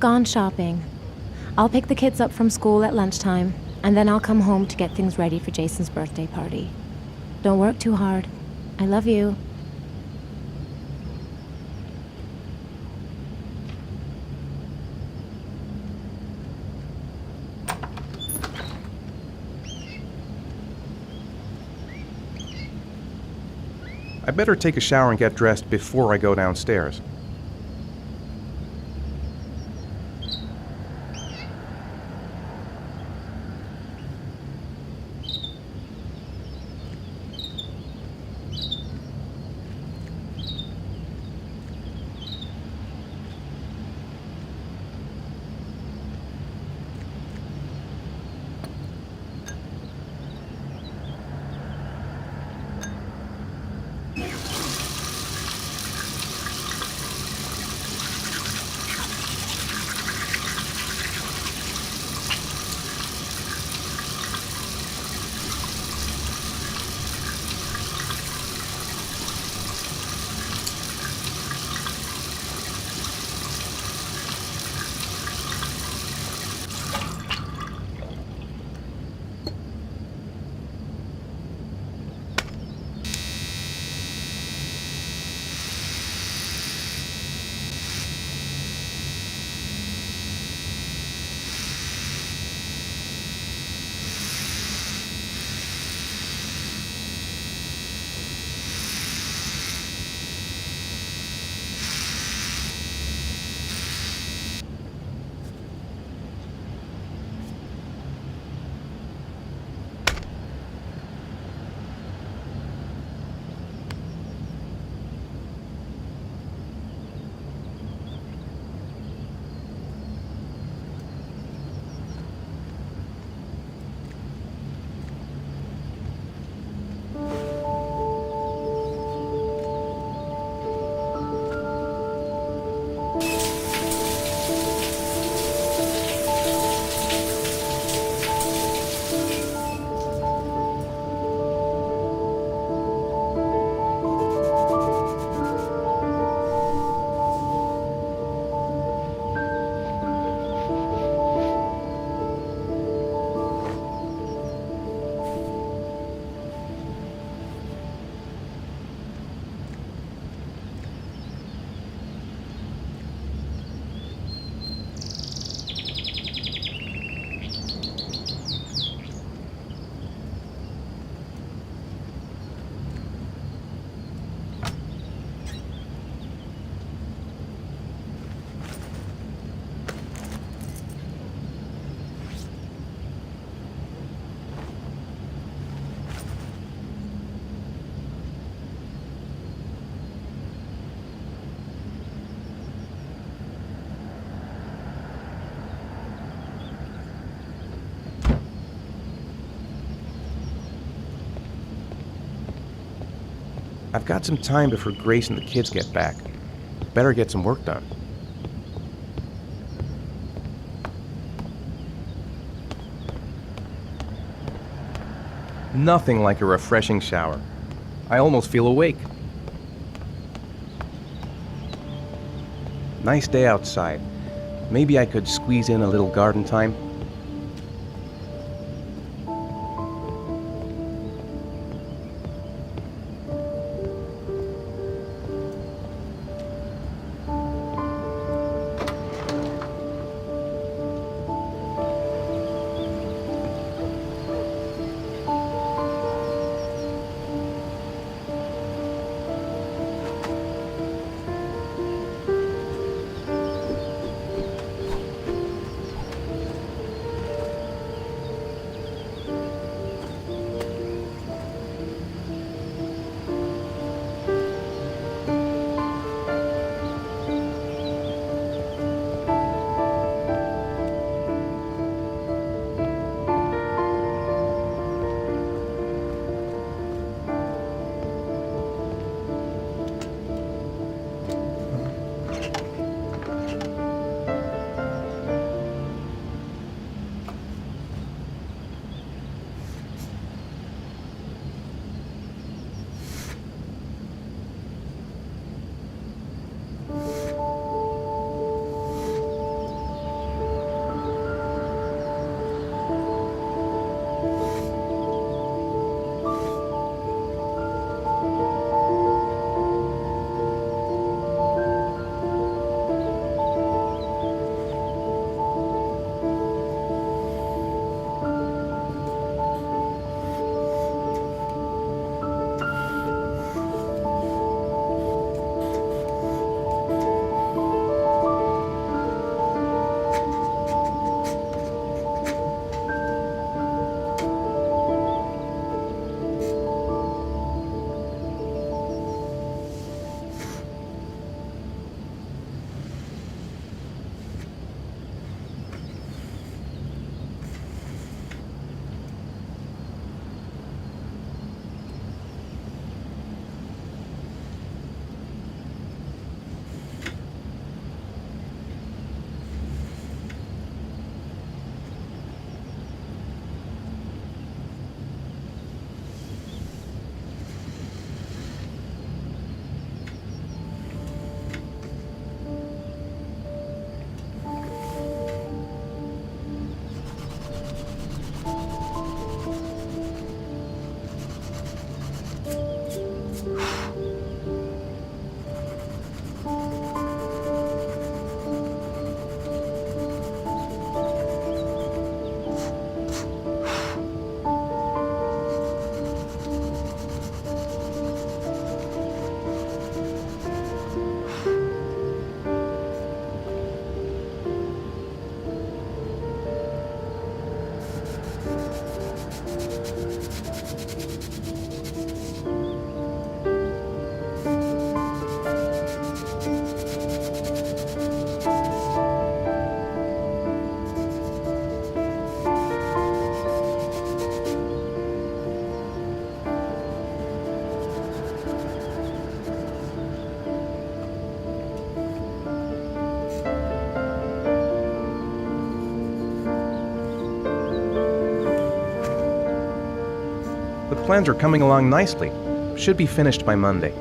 gone shopping. I'll pick the kids up from school at lunchtime, and then I'll come home to get things ready for Jason's birthday party. Don't work too hard. I love you. I better take a shower and get dressed before I go downstairs. I've got some time before Grace and the kids get back. Better get some work done. Nothing like a refreshing shower. I almost feel awake. Nice day outside. Maybe I could squeeze in a little garden time. The plans are coming along nicely. Should be finished by Monday.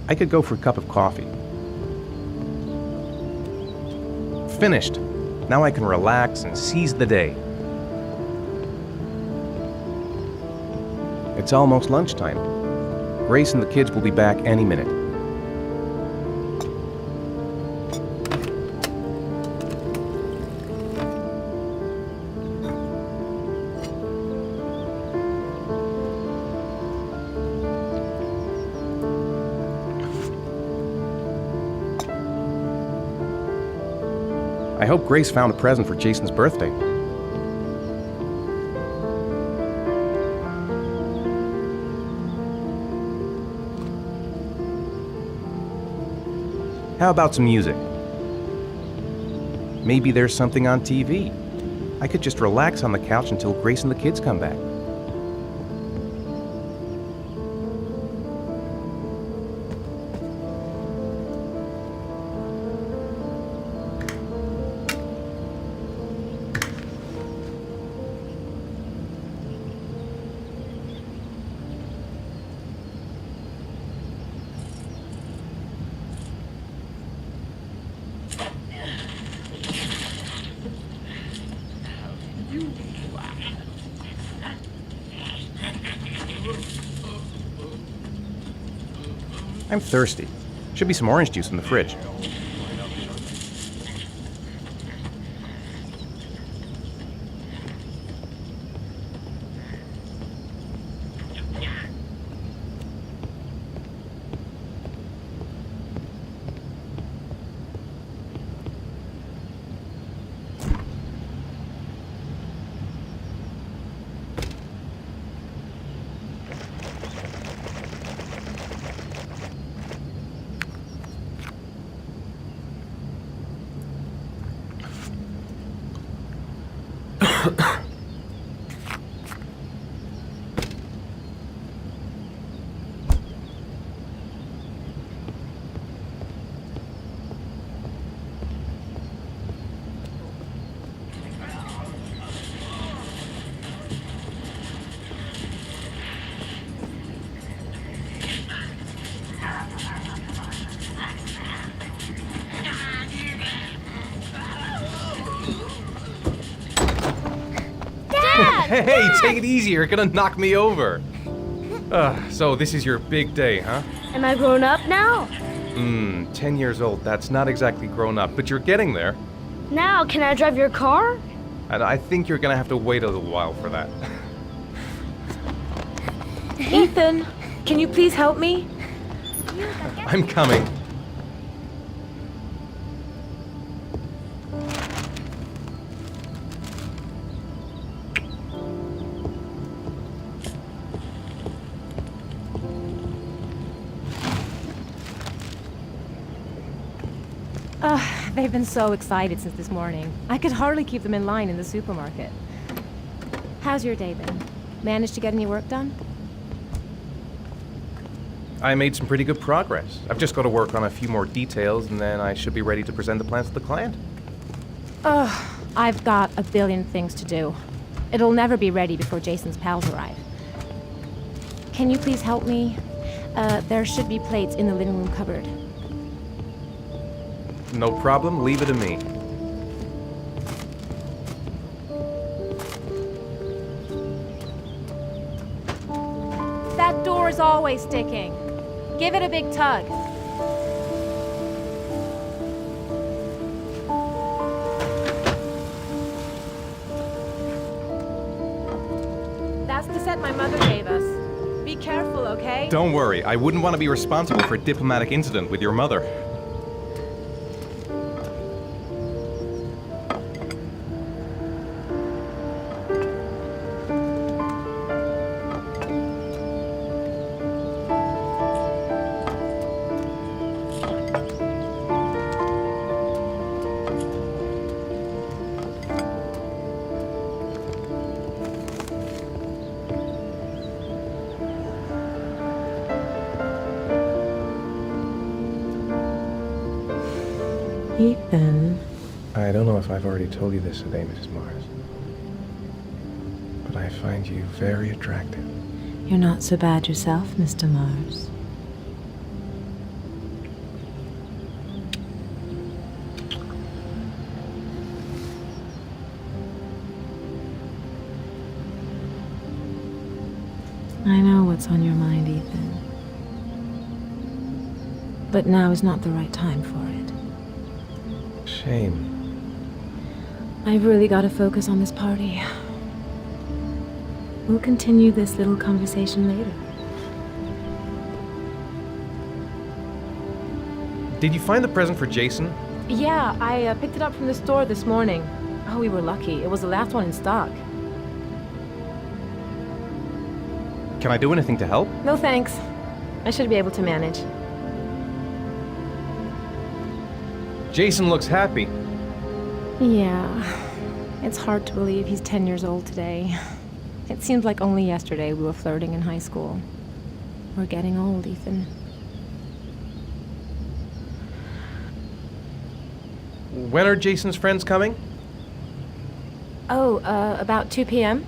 I could go for a cup of coffee. Finished. Now I can relax and seize the day. It's almost lunchtime. Grace and the kids will be back any minute. I hope Grace found a present for Jason's birthday. How about some music? Maybe there's something on TV. I could just relax on the couch until Grace and the kids come back. I'm thirsty. Should be some orange juice in the fridge. Hey, take it easy, you're gonna knock me over. So this is your big day, huh? Am I grown up now? 10 years old, that's not exactly grown up, but you're getting there. Now, can I drive your car? And I think you're gonna have to wait a little while for that. Ethan, can you please help me? I'm coming. They've been so excited since this morning. I could hardly keep them in line in the supermarket. How's your day been? Managed to get any work done? I made some pretty good progress. I've just got to work on a few more details, and then I should be ready to present the plans to the client. I've got a billion things to do. It'll never be ready before Jason's pals arrive. Can you please help me? There should be plates in the living room cupboard. No problem, leave it to me. always sticking. Give it a big tug. That's the set my mother gave us. Be careful, okay? Don't worry, I wouldn't want to be responsible for a diplomatic incident with your mother. Ethan. I don't know if I've already told you this today, Mrs. Mars, but I find you very attractive. You're not so bad yourself, Mr. Mars. I know what's on your mind, Ethan. But now is not the right time for it. Shame. I've really got to focus on this party. We'll continue this little conversation later. Did you find the present for Jason? Yeah, I picked it up from the store this morning. Oh, we were lucky. It was the last one in stock. Can I do anything to help? No thanks. I should be able to manage. Jason looks happy. Yeah. It's hard to believe he's 10 years old today. It seems like only yesterday we were flirting in high school. We're getting old, Ethan. When are Jason's friends coming? Oh, about 2 p.m.?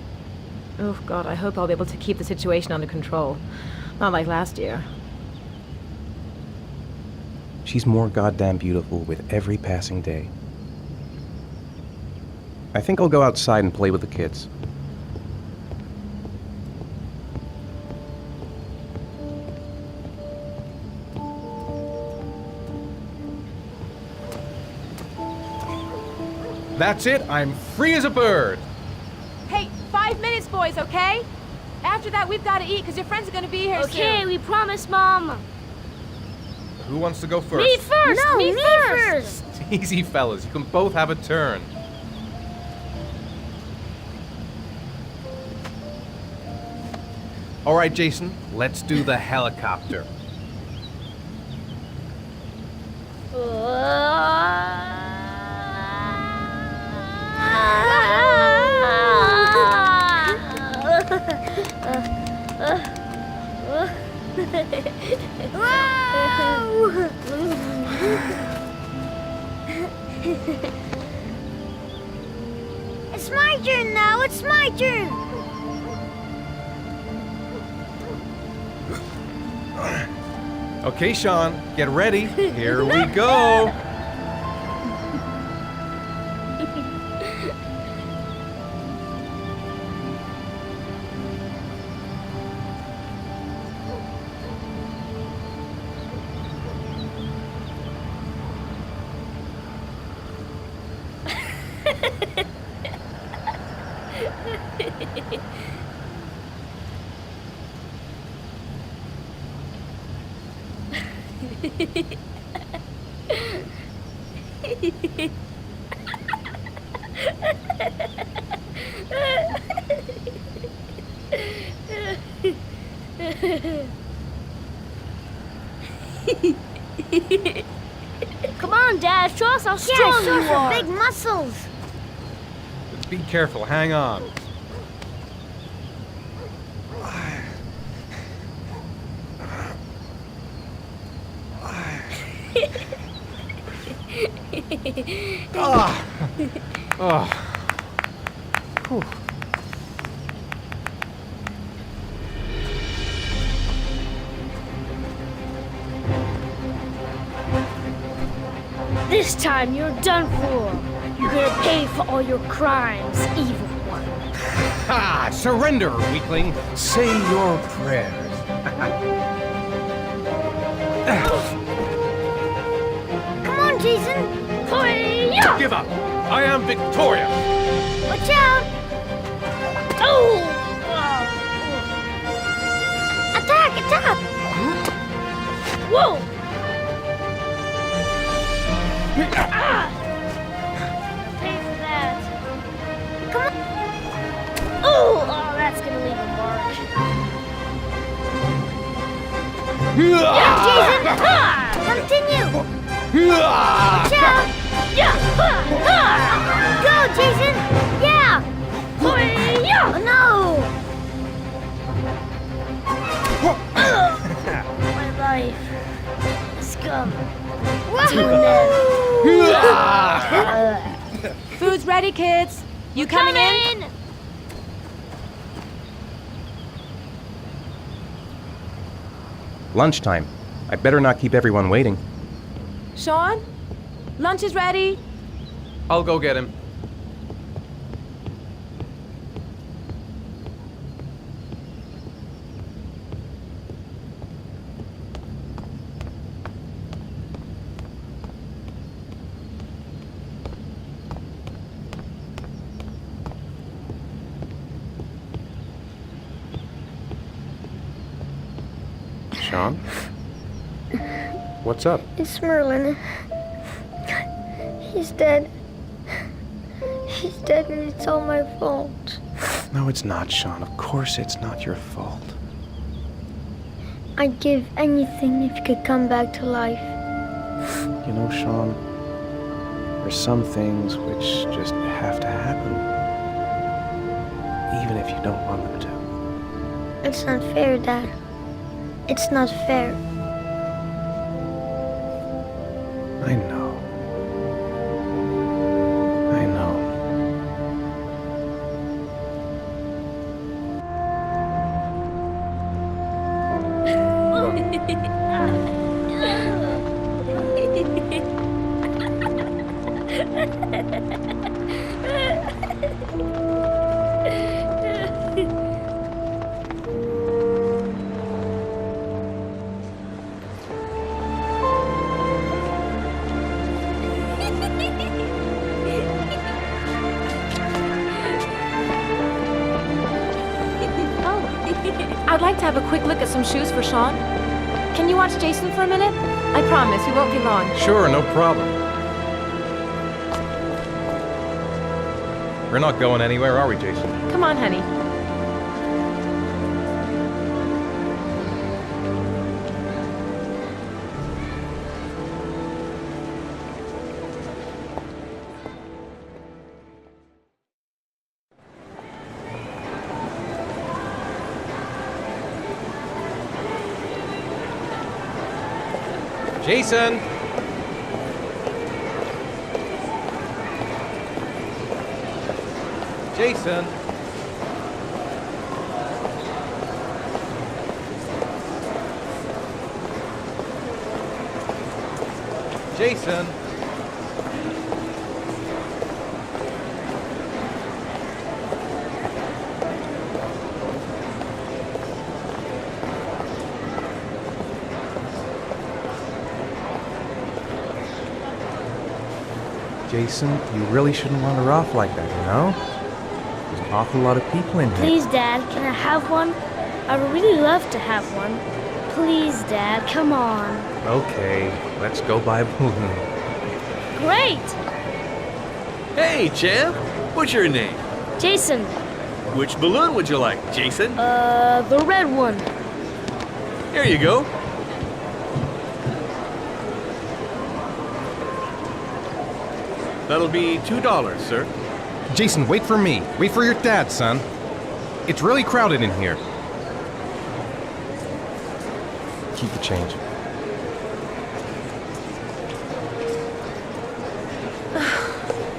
Oh, God, I hope I'll be able to keep the situation under control. Not like last year. She's more goddamn beautiful with every passing day. I think I'll go outside and play with the kids. That's it, I'm free as a bird! Hey, 5 minutes, boys, okay? After that, we've got to eat, because your friends are going to be here soon. Okay, we promise, Mom. Who wants to go first? Me first! No, me me first! Easy, fellas, you can both have a turn. All right, Jason, let's do the helicopter. It's my turn now, it's my turn. Okay, Sean, get ready. Here we go. Come on, Dad, show us how strong Yeah, you show are. some big muscles. Be careful, hang on. This time you're done for. You're gonna pay for all your crimes, evil one. Ha! Surrender, weakling. Say your prayers. Come on, Jason. Hi-ya! Give up! I am victorious! Watch out. Oh! Attack, attack. Whoa! Ah! Pay for that. Come on. Oh, that's gonna leave a mark. Jason. Ah! Continue. Watch out. Yeah! Ah! Go, Jason. Yeah. Hi-ya! Oh, no. My life. Scum. Whoa. Food's ready, kids. You coming in? Lunchtime. I better not keep everyone waiting. Sean? Lunch is ready. I'll go get him. Sean? What's up? It's Merlin. He's dead. He's dead and it's all my fault. No, it's not, Sean. Of course it's not your fault. I'd give anything if you could come back to life. You know, Sean, there's some things which just have to happen. Even if you don't want them to. It's not fair, Dad. It's not fair. I know. I know. I'd like to have a quick look at some shoes for Sean. Can you watch Jason for a minute? I promise, we won't be long. Sure, no problem. We're not going anywhere, are we, Jason? Come on, honey. Jason! Jason! Jason! Jason, you really shouldn't wander off like that, you know? There's an awful lot of people in here. Please, Dad, can I have one? I would really love to have one. Please, Dad, come on. Okay, let's go buy a balloon. Great! Hey, champ. What's your name? Jason, Which balloon would you like, Jason? the red one. Here you go. That'll be $2, sir. Jason, wait for me. Wait for your dad, son. It's really crowded in here. Keep the change.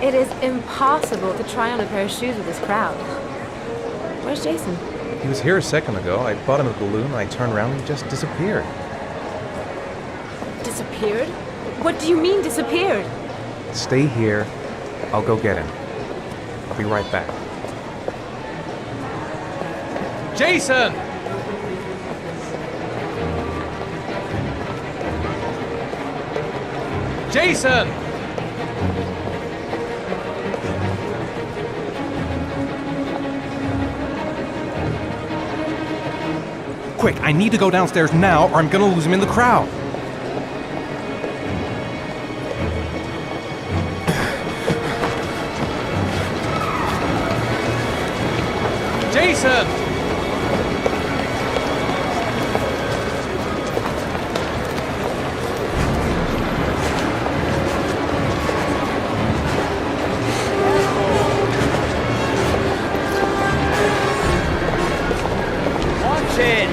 It is impossible to try on a pair of shoes with this crowd. Where's Jason? He was here a second ago. I bought him a balloon, I turned around and he just disappeared. Disappeared? What do you mean disappeared? Stay here. I'll go get him. I'll be right back. Jason! Jason! Quick, I need to go downstairs now or I'm gonna lose him in the crowd. Jason! Watch it!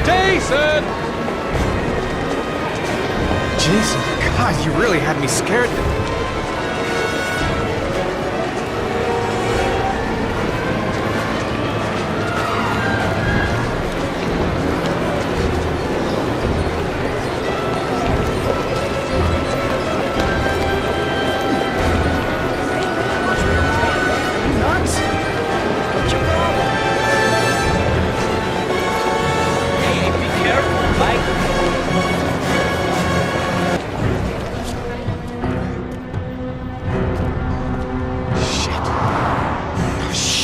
Jason! Jason, God, you really had me scared. Nuts? What's your problem? Hey, be careful, Mike.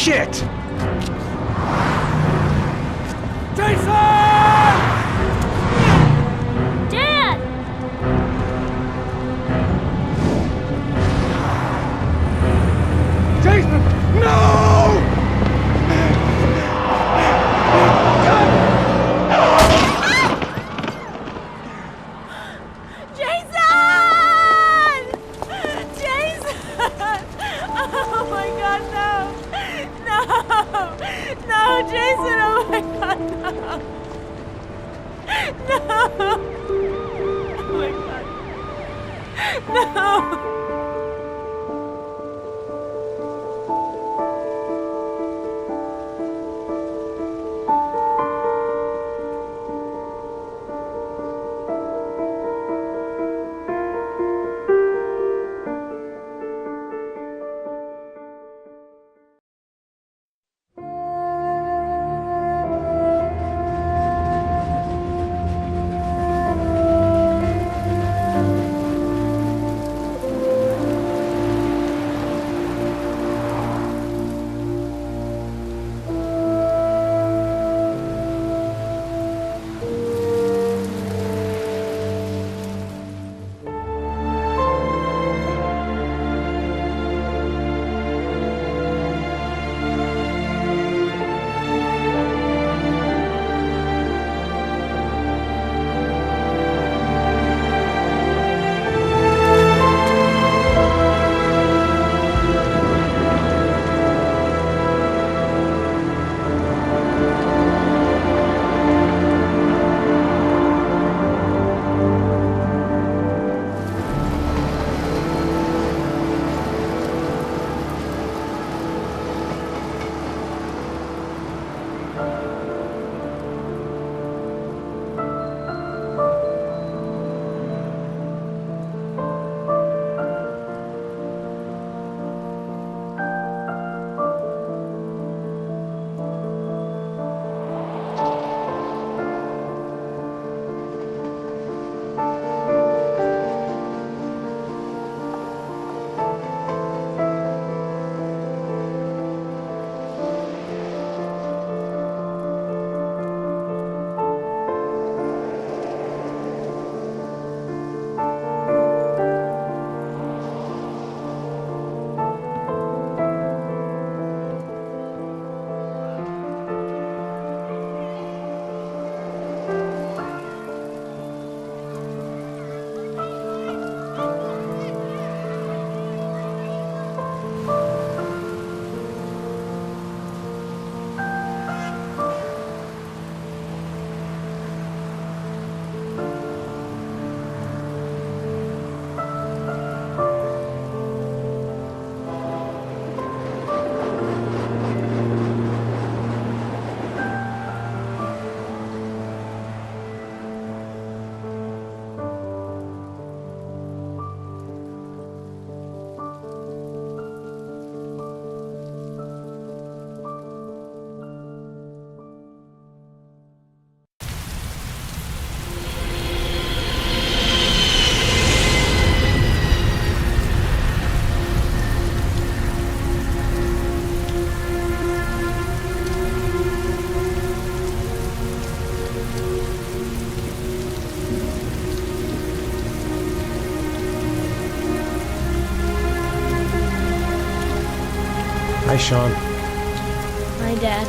Shit! Jason! Dad! Jason! No! Jason! Jason! Oh my God, no! No! No, Jason! Oh my God, no! No! Oh my God! No! Hi, Sean. My dad.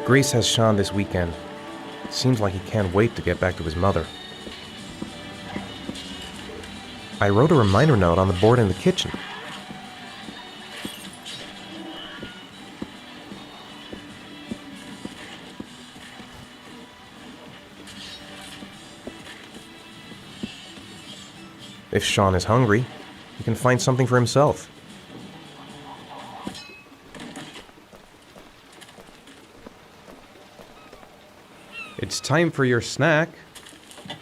Grace has Sean this weekend. It seems like he can't wait to get back to his mother. I wrote a reminder note on the board in the kitchen. If Sean is hungry, he can find something for himself. It's time for your snack.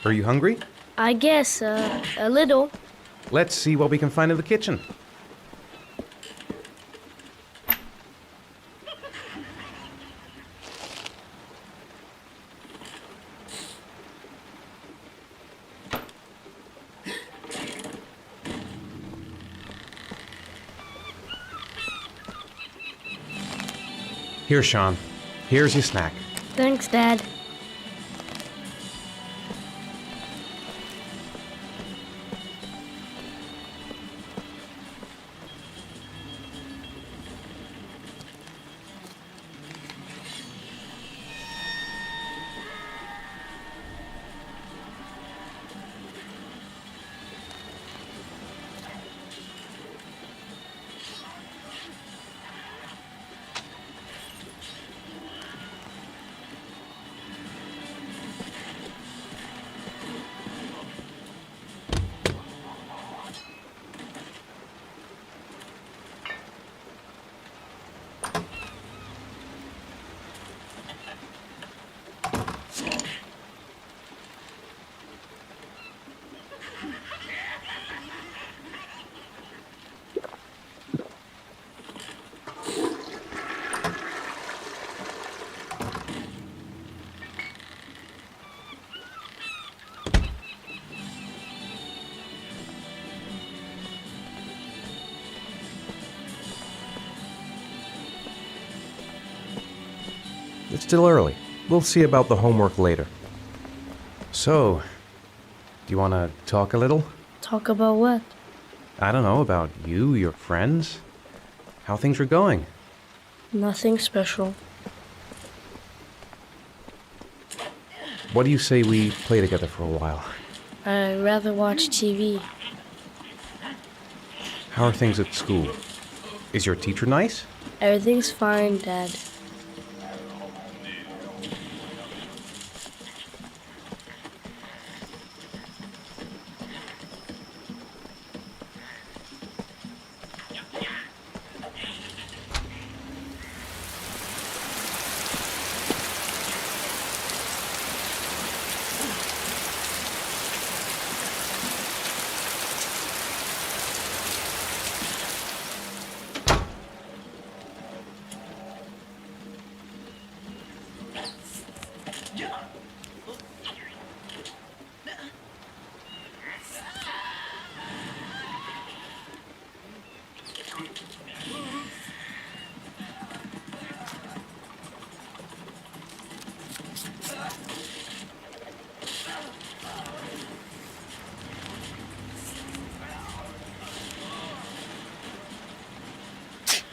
Are you hungry? I guess, a little. Let's see what we can find in the kitchen. Here, Sean. Here's your snack. Thanks, Dad. It's still early. We'll see about the homework later. So, do you want to talk a little? Talk about what? I don't know, about you, your friends, how things are going. Nothing special. What do you say we play together for a while? I'd rather watch TV. How are things at school? Is your teacher nice? Everything's fine, Dad.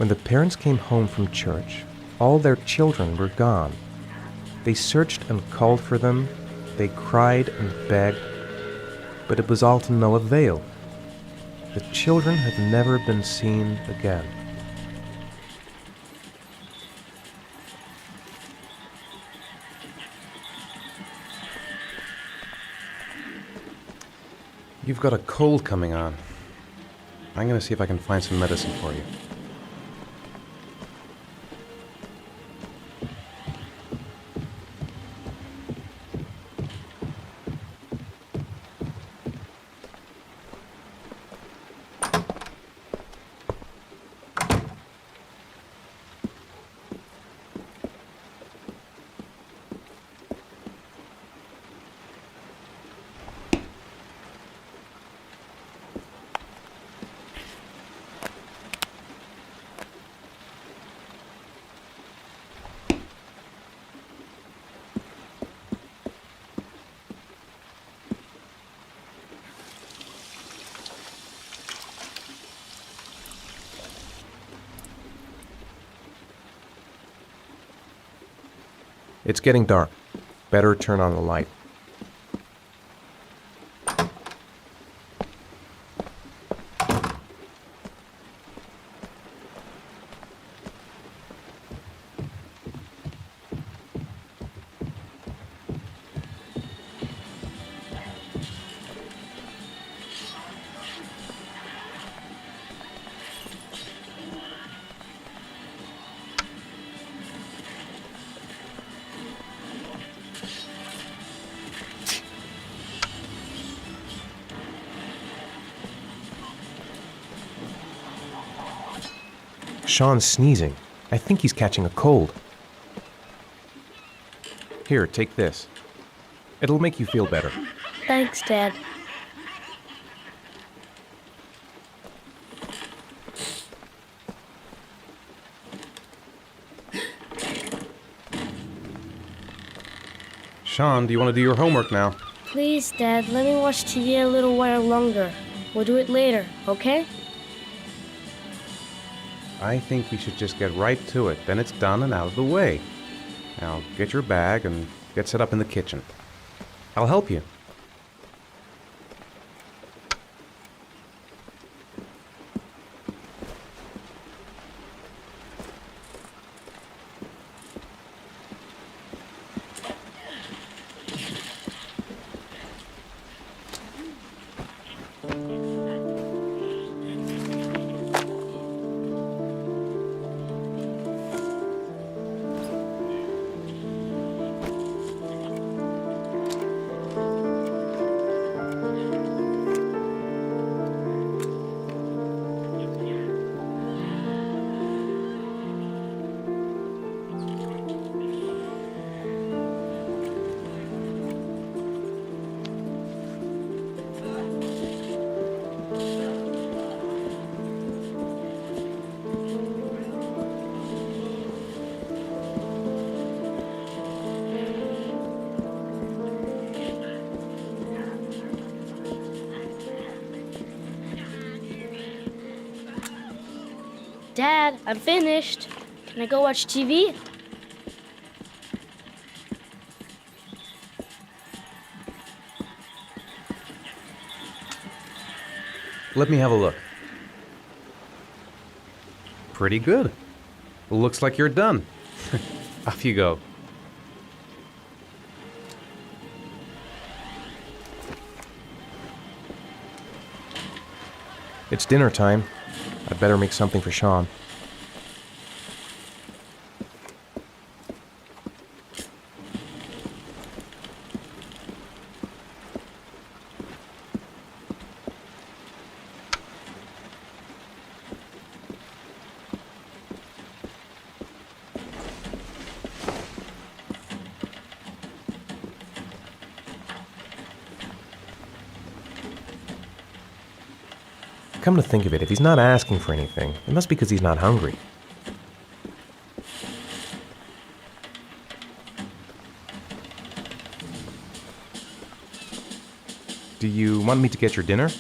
When the parents came home from church, all their children were gone. They searched and called for them, they cried and begged, but it was all to no avail. The children had never been seen again. You've got a cold coming on. I'm going to see if I can find some medicine for you. It's getting dark. Better turn on the light. Sean's sneezing. I think he's catching a cold. Here, take this. It'll make you feel better. Thanks, Dad. Sean, do you want to do your homework now? Please, Dad, let me watch TV a little while longer. We'll do it later, okay? I think we should just get right to it. Then it's done and out of the way. Now, get your bag and get set up in the kitchen. I'll help you. Dad, I'm finished. Can I go watch TV? Let me have a look. Pretty good. Looks like you're done. Off you go. It's dinner time. I'd better make something for Sean. come to think of it, if he's not asking for anything, it must be because he's not hungry. Do you want me to get your dinner?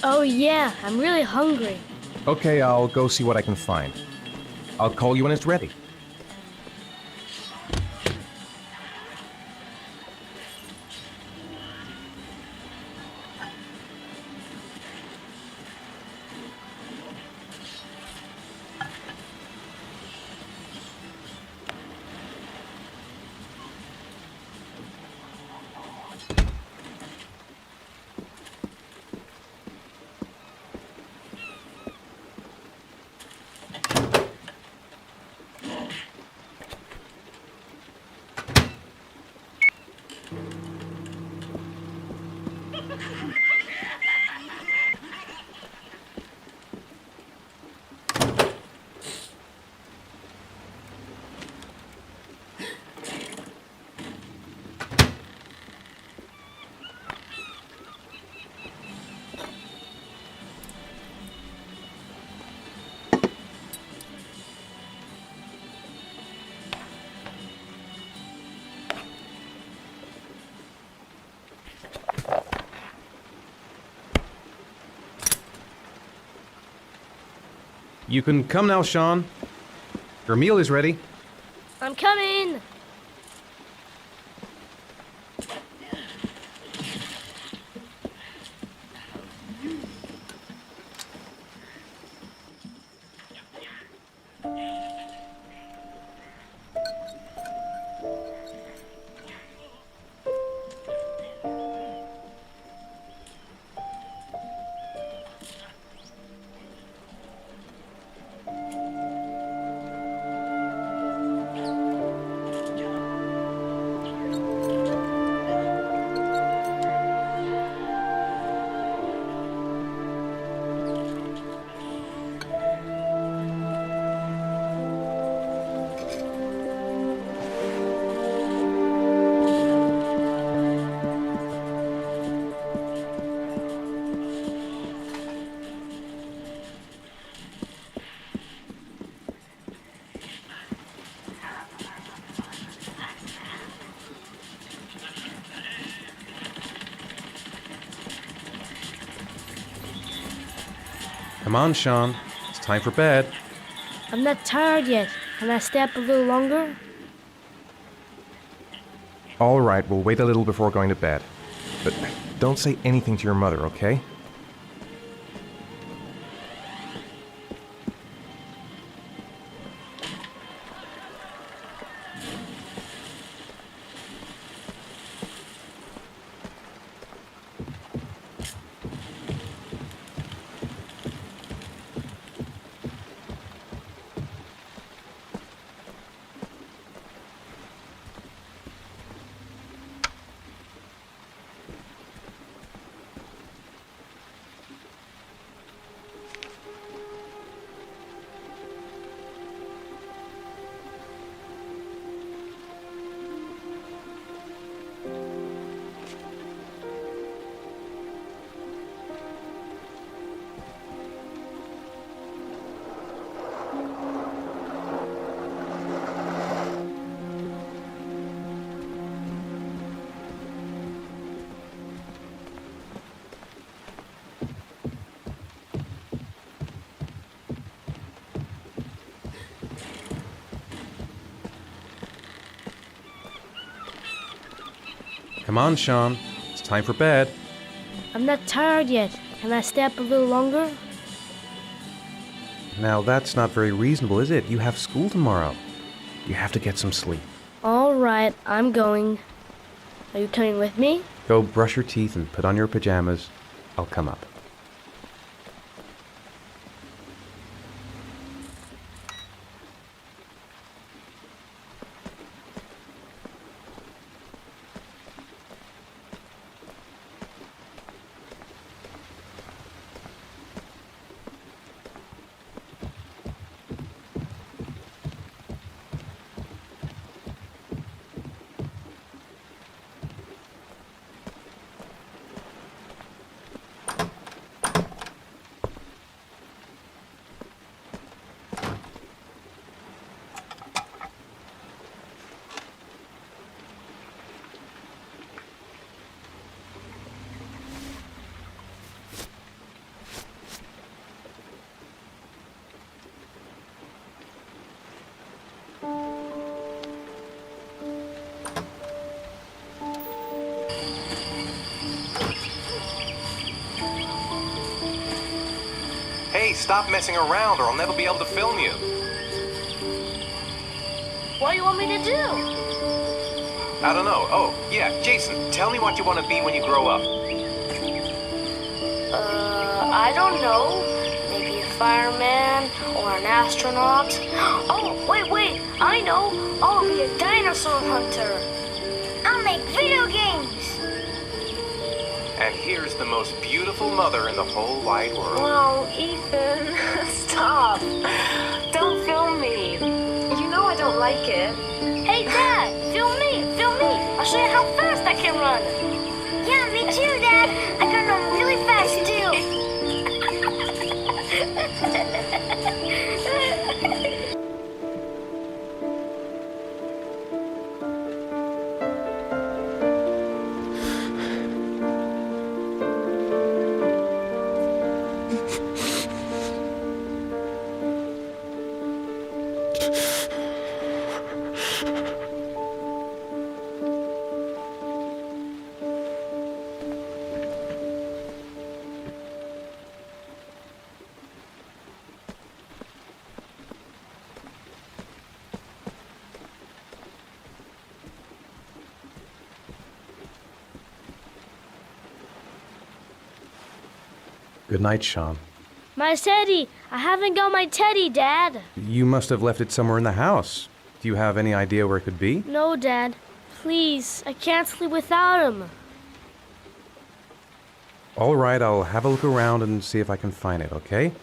Oh yeah, I'm really hungry. Okay, I'll go see what I can find. I'll call you when it's ready. You can come now, Sean. Your meal is ready. I'm coming! Come on, Sean. It's time for bed. I'm not tired yet. Can I stay up a little longer? All right, we'll wait a little before going to bed. But don't say anything to your mother, okay? Come on, Sean. It's time for bed. I'm not tired yet. Can I stay up a little longer? Now, that's not very reasonable, is it? You have school tomorrow. You have to get some sleep. All right, I'm going. Are you coming with me? Go brush your teeth and put on your pajamas. I'll come up. stop messing around or I'll never be able to film you. What do you want me to do? I don't know. Oh, yeah, Jason, tell me what you want to be when you grow up. I don't know. Maybe a fireman or an astronaut. Oh, wait, I know. I'll be a dinosaur hunter. I'll make video games. And here's the most beautiful mother in the whole wide world. Oh, Ethan, stop. Don't film me. You know I don't like it. Hey, Dad, film me. I'll show you how fast I can run. Yeah, me too, Dad. I can run really fast, too. Good night, Sean. My teddy. I haven't got my teddy, Dad. You must have left it somewhere in the house. Do you have any idea where it could be? No, Dad. Please, I can't sleep without him. All right, I'll have a look around and see if I can find it, okay?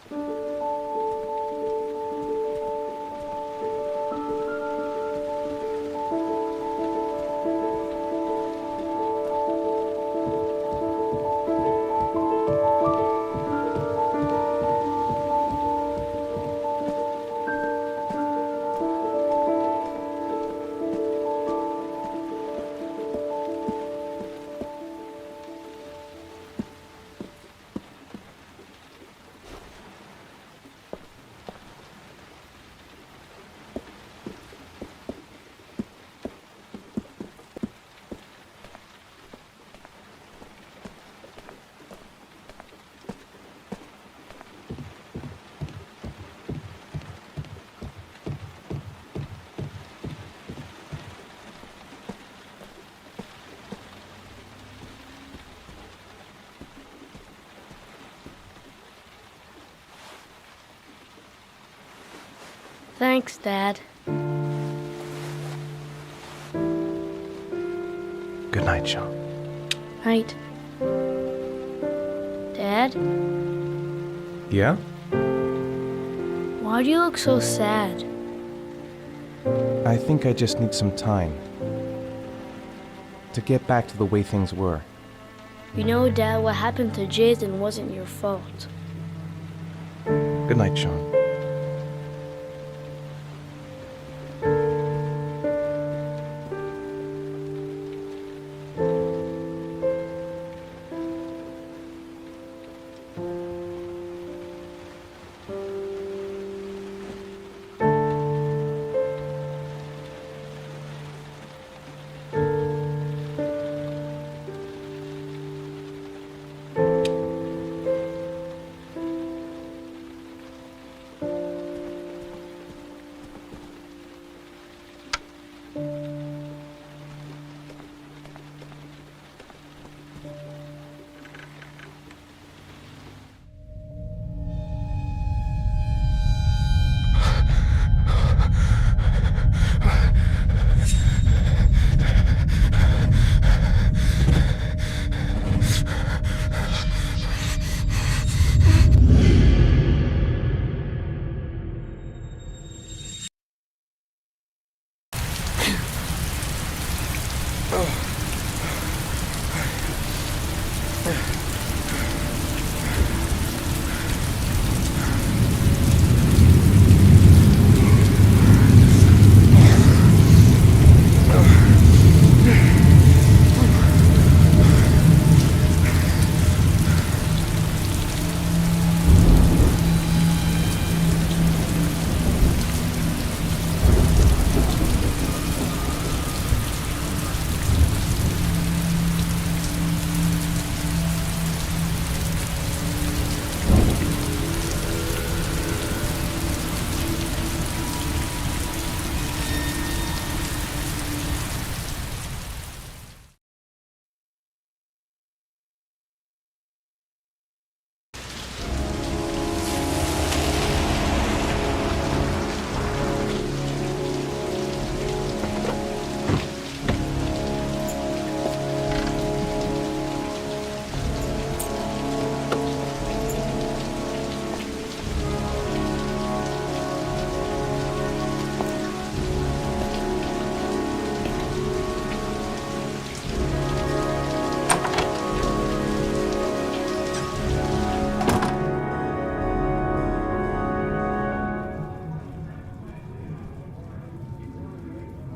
Thanks, Dad. Good night, Sean. Night. Dad, Yeah? why do you look so sad? I think I just need some time to get back to the way things were. You know, Dad, what happened to Jason wasn't your fault. Good night, Sean.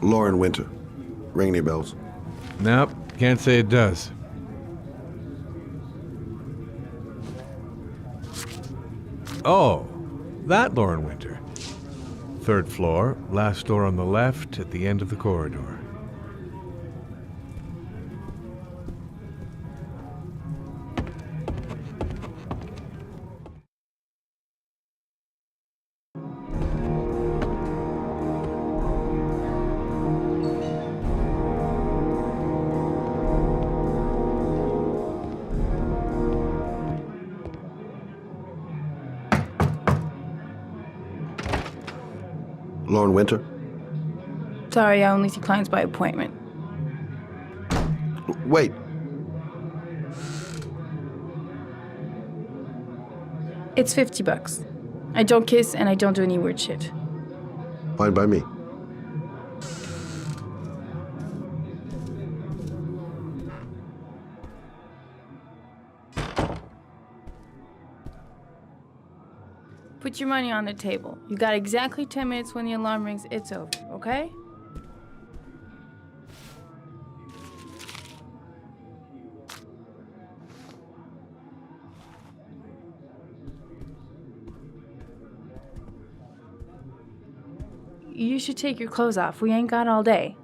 Lauren Winter. Ring any bells? Nope, can't say it does. Oh, that Lauren Winter. 3rd floor, last door on the left at the end of the corridor. Lauren Winter? Sorry, I only see clients by appointment. Wait. It's $50. I don't kiss and I don't do any weird shit. Fine by me. Put your money on the table. You got exactly 10 minutes. When the alarm rings, it's over, okay? You should take your clothes off. We ain't got all day.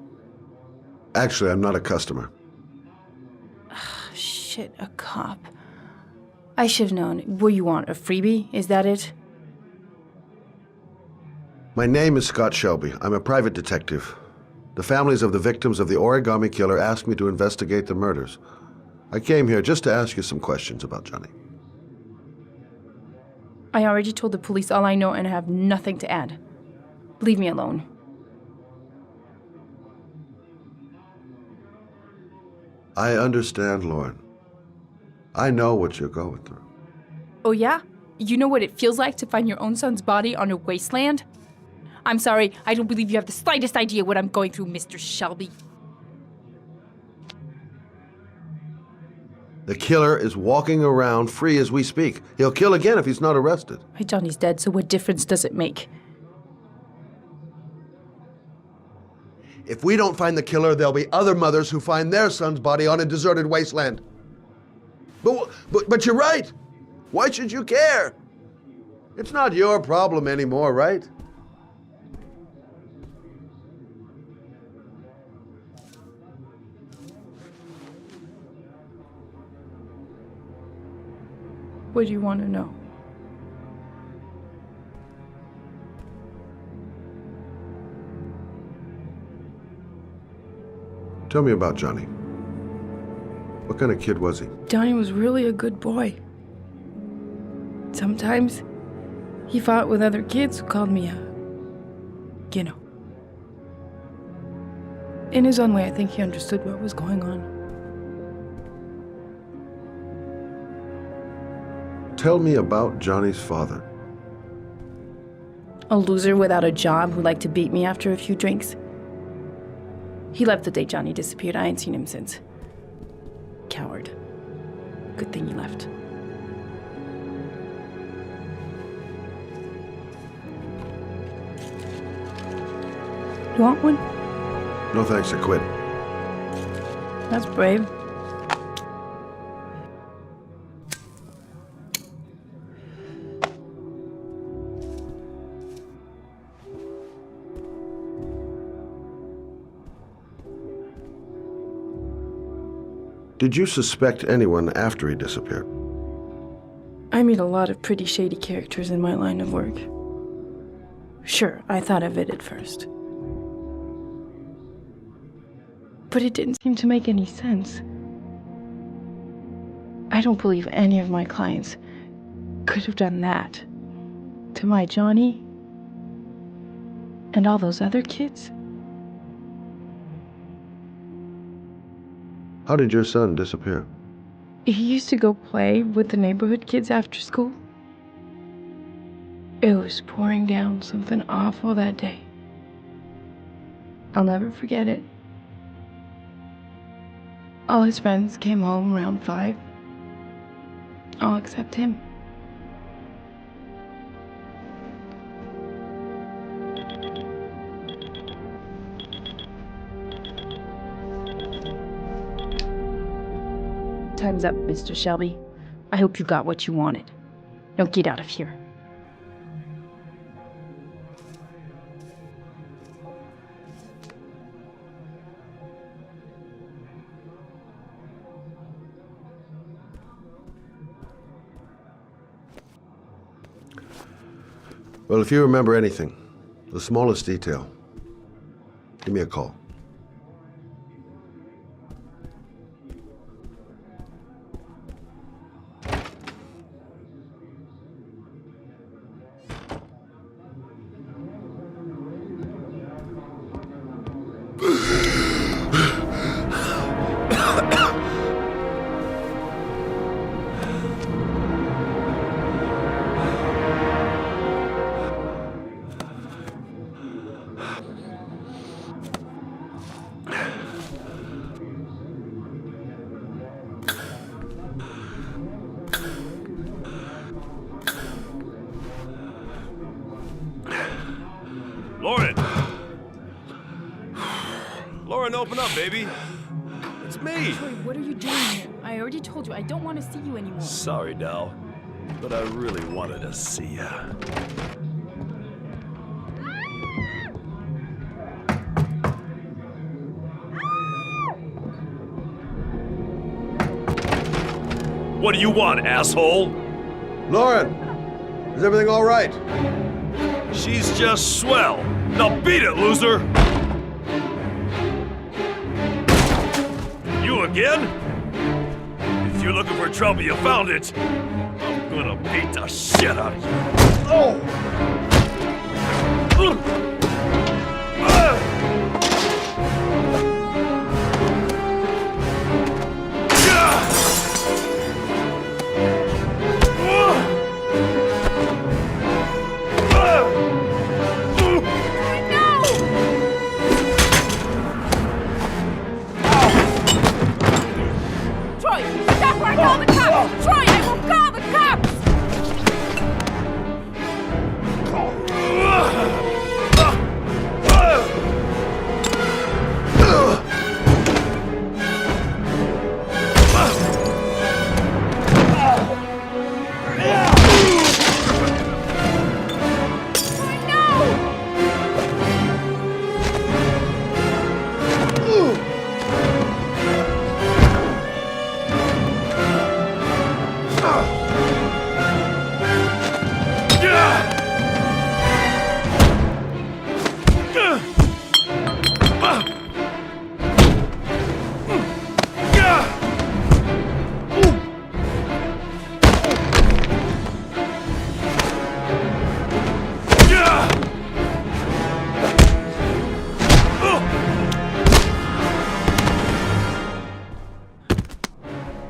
Actually, I'm not a customer. Shit, a cop. I should've known. What do you want, a freebie? Is that it? My name is Scott Shelby. I'm a private detective. The families of the victims of the Origami Killer asked me to investigate the murders. I came here just to ask you some questions about Johnny. I already told the police all I know and I have nothing to add. Leave me alone. I understand, Lauren. I know what you're going through. Oh yeah? You know what it feels like to find your own son's body on a wasteland? I'm sorry, I don't believe you have the slightest idea what I'm going through, Mr. Shelby. The killer is walking around free as we speak. He'll kill again if he's not arrested. My Johnny's dead, so what difference does it make? If we don't find the killer, there'll be other mothers who find their son's body on a deserted wasteland. But you're right. Why should you care? It's not your problem anymore, right? What do you want to know? Tell me about Johnny. What kind of kid was he? Johnny was really a good boy. Sometimes he fought with other kids who called me you know. In his own way, I think he understood what was going on. Tell me about Johnny's father. A loser without a job who liked to beat me after a few drinks. He left the day Johnny disappeared. I ain't seen him since. Coward. Good thing he left. You want one? No thanks, I quit. That's brave. Did you suspect anyone after he disappeared? I meet a lot of pretty shady characters in my line of work. Sure, I thought of it at first. But it didn't seem to make any sense. I don't believe any of my clients could have done that to my Johnny and all those other kids. How did your son disappear? He used to go play with the neighborhood kids after school. It was pouring down something awful that day. I'll never forget it. All his friends came home around 5. All except him. Time's up, Mr. Shelby. I hope you got what you wanted. Now get out of here. Well, if you remember anything, the smallest detail, give me a call. Lauren! Lauren, open up, baby. It's me. Troy, what are you doing here? I already told you I don't want to see you anymore. Sorry, Dal, but I really wanted to see ya. What do you want, asshole? Lauren! Is everything all right? She's just swell. Now beat it, loser! You again? If you're looking for trouble, you found it. I'm gonna beat the shit out of you. Oh!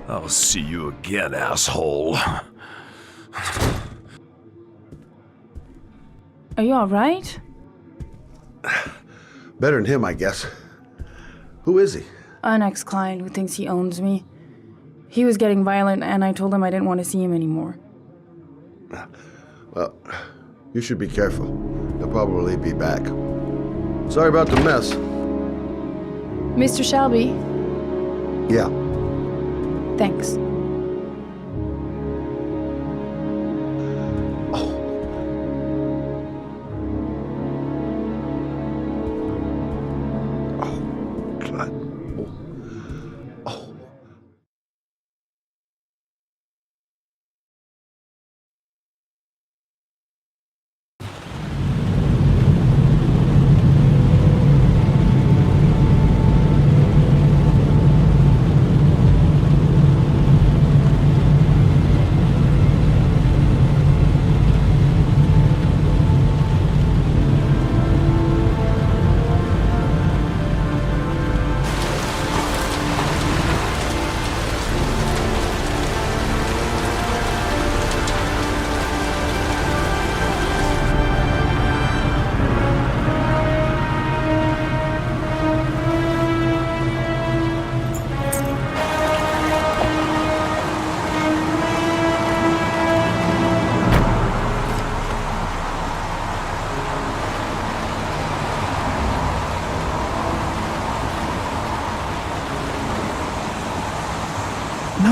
I'll see you again, asshole. Are you alright? Better than him, I guess. Who is he? An ex-client who thinks he owns me. He was getting violent, and I told him I didn't want to see him anymore. Well, you should be careful. He'll probably be back. Sorry about the mess. Mr. Shelby, Yeah. thanks.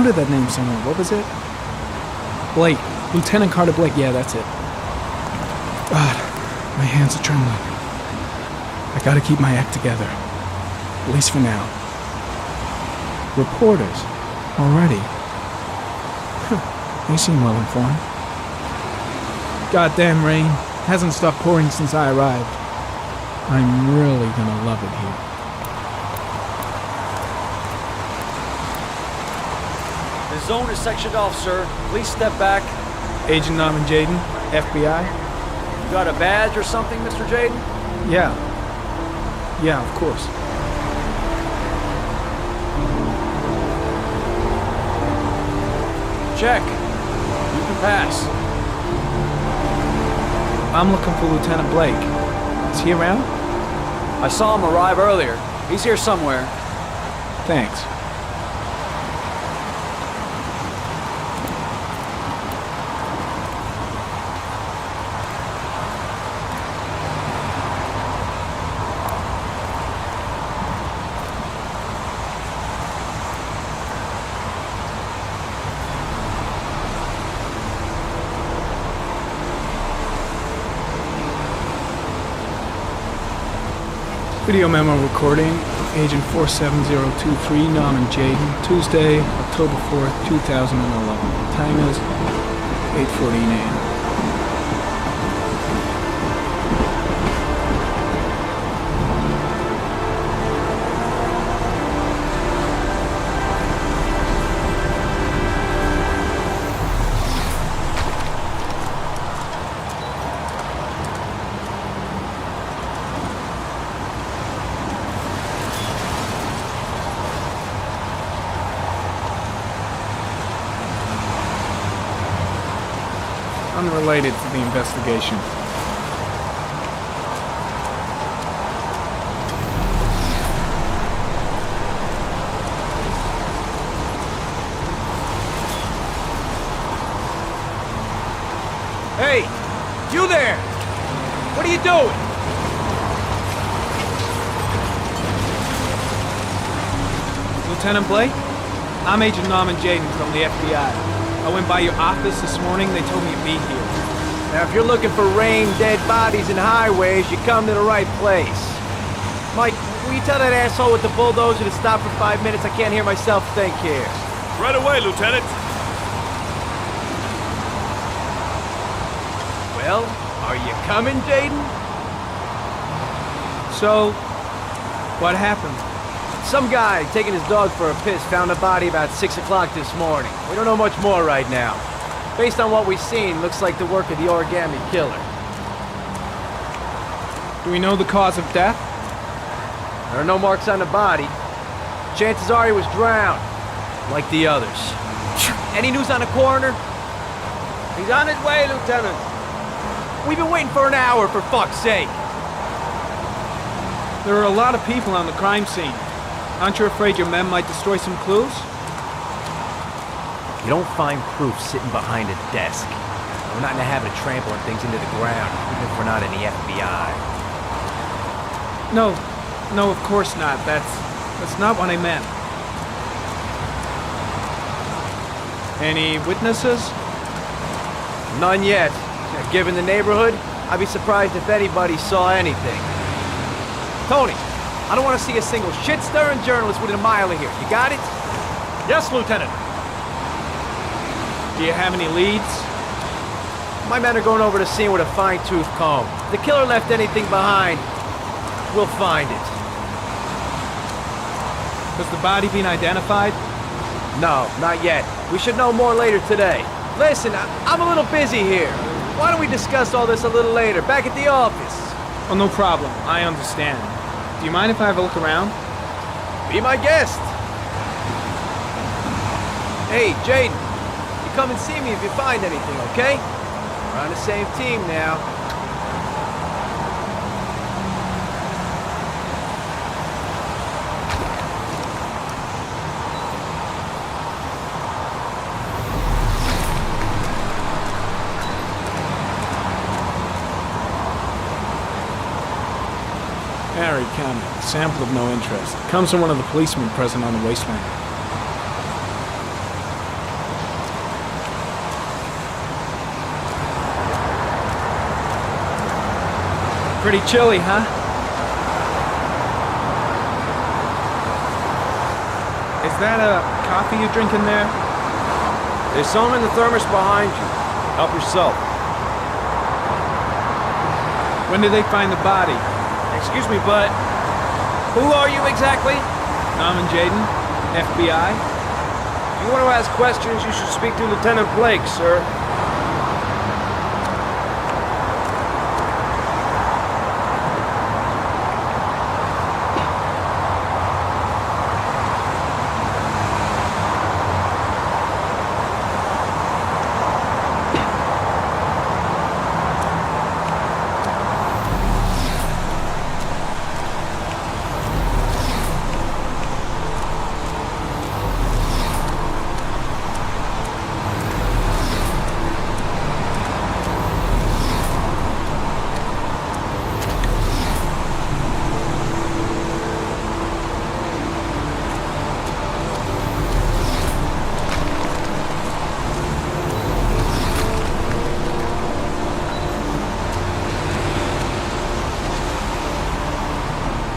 encountered that name somewhere. What was it? Blake. Lieutenant Carter Blake. Yeah, that's it. God, my hands are trembling. I gotta keep my act together. At least for now. Reporters. Already. They seem well informed. Goddamn rain. Hasn't stopped pouring since I arrived. I'm really gonna love it here. The zone is sectioned off, sir. Please step back. Agent Norman Jaden, FBI? You got a badge or something, Mr. Jaden? Yeah. Yeah, of course. Check. You can pass. I'm looking for Lieutenant Blake. Is he around? I saw him arrive earlier. He's here somewhere. Thanks. Video memo recording, Agent 47023, Norman Jaden, Tuesday, October 4th, 2011. Time is 8:14 a.m. Unrelated to the investigation. Hey! You there! What are you doing? Lieutenant Blake? I'm Agent Norman Jaden from the FBI. I went by your office this morning. They told me to be here. Now, if you're looking for rain, dead bodies, and highways, you come to the right place. Mike, will you tell that asshole with the bulldozer to stop for 5 minutes? I can't hear myself think here. Right away, Lieutenant. Well, are you coming, Jaden? So, what happened? Some guy taking his dog for a piss found a body about 6 o'clock this morning. We don't know much more right now. Based on what we've seen, looks like the work of the Origami Killer. Do we know the cause of death? There are no marks on the body. Chances are he was drowned, like the others. Any news on the coroner? He's on his way, Lieutenant. We've been waiting for an hour, for fuck's sake. There are a lot of people on the crime scene. Aren't you afraid your men might destroy some clues? You don't find proof sitting behind a desk. We're not in the habit of trampling things into the ground, even if we're not in the FBI. No, of course not. That's not what I meant. Any witnesses? None yet. Given the neighborhood, I'd be surprised if anybody saw anything. Tony, I don't want to see a single shit-stirring journalist within a mile of here. You got it? Yes, Lieutenant. Do you have any leads? My men are going over the scene with a fine-tooth comb. If the killer left anything behind, we'll find it. Has the body been identified? No, not yet. We should know more later today. Listen, I'm a little busy here. Why don't we discuss all this a little later, back at the office? Oh, no problem. I understand. Do you mind if I have a look around? Be my guest. Hey, Jaden. You come and see me if you find anything, okay? We're on the same team now. Harry County. Sample of no interest. Comes from one of the policemen present on the wasteland. Pretty chilly, huh? Is that a coffee you're drinking there? There's some in the thermos behind you. Help yourself. When did they find the body? Excuse me, but who are you exactly? Norman Jaden, FBI. If you want to ask questions, you should speak to Lieutenant Blake, sir.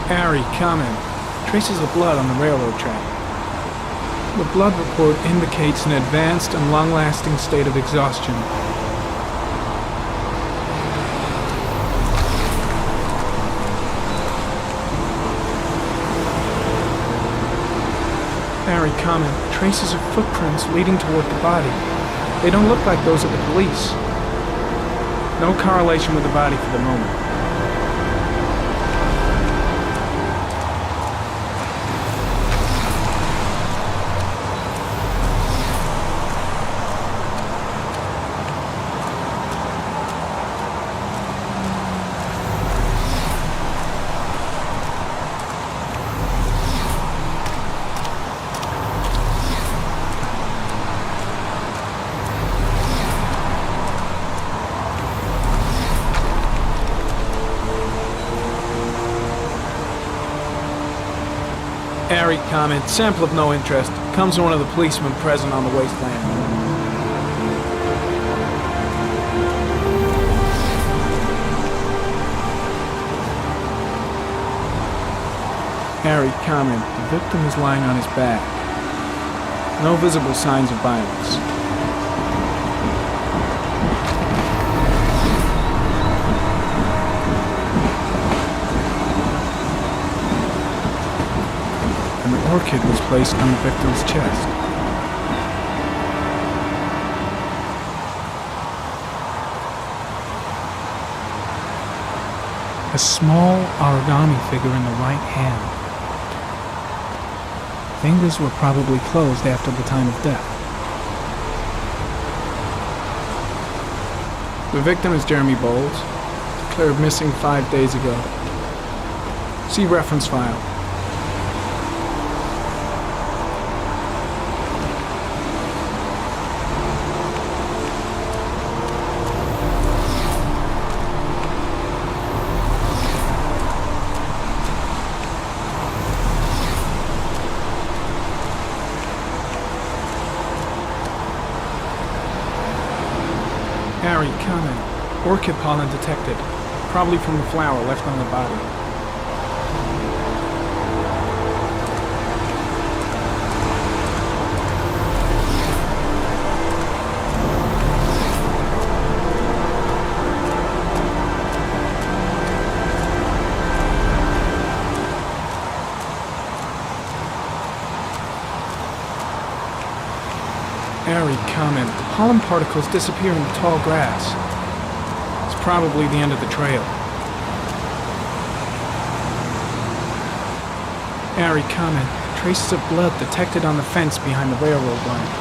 Harry, comment. Traces of blood on the railroad track. The blood report indicates an advanced and long-lasting state of exhaustion. Harry, comment. Traces of footprints leading toward the body. They don't look like those of the police. No correlation with the body for the moment. Harry, comment. Sample of no interest. Comes from one of the policemen present on the wasteland. Harry, comment. The victim is lying on his back. No visible signs of violence. An orchid was placed on the victim's chest. A small origami figure in the right hand. Fingers were probably closed after the time of death. The victim is Jeremy Bowles, declared missing 5 days ago. See reference file. Harry, comment. Orchid pollen detected. Probably from the flower left on the body. Harry, comment. Pollen particles disappear in the tall grass. It's probably the end of the trail. Harry, comment. Traces of blood detected on the fence behind the railroad line.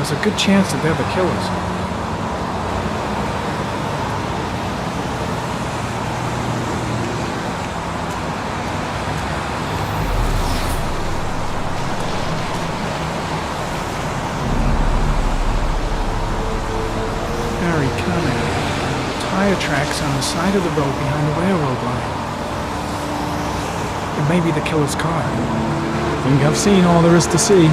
there's a good chance that they're the killers. Very cunning. Tire tracks on the side of the road behind the railroad line. It may be the killer's car. I think I've seen all there is to see.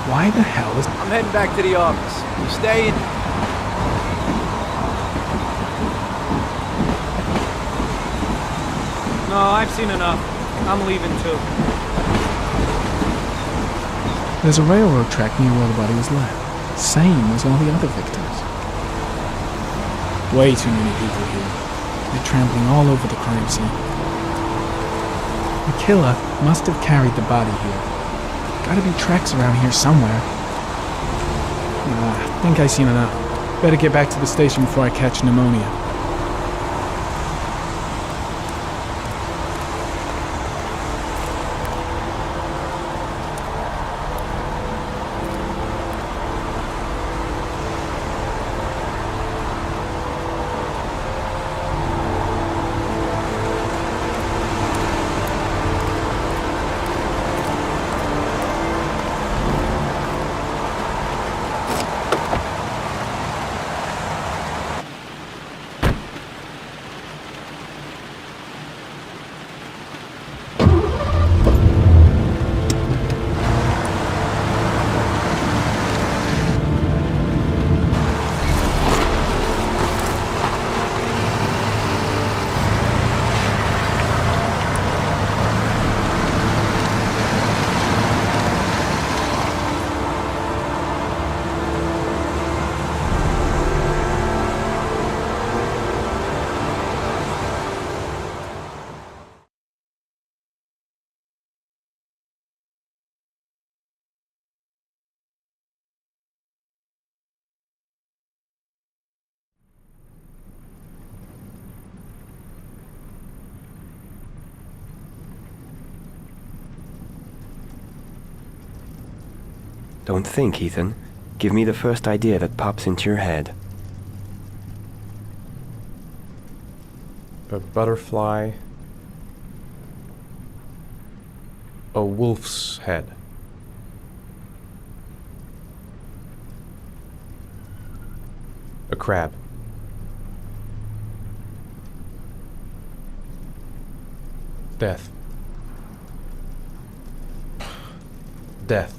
Why the hell is... I'm heading back to the office. You staying? No, I've seen enough. I'm leaving too. There's a railroad track near where the body was left. Same as all the other victims. Way too many people here. They're trampling all over the crime scene. The killer must have carried the body here. Gotta be tracks around here somewhere. I think I've seen enough. Better get back to the station before I catch pneumonia. Don't think, Ethan. Give me the first idea that pops into your head. A butterfly. A wolf's head. A crab. Death. Death.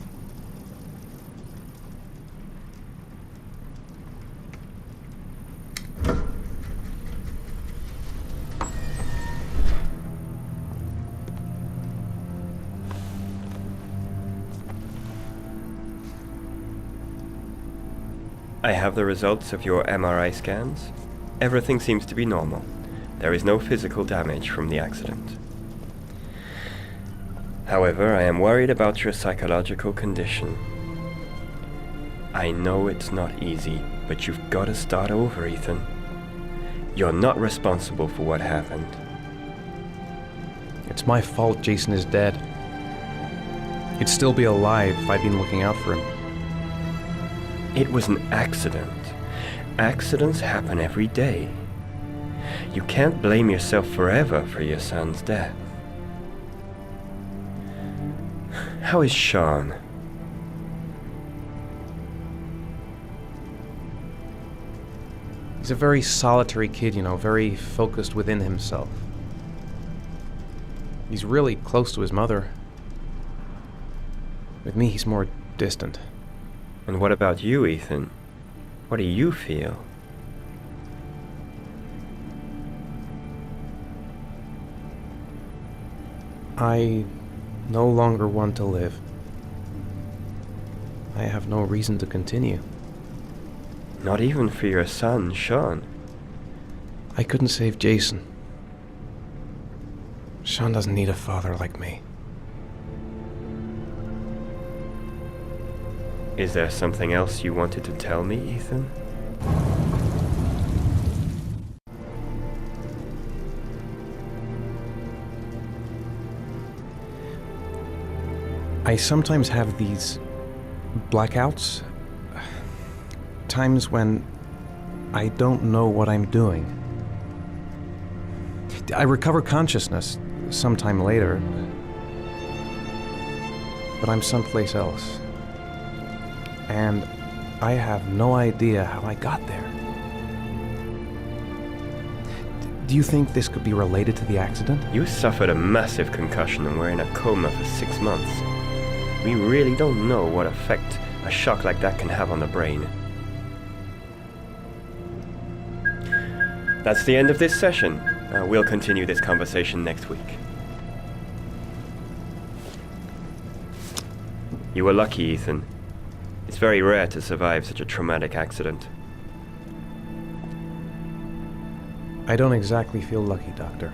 I have the results of your MRI scans. Everything seems to be normal. There is no physical damage from the accident. However, I am worried about your psychological condition. I know it's not easy, but you've got to start over, Ethan. You're not responsible for what happened. It's my fault Jason is dead. He'd still be alive if I'd been looking out for him. It was an accident. Accidents happen every day. You can't blame yourself forever for your son's death. How is Sean? He's a very solitary kid, you know, very focused within himself. He's really close to his mother. With me, he's more distant. And what about you, Ethan? What do you feel? I no longer want to live. I have no reason to continue. Not even for your son, Sean. I couldn't save Jason. Sean doesn't need a father like me. Is there something else you wanted to tell me, Ethan? I sometimes have these blackouts. Times when I don't know what I'm doing. I recover consciousness sometime later, but I'm someplace else. And I have no idea how I got there. Do you think this could be related to the accident? You suffered a massive concussion and were in a coma for 6 months. We really don't know what effect a shock like that can have on the brain. That's the end of this session. We'll continue this conversation next week. You were lucky, Ethan. It's very rare to survive such a traumatic accident. I don't exactly feel lucky, Doctor.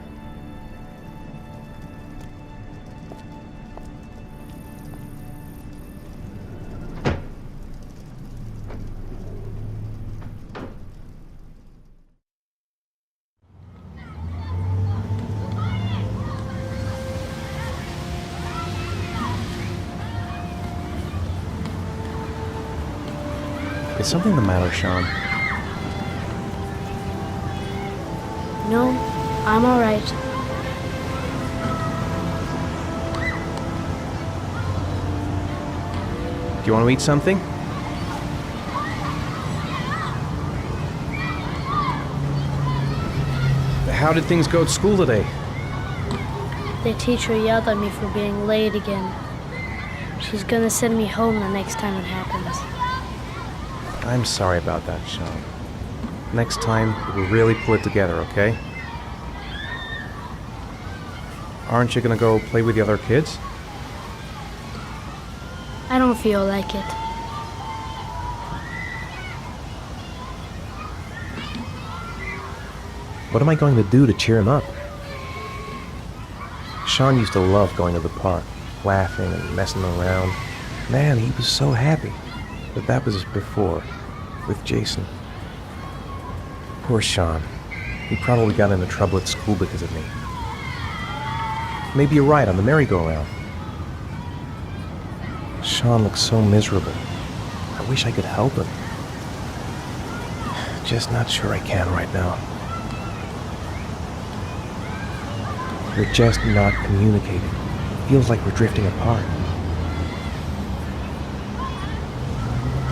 Is something the matter, Sean? No, I'm all right. Do you want to eat something? How did things go at school today? The teacher yelled at me for being late again. She's gonna send me home the next time it happens. I'm sorry about that, Sean. Next time, we'll really pull it together, okay? Aren't you gonna go play with the other kids? I don't feel like it. What am I going to do to cheer him up? Sean used to love going to the park, laughing and messing around. Man, he was so happy. But that was before, with Jason. Poor Sean. He probably got into trouble at school because of me. Maybe you're right on the merry-go-round. Sean looks so miserable. I wish I could help him. Just not sure I can right now. We're just not communicating. Feels like we're drifting apart.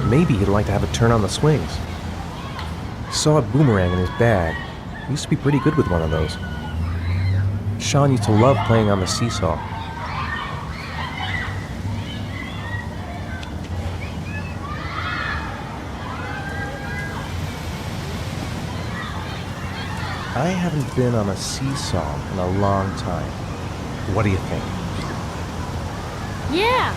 Maybe he'd like to have a turn on the swings. Saw a boomerang in his bag. He used to be pretty good with one of those. Sean used to love playing on the seesaw. I haven't been on a seesaw in a long time. What do you think? Yeah!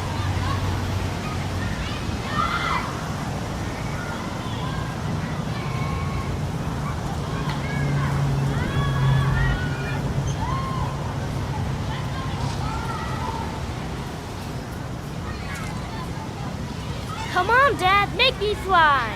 Come on, Dad, make me fly!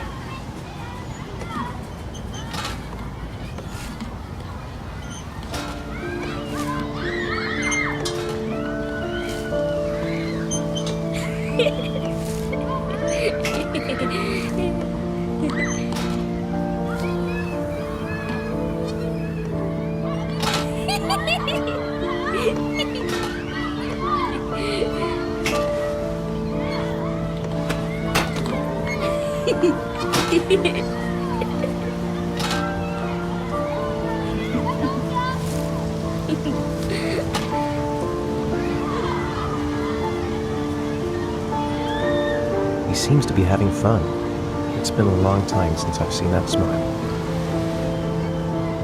He seems to be having fun. It's been a long time since I've seen that smile.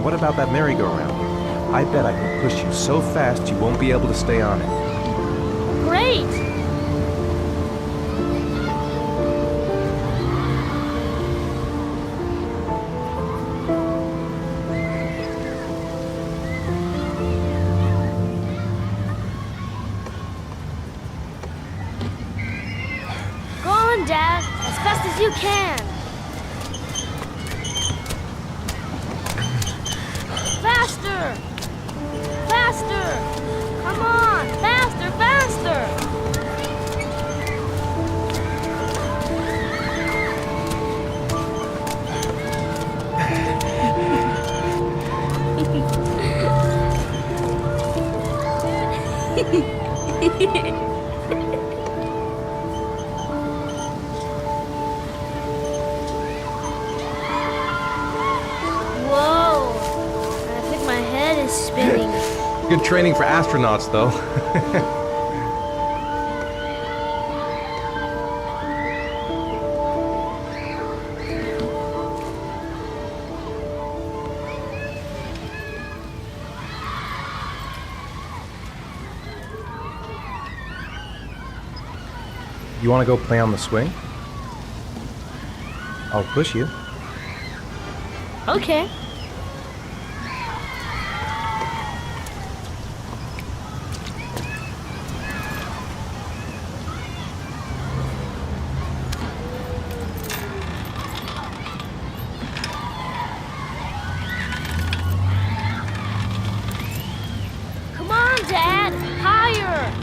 What about that merry-go-round? I bet I can push you so fast you won't be able to stay on it. Great! Go on, Dad, as fast as you can. Faster! Faster! Come on! Faster, faster! Whoa! I think my head is spinning. Good training for astronauts, though. You want to go play on the swing? I'll push you. Okay. Come on, Dad! Higher!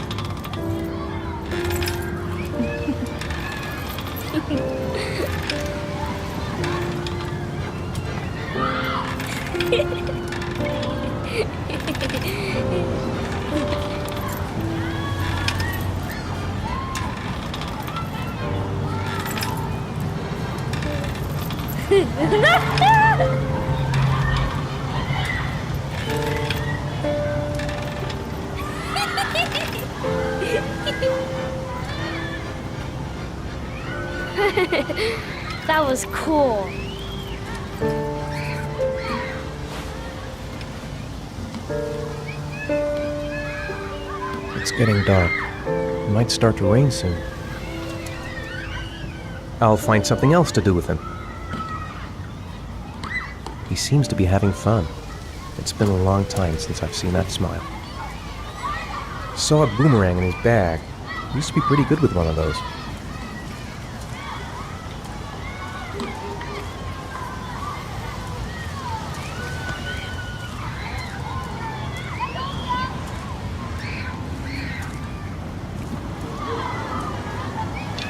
That was cool. It's getting dark. It might start to rain soon. I'll find something else to do with him. He seems to be having fun. It's been a long time since I've seen that smile. Saw a boomerang in his bag. He used to be pretty good with one of those.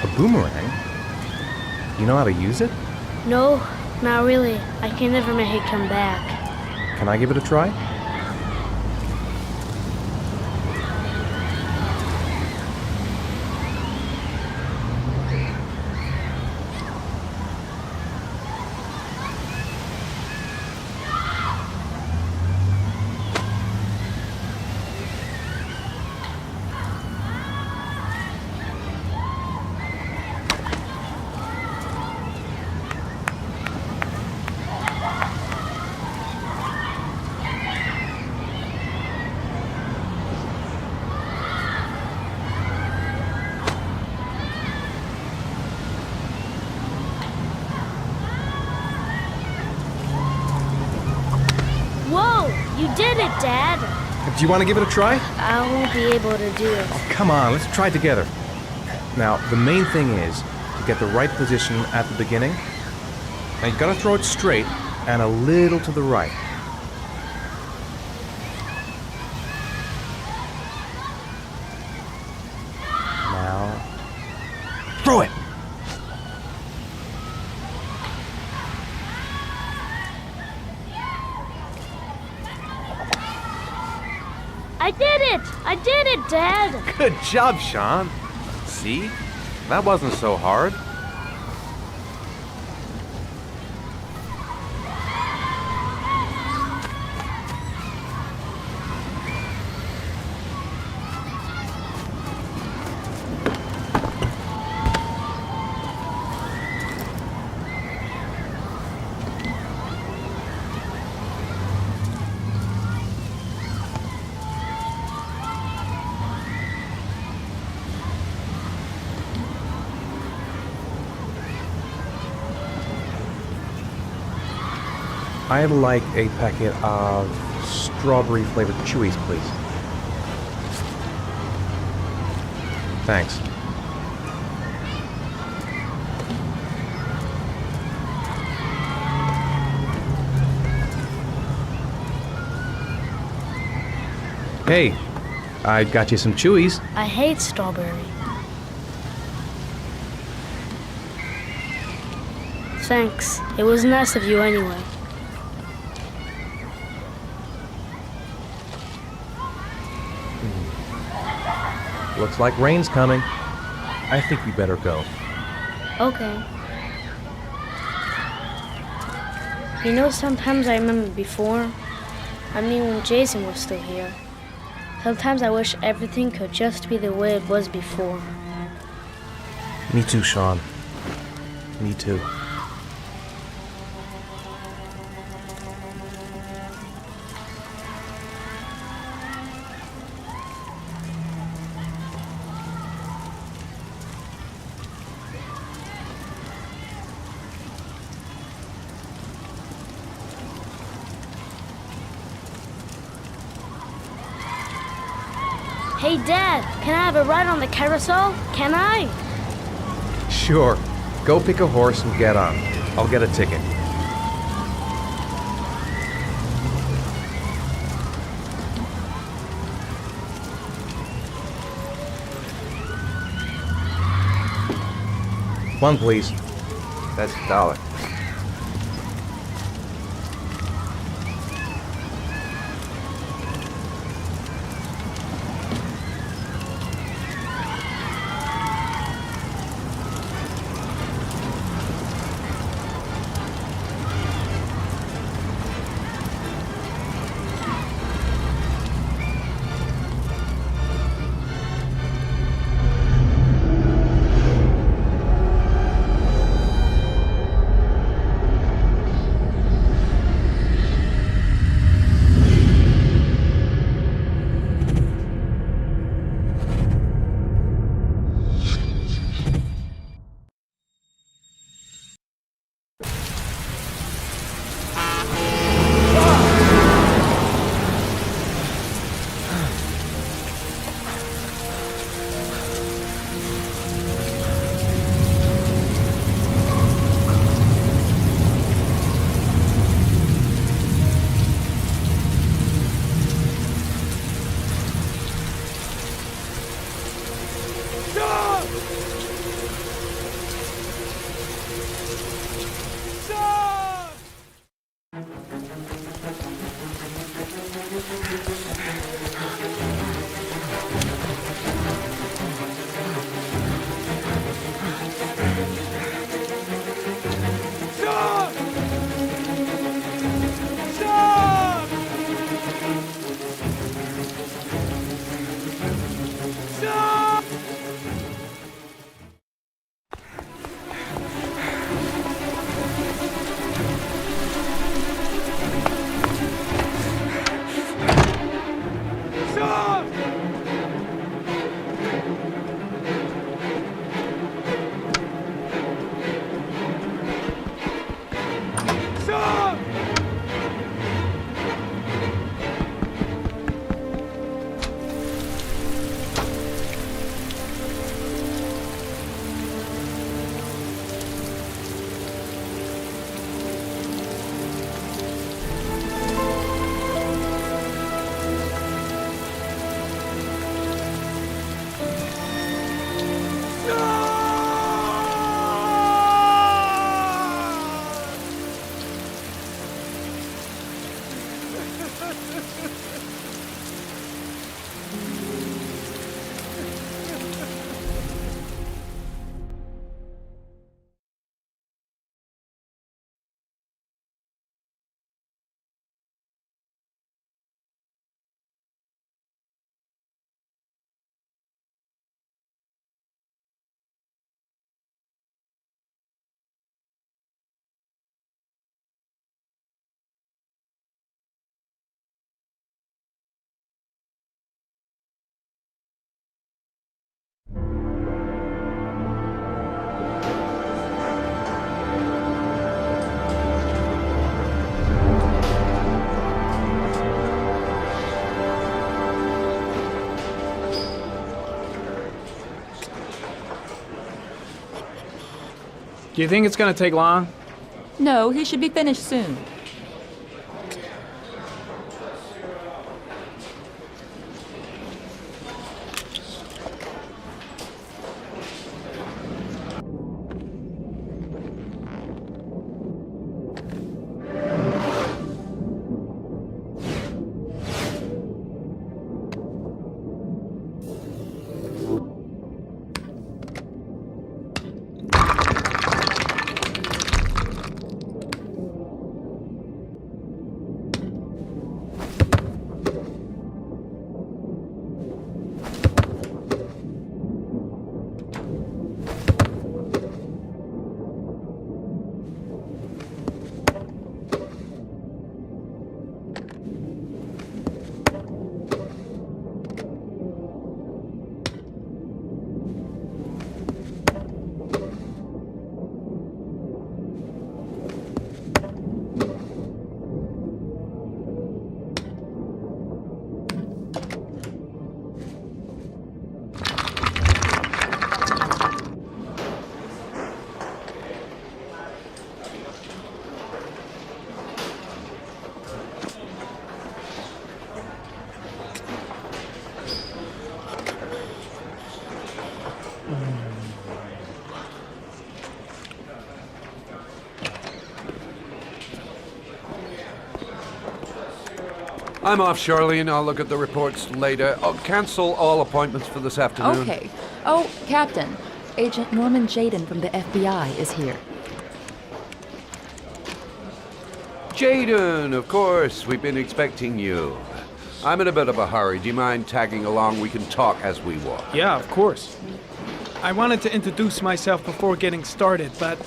A boomerang? You know how to use it? No, not really. I can never make it come back. Can I give it a try? Whoa! You did it, Dad! Do you want to give it a try? I won't be able to do it. Come on, let's try it together. Now, the main thing is to get the right position at the beginning. Now, you gotta throw it straight and a little to the right. Now, Throw it! I did it! I did it, Dad! Good job, Sean. See? That wasn't so hard. I'd like a packet of strawberry-flavored chewies, please. Thanks. Hey, I got you some chewies. I hate strawberry. Thanks. It was nice of you anyway. Looks like rain's coming. I think we better go. Okay. You know, sometimes I remember before. I mean, when Jason was still here. Sometimes I wish everything could just be the way it was before. Me too, Sean. Me too. Hey, Dad, can I have a ride on the carousel? Can I? Sure. Go pick a horse and get on. I'll get a ticket. One, please. That's $1. Do you think it's gonna take long? No, he should be finished soon. I'm off, Charlene. I'll look at the reports later. I'll cancel all appointments for this afternoon. Okay. Oh, Captain. Agent Norman Jaden from the FBI is here. Jaden, of course. We've been expecting you. I'm in a bit of a hurry. Do you mind tagging along? We can talk as we walk. Yeah, of course. I wanted to introduce myself before getting started, but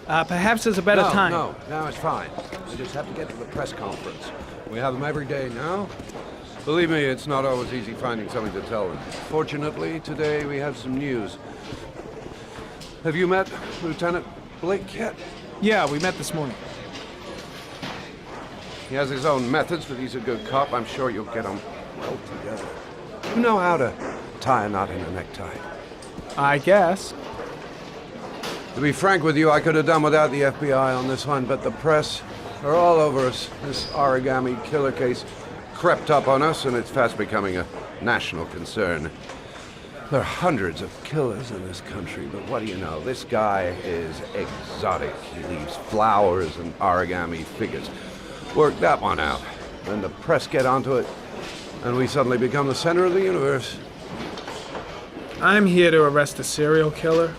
perhaps there's a better time. No, it's fine. I just have to get to the press conference. We have them every day now. Believe me, it's not always easy finding something to tell them. Fortunately, today we have some news. Have you met Lieutenant Blake yet? Yeah, we met this morning. He has his own methods, but he's a good cop. I'm sure you'll get on well together. You know how to tie a knot in a necktie. I guess. To be frank with you, I could have done without the FBI on this one, but the press are all over us. This origami killer case crept up on us, and it's fast becoming a national concern. There are hundreds of killers in this country, but what do you know? This guy is exotic. He leaves flowers and origami figures. Work that one out. Then the press get onto it, and we suddenly become the center of the universe. I'm here to arrest a serial killer.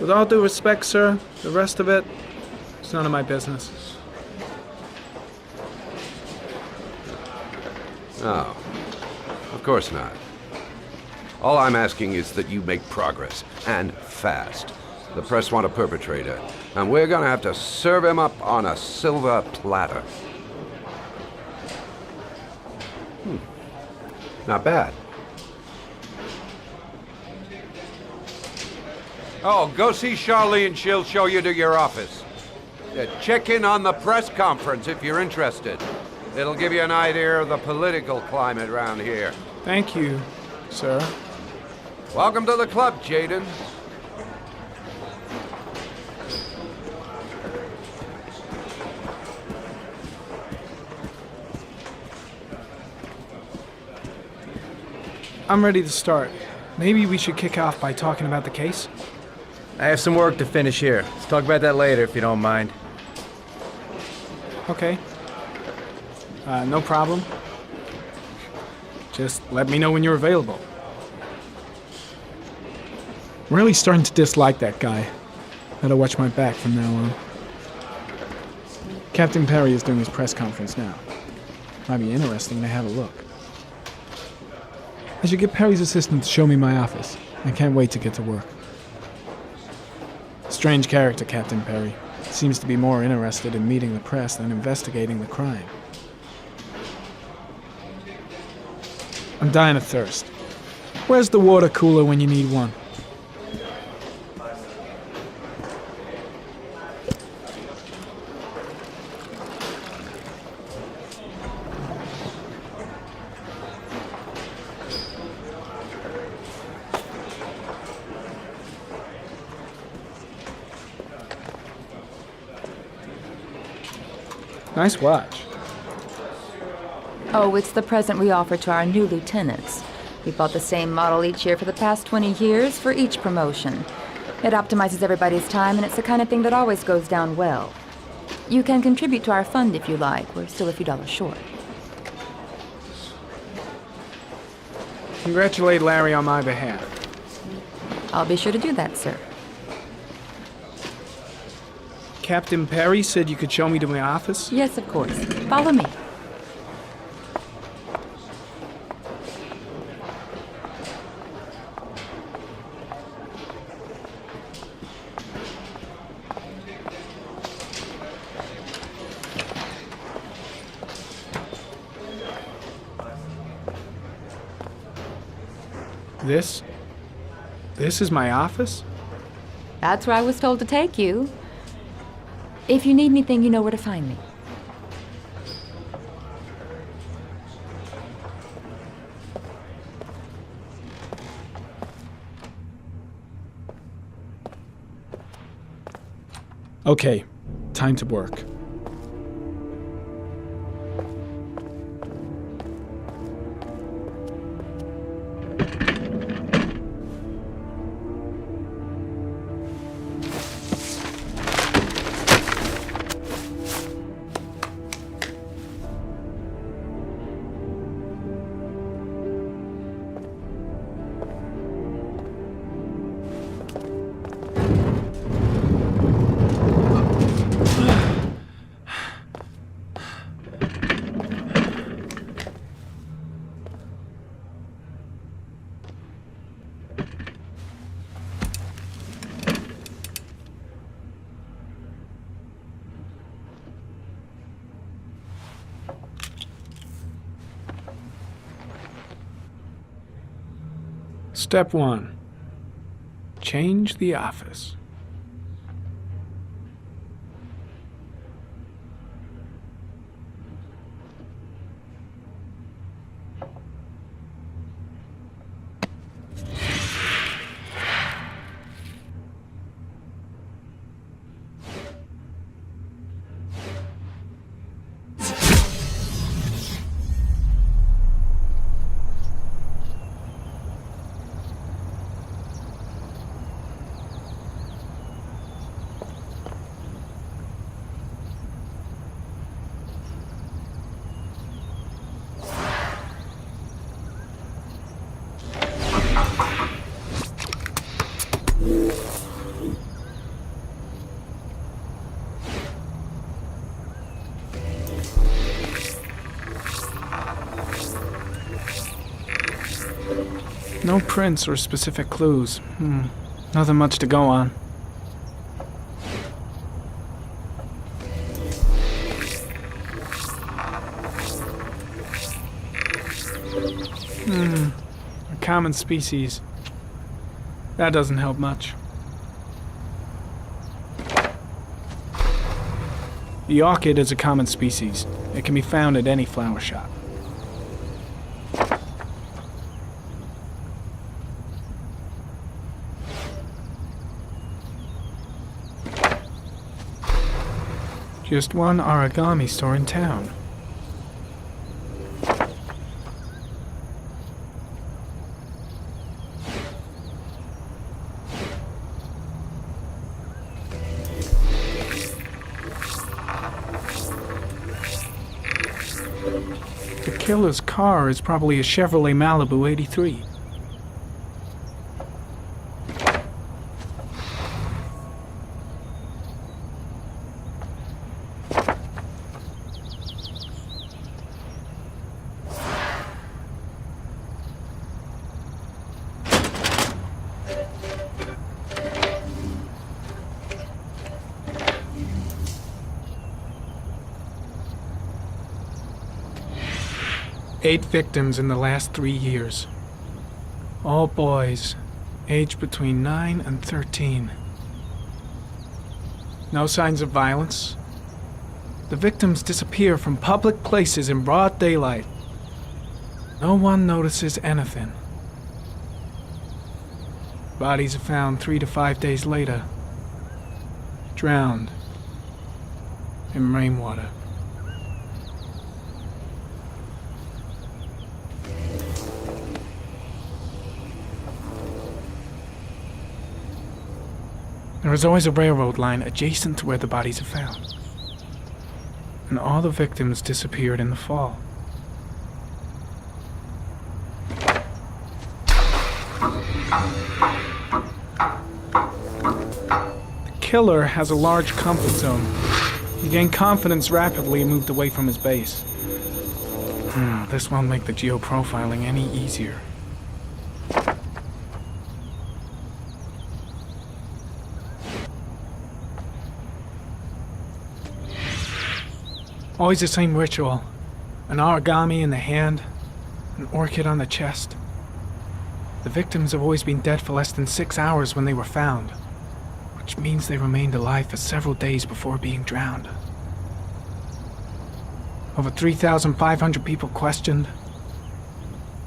With all due respect, sir, the rest of it, it's none of my business. No, of course not. All I'm asking is that you make progress, and fast. The press want a perpetrator, and we're gonna have to serve him up on a silver platter. Not bad. Oh, go see Charlene. She'll show you to your office. Check in on the press conference if you're interested. It'll give you an idea of the political climate around here. Thank you, sir. Welcome to the club, Jaden. I'm ready to start. Maybe we should kick off by talking about the case? I have some work to finish here. Let's talk about that later if you don't mind. Okay. No problem. Just let me know when you're available. I'm really starting to dislike that guy. Better watch my back from now on. Captain Perry is doing his press conference now. Might be interesting to have a look. I should get Perry's assistant to show me my office. I can't wait to get to work. Strange character, Captain Perry. Seems to be more interested in meeting the press than investigating the crime. I'm dying of thirst. Where's the water cooler when you need one? Nice watch. Oh, it's the present we offer to our new lieutenants. We bought the same model each year for the past 20 years for each promotion. It optimizes everybody's time, and it's the kind of thing that always goes down well. You can contribute to our fund if you like. We're still a few dollars short. Congratulate Larry on my behalf. I'll be sure to do that, sir. Captain Perry said you could show me to my office? Yes, of course. Follow me. This is my office? That's where I was told to take you. If you need anything, you know where to find me. Okay, time to work. Step 1. Change the office. No prints or specific clues. Nothing much to go on. A common species. That doesn't help much. The orchid is a common species. It can be found at any flower shop. Just one origami store in town. The killer's car is probably a Chevrolet Malibu 83. Eight victims in the last 3 years. All boys, aged between 9 and 13. No signs of violence. The victims disappear from public places in broad daylight. No one notices anything. Bodies are found 3 to 5 days later. Drowned in rainwater. There is always a railroad line adjacent to where the bodies are found. And all the victims disappeared in the fall. The killer has a large comfort zone. He gained confidence rapidly and moved away from his base. This won't make the geoprofiling any easier. Always the same ritual. An origami in the hand, an orchid on the chest. The victims have always been dead for less than 6 hours when they were found, which means they remained alive for several days before being drowned. Over 3,500 people questioned.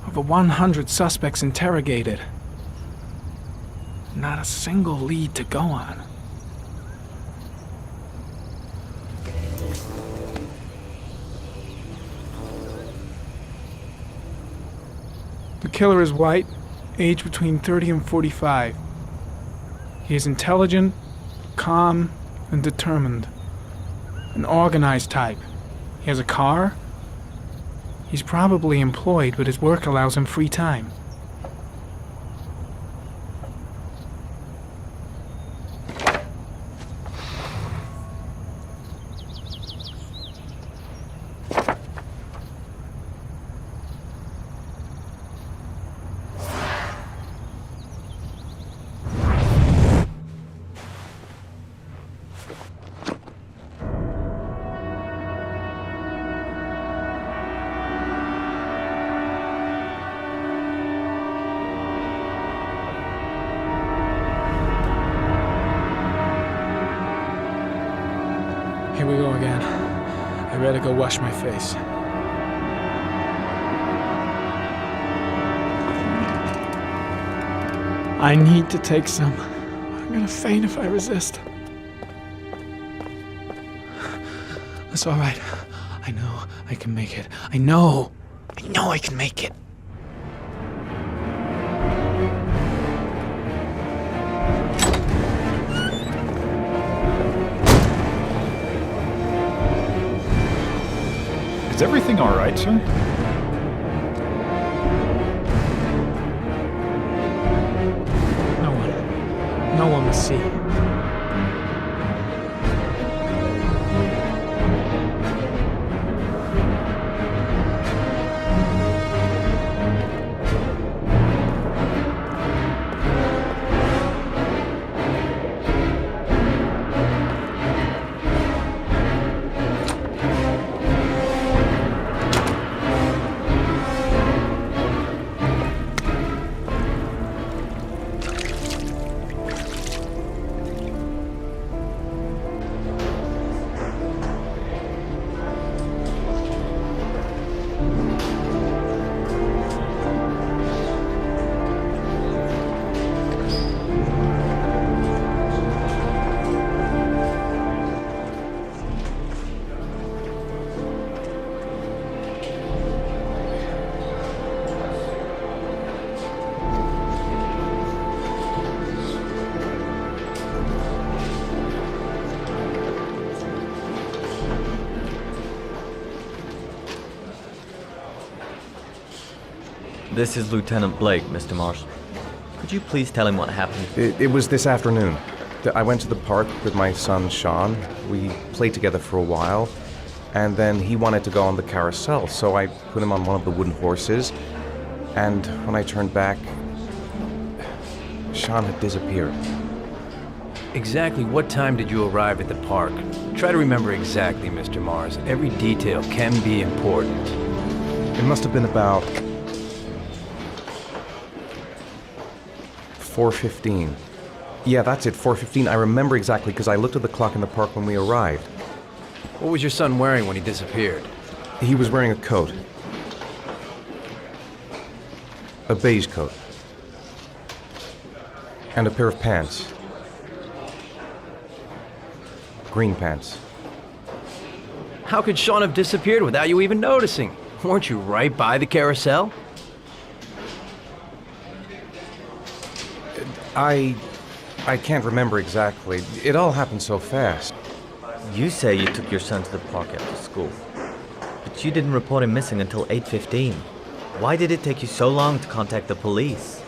Over 100 suspects interrogated. Not a single lead to go on. The killer is white, aged between 30 and 45. He is intelligent, calm, and determined. An organized type. He has a car. He's probably employed, but his work allows him free time. Here we go again. I better go wash my face. I need to take some. I'm gonna faint if I resist. That's all right. I know I can make it. I know I can make it. Is everything all right, sir? No one will see. This is Lieutenant Blake, Mr. Marshall. Could you please tell him what happened? It was this afternoon. I went to the park with my son, Sean. We played together for a while, and then he wanted to go on the carousel, so I put him on one of the wooden horses, and when I turned back, Sean had disappeared. Exactly what time did you arrive at the park? Try to remember exactly, Mr. Mars. Every detail can be important. It must have been about 4:15. Yeah, that's it, 4:15. I remember exactly because I looked at the clock in the park when we arrived. What was your son wearing when he disappeared? He was wearing a coat. A beige coat. And a pair of pants. Green pants. How could Sean have disappeared without you even noticing? Weren't you right by the carousel? I I can't remember exactly. It all happened so fast. You say you took your son to the park after school, but you didn't report him missing until 8:15. Why did it take you so long to contact the police?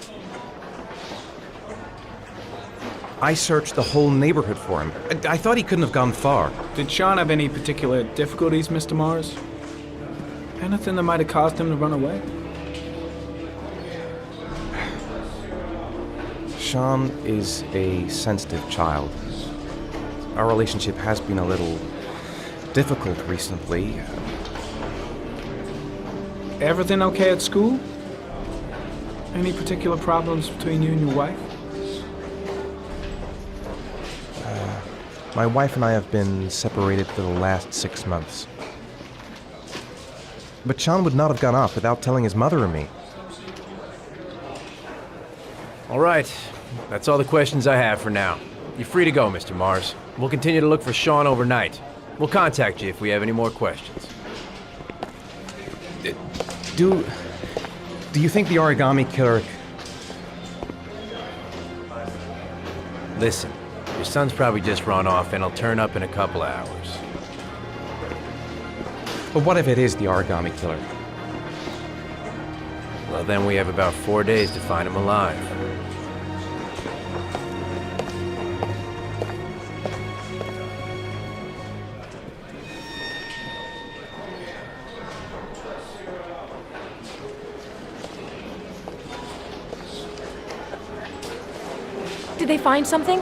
I searched the whole neighborhood for him. I thought he couldn't have gone far. Did Sean have any particular difficulties, Mr. Mars? Anything that might have caused him to run away? Sean is a sensitive child. Our relationship has been a little difficult recently. Everything okay at school? Any particular problems between you and your wife? My wife and I have been separated for the last 6 months. But Sean would not have gone off without telling his mother or me. All right. That's all the questions I have for now. You're free to go, Mr. Mars. We'll continue to look for Sean overnight. We'll contact you if we have any more questions. Do you think the origami killer... Listen, your son's probably just run off and he'll turn up in a couple of hours. But what if it is the origami killer? Well, then we have about 4 days to find him alive. Did they find something?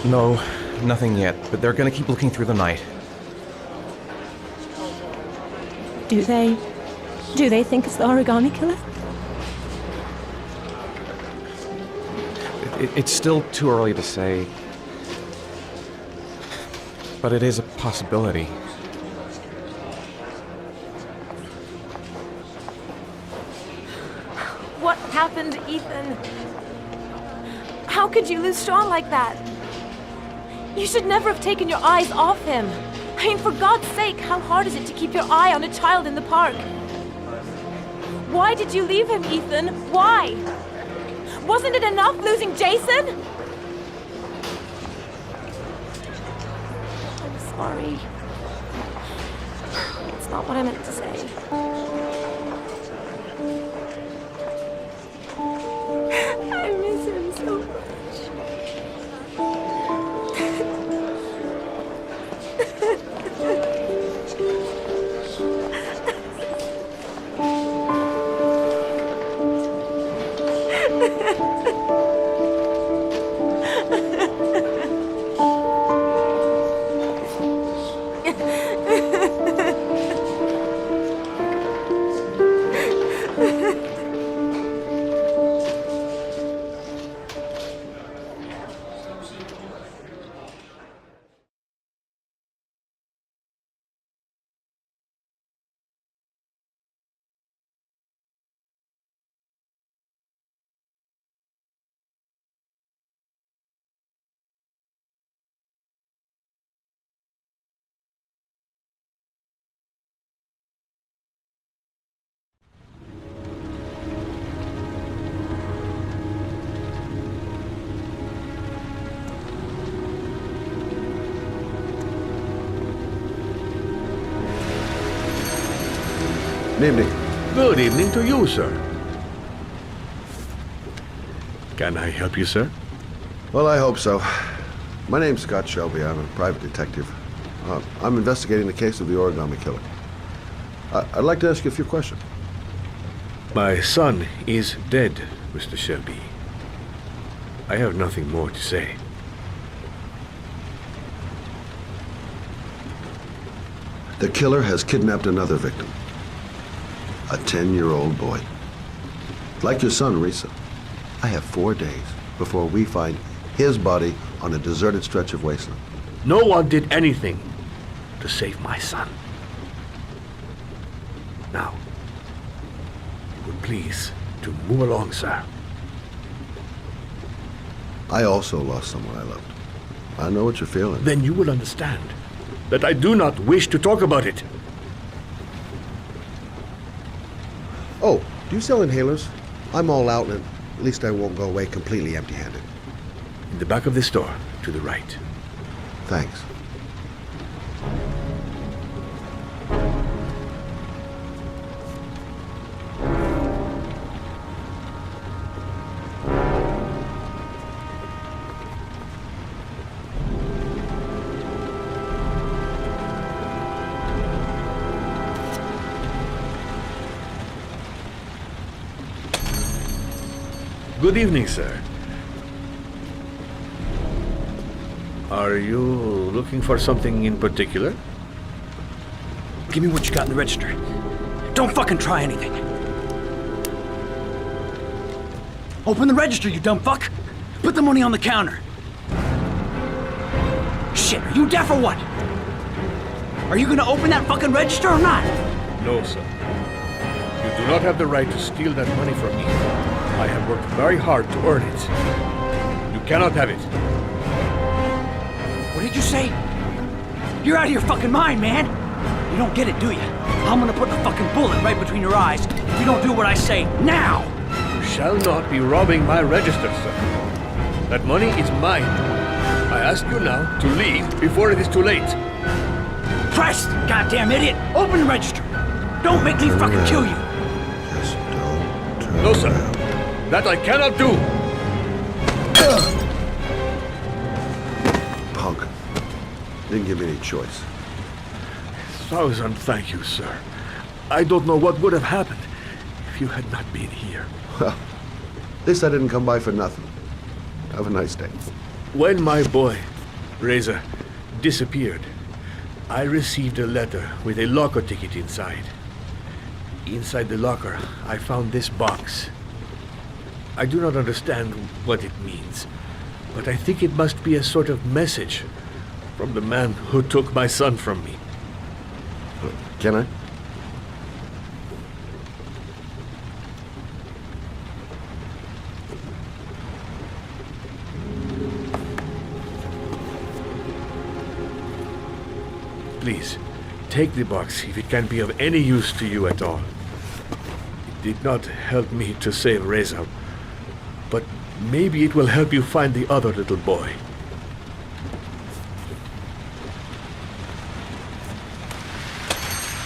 No, nothing yet, but they're gonna keep looking through the night. Do they? Do they think it's the origami killer? It's still too early to say. But it is a possibility. What happened, Ethan? How could you lose Sean like that? You should never have taken your eyes off him. I mean, for God's sake, how hard is it to keep your eye on a child in the park? Why did you leave him, Ethan? Why? Wasn't it enough losing Jason? I'm sorry. It's not what I meant to say. I miss him so much. Good evening. Good evening to you, sir. Can I help you, sir? Well, I hope so. My name's Scott Shelby. I'm a private detective. I'm investigating the case of the origami killer. I'd like to ask you a few questions. My son is dead, Mr. Shelby. I have nothing more to say. The killer has kidnapped another victim. A 10-year-old boy. Like your son, Risa. I have 4 days before we find his body on a deserted stretch of wasteland. No one did anything to save my son. Now, would please to move along, sir. I also lost someone I loved. I know what you're feeling. Then you will understand that I do not wish to talk about it. Oh, do you sell inhalers? I'm all out, and at least I won't go away completely empty-handed. In the back of the store, to the right. Thanks. Good evening, sir. Are you looking for something in particular? Give me what you got in the register. Don't fucking try anything. Open the register, you dumb fuck. Put the money on the counter. Shit, are you deaf or what? Are you gonna open that fucking register or not? No, sir. You do not have the right to steal that money from me. I have worked very hard to earn it. You cannot have it. What did you say? You're out of your fucking mind, man. You don't get it, do you? I'm gonna put the fucking bullet right between your eyes if you don't do what I say now. You shall not be robbing my register, sir. That money is mine. I ask you now to leave before it is too late. Christ, goddamn idiot! Open the register. Don't make me fucking kill you. Just don't turn No, sir. around. That I cannot do. Punk. Didn't give me any choice. 1,000 thank you, sir. I don't know what would have happened if you had not been here. Well, at least I didn't come by for nothing. Have a nice day. When my boy, Reza, disappeared, I received a letter with a locker ticket inside. Inside the locker, I found this box. I do not understand what it means, but I think it must be a sort of message from the man who took my son from me. Can I? Please, take the box if it can be of any use to you at all. It did not help me to save Reza, but maybe it will help you find the other little boy.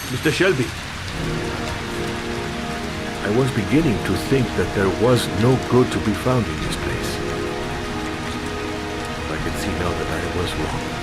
Mr. Shelby, I was beginning to think that there was no good to be found in this place. I can see now that I was wrong.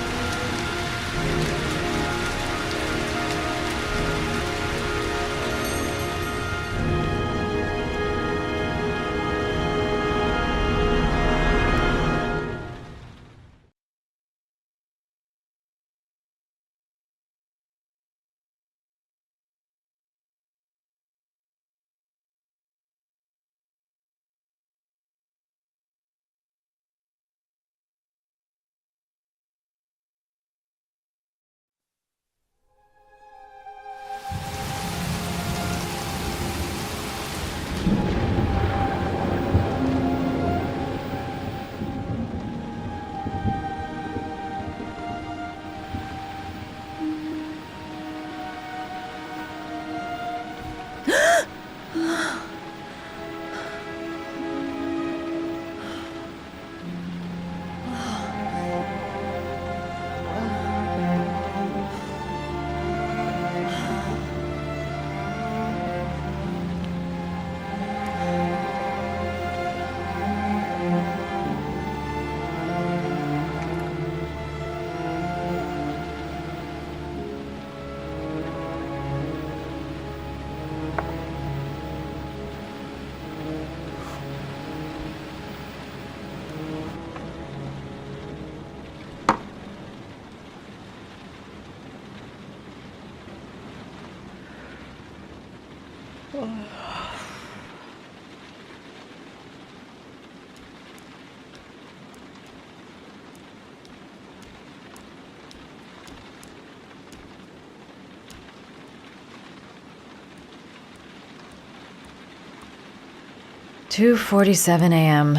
"2:47 a.m.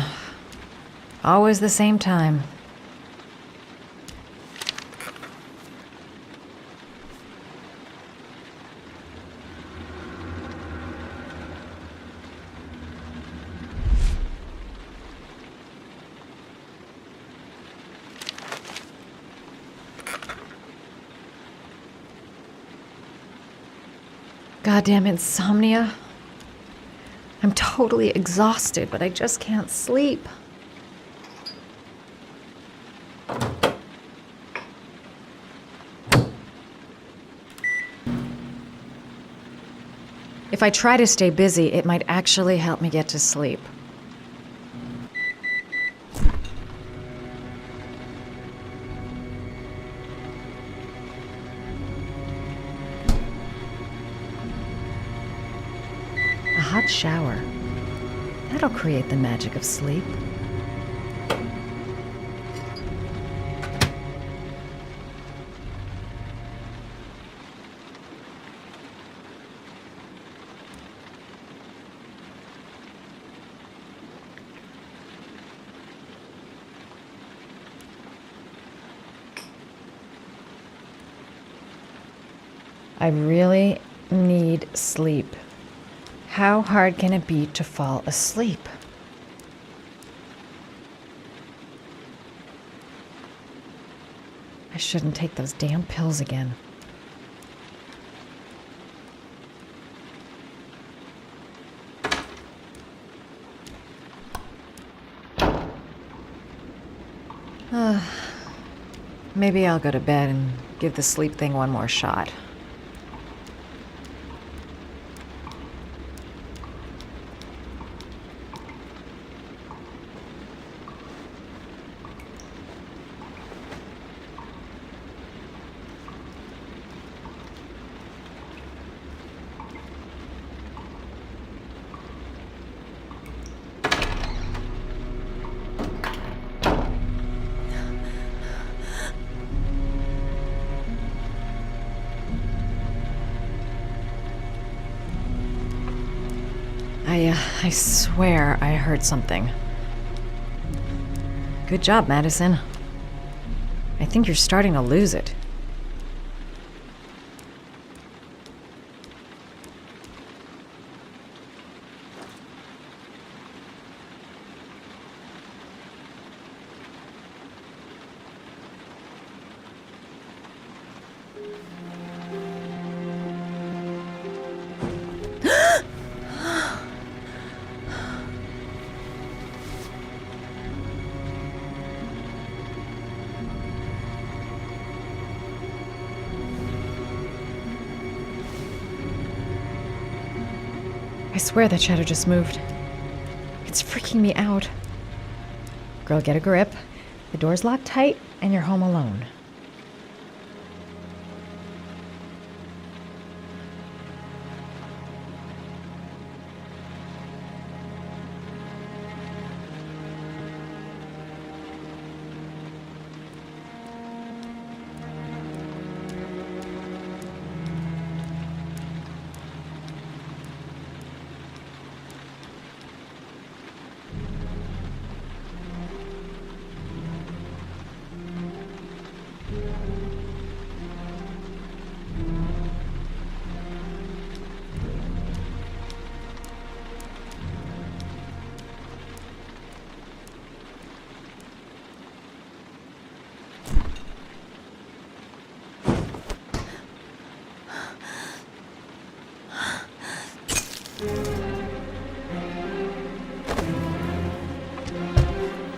Always the same time." Goddamn insomnia. I'm totally exhausted, but I just can't sleep. If I try to stay busy, it might actually help me get to sleep. A hot shower. That'll create the magic of sleep. I really need sleep. How hard can it be to fall asleep? I shouldn't take those damn pills again. Maybe I'll go to bed and give the sleep thing one more shot. I swear I heard something. Good job, Madison. I think you're starting to lose it. I swear that shadow just moved. It's freaking me out. Girl, get a grip. The door's locked tight, and you're home alone.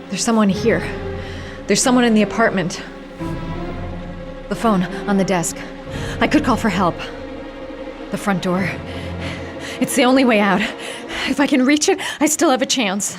There's someone here. There's someone in the apartment. The phone on the desk. I could call for help. The front door. It's the only way out. If I can reach it, I still have a chance.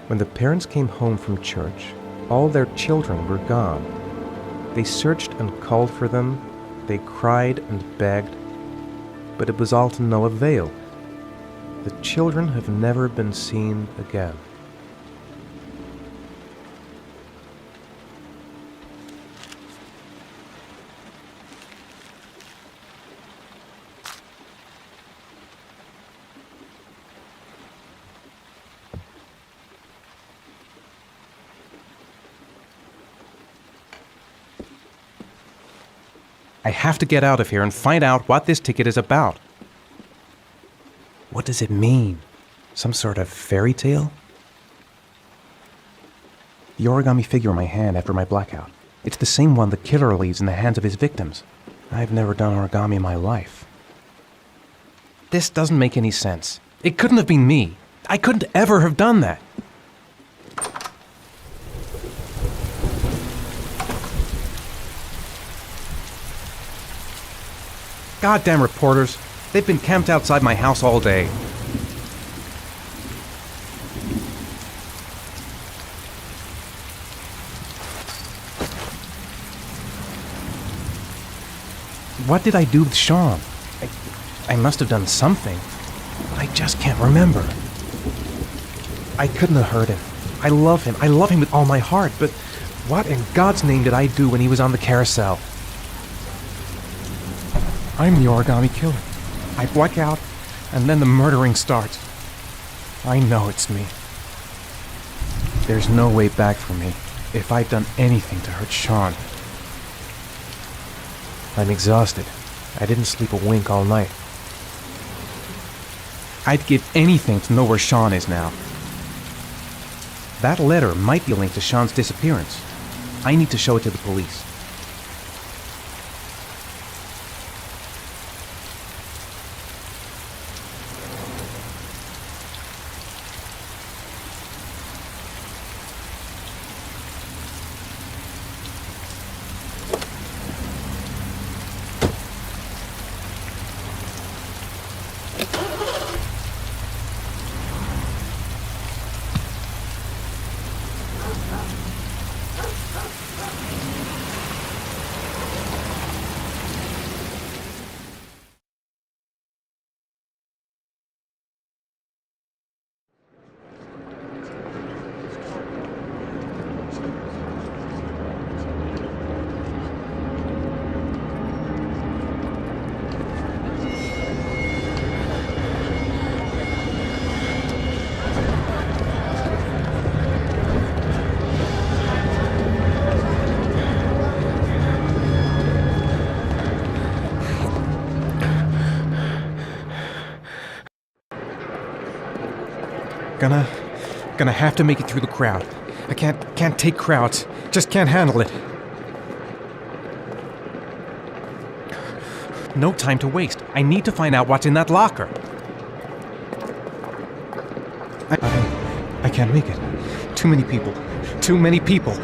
When the parents came home from church, all their children were gone. They searched and called for them, they cried and begged, but it was all to no avail. The children have never been seen again. I have to get out of here and find out what this ticket is about. What does it mean? Some sort of fairy tale? The origami figure in my hand after my blackout. It's the same one the killer leaves in the hands of his victims. I've never done origami in my life. This doesn't make any sense. It couldn't have been me. I couldn't ever have done that. Goddamn reporters. They've been camped outside my house all day. What did I do with Sean? I must have done something, but I just can't remember. I couldn't have hurt him. I love him. I love him with all my heart, but what in God's name did I do when he was on the carousel? I'm the origami killer. I black out, and then the murdering starts. I know it's me. There's no way back for me if I've done anything to hurt Sean. I'm exhausted. I didn't sleep a wink all night. I'd give anything to know where Sean is now. That letter might be linked to Sean's disappearance. I need to show it to the police. Gonna have to make it through the crowd. I can't take crowds. Just can't handle it. No time to waste. I need to find out what's in that locker. I can't make it. Too many people. Too many people.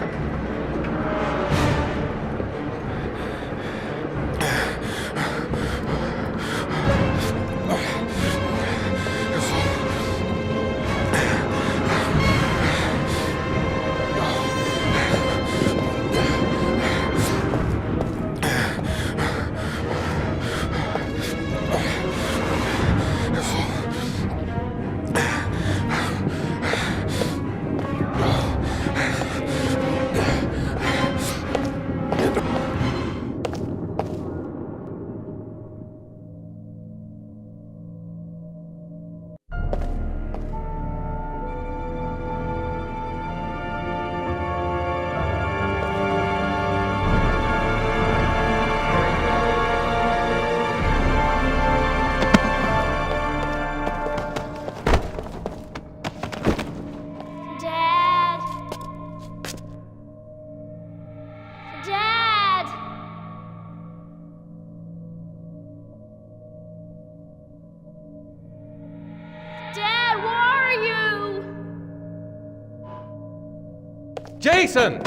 Jason!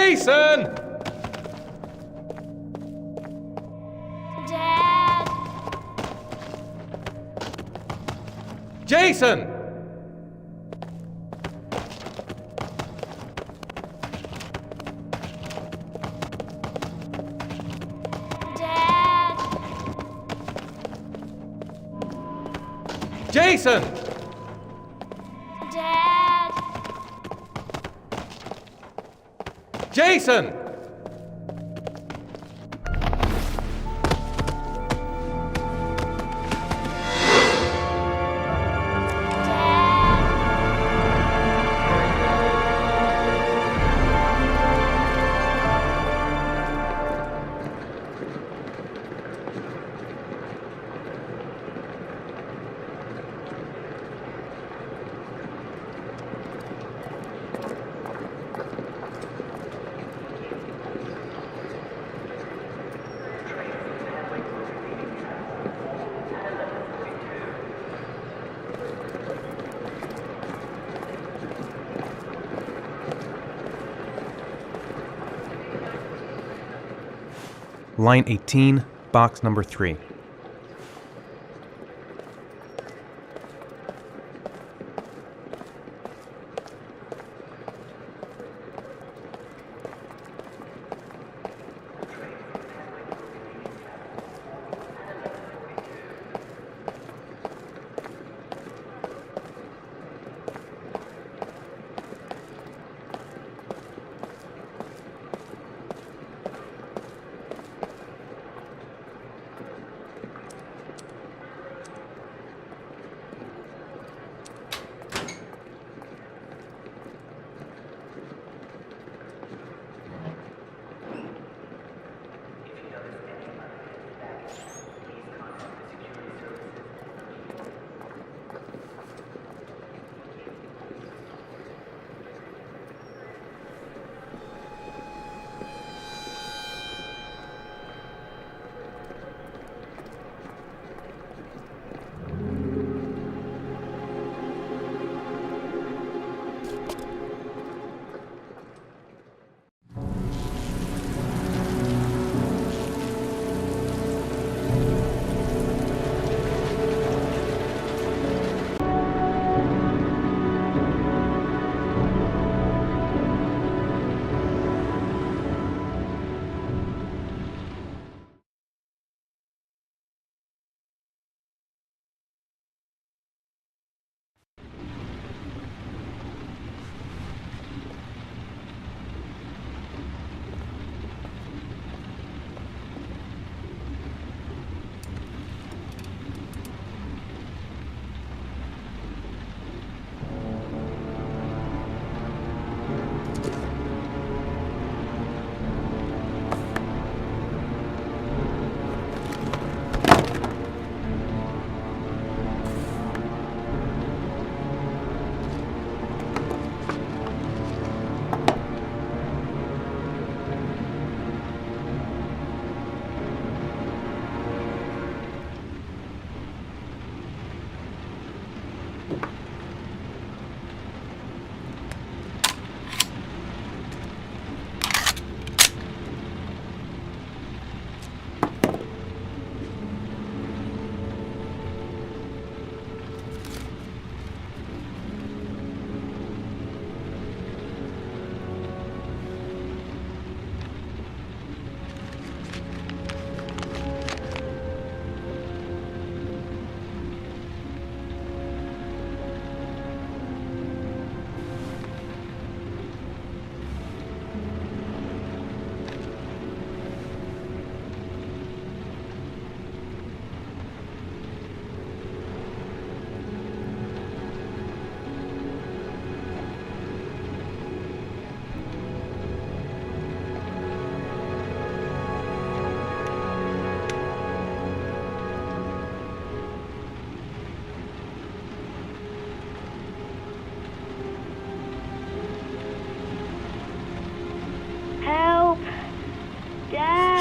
Jason! Dad! Jason! Dad! Jason! Dad! Jason! Line 18, box number 3.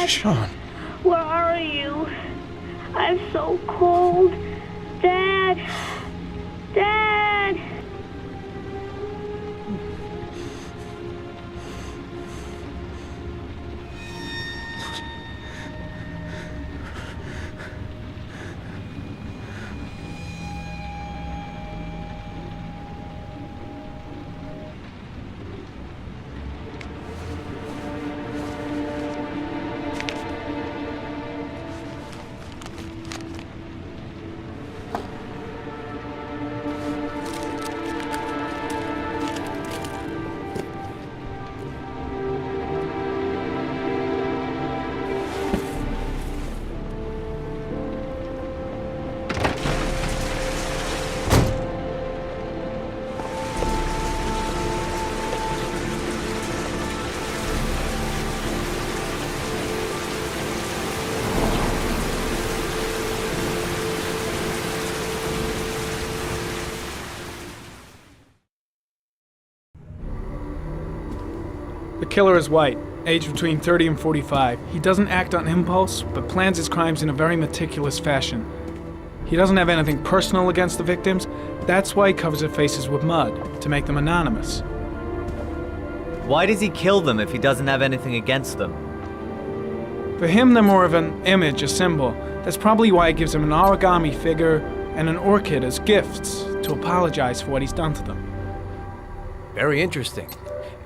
Sean. Where are you? I'm so cold. Dad! Dad! The killer is white, aged between 30 and 45. He doesn't act on impulse, but plans his crimes in a very meticulous fashion. He doesn't have anything personal against the victims. That's why he covers their faces with mud, to make them anonymous. Why does he kill them if he doesn't have anything against them? For him, they're more of an image, a symbol. That's probably why he gives them an origami figure and an orchid as gifts to apologize for what he's done to them. Very interesting.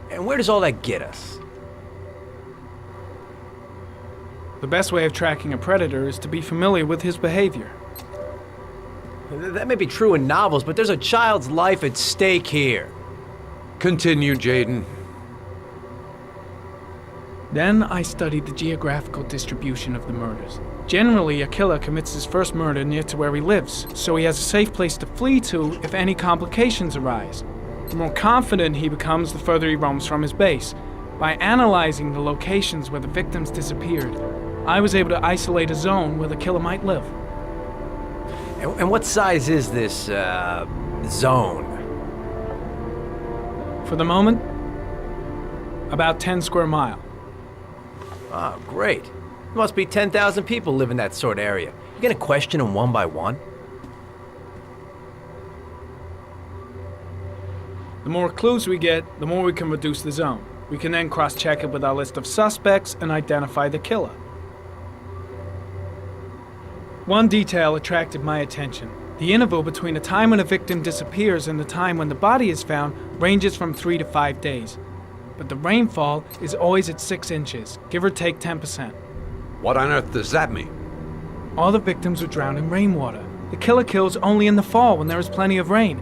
And where does all that get us? The best way of tracking a predator is to be familiar with his behavior. That may be true in novels, but there's a child's life at stake here. Continue, Jaden. Then I studied the geographical distribution of the murders. Generally, a killer commits his first murder near to where he lives, so he has a safe place to flee to if any complications arise. The more confident he becomes, the further he roams from his base. By analyzing the locations where the victims disappeared, I was able to isolate a zone where the killer might live. And what size is this, zone? For the moment, about 10 square mile. Ah, great. There must be 10,000 people live in that sort of area. You gonna question them one by one? The more clues we get, the more we can reduce the zone. We can then cross-check it with our list of suspects and identify the killer. One detail attracted my attention. The interval between the time when a victim disappears and the time when the body is found ranges from 3 to 5 days. But the rainfall is always at 6 inches, give or take 10%. What on earth does that mean? All the victims were drowned in rainwater. The killer kills only in the fall when there is plenty of rain.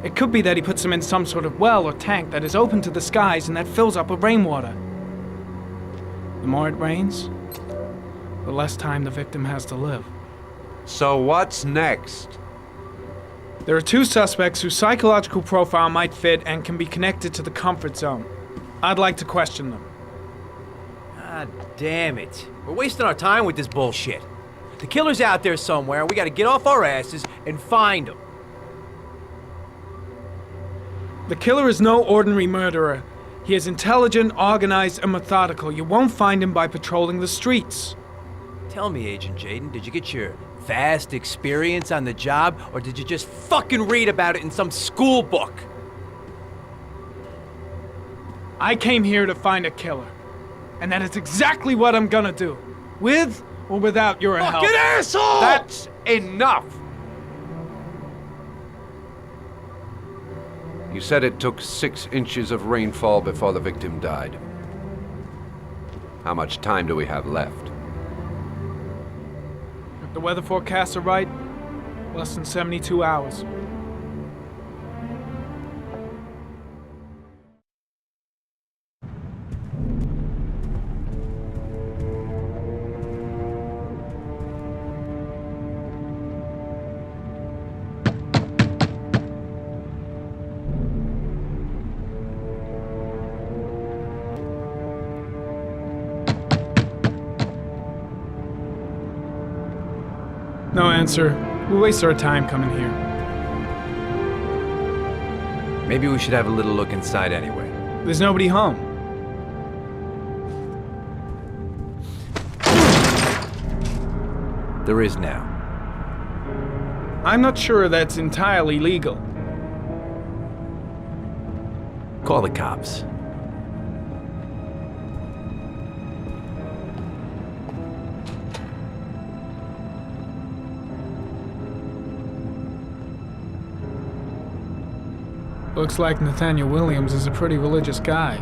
It could be that he puts them in some sort of well or tank that is open to the skies and that fills up with rainwater. The more it rains, the less time the victim has to live. So what's next? There are 2 suspects whose psychological profile might fit and can be connected to the comfort zone. I'd like to question them. Ah, damn it. We're wasting our time with this bullshit. The killer's out there somewhere, and we gotta get off our asses and find him. The killer is no ordinary murderer. He is intelligent, organized, and methodical. You won't find him by patrolling the streets. Tell me, Agent Jaden, did you get your vast experience on the job, or did you just fucking read about it in some school book? I came here to find a killer. And that is exactly what I'm gonna do. With or without your help. Fucking asshole! That's enough! You said it took 6 inches of rainfall before the victim died. How much time do we have left? If the weather forecasts are right, less than 72 hours. No answer. We waste our time coming here. Maybe we should have a little look inside anyway. There's nobody home. There is now. I'm not sure that's entirely legal. Call the cops. Looks like Nathaniel Williams is a pretty religious guy.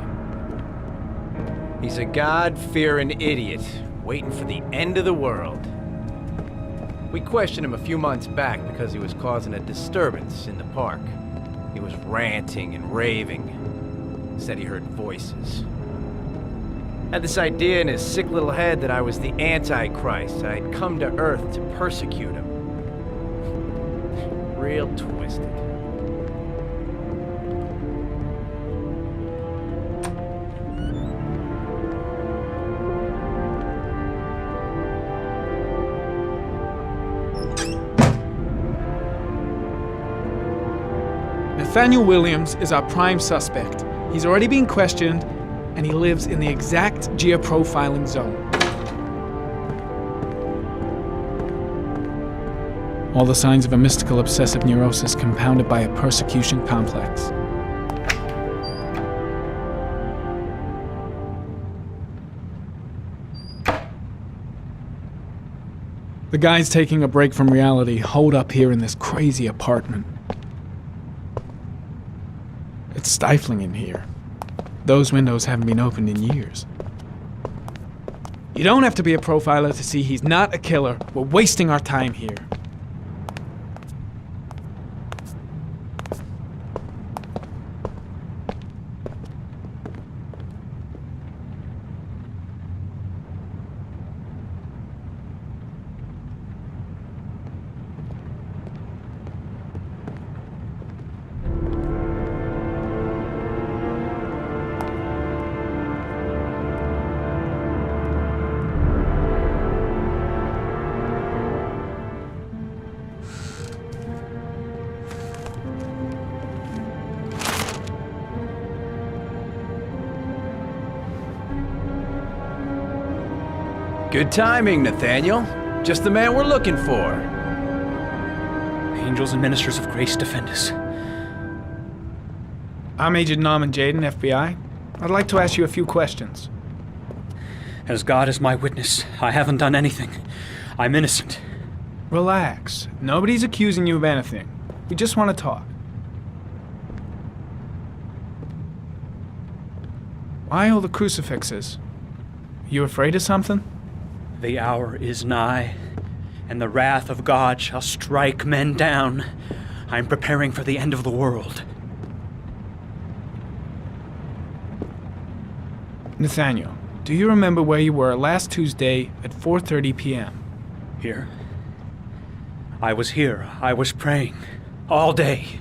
He's a God-fearing idiot, waiting for the end of the world. We questioned him a few months back because he was causing a disturbance in the park. He was ranting and raving. Said he heard voices. Had this idea in his sick little head that I was the Antichrist. I'd come to Earth to persecute him. Real twisted. Nathaniel Williams is our prime suspect. He's already been questioned, and he lives in the exact geoprofiling zone. All the signs of a mystical obsessive neurosis compounded by a persecution complex. The guys taking a break from reality holed up here in this crazy apartment. It's stifling in here. Those windows haven't been opened in years. You don't have to be a profiler to see he's not a killer. We're wasting our time here. Good timing, Nathaniel. Just the man we're looking for. Angels and ministers of grace defend us. I'm Agent Norman Jaden, FBI. I'd like to ask you a few questions. As God is my witness, I haven't done anything. I'm innocent. Relax. Nobody's accusing you of anything. We just want to talk. Why all the crucifixes? You afraid of something? The hour is nigh, and the wrath of God shall strike men down. I'm preparing for the end of the world. Nathaniel, do you remember where you were last Tuesday at 4:30 p.m.? Here? I was here. I was praying. All day.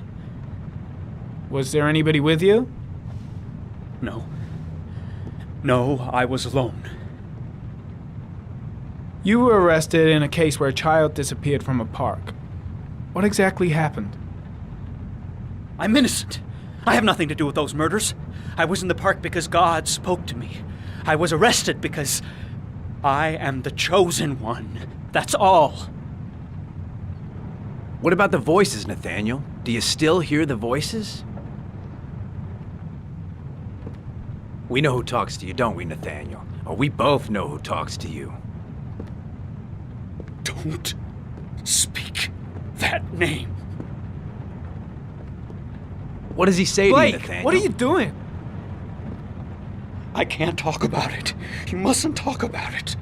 Was there anybody with you? No. No, I was alone. You were arrested in a case where a child disappeared from a park. What exactly happened? I'm innocent. I have nothing to do with those murders. I was in the park because God spoke to me. I was arrested because I am the chosen one. That's all. What about the voices, Nathaniel? Do you still hear the voices? We know who talks to you, don't we, Nathaniel? Or we both know who talks to you. Don't speak that name. What does he say Blake, to you, Nathaniel? what are you doing? I can't talk about it. You mustn't talk about it.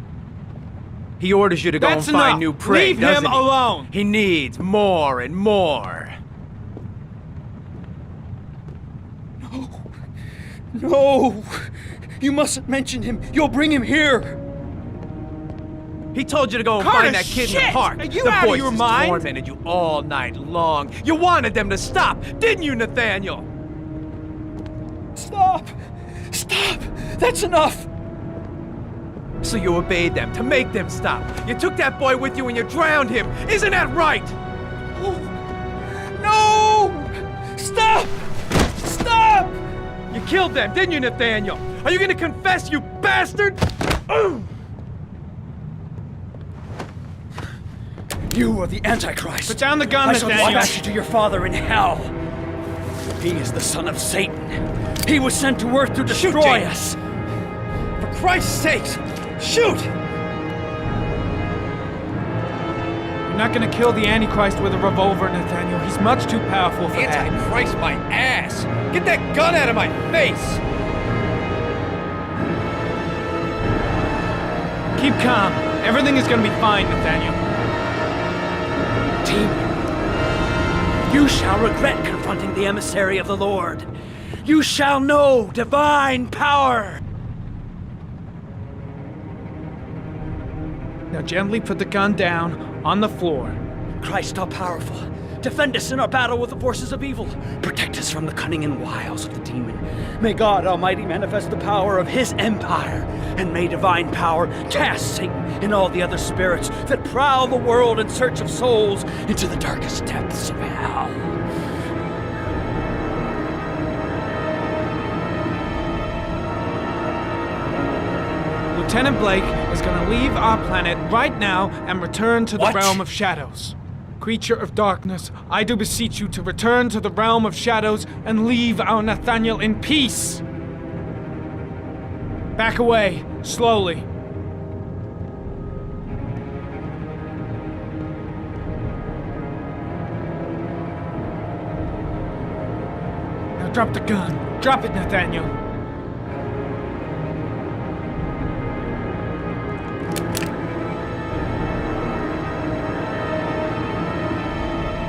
He orders you to go That's and find enough. new prey, Leave doesn't him he? alone. He needs more and more. No. No. You mustn't mention him. You'll bring him here. He told you to go and Carter, find that kid in shit! the park. Are you the out of voices your mind? tormented you all night long. You wanted them to stop, didn't you, Nathaniel? Stop. Stop. That's enough. So you obeyed them to make them stop. You took that boy with you and you drowned him. Isn't that right? No! Stop! Stop! You killed them, didn't you, Nathaniel? Are you gonna confess, you bastard? You are the Antichrist. Put down the gun, I shall Nathaniel. dispatch you to your father in hell. He is the son of Satan. He was sent to earth to destroy us. For Christ's sake, shoot! You're not gonna kill the Antichrist with a revolver, Nathaniel. He's much too powerful for that. Antichrist, my ass! Get that gun out of my face! Keep calm. Everything is gonna be fine, Nathaniel. Team, you shall regret confronting the emissary of the Lord. You shall know divine power. Now gently put the gun down on the floor. Christ all powerful, defend us in our battle with the forces of evil. Protect us from the cunning and wiles of the demon. May God Almighty manifest the power of His empire, and may divine power cast Satan and all the other spirits that prowl the world in search of souls into the darkest depths of hell. Lieutenant Blake is gonna leave our planet right now and return to the realm of shadows. Creature of darkness, I do beseech you to return to the realm of shadows and leave our Nathaniel in peace. Back away, slowly. Now drop the gun. Drop it, Nathaniel.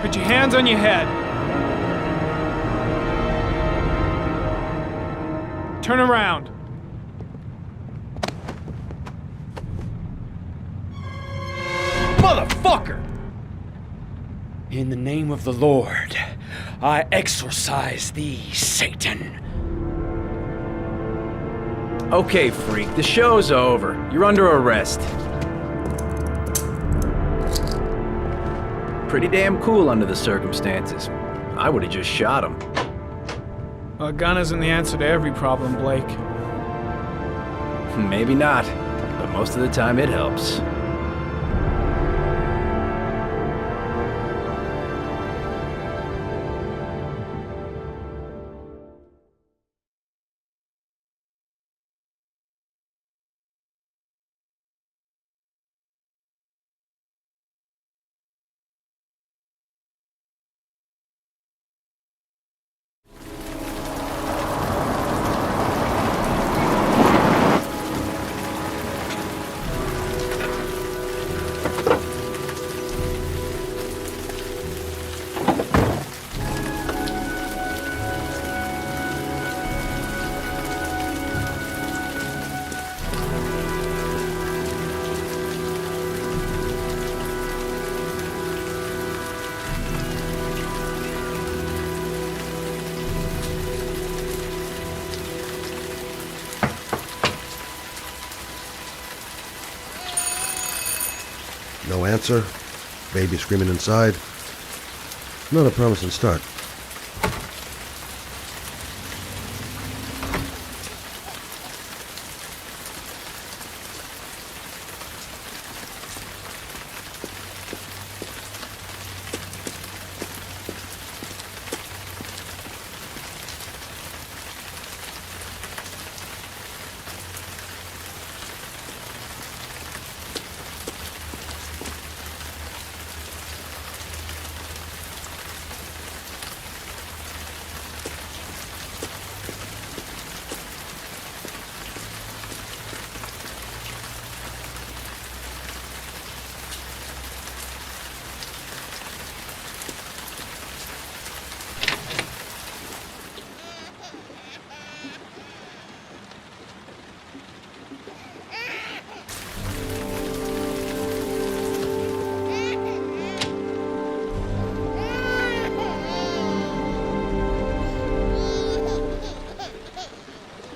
Put your hands on your head. Turn around. Motherfucker! In the name of the Lord, I exorcise thee, Satan. Okay, freak, the show's over. You're under arrest. Pretty damn cool under the circumstances. I would have just shot him. A gun isn't the answer to every problem, Blake. Maybe not, but most of the time it helps. No answer. Baby screaming inside. Not a promising start.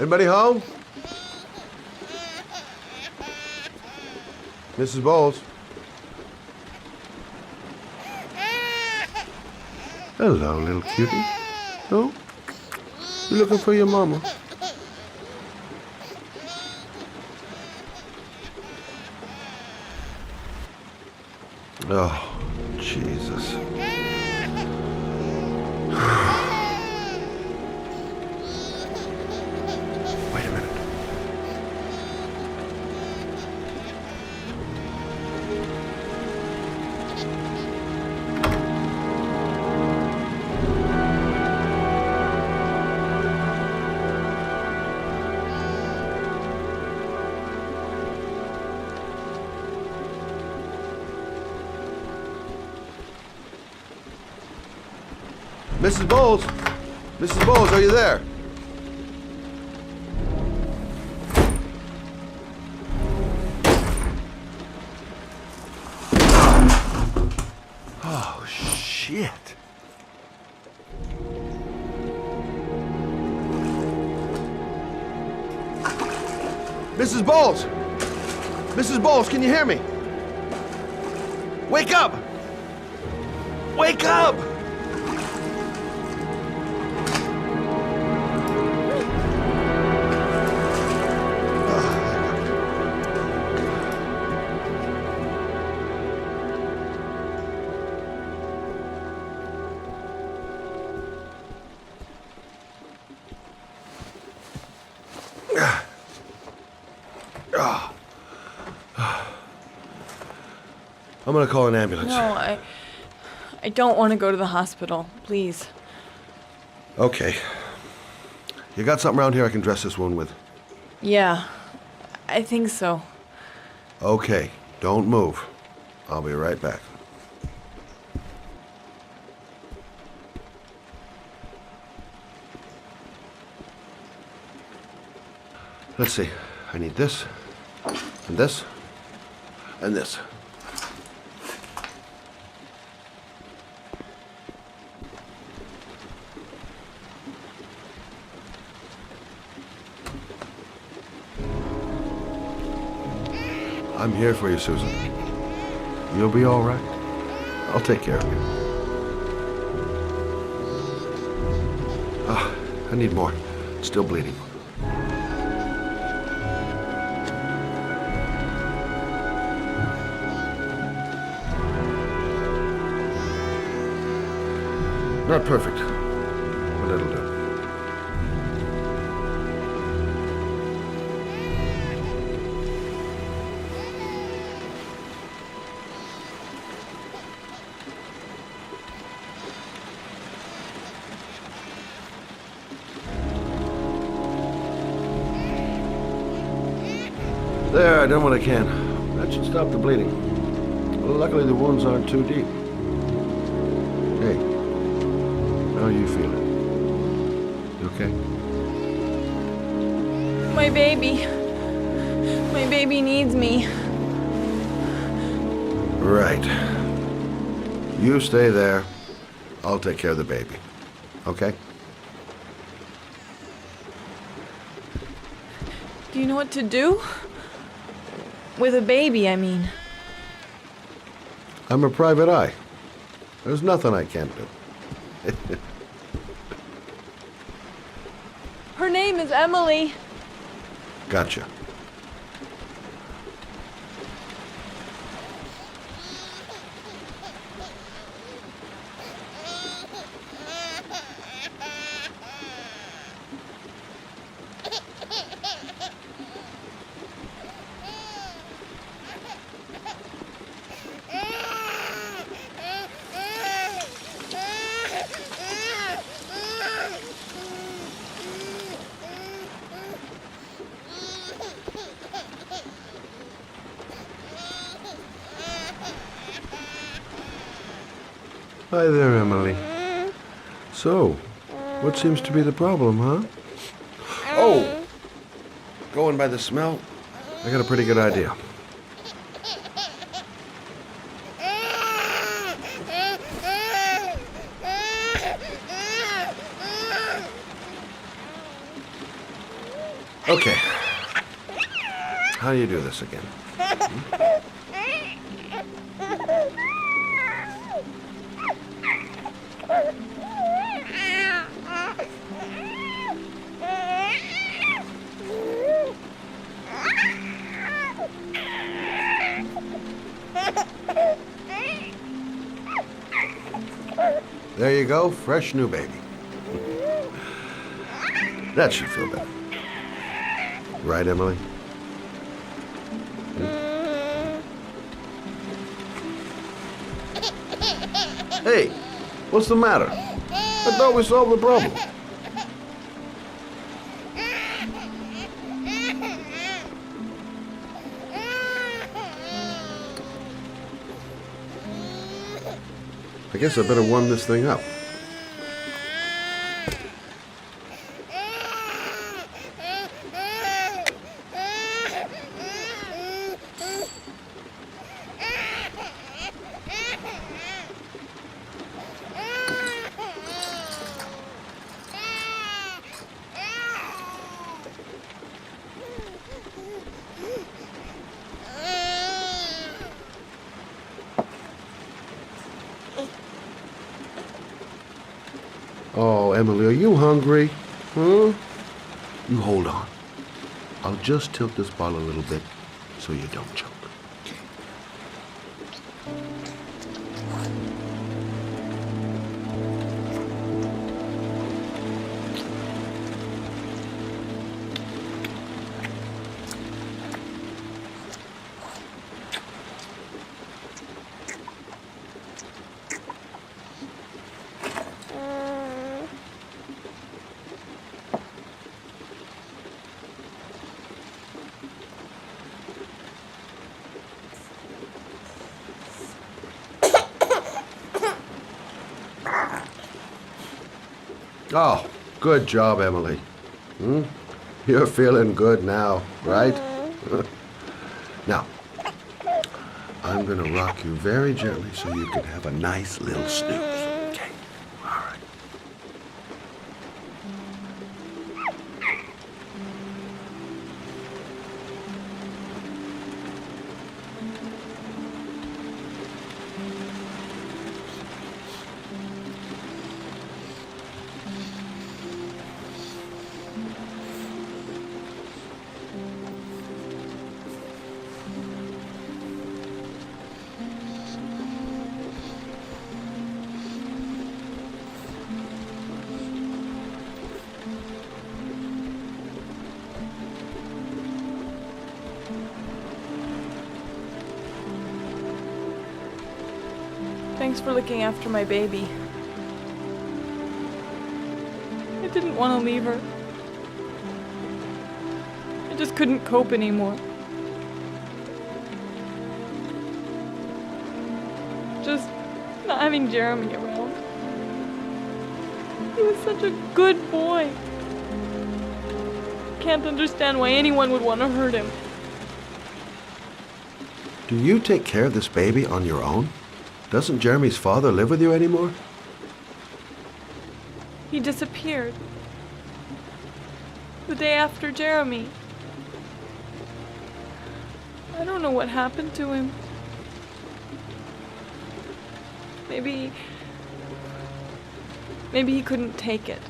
Anybody home? Mrs. Bowles? Hello, little cutie. Oh? You looking for your mama? Oh, Jesus. Wait a minute. Mrs. Bowles? Mrs. Bowles, are you there? Oh, shit. Mrs. Bowles! Mrs. Bowles, can you hear me? Wake up! Wake up! I'm gonna call an ambulance. No, I don't want to go to the hospital. Please. Okay. You got something around here I can dress this wound with? Yeah, I think so. Okay, don't move. I'll be right back. Let's see. I need this, and this, and this. I'm here for you, Susan. You'll be all right. I'll take care of you. Ah, I need more. Still bleeding. Not perfect, but it'll do. There, I done what I can. That should stop the bleeding. Well, luckily the wounds aren't too deep. Hey, how are you feeling? You okay? My baby. My baby needs me. Right. You stay there. I'll take care of the baby. Okay? Do you know what to do? With a baby, I mean. I'm a private eye. There's nothing I can't do. Her name is Emily. Gotcha. Hi there, Emily. So, what seems to be the problem, huh? Oh! Going by the smell, I got a pretty good idea. Okay. How do you do this again? There you go, fresh new baby. That should feel better. Right, Emily? Hey, what's the matter? I thought we solved the problem. I guess I better warm this thing up. Oh, Emily, are you hungry? Huh? You hold on. I'll just tilt this bottle a little bit so you don't choke. Oh, good job, Emily. You're feeling good now, right? Now, I'm gonna rock you very gently so you can have a nice little snooze. Okay? All right. Thanks for looking after my baby. I didn't want to leave her. I just couldn't cope anymore. Just not having Jeremy around. He was such a good boy. Can't understand why anyone would want to hurt him. Do you take care of this baby on your own? Doesn't Jeremy's father live with you anymore? He disappeared. The day after Jeremy. I don't know what happened to him. Maybe he couldn't take it.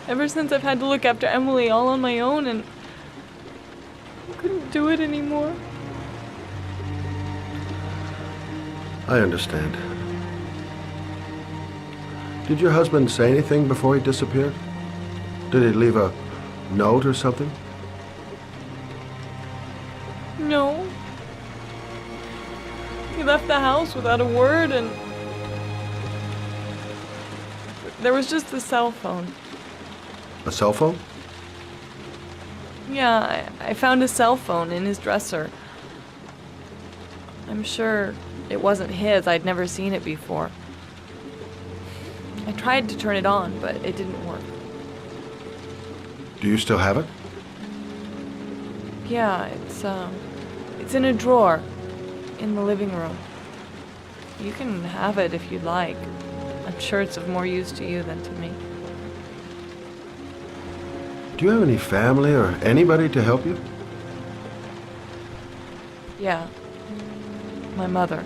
Ever since I've had to look after Emily all on my own, and I couldn't do it anymore. I understand. Did your husband say anything before he disappeared? Did he leave a note or something? No. He left the house without a word, and there was just the cell phone. A cell phone? Yeah, I found a cell phone in his dresser. I'm sure it wasn't his. I'd never seen it before. I tried to turn it on, but it didn't work. Do you still have it? Yeah, it's in a drawer in the living room. You can have it if you'd like. I'm sure it's of more use to you than to me. Do you have any family or anybody to help you? Yeah. My mother.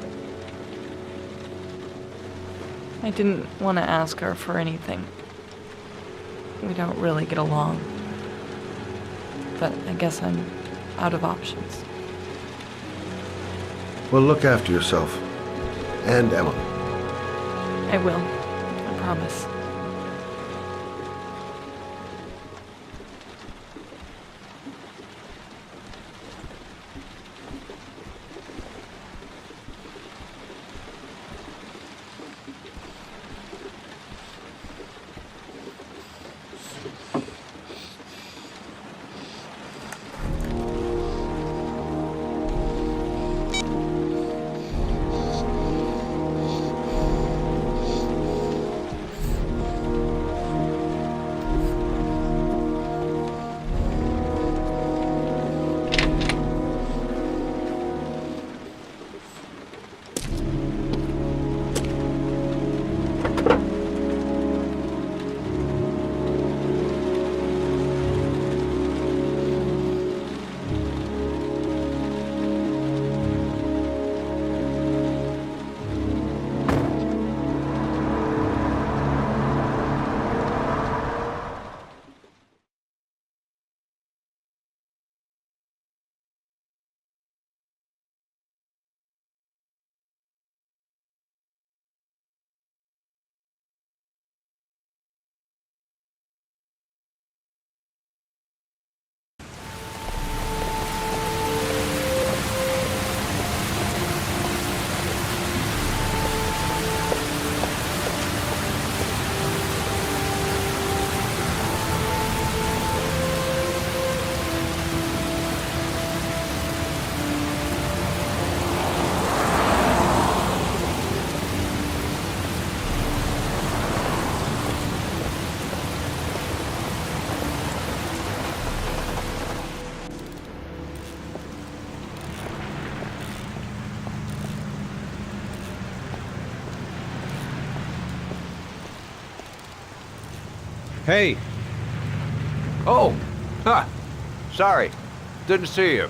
I didn't want to ask her for anything. We don't really get along. But I guess I'm out of options. Well, look after yourself. And Emily. I will. I promise. Hey! Oh! Huh. Sorry. Didn't see you.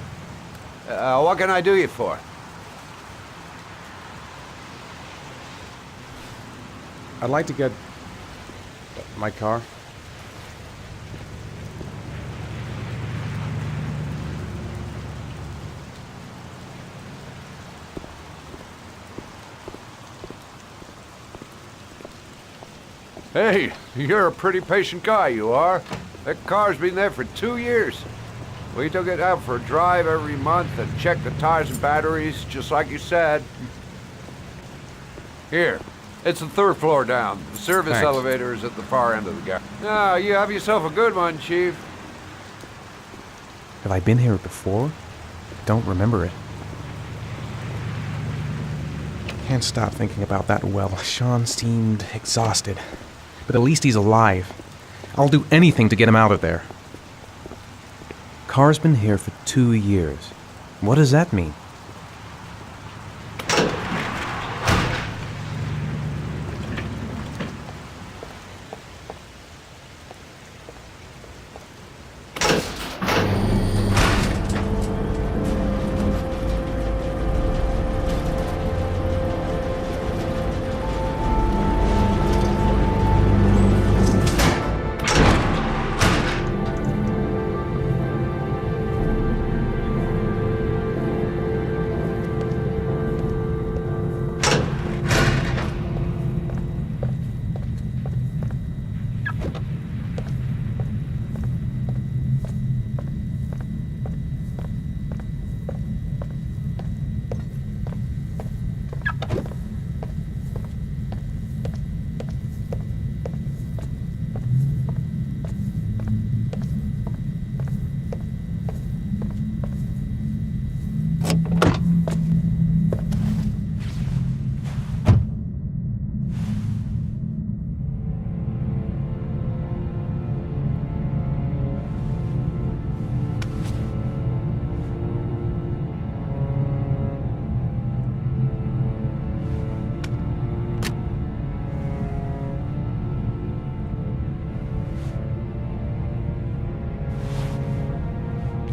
What can I do you for? I'd like to get... my car. Hey, you're a pretty patient guy, you are. That car's been there for 2 years. We took it out for a drive every month and checked the tires and batteries, just like you said. Here, it's the 3rd floor down. The service Thanks. elevator is at the far end of the garage. Ah, you have yourself a good one, Chief. Have I been here before? Don't remember it. Can't stop thinking about that well. Sean seemed exhausted. But at least he's alive. I'll do anything to get him out of there. Car's been here for 2 years. What does that mean?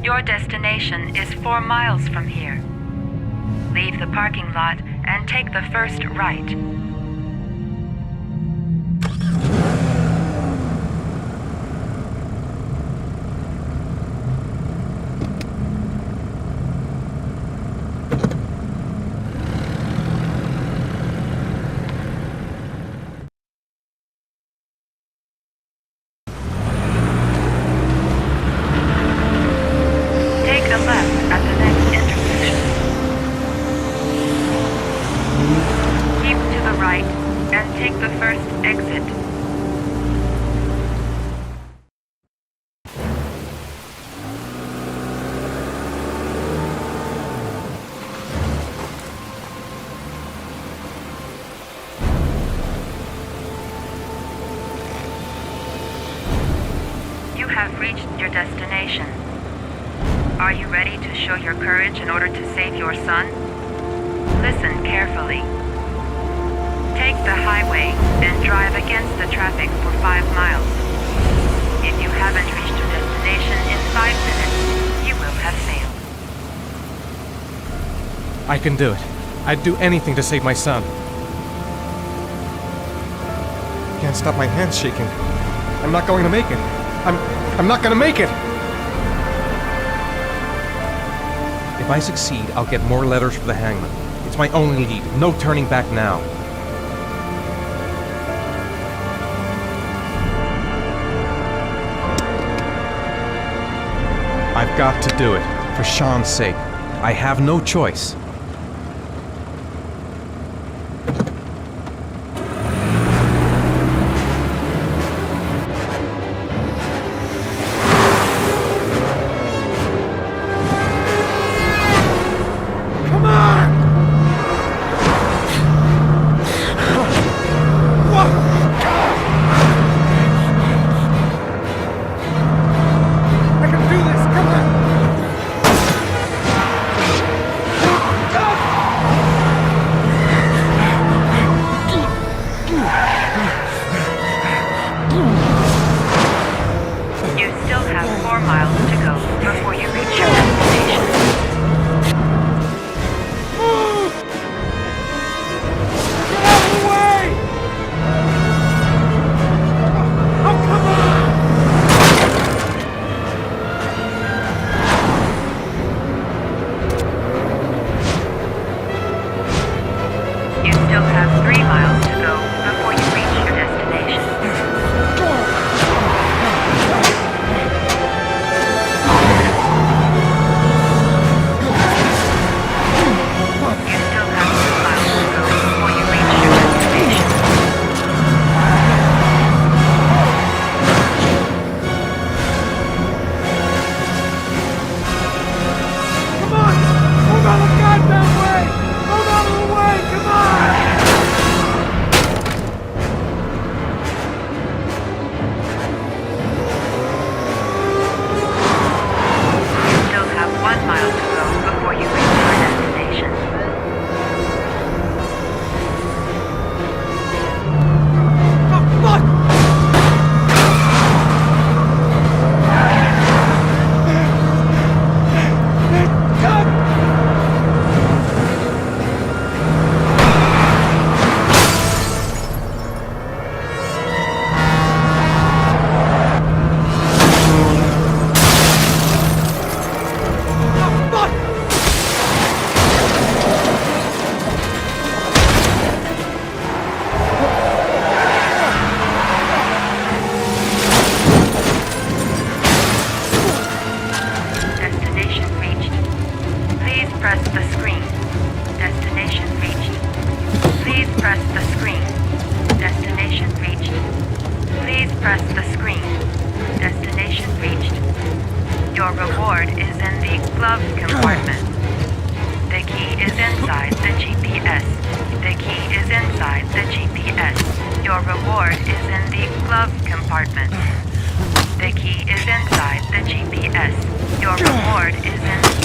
Your destination is 4 miles from here. Leave the parking lot and take the first right. Take a left at the next intersection. Keep to the right and take the first exit. You have reached your destination. Are you ready to show your courage in order to save your son? Listen carefully. Take the highway and drive against the traffic for 5 miles. If you haven't reached your destination in 5 minutes, you will have failed. I can do it. I'd do anything to save my son. Can't stop my hands shaking. I'm not going to make it. I'm not going to make it! If I succeed, I'll get more letters for the hangman. It's my only lead. No turning back now. I've got to do it. For Sean's sake. I have no choice. Your reward is in the glove compartment. The key is inside the GPS. The key is inside the GPS. Your reward is in the glove compartment. The key is inside the GPS. Your reward is in...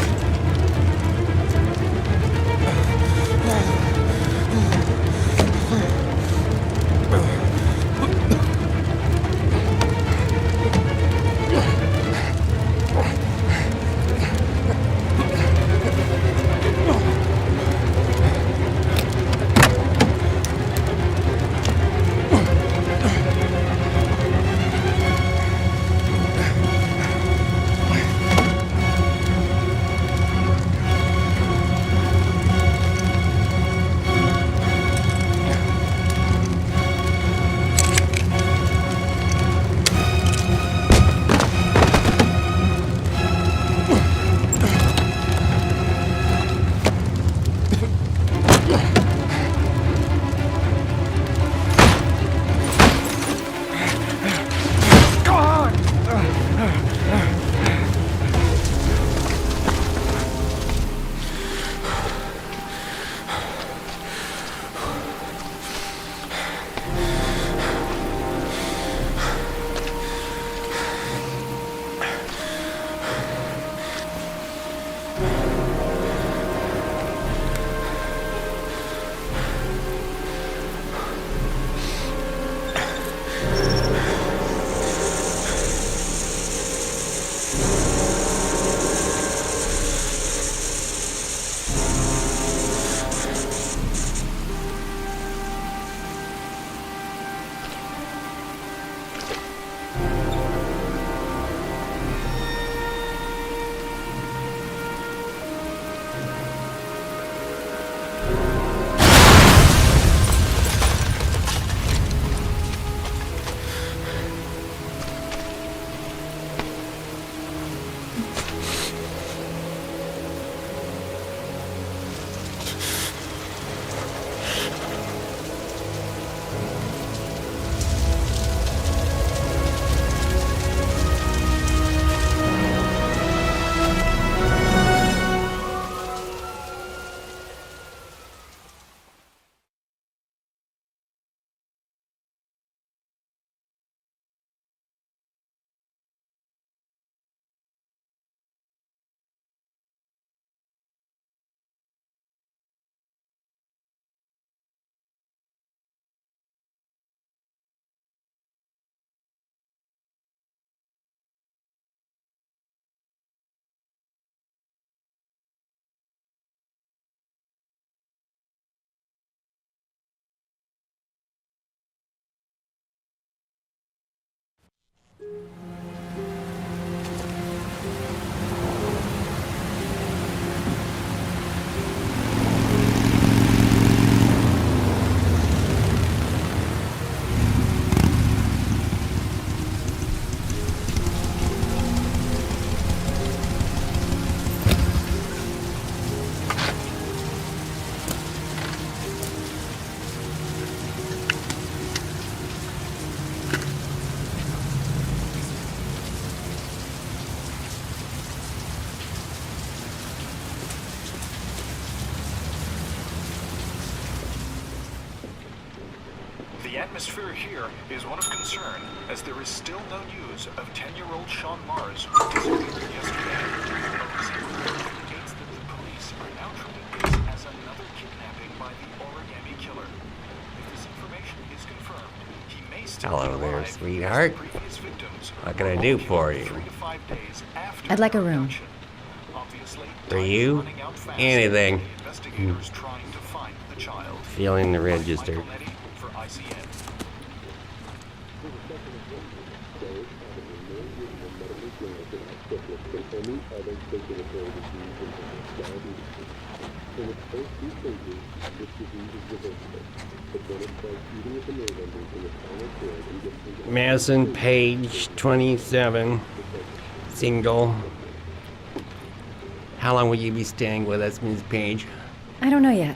The atmosphere here is one of concern, as there is still no news of 10-year-old Sean Mars, who disappeared yesterday. Police indicates that the police are now treating this as another kidnapping by the origami killer. If this information is confirmed, he may still Hello be there, alive, sweetheart. as the previous victims What can I do for you? 3 to 5 days after I'd like a room. Obviously, For you? Anything. investigators trying to find the child. Feeling the register. For ICN. Madison Page, 27, single. How long will you be staying with us, Ms. Page? I don't know yet.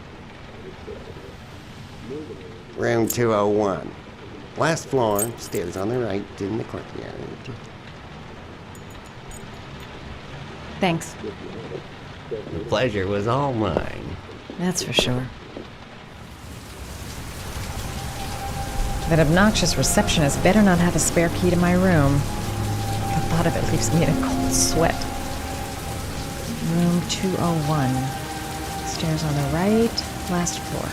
Room 201. Last floor, stairs on the right, in the courtyard. Thanks. The pleasure was all mine. That's for sure. That obnoxious receptionist better not have a spare key to my room. The thought of it leaves me in a cold sweat. Room 201. Stairs on the right, last floor.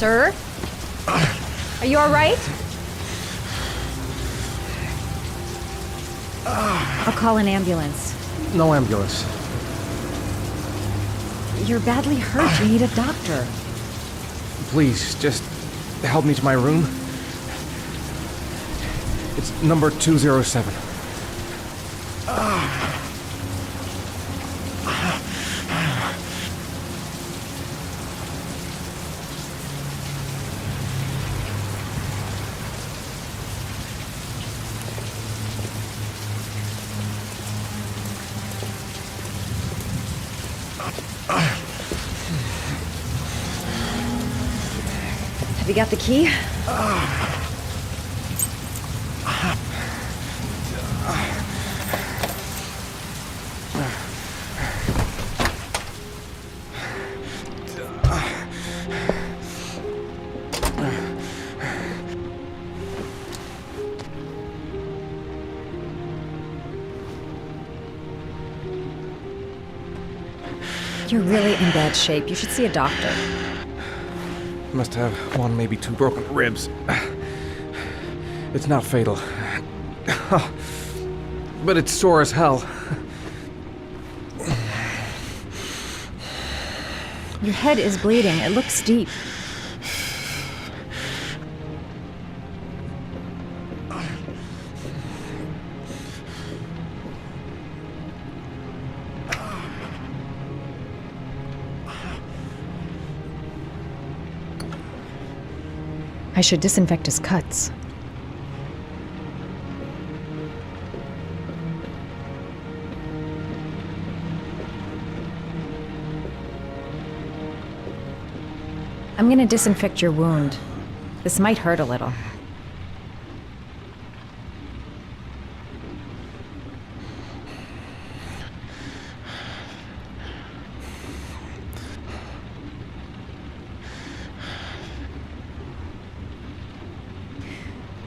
Sir? Are you all right? I'll call an ambulance. No ambulance. You're badly hurt. You need a doctor. Please, just help me to my room. It's number 207. Have you got the key? You're really in bad shape. You should see a doctor. Must have one, maybe two broken ribs. It's not fatal. But it's sore as hell. Your head is bleeding. It looks deep. I should disinfect his cuts. I'm gonna disinfect your wound. This might hurt a little.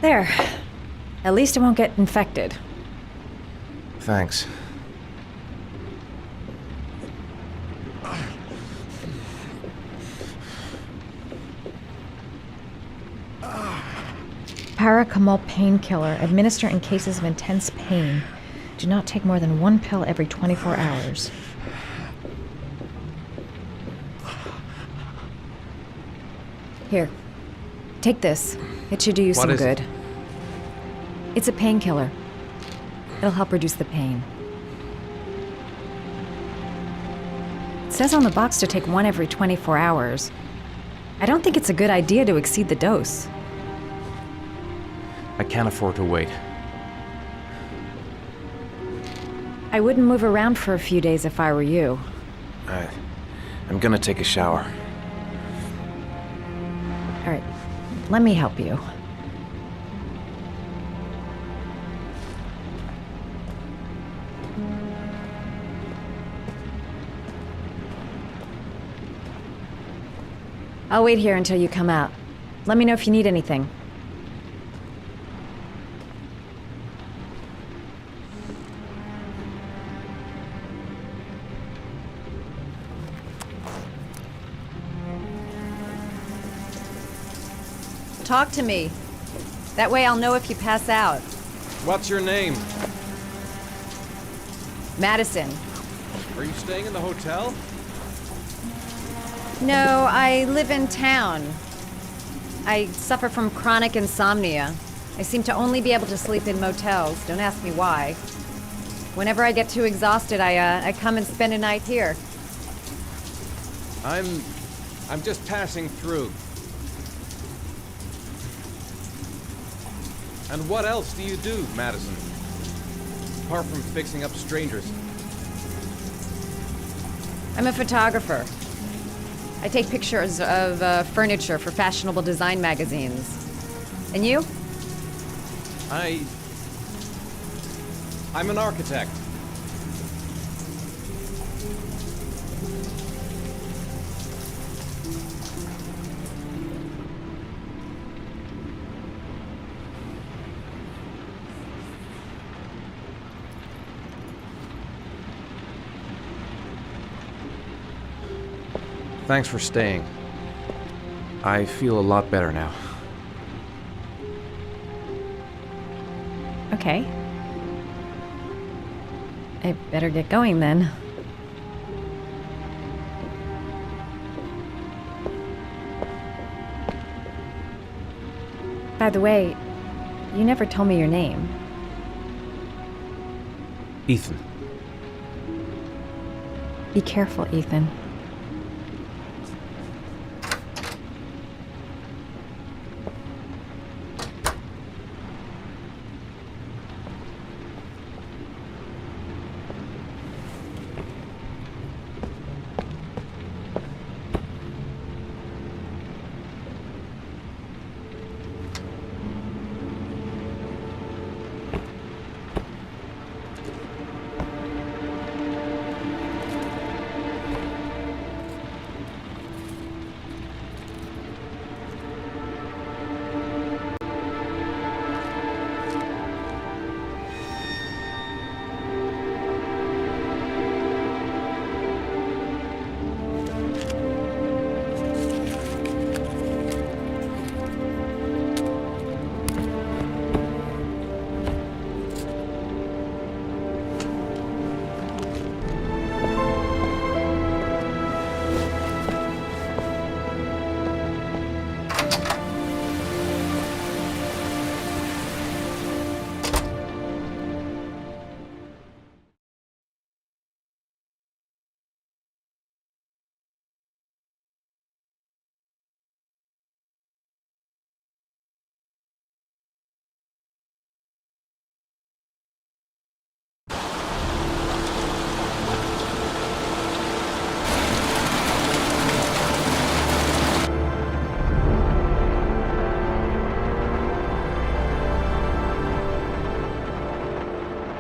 There. At least it won't get infected. Thanks. Paracetamol painkiller. Administer in cases of intense pain. Do not take more than one pill every 24 hours. Here. Take this. It should do you some good. It's a painkiller. It'll help reduce the pain. It says on the box to take one every 24 hours. I don't think it's a good idea to exceed the dose. I can't afford to wait. I wouldn't move around for a few days if I were you. I'm gonna take a shower. All right, let me help you. I'll wait here until you come out. Let me know if you need anything. Talk to me. That way I'll know if you pass out. What's your name? Madison. Are you staying in the hotel? No, I live in town. I suffer from chronic insomnia. I seem to only be able to sleep in motels. Don't ask me why. Whenever I get too exhausted, I come and spend a night here. I'm just passing through. And what else do you do, Madison? Apart from fixing up strangers. I'm a photographer. I take pictures of furniture for fashionable design magazines. And you? I'm an architect. Thanks for staying. I feel a lot better now. Okay. I better get going then. By the way, you never told me your name. Ethan. Be careful, Ethan.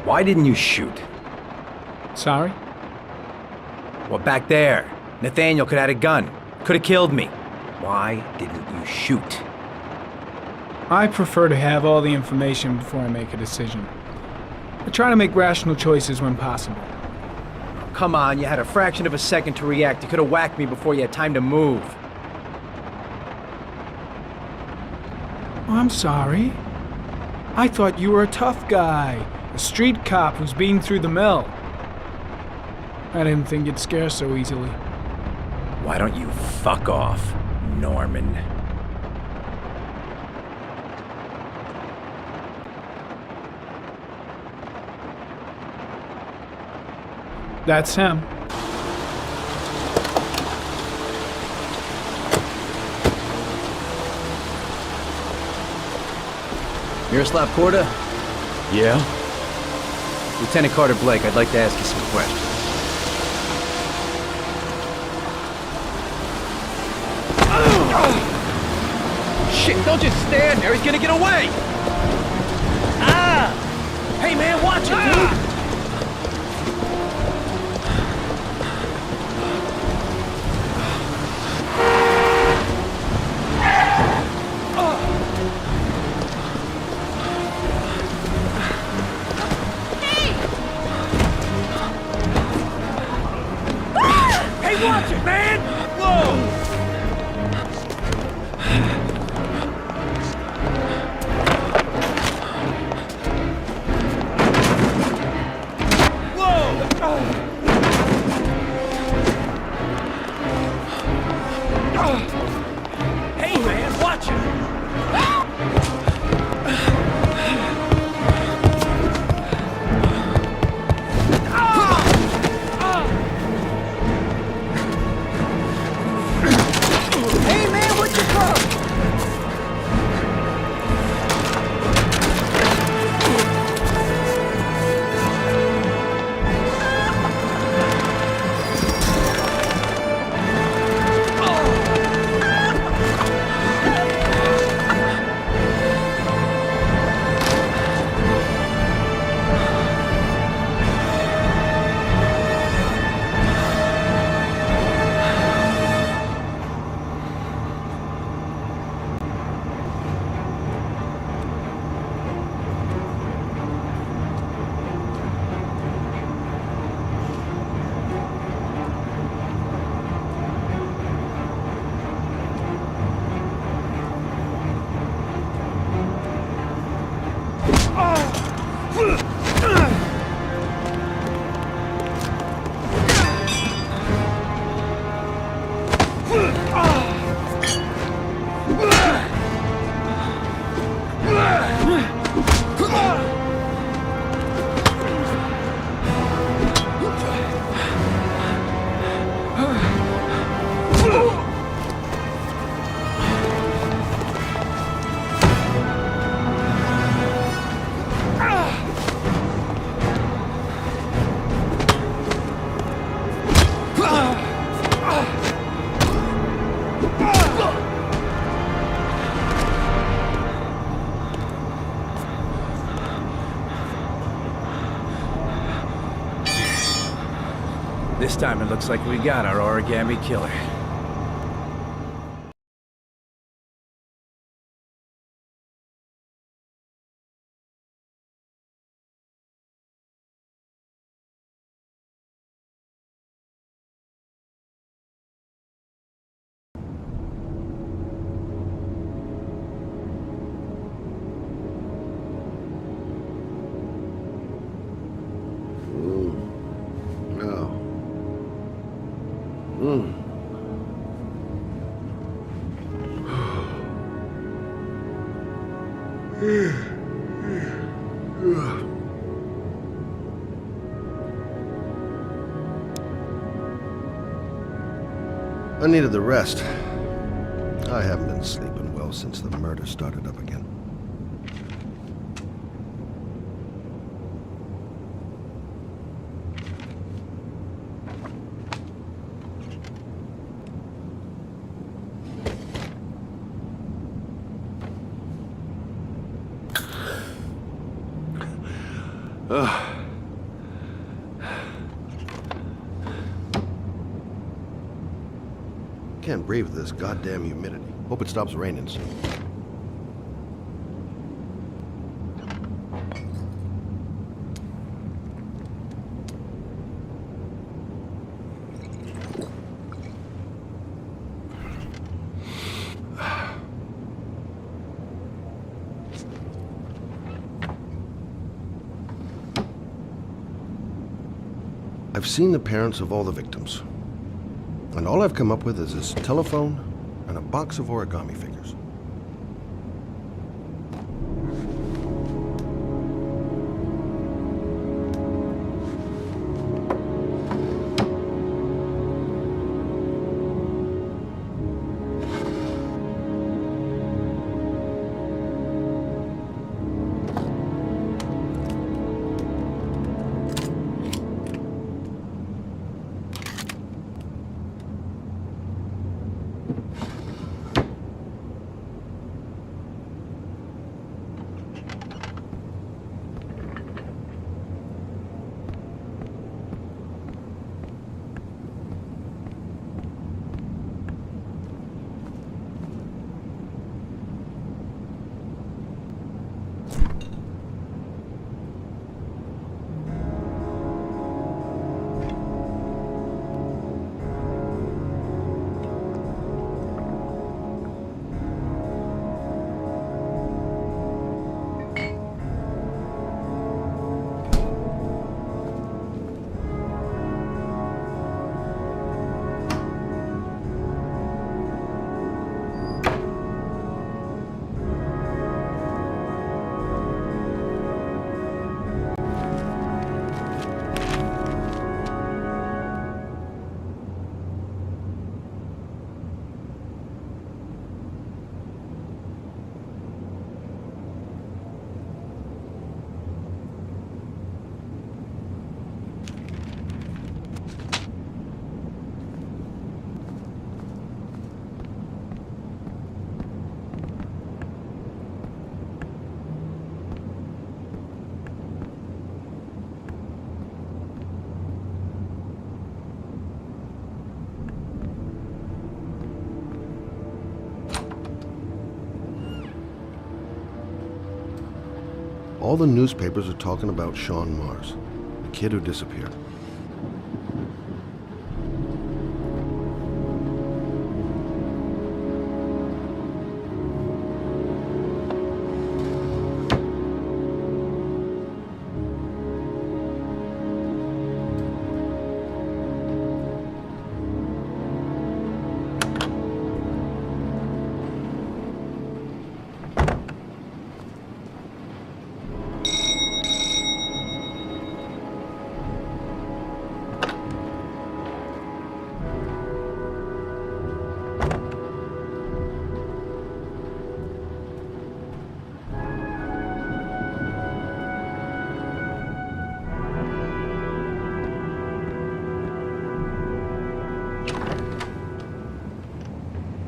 Why didn't you shoot? Sorry? Well, back there. Nathaniel could have had a gun. Could have killed me. Why didn't you shoot? I prefer to have all the information before I make a decision. I try to make rational choices when possible. Come on, you had a fraction of a second to react. You could have whacked me before you had time to move. I'm sorry. I thought you were a tough guy. A street cop who's been through the mill. I didn't think you'd scare so easily. Why don't you fuck off, Norman? That's him. Miroslav Korda? Yeah? Lieutenant Carter Blake, I'd like to ask you some questions. Shit, don't just stand there, he's gonna get away! Ah! Hey man, watch it, dude! Watch it, man! Whoa! Whoa! This time it looks like we got our origami killer. I needed the rest. I haven't been sleeping well since the murder started up again. Can't breathe with this goddamn humidity. Hope it stops raining soon. I've seen the parents of all the victims. And all I've come up with is this telephone and a box of origami figures. All the newspapers are talking about Sean Mars, the kid who disappeared.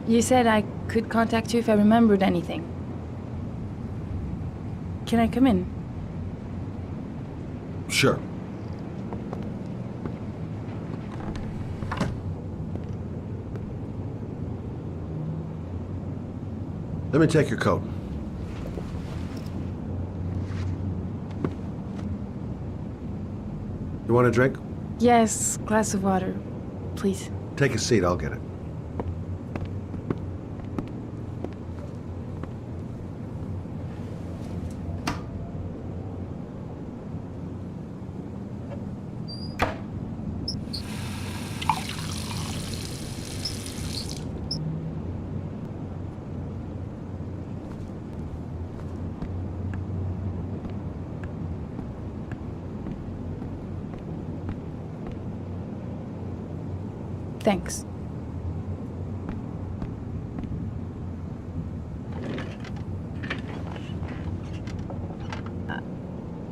You said I could contact you if I remembered anything. Can I come in? Sure. Let me take your coat. You want a drink? Yes, glass of water, please. Take a seat, I'll get it. Thanks.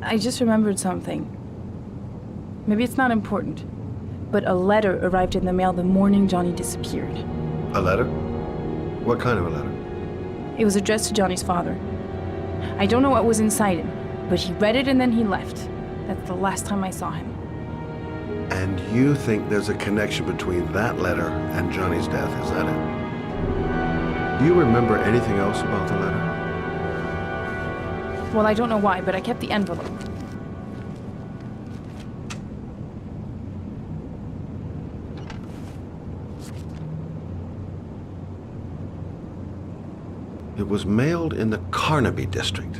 I just remembered something. Maybe it's not important, but a letter arrived in the mail the morning Johnny disappeared. A letter? What kind of a letter? It was addressed to Johnny's father. I don't know what was inside it, but he read it and then he left. That's the last time I saw him. And you think there's a connection between that letter and Johnny's death, is that it? Do you remember anything else about the letter? Well, I don't know why, but I kept the envelope. It was mailed in the Carnaby district,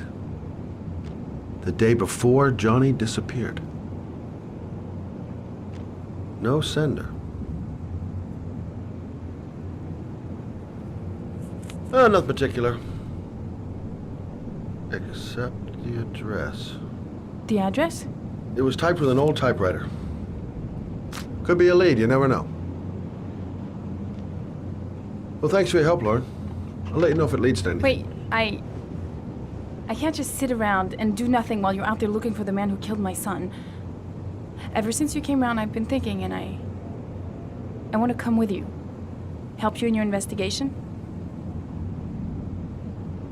the day before Johnny disappeared. No sender. Nothing particular. Except the address. The address? It was typed with an old typewriter. Could be a lead, you never know. Well, thanks for your help, Lauren. I'll let you know if it leads to anything. Wait, I can't just sit around and do nothing while you're out there looking for the man who killed my son. Ever since you came around, I've been thinking, and I want to come with you. Help you in your investigation?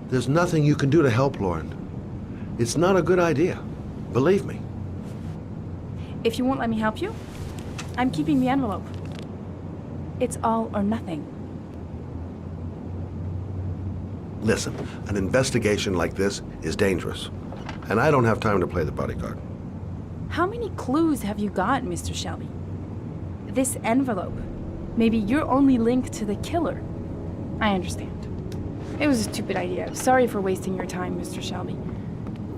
There's nothing you can do to help, Lauren. It's not a good idea. Believe me. If you won't let me help you, I'm keeping the envelope. It's all or nothing. Listen, an investigation like this is dangerous, and I don't have time to play the bodyguard. How many clues have you got, Mr. Shelby? This envelope. Maybe your only link to the killer. I understand. It was a stupid idea. Sorry for wasting your time, Mr. Shelby.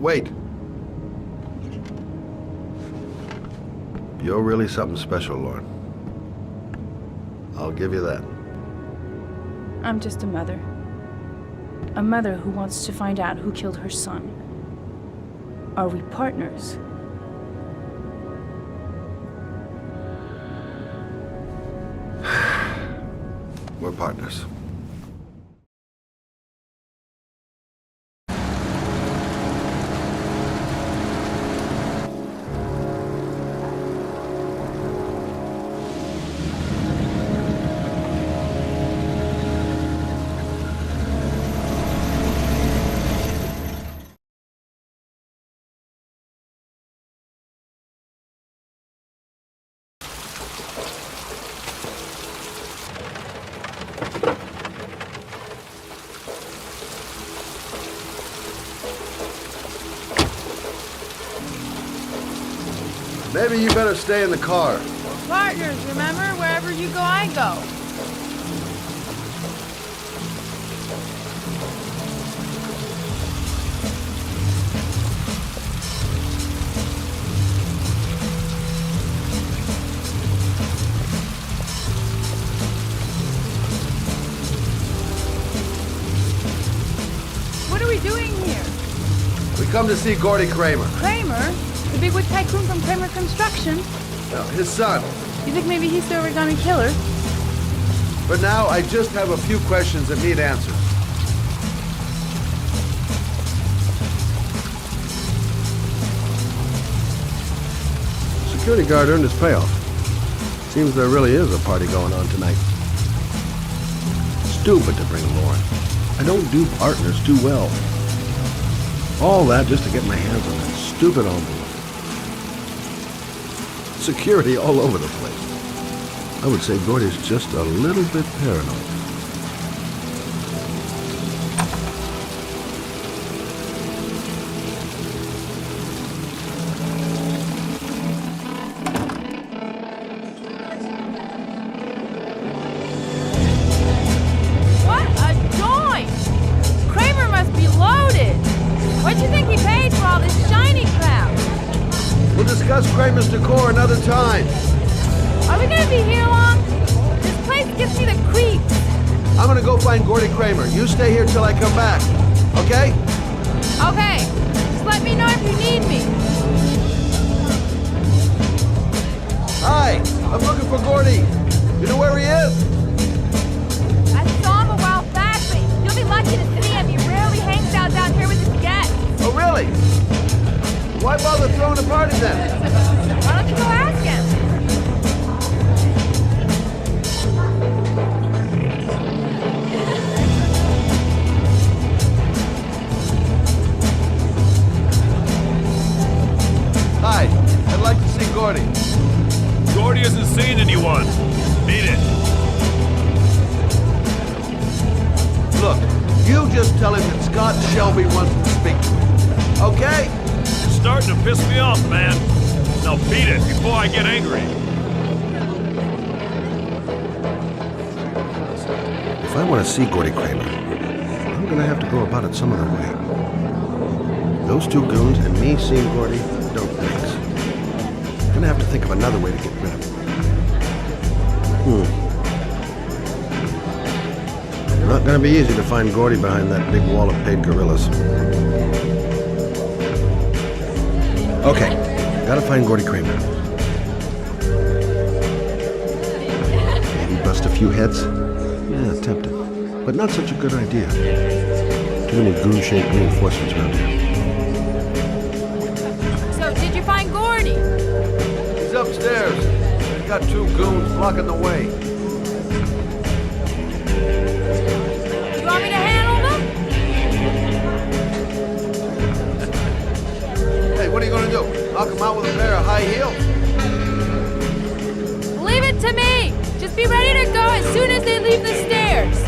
Wait. You're really something special, Lauren. I'll give you that. I'm just a mother. A mother who wants to find out who killed her son. Are we partners? We're partners. Maybe you better stay in the car. We're partners, remember? Wherever you go, I go. What are we doing here? We come to see Gordy Kramer. Kramer? The bigwig tycoon from Kramer Construction? No, his son. You think maybe he's the origami killer? But now I just have a few questions that need answers. Security guard earned his payoff. Seems there really is a party going on tonight. Stupid to bring Lauren. I don't do partners too well. All that just to get my hands on that stupid envelope. Security all over the place. I would say Gordy's just a little bit paranoid. discuss Kramer's decor another time. Are we gonna be here long? This place gives me the creeps. I'm gonna go find Gordy Kramer. You stay here till I come back. Okay? Okay. Just let me know if you need me. Hi, I'm looking for Gordy. You know where he is? I saw him a while back, but you'll be lucky to see him. He rarely hangs out down here with his guests. Oh, really? Why bother throwing a party then? Why don't you go ask him? Hi, I'd like to see Gordy. Gordy hasn't seen anyone. Beat it. Look, you just tell him that Scott Shelby wants to speak to him. Okay? You're starting to piss me off, man. Now beat it before I get angry. If I want to see Gordy Kramer, I'm gonna have to go about it some other way. Those two goons and me seeing Gordy don't mix. I'm gonna have to think of another way to get rid of him. Not gonna be easy to find Gordy behind that big wall of paid gorillas. Okay, gotta find Gordy Kramer. Maybe bust a few heads? Yeah, tempted. But not such a good idea. Too many goon-shaped reinforcements around here. So, did you find Gordy? He's upstairs. He's got two goons blocking the way. You want me to handle them? Hey, what are you gonna do? Knock him out with a pair of high heels? Leave it to me! Just be ready to go as soon as they leave the stairs.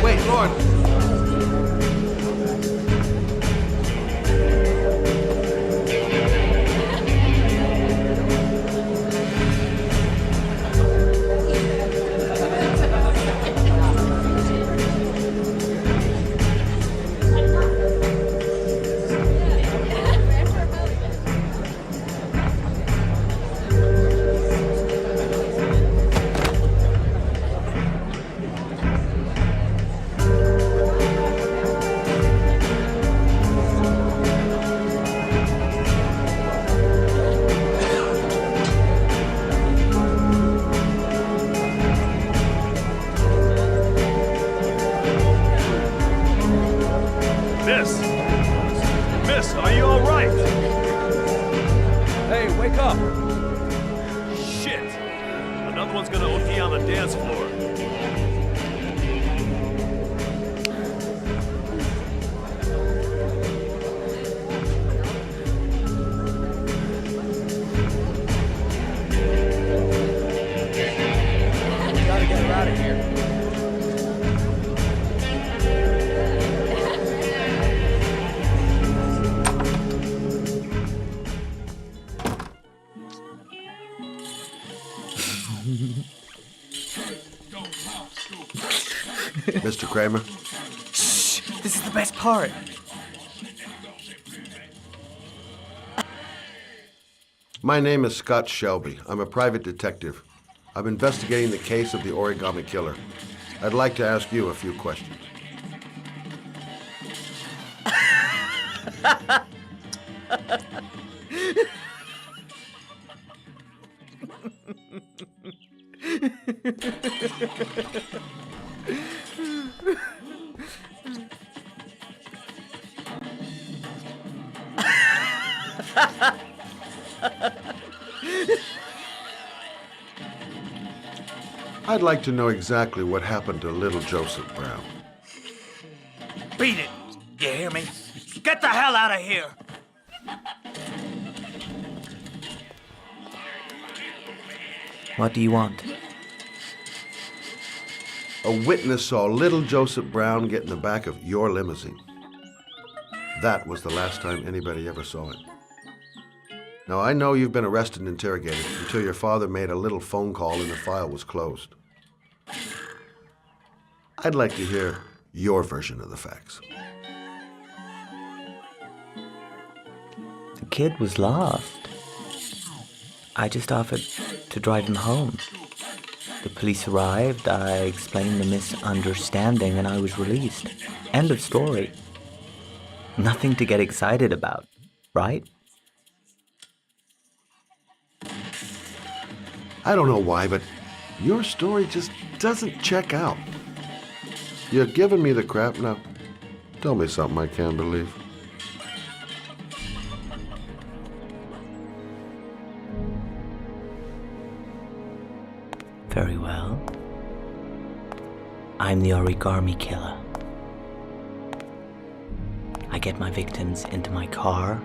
Wait, Lord. Miss, are you all right? Hey, wake up! Shit! Another one's gonna OD on the dance floor. We gotta get her out of here. Mr. Kramer? Shh! This is the best part. My name is Scott Shelby. I'm a private detective. I'm investigating the case of the Origami Killer. I'd like to ask you a few questions. I'd like to know exactly what happened to little Joseph Brown. Beat it! You hear me? Get the hell out of here! What do you want? A witness saw little Joseph Brown get in the back of your limousine. That was the last time anybody ever saw it. Now, I know you've been arrested and interrogated until your father made a little phone call and the file was closed. I'd like to hear your version of the facts. kid was lost. I just offered to drive him home. The police arrived, I explained the misunderstanding, and I was released. End of story. Nothing to get excited about, right? I don't know why, but your story just doesn't check out. You're giving me the crap now. Tell me something I can't believe. Very well. I'm the origami killer. I get my victims into my car.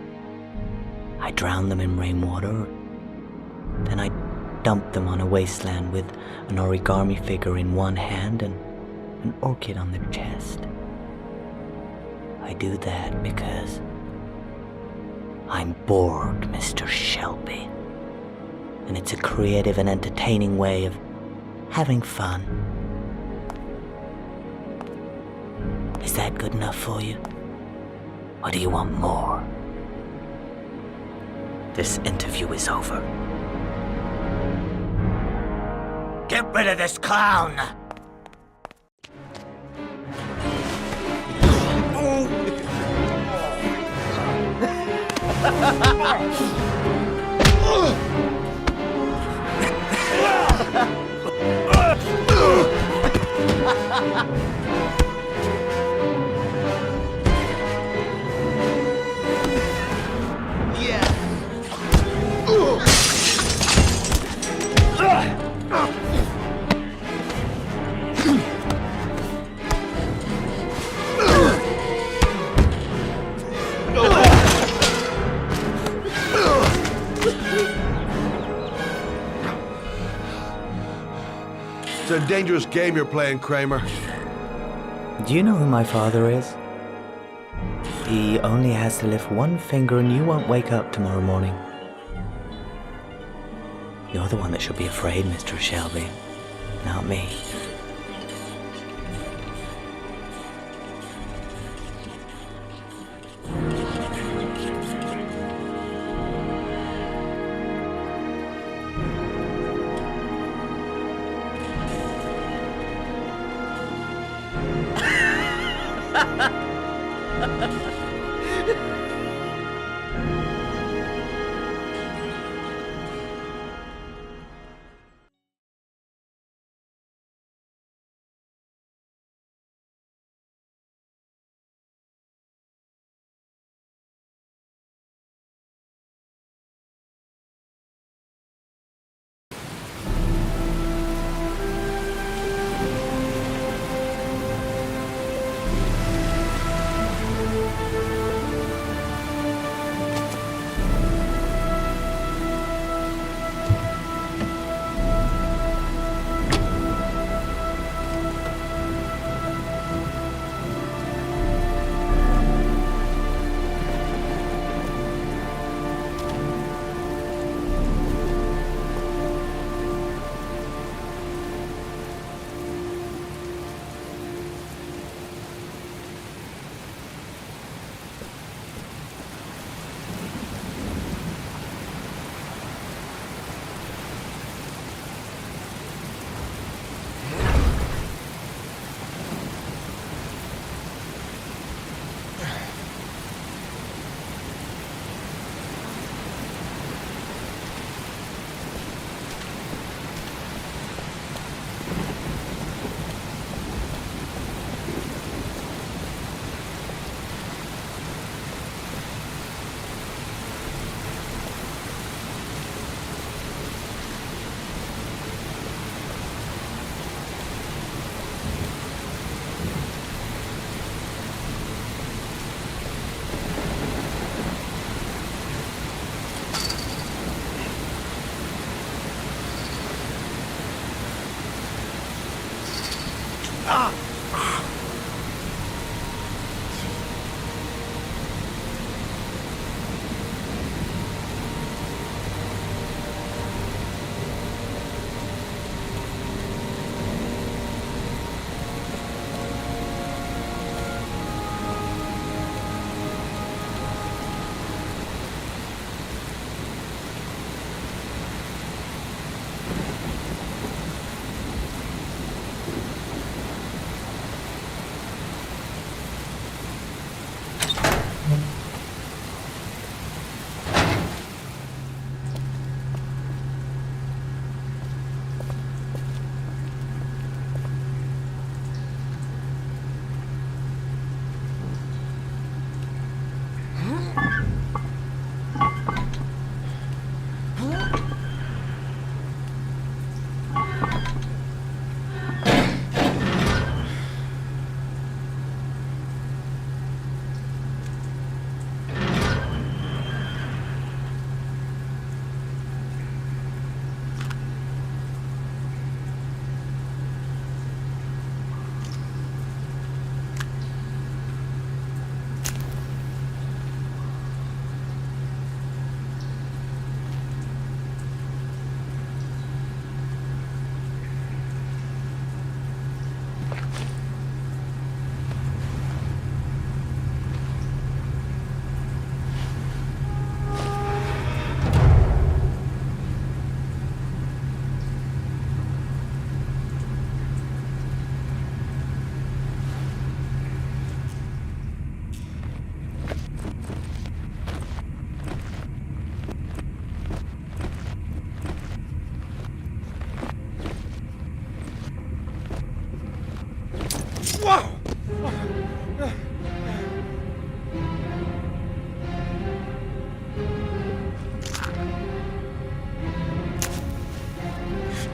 I drown them in rainwater. Then I dump them on a wasteland with an origami figure in one hand and an orchid on their chest. I do that because I'm bored, Mr. Shelby. And it's a creative and entertaining way of having fun. Is that good enough for you? Or do you want more? This interview is over. Get rid of this clown! It's a dangerous game you're playing, Kramer. Do you know who my father is? He only has to lift one finger and you won't wake up tomorrow morning. You're the one that should be afraid, Mr. Shelby, not me.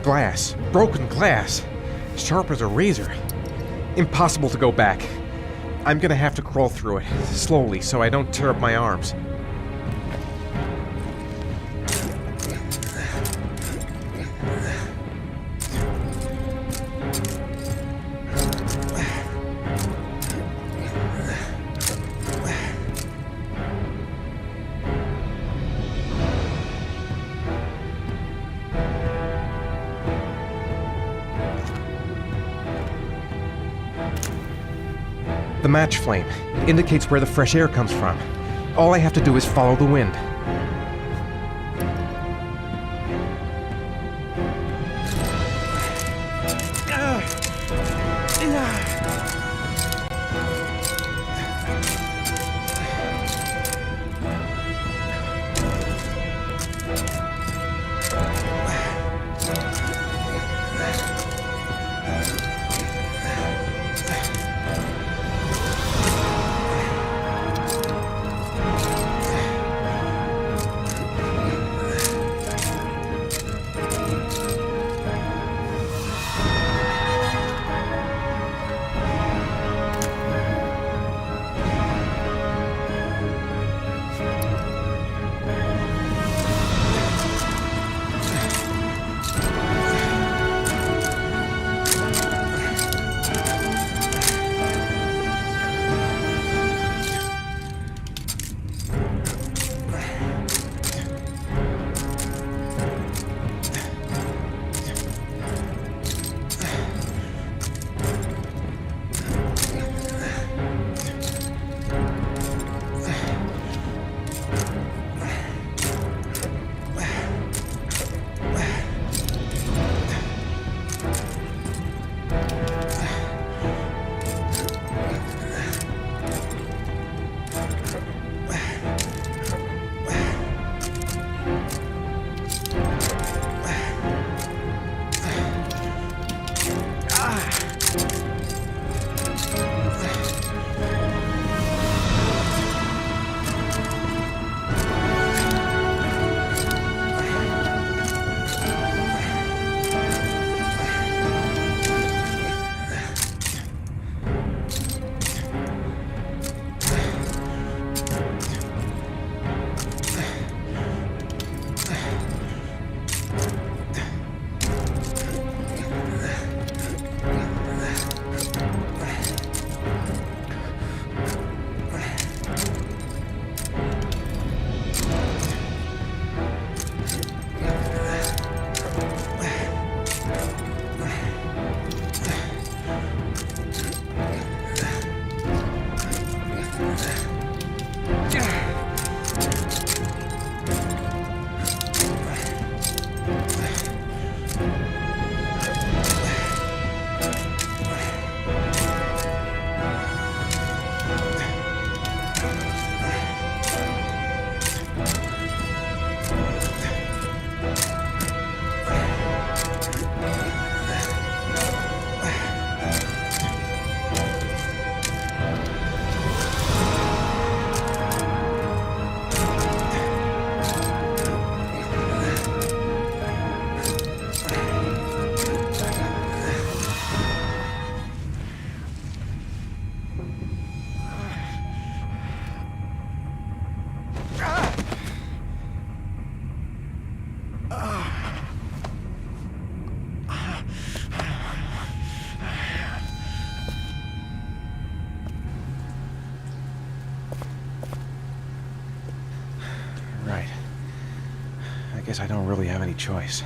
Glass. Broken glass. Sharp as a razor. Impossible to go back. I'm gonna have to crawl through it, slowly, so I don't tear up my arms. The match flame indicates where the fresh air comes from. All I have to do is follow the wind. Right. I guess I don't really have any choice.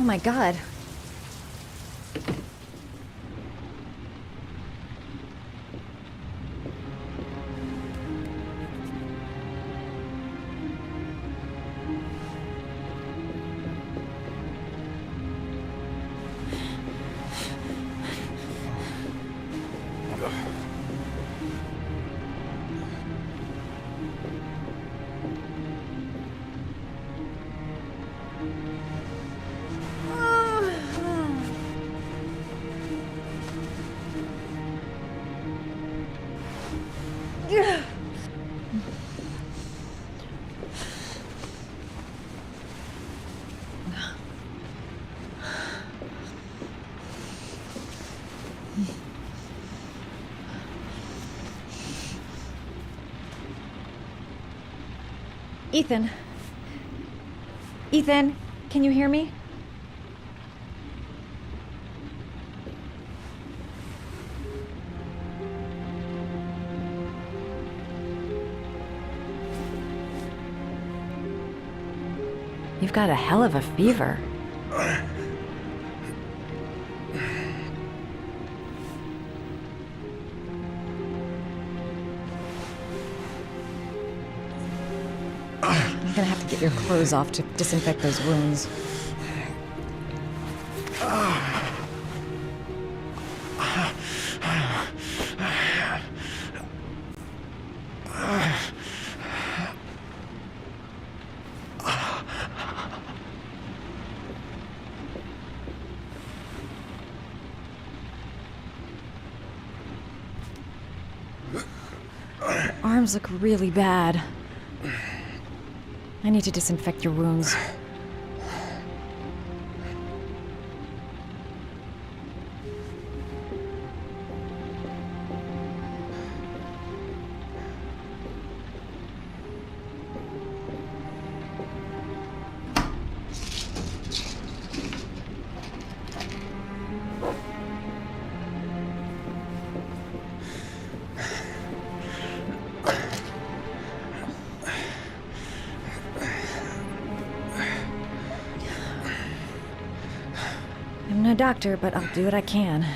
Oh my god. Ethan. Ethan, can you hear me? You've got a hell of a fever. I'm gonna have to get your clothes off to disinfect those wounds. Arms look really bad. I need to disinfect your wounds. I'm no doctor, but I'll do what I can.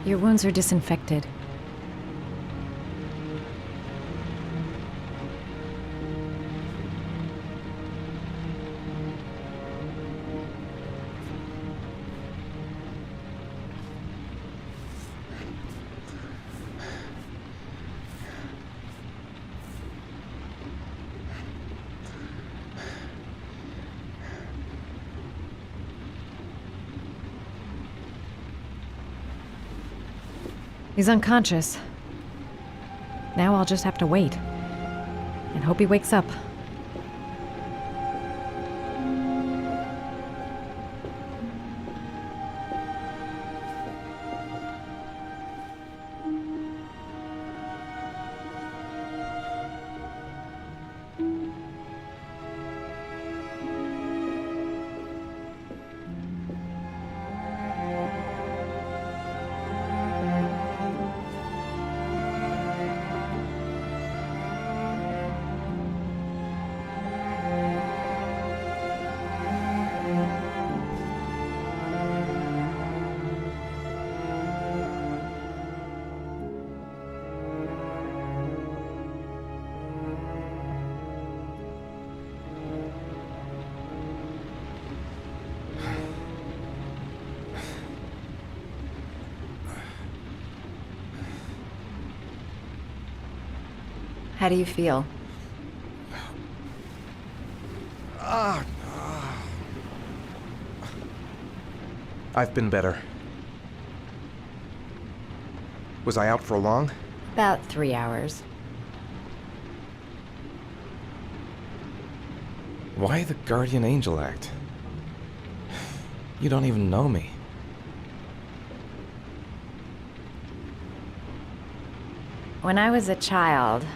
Your wounds are disinfected. He's unconscious. Now I'll just have to wait. And hope he wakes up. How do you feel? I've been better. Was I out for long? About 3 hours. Why the guardian angel act? You don't even know me. When I was a child,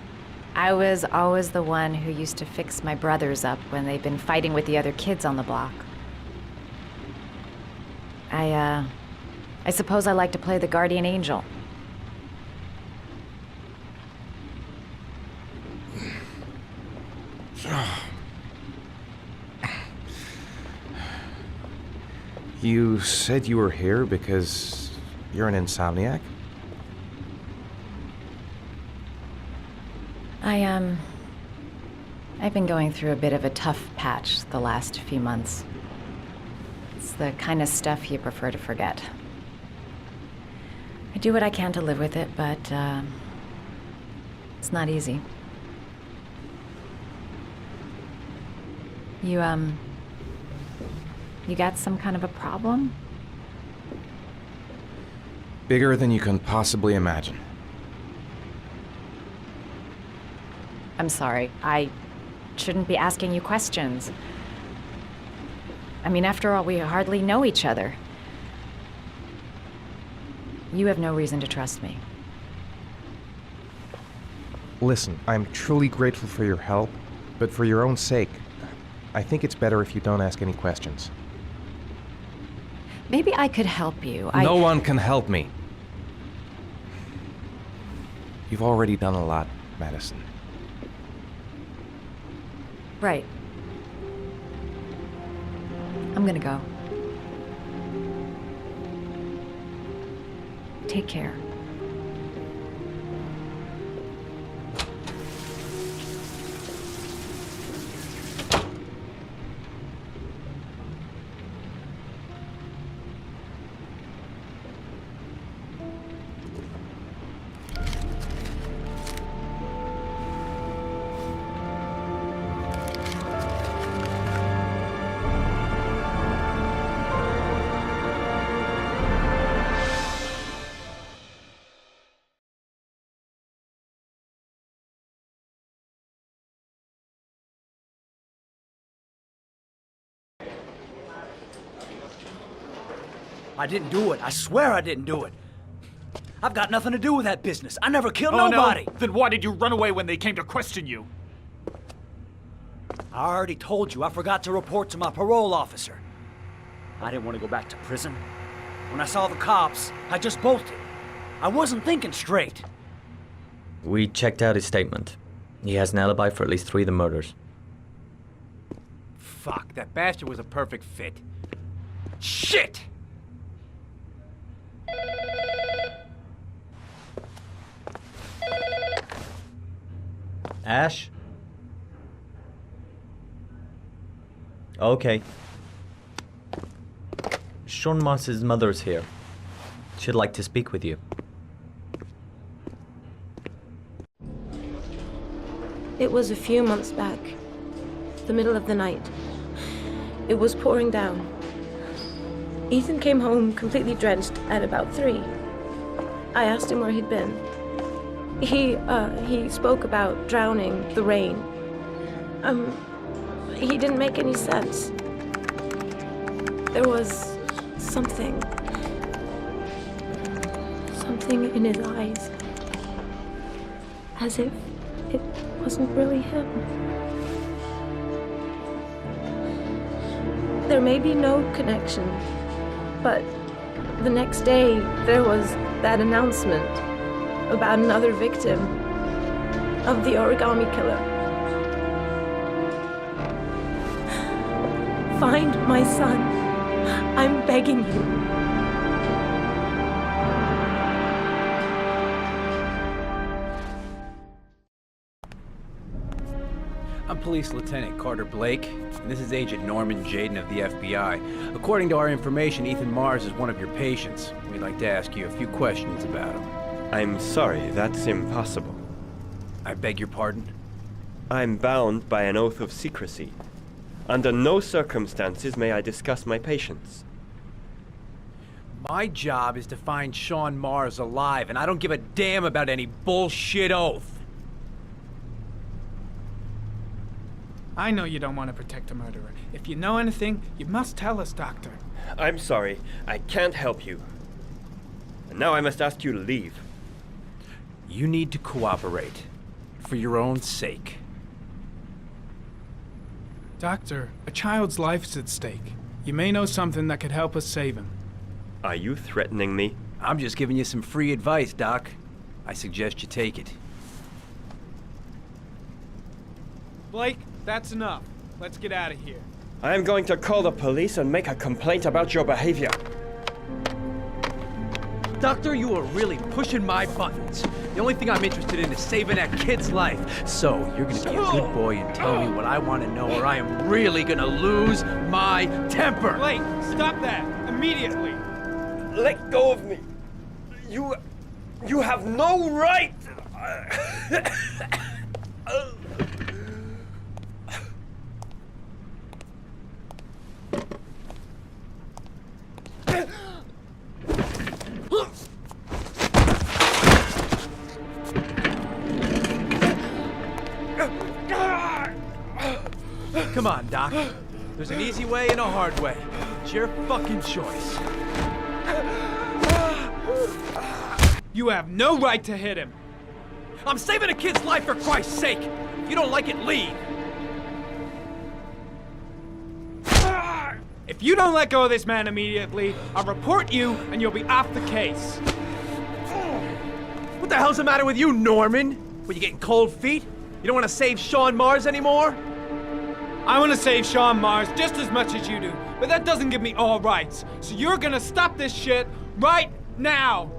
I was always the one who used to fix my brothers up when they'd been fighting with the other kids on the block. I suppose I like to play the guardian angel. You said you were here because you're an insomniac? I've been going through a bit of a tough patch the last few months. It's the kind of stuff you prefer to forget. I do what I can to live with it, but, it's not easy. You got some kind of a problem? Bigger than you can possibly imagine. I'm sorry. I shouldn't be asking you questions. I mean, after all, we hardly know each other. You have no reason to trust me. Listen, I'm truly grateful for your help, but for your own sake, I think it's better if you don't ask any questions. Maybe I could help you. No one can help me. You've already done a lot, Madison. Right. I'm gonna go. Take care. I didn't do it. I swear I didn't do it. I've got nothing to do with that business. I never killed Oh, nobody. no? Then why did you run away when they came to question you? I already told you I forgot to report to my parole officer. I didn't want to go back to prison. When I saw the cops, I just bolted. I wasn't thinking straight. We checked out his statement. He has an alibi for at least 3 of the murders. Fuck, that bastard was a perfect fit. Shit! Ash? Okay. Sean Mars's mother's here. She'd like to speak with you. It was a few months back. The middle of the night. It was pouring down. Ethan came home completely drenched at about 3. I asked him where he'd been. He spoke about drowning, the rain. He didn't make any sense. There was something in his eyes. As if it wasn't really him. There may be no connection, but the next day there was that announcement about another victim of the origami killer. Find my son. I'm begging you. I'm Police Lieutenant Carter Blake, and this is Agent Norman Jaden of the FBI. According to our information, Ethan Mars is one of your patients. We'd like to ask you a few questions about him. I'm sorry, that's impossible. I beg your pardon? I'm bound by an oath of secrecy. Under no circumstances may I discuss my patients. My job is to find Sean Mars alive, and I don't give a damn about any bullshit oath. I know you don't want to protect a murderer. If you know anything, you must tell us, Doctor. I'm sorry. I can't help you. And now I must ask you to leave. You need to cooperate. For your own sake. Doctor, a child's life's at stake. You may know something that could help us save him. Are you threatening me? I'm just giving you some free advice, Doc. I suggest you take it. Blake, that's enough. Let's get out of here. I am going to call the police and make a complaint about your behavior. Doctor, you are really pushing my buttons. The only thing I'm interested in is saving that kid's life. So, you're gonna be a good boy and tell me what I want to know, or I am really gonna lose my temper! Blake, stop that! Immediately! Let go of me! You have no right! Come on, Doc. There's an easy way and a hard way. It's your fucking choice. You have no right to hit him! I'm saving a kid's life for Christ's sake! If you don't like it, leave! If you don't let go of this man immediately, I'll report you and you'll be off the case. What the hell's the matter with you, Norman? What, you getting cold feet? You don't want to save Sean Mars anymore? I want to save Sean Mars just as much as you do, but that doesn't give me all rights. So you're gonna stop this shit right now!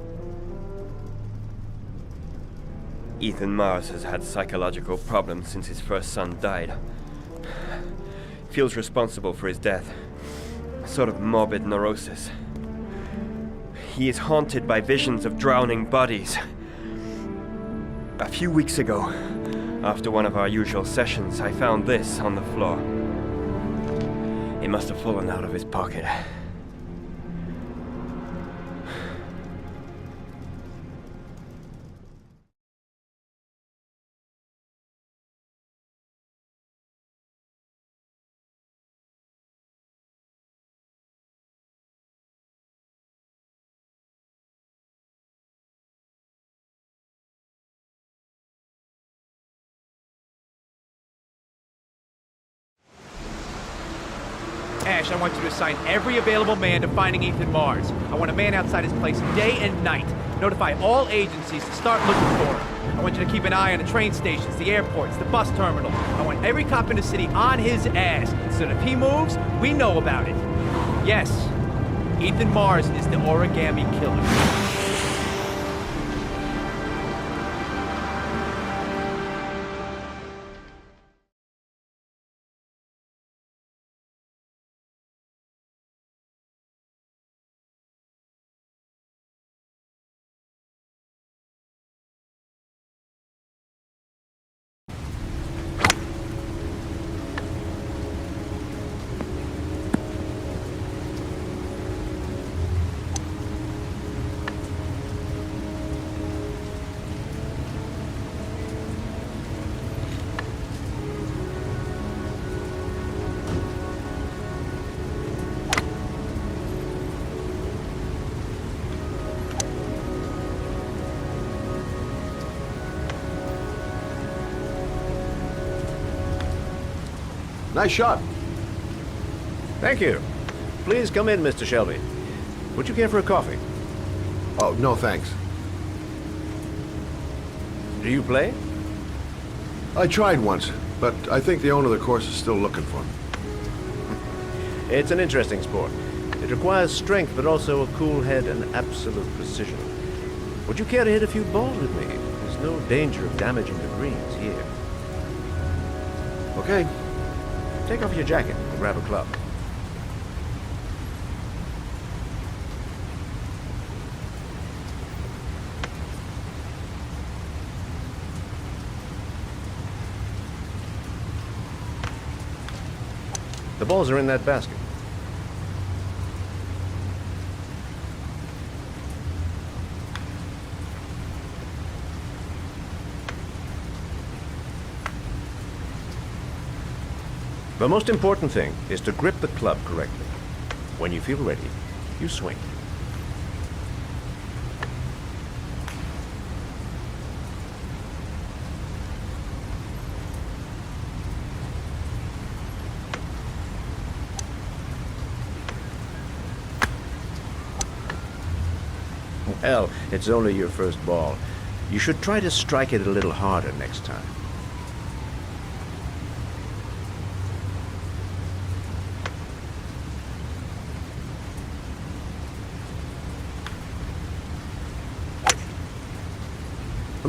Ethan Mars has had psychological problems since his first son died. Feels responsible for his death. A sort of morbid neurosis. He is haunted by visions of drowning bodies. A few weeks ago, after one of our usual sessions, I found this on the floor. It must have fallen out of his pocket. Ash, I want you to assign every available man to finding Ethan Mars. I want a man outside his place day and night. Notify all agencies to start looking for him. I want you to keep an eye on the train stations, the airports, the bus terminal. I want every cop in the city on his ass, so that if he moves, we know about it. Yes, Ethan Mars is the origami killer. Nice shot. Thank you. Please come in, Mr. Shelby. Would you care for a coffee? Oh, no thanks. Do you play? I tried once, but I think the owner of the course is still looking for me. It's an interesting sport. It requires strength, but also a cool head and absolute precision. Would you care to hit a few balls with me? There's no danger of damaging the greens here. Okay. Take off your jacket and grab a club. The balls are in that basket. The most important thing is to grip the club correctly. When you feel ready, you swing. Well, it's only your first ball. You should try to strike it a little harder next time.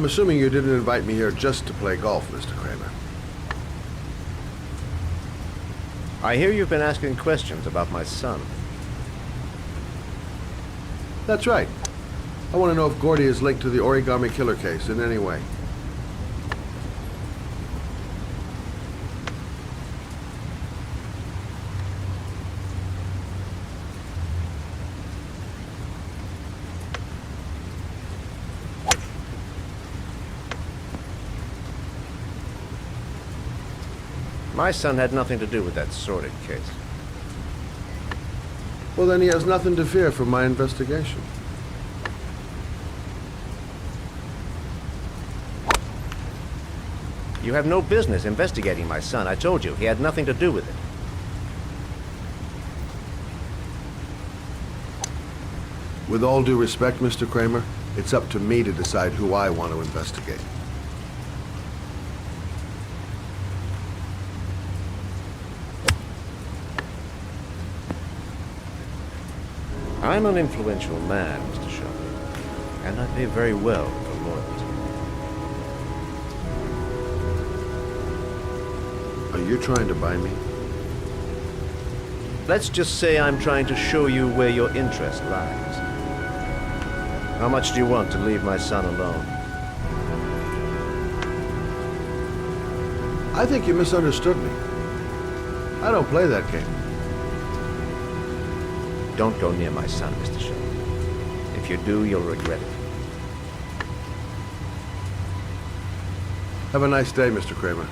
I'm assuming you didn't invite me here just to play golf, Mr. Kramer. I hear you've been asking questions about my son. That's right. I want to know if Gordy is linked to the Origami Killer case in any way. My son had nothing to do with that sordid case. Well, then he has nothing to fear from my investigation. You have no business investigating my son. I told you, he had nothing to do with it. With all due respect, Mr. Kramer, it's up to me to decide who I want to investigate. I'm an influential man, Mr. Shelby, and I pay very well for loyalty. Are you trying to buy me? Let's just say I'm trying to show you where your interest lies. How much do you want to leave my son alone? I think you misunderstood me. I don't play that game. Don't go near my son, Mr. Shelby. If you do, you'll regret it. Have a nice day, Mr. Kramer.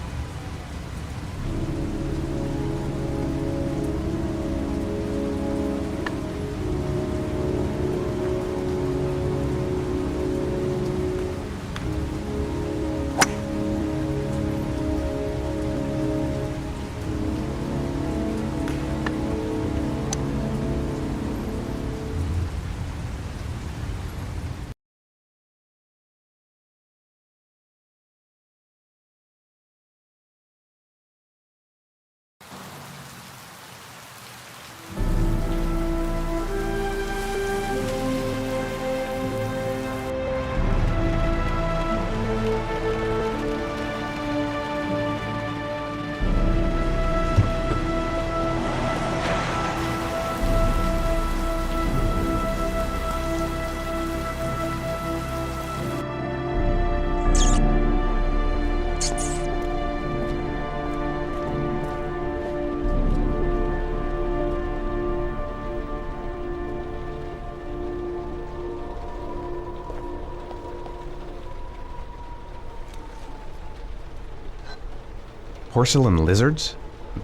Porcelain lizards?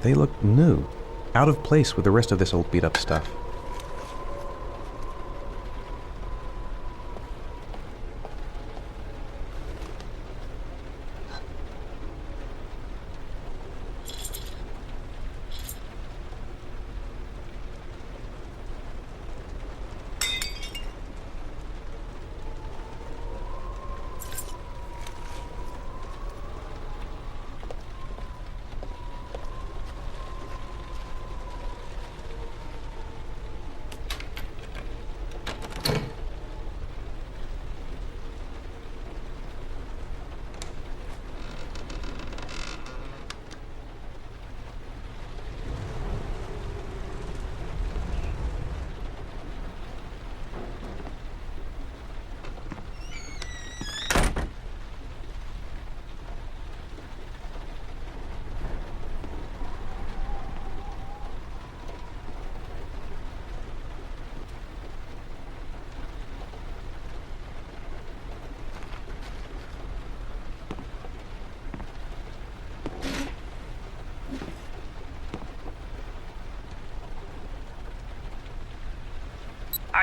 They look new, out of place with the rest of this old beat-up stuff.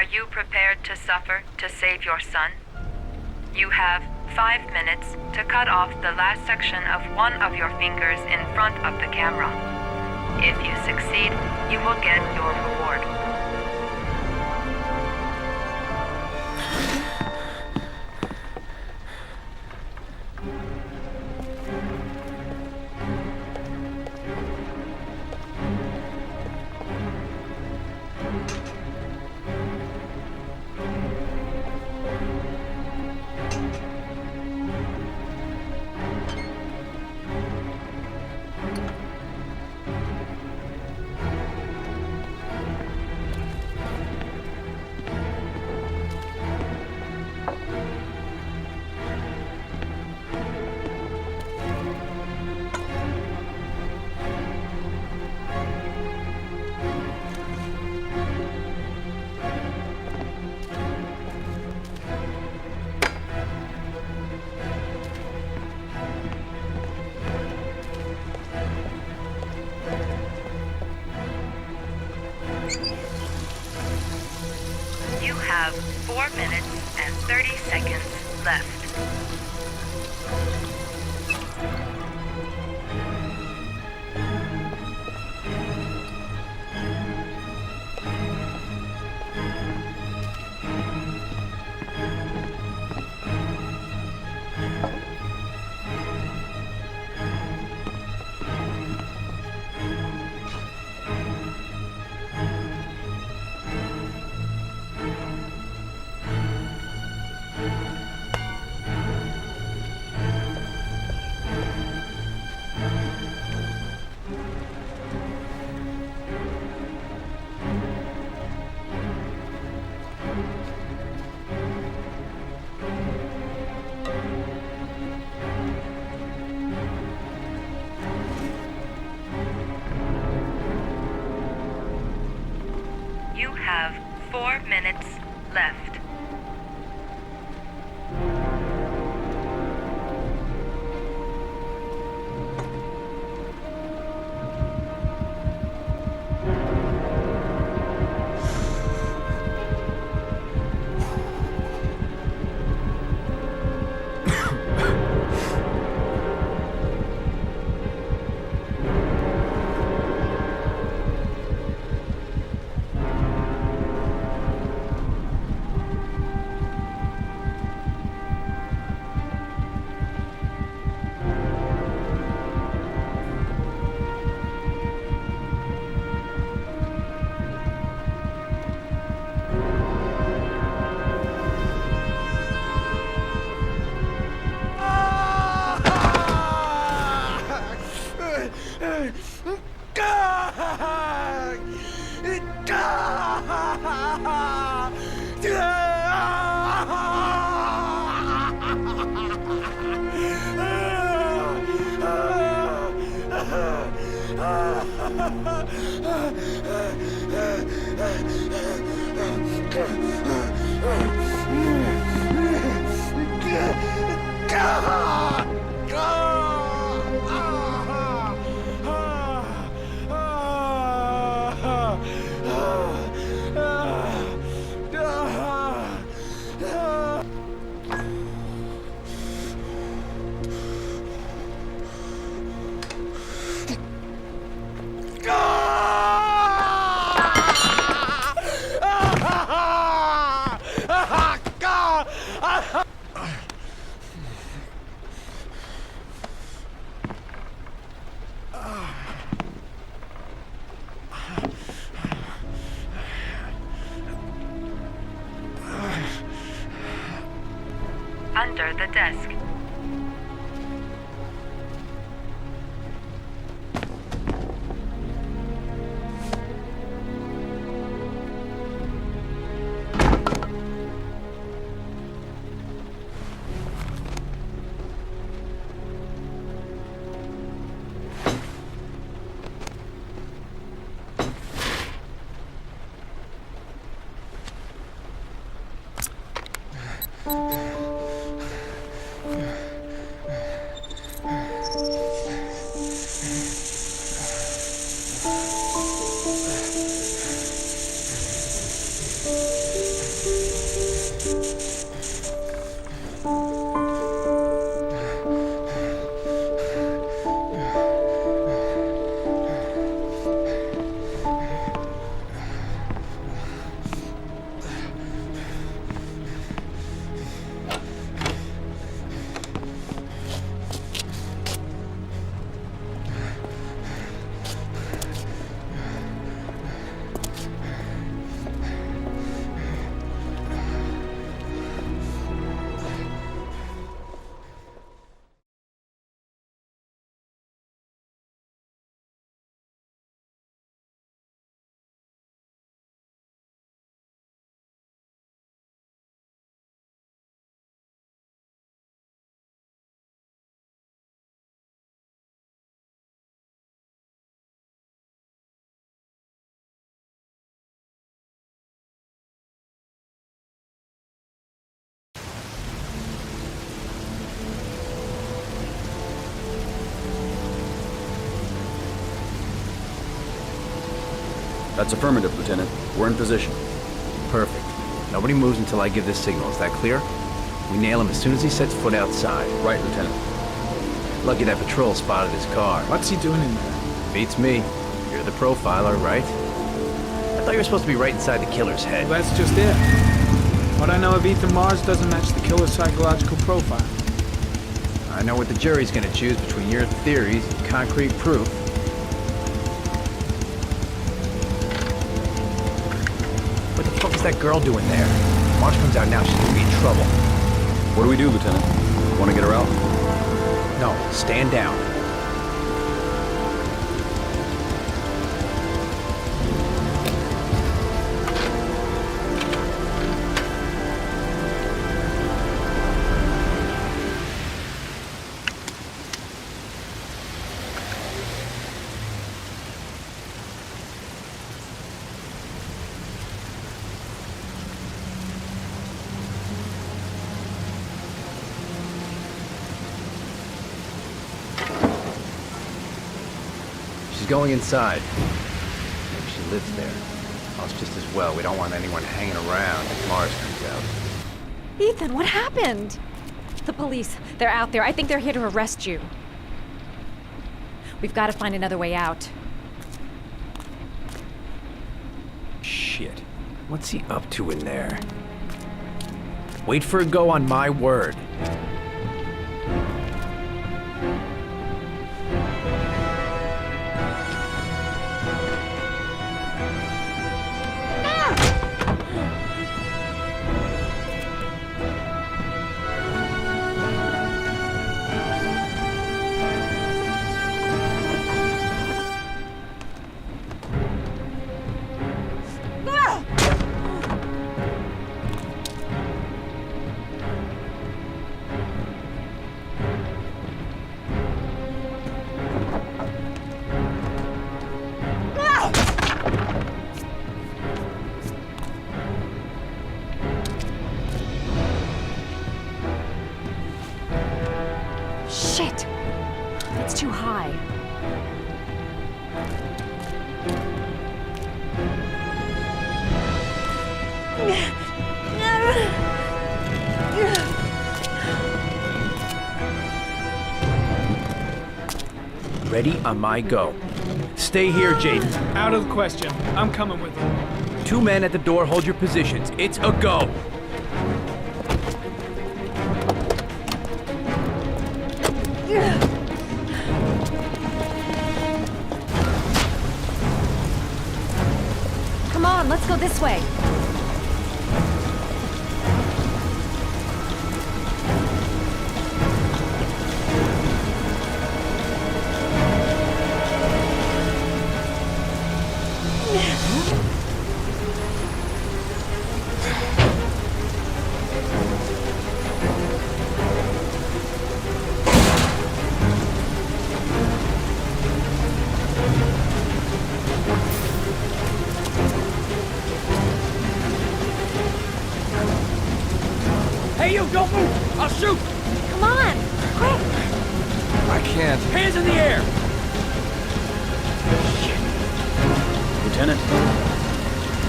Are you prepared to suffer to save your son? You have 5 minutes to cut off the last section of one of your fingers in front of the camera. If you succeed, you will get your reward. You have 4 minutes and 30 seconds left. You have 4 minutes left. Under the desk. That's affirmative, Lieutenant. We're in position. Perfect. Nobody moves until I give the signal. Is that clear? We nail him as soon as he sets foot outside. Right, Lieutenant. Lucky that patrol spotted his car. What's he doing in there? Beats me. You're the profiler, right? I thought you were supposed to be right inside the killer's head. Well, that's just it. What I know of Ethan Mars doesn't match the killer's psychological profile. I know what the jury's gonna choose between your theories and concrete proof. What the fuck is that girl doing there? If Marsh comes out now, she's gonna be in trouble. What do we do, Lieutenant? Want to get her out? No, stand down. She's going inside. Maybe she lives there. Oh, it's just as well. We don't want anyone hanging around if Mars comes out. Ethan, what happened? The police. They're out there. I think they're here to arrest you. We've got to find another way out. Shit. What's he up to in there? Wait for a go on my word. Shit! It's too high. Ready on my go. Stay here, Jaden. Out of the question. I'm coming with you. 2 men at the door, hold your positions. It's a go. Come on, let's go this way. Hey, you, don't move! I'll shoot! Come on, quick! I can't. Hands in the air! Lieutenant,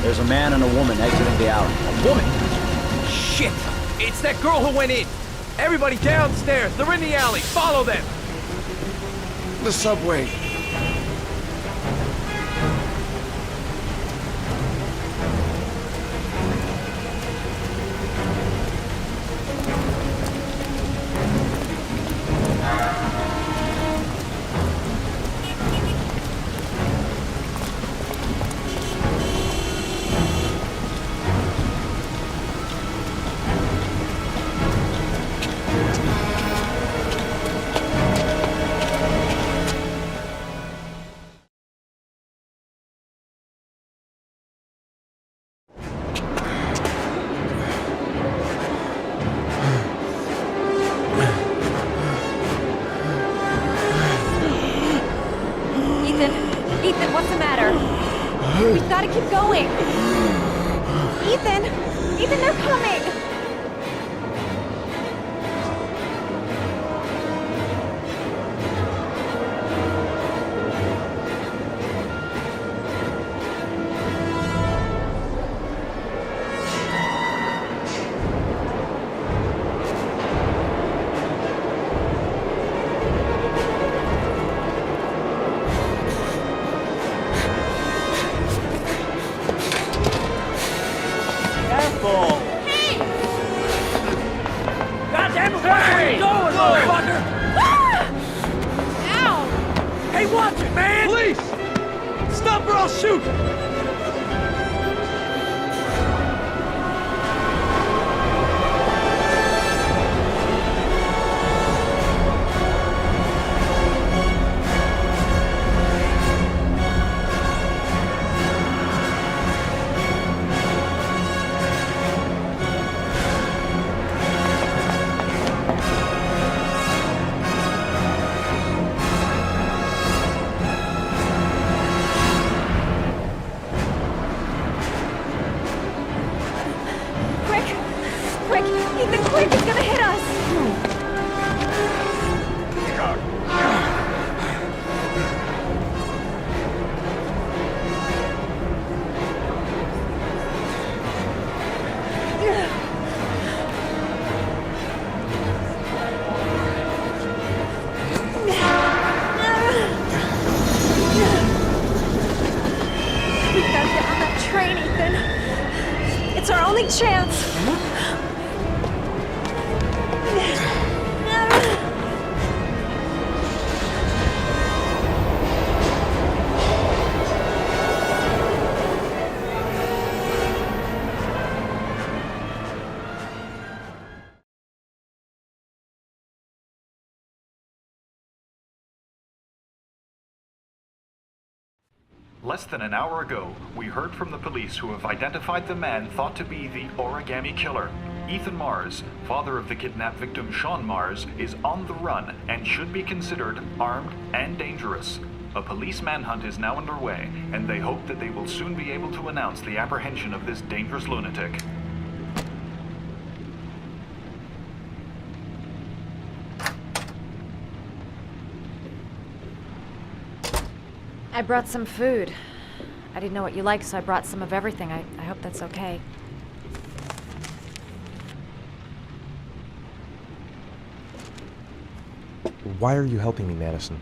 there's a man and a woman exiting the alley. A woman? Shit! It's that girl who went in! Everybody downstairs! They're in the alley! Follow them! The subway. Ethan, what's the matter? We've got to keep going. Ethan! Ethan, they're coming! I'll shoot! Quick! Ethan, quick! It's gonna hit us! We've gotta get on that train, Ethan. It's our only chance. Less than an hour ago, we heard from the police who have identified the man thought to be the Origami Killer. Ethan Mars, father of the kidnapped victim Sean Mars, is on the run and should be considered armed and dangerous. A police manhunt is now underway, and they hope that they will soon be able to announce the apprehension of this dangerous lunatic. I brought some food. I didn't know what you liked, so I brought some of everything. I hope that's okay. Why are you helping me, Madison?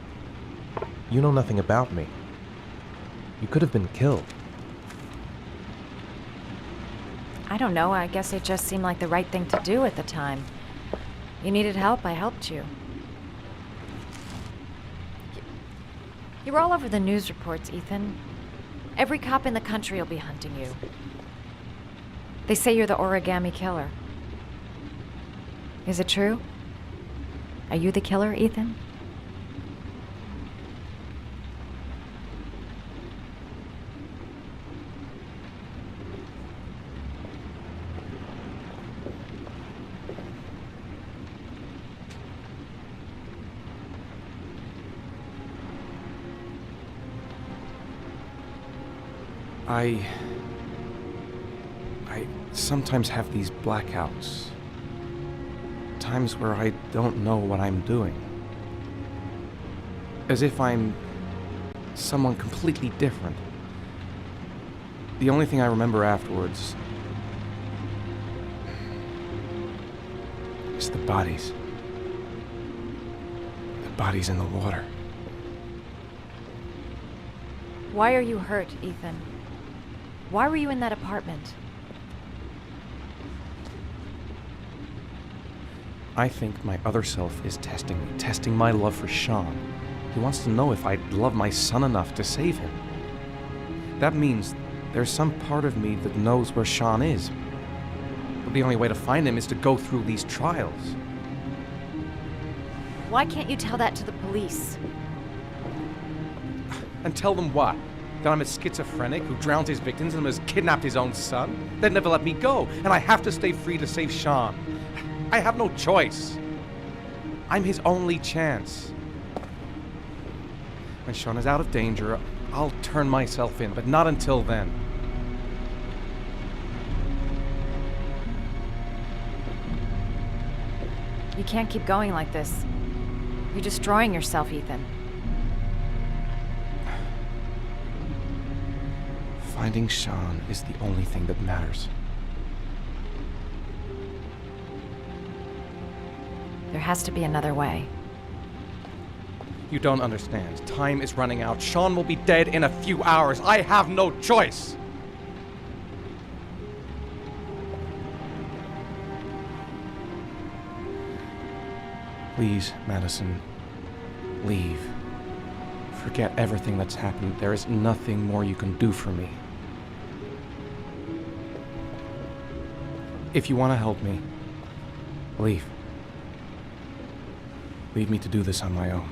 You know nothing about me. You could have been killed. I don't know. I guess it just seemed like the right thing to do at the time. You needed help, I helped you. You're all over the news reports, Ethan. Every cop in the country will be hunting you. They say you're the Origami Killer. Is it true? Are you the killer, Ethan? I sometimes have these blackouts. Times where I don't know what I'm doing. As if I'm someone completely different. The only thing I remember afterwards is the bodies. The bodies in the water. Why are you hurt, Ethan? Why were you in that apartment? I think my other self is testing me, testing my love for Sean. He wants to know if I love my son enough to save him. That means there's some part of me that knows where Sean is. But the only way to find him is to go through these trials. Why can't you tell that to the police? And tell them what? That I'm a schizophrenic who drowned his victims and has kidnapped his own son? They'd never let me go, and I have to stay free to save Sean. I have no choice. I'm his only chance. When Sean is out of danger, I'll turn myself in, but not until then. You can't keep going like this. You're destroying yourself, Ethan. Finding Sean is the only thing that matters. There has to be another way. You don't understand. Time is running out. Sean will be dead in a few hours. I have no choice. Please, Madison, leave. Forget everything that's happened. There is nothing more you can do for me. If you want to help me, leave. Leave me to do this on my own.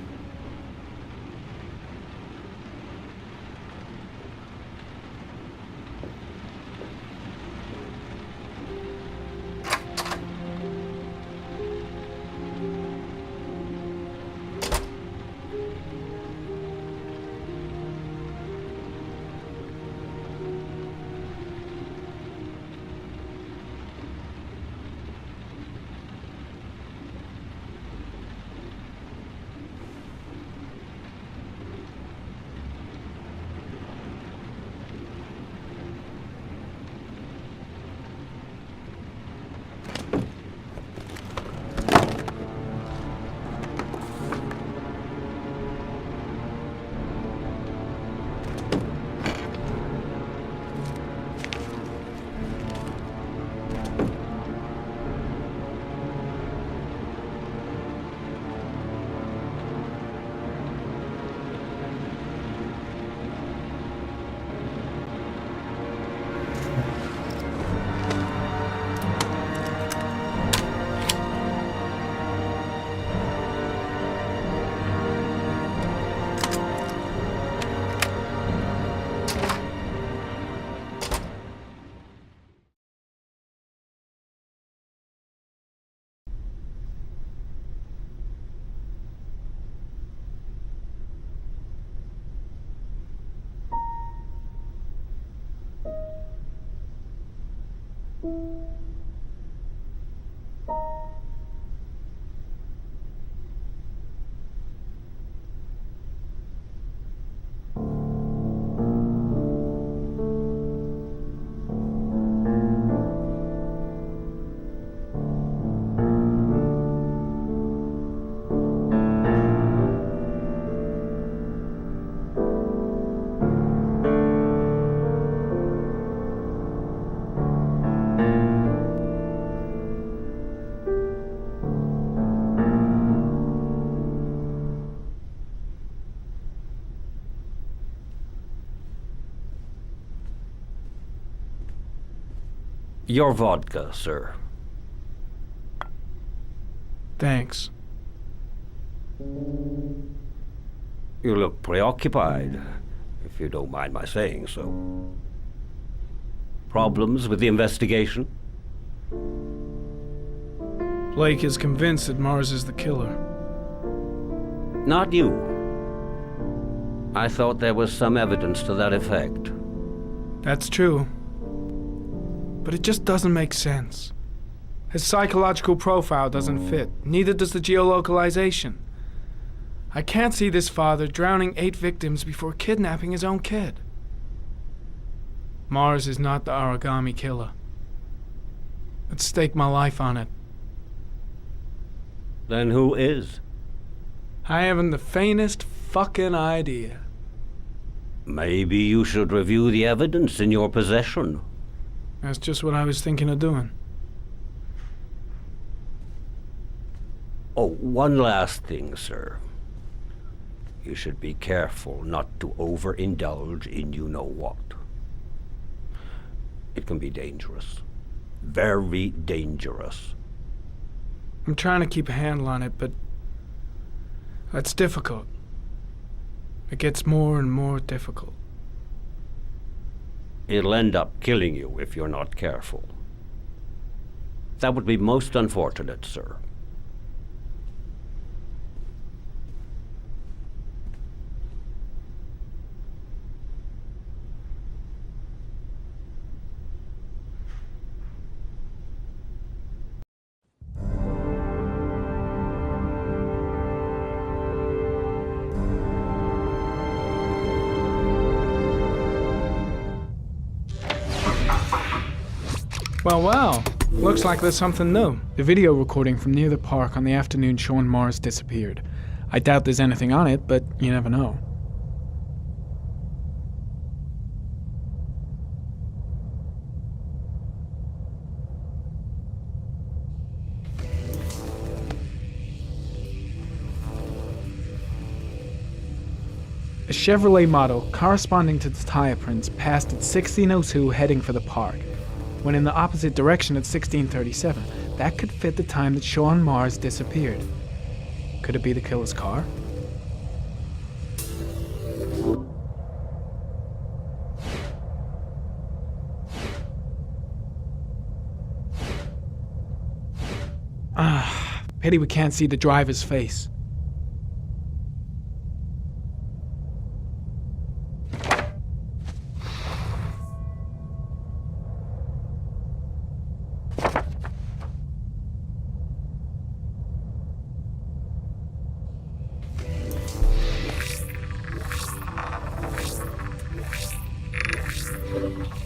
Your vodka, sir. Thanks. You look preoccupied, if you don't mind my saying so. Problems with the investigation? Blake is convinced that Mars is the killer. Not you. I thought there was some evidence to that effect. That's true. But it just doesn't make sense. His psychological profile doesn't fit. Neither does the geolocalization. I can't see this father drowning 8 victims before kidnapping his own kid. Mars is not the Aragami killer. I'd stake my life on it. Then who is? I haven't the faintest fucking idea. Maybe you should review the evidence in your possession. That's just what I was thinking of doing. Oh, one last thing, sir. You should be careful not to overindulge in you-know-what. It can be dangerous. Very dangerous. I'm trying to keep a handle on it, but that's difficult. It gets more and more difficult. It'll end up killing you if you're not careful. That would be most unfortunate, sir. Well. Looks like there's something new. The video recording from near the park on the afternoon Sean Mars disappeared. I doubt there's anything on it, but you never know. A Chevrolet model corresponding to the tire prints passed at 1602 heading for the park, when in the opposite direction at 1637. That could fit the time that Sean Mars disappeared. Could it be the killer's car? Pity we can't see the driver's face.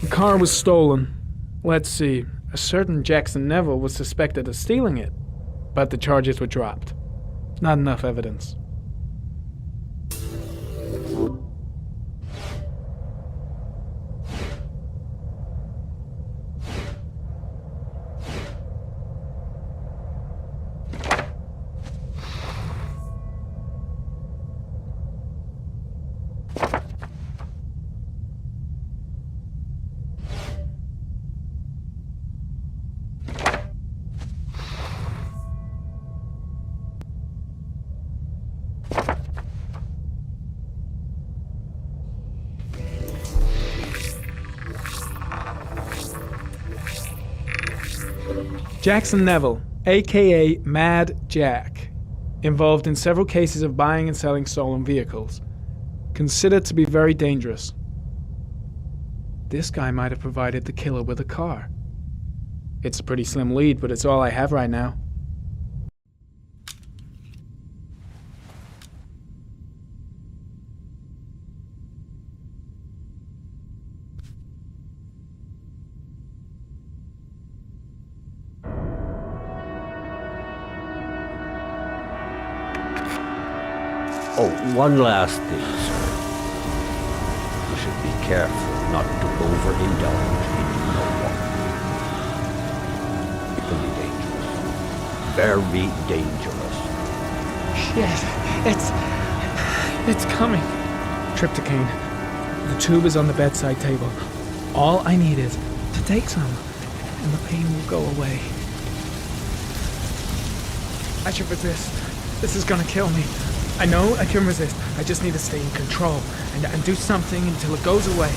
The car was stolen. Let's see. A certain Jackson Neville was suspected of stealing it, but the charges were dropped. Not enough evidence. Jackson Neville, aka Mad Jack, involved in several cases of buying and selling stolen vehicles, considered to be very dangerous. This guy might have provided the killer with a car. It's a pretty slim lead, but it's all I have right now. Oh, one last thing, sir. You should be careful not to overindulge in know-what. It can be dangerous. Very dangerous. Shit, it's coming. Trypticane. The tube is on the bedside table. All I need is to take some, and the pain will go away. I should resist. This is gonna kill me. I know I can resist. I just need to stay in control and do something until it goes away.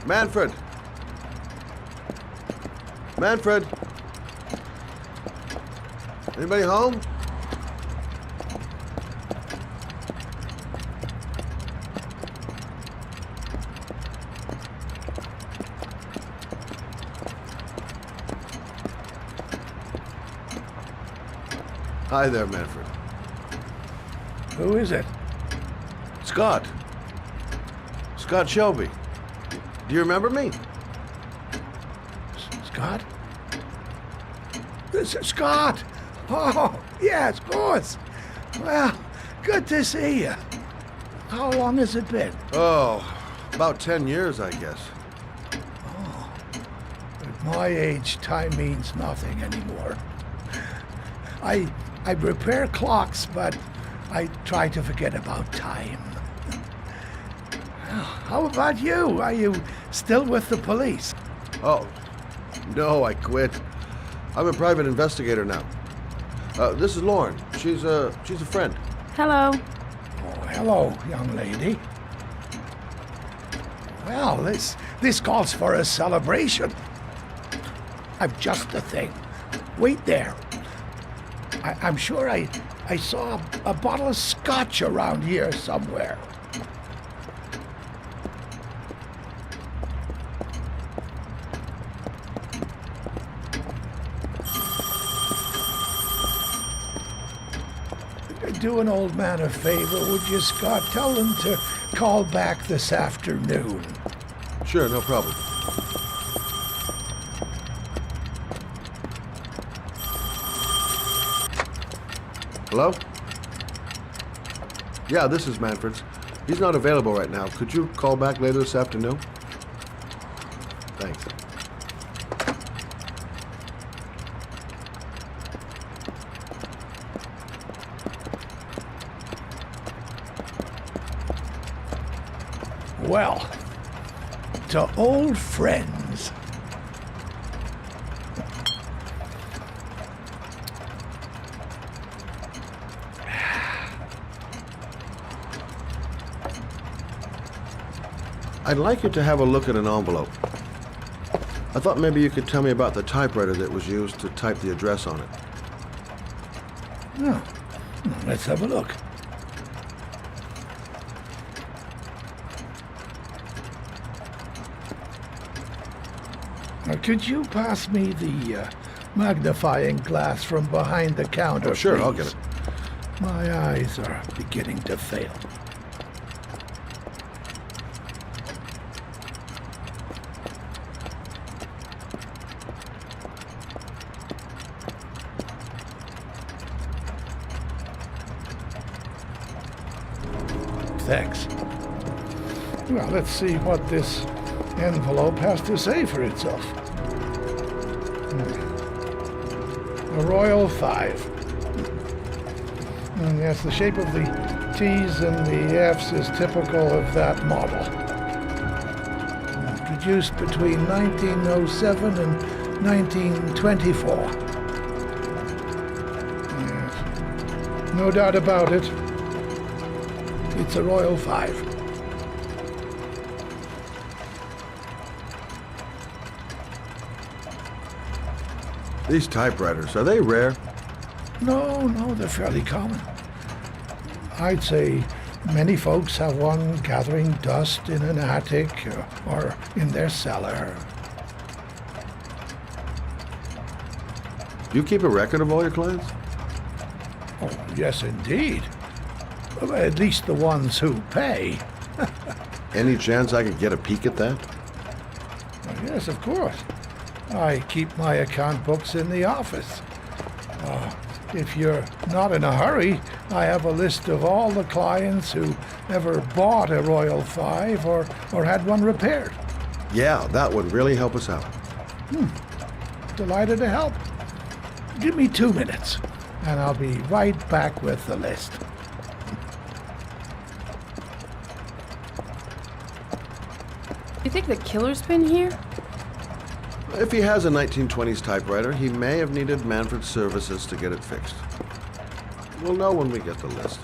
Manfred! Manfred! Anybody home? Hi there, Manfred. Who is it? Scott. Scott Shelby. Do you remember me? Scott? Scott! Oh, yes, of course. Well, Good to see you. How long has it been? Oh, about 10 years, I guess. At my age, time means nothing anymore. I repair clocks, but I try to forget about time. How about you? Are you still with the police? Oh, no, I quit. I'm a private investigator now. This is Lauren. She's a friend. Hello. Oh, hello, young lady. Well, this calls for a celebration. I've just the thing. Wait there. I'm sure I saw a bottle of scotch around here somewhere. Do an old man a favor, would you, Scott? Tell him to call back this afternoon. Sure, no problem. Hello? Yeah, this is Manfred's. He's not available right now. Could you call back later this afternoon? Thanks. Well, to old friends. I'd like you to have a look at an envelope. I thought maybe you could tell me about the typewriter that was used to type the address on it. Oh, let's have a look. Could you pass me the magnifying glass from behind the counter, Oh, sure, please? I'll get it. My eyes are beginning to fail. Thanks. Well, let's see what this envelope has to say for itself. A Royal 5. And yes, the shape of the T's and the F's is typical of that model. Produced between 1907 and 1924. Yes. No doubt about it. It's a Royal 5. These typewriters, are they rare? No, they're fairly common. I'd say many folks have one gathering dust in an attic or in their cellar. Do you keep a record of all your clients? Oh, yes, indeed. At least the ones who pay. Any chance I could get a peek at that? Yes, of course. I keep my account books in the office. If you're not in a hurry, I have a list of all the clients who ever bought a Royal 5 or had one repaired. Yeah, that would really help us out. Delighted to help. Give me 2 minutes, and I'll be right back with the list. You think the killer's been here? If he has a 1920s typewriter, he may have needed Manfred's services to get it fixed. We'll know when we get the list.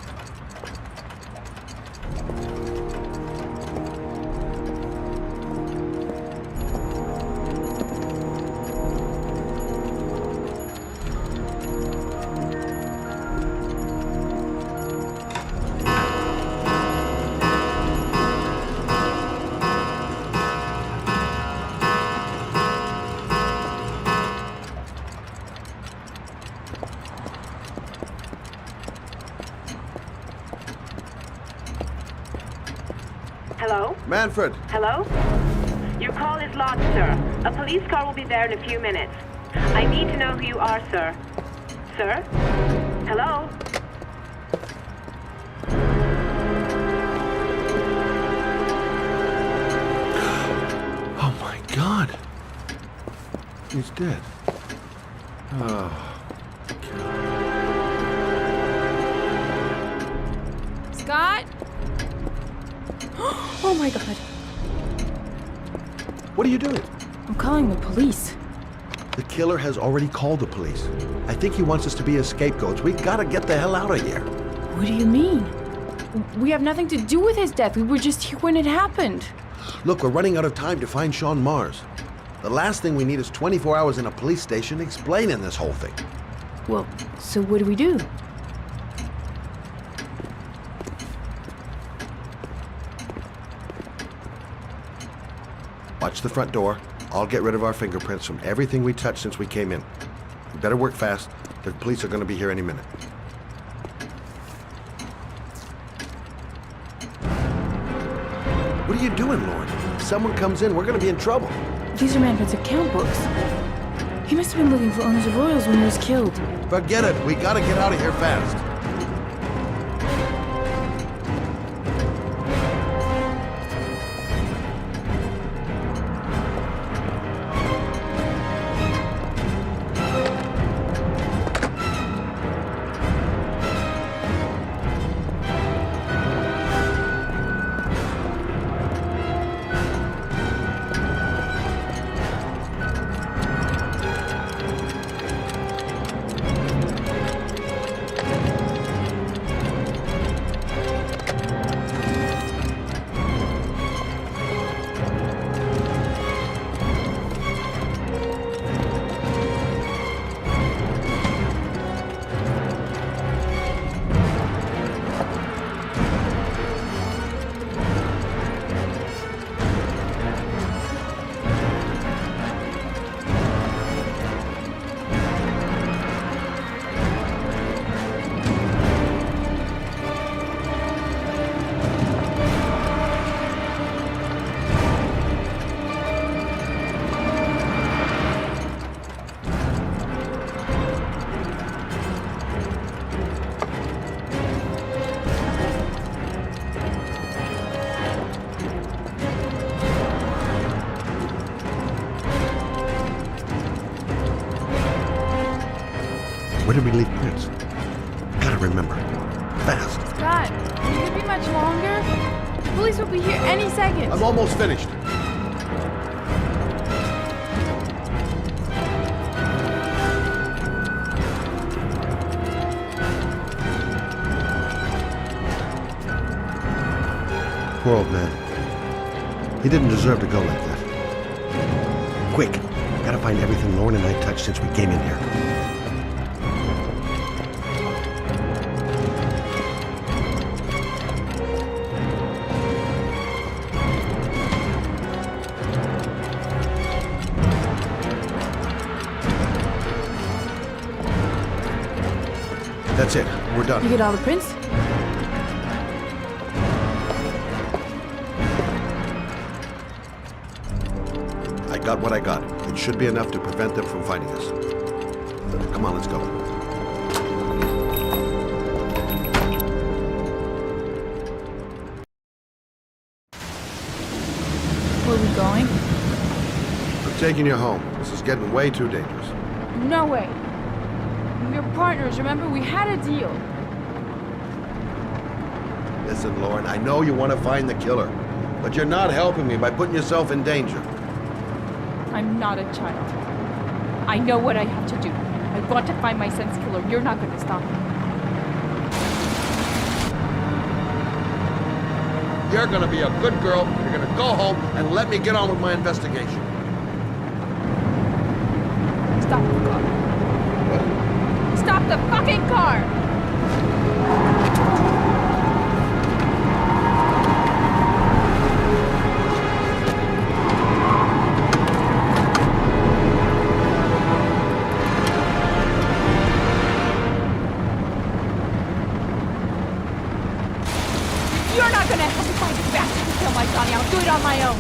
Hello? Manfred! Hello? Your call is logged, sir. A police car will be there in a few minutes. I need to know who you are, sir. Sir? Hello? He's dead. Oh. Scott? Oh my god. What are you doing? I'm calling the police. The killer has already called the police. I think he wants us to be his scapegoats. We gotta get the hell out of here. What do you mean? We have nothing to do with his death. We were just here when it happened. Look, we're running out of time to find Sean Mars. The last thing we need is 24 hours in a police station explaining this whole thing. Well, so what do we do? Watch the front door. I'll get rid of our fingerprints from everything we touched since we came in. We better work fast. The police are going to be here any minute. What are you doing, Lauren? If someone comes in, we're going to be in trouble. These are Manfred's account books. He must have been looking for owners of Royals when he was killed. Forget it. We got to get out of here fast. Where did we leave Prince? Gotta remember. Fast. Scott, you could be much longer. The police will be here any second. I'm almost finished. Poor old man. He didn't deserve to go like that. Quick. Gotta find everything Lauren and I touched since we came in here. That's it. We're done. You get all the prints? I got what I got. It should be enough to prevent them from finding us. Come on, let's go. Where are we going? I'm taking you home. This is getting way too dangerous. No way. We're partners, remember? We had a deal. Listen, Lauren, I know you want to find the killer, but you're not helping me by putting yourself in danger. I'm not a child. I know what I have to do. I want to find my son's killer. You're not going to stop me. You're going to be a good girl. You're going to go home and let me get on with my investigation. Stop the car. What? Stop the fucking car! You're not gonna help me find this bastard who killed my Sonny. I'll do it on my own.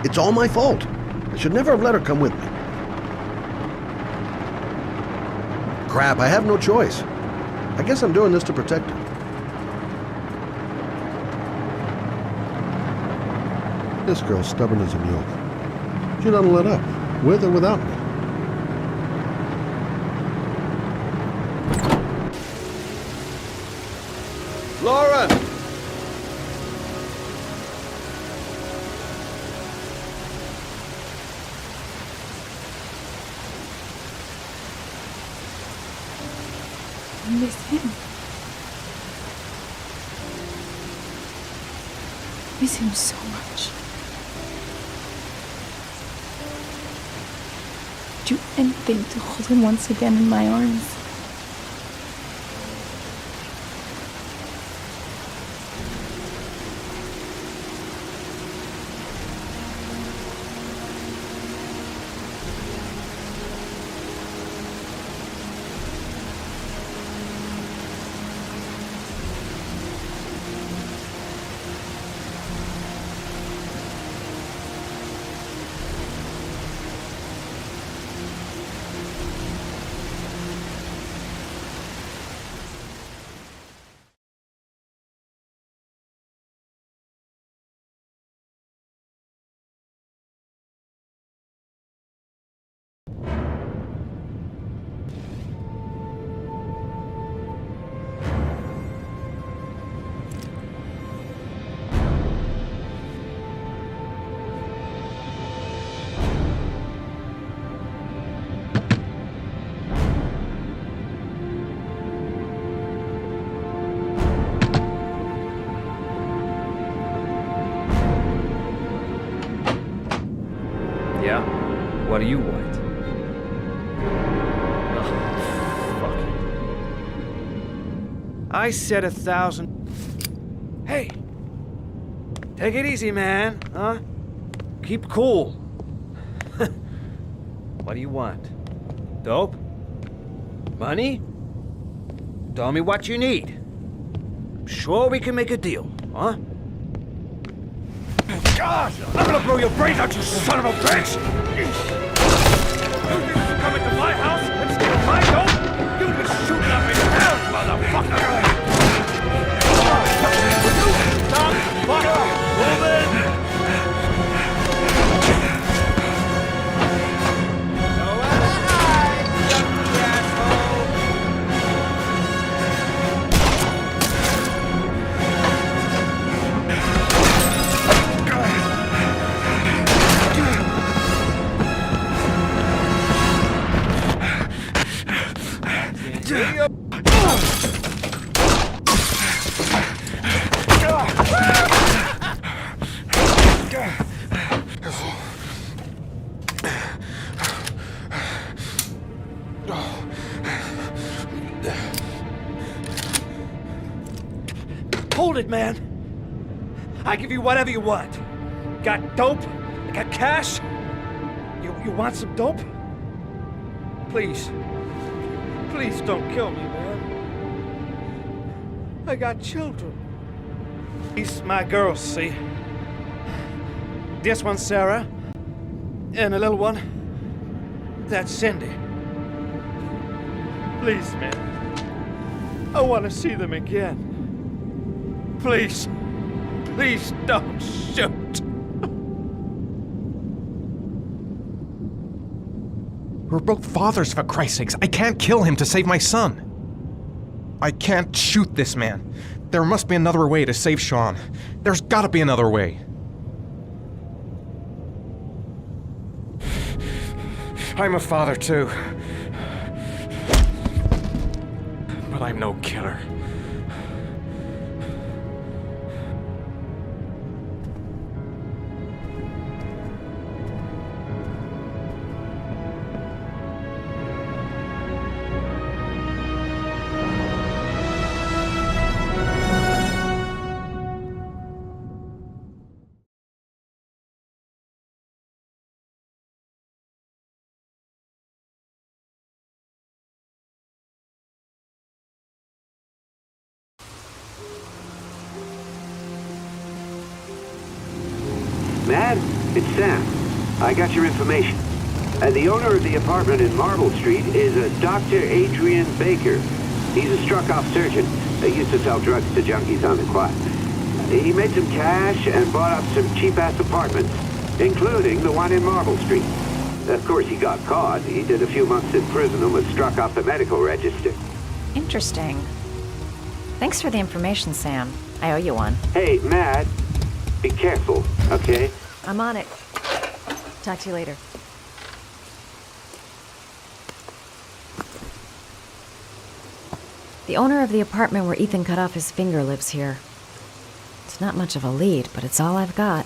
It's all my fault. I should never have let her come with me. Crap, I have no choice. I guess I'm doing this to protect her. This girl's stubborn as a mule. She doesn't let up, with or without me. Lauren! I miss him. I miss him so much. Do anything to hold him once again in my arms. Yeah? What do you want? Oh, fuck. I said 1,000. Hey! Take it easy, man, huh? Keep cool. What do you want? Dope? Money? Tell me what you need. Sure we can make a deal, huh? God! I'm gonna blow your brains out, you son of a bitch! You come into my house and steal my dope? You've been shooting at me hell, motherfucker! Stop! Fuck off! Move in! Hold it, man. I give you whatever you want. Got dope? I got cash? You want some dope? Please. Please don't kill me, man. I got children. These my girls, see? This one's Sarah. And a little one. That's Cindy. Please, man. I want to see them again. Please. Please don't shoot. We're both fathers, for Christ's sakes. I can't kill him to save my son. I can't shoot this man. There must be another way to save Sean. There's gotta be another way. I'm a father, too. But I'm no killer. Matt, it's Sam. I got your information. The owner of the apartment in Marble Street is a Dr. Adrian Baker. He's a struck-off surgeon. He used to sell drugs to junkies on the quad. He made some cash and bought up some cheap-ass apartments, including the one in Marble Street. Of course, he got caught. He did a few months in prison and was struck off the medical register. Interesting. Thanks for the information, Sam. I owe you one. Hey, Matt, be careful, okay? I'm on it. Talk to you later. The owner of the apartment where Ethan cut off his finger lives here. It's not much of a lead, but it's all I've got.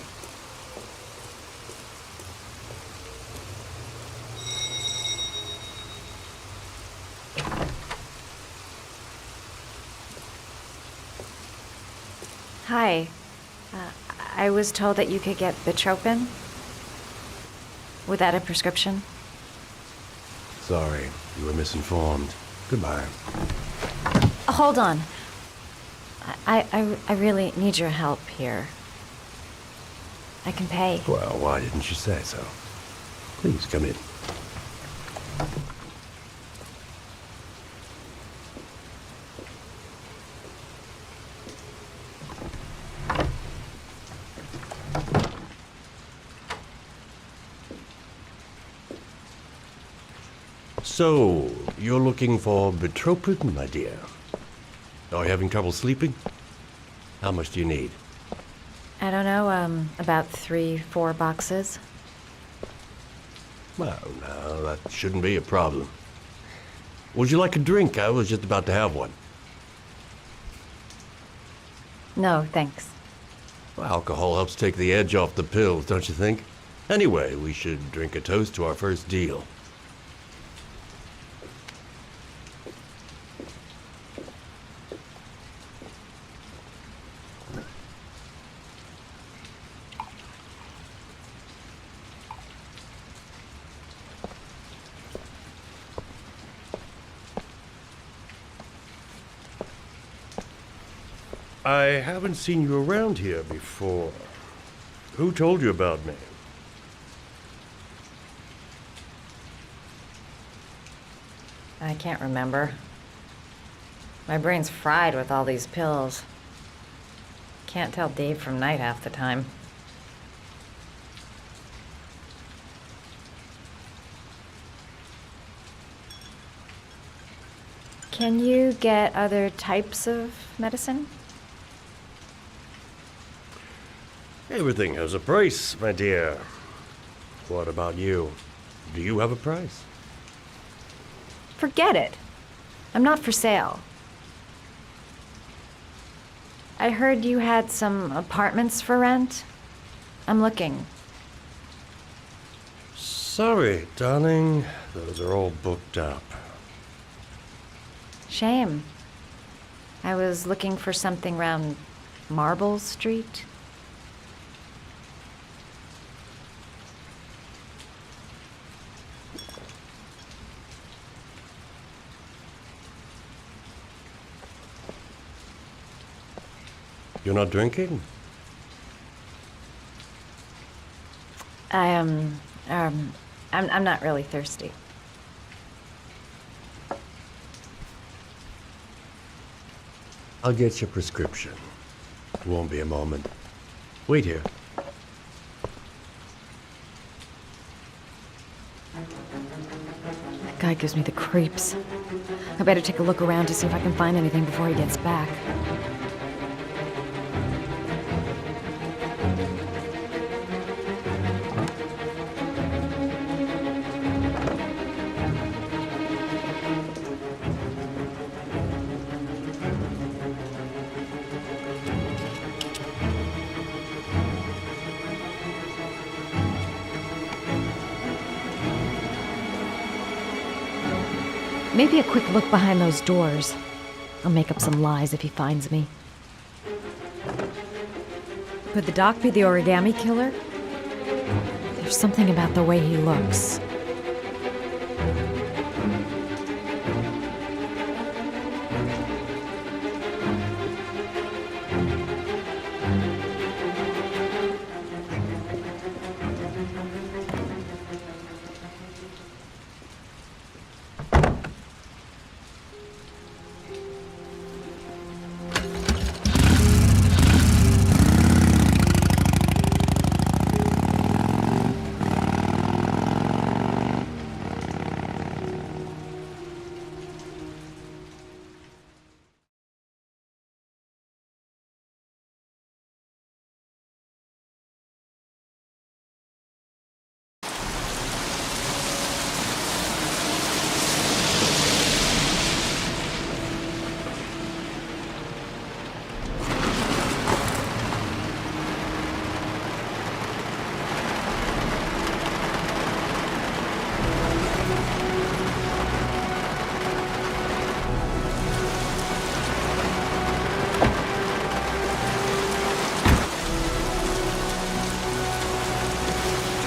Hi. I was told that you could get Bitropin. Without a prescription? Sorry, you were misinformed. Goodbye. Hold on. I really need your help here. I can pay. Well, why didn't you say so? Please come in. So, you're looking for Bitropin, my dear? Are you having trouble sleeping? How much do you need? I don't know, about 3-4 boxes. Well, no, that shouldn't be a problem. Would you like a drink? I was just about to have one. No, thanks. Well, alcohol helps take the edge off the pills, don't you think? Anyway, we should drink a toast to our first deal. I haven't seen you around here before. Who told you about me? I can't remember. My brain's fried with all these pills. Can't tell day from night half the time. Can you get other types of medicine? Everything has a price, my dear. What about you? Do you have a price? Forget it. I'm not for sale. I heard you had some apartments for rent. I'm looking. Sorry, darling. Those are all booked up. Shame. I was looking for something around Marble Street. You're not drinking? I'm not really thirsty. I'll get your prescription. Won't be a moment. Wait here. That guy gives me the creeps. I better take a look around to see if I can find anything before he gets back. Maybe a quick look behind those doors. I'll make up some lies if he finds me. Could the doc be the origami killer? There's something about the way he looks.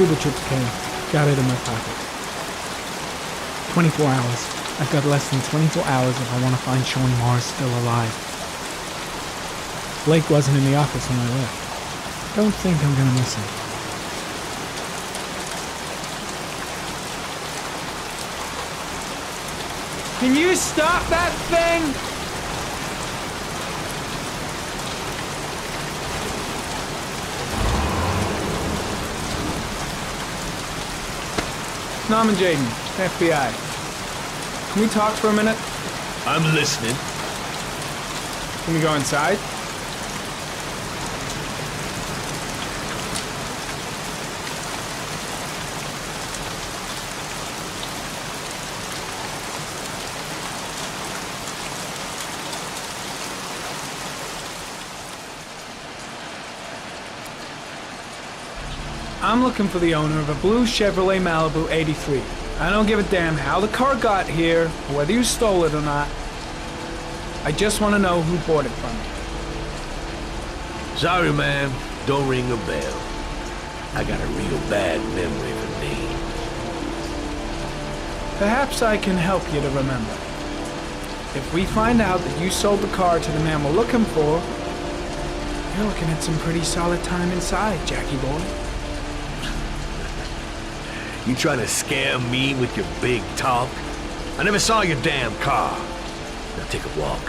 scuba trips came. Got it in my pocket. 24 hours. I've got less than 24 hours if I want to find Sean Mars still alive. Blake wasn't in the office when I left. Don't think I'm gonna miss him. Can you stop that thing? Norman Jaden, FBI. Can we talk for a minute? I'm listening. Can we go inside? I'm looking for the owner of a blue Chevrolet Malibu 83. I don't give a damn how the car got here, or whether you stole it or not. I just want to know who bought it from you. Sorry, man. Don't ring a bell. I got a real bad memory for names. Perhaps I can help you to remember. If we find out that you sold the car to the man we're looking for, you're looking at some pretty solid time inside, Jackie boy. You trying to scare me with your big talk? I never saw your damn car. Now take a walk.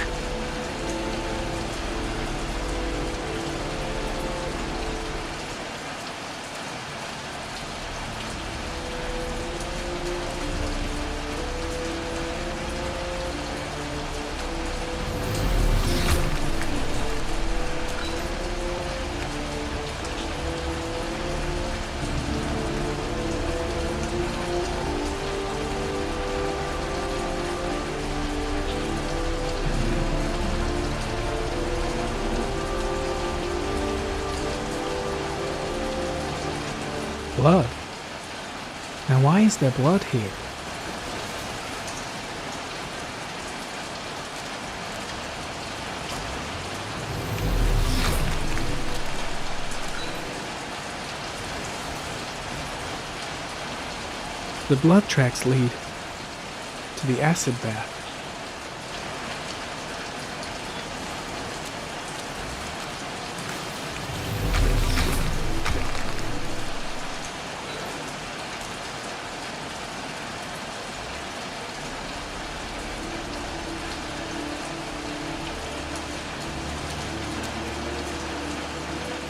Blood. Now why is there blood here? The blood tracks lead to the acid bath.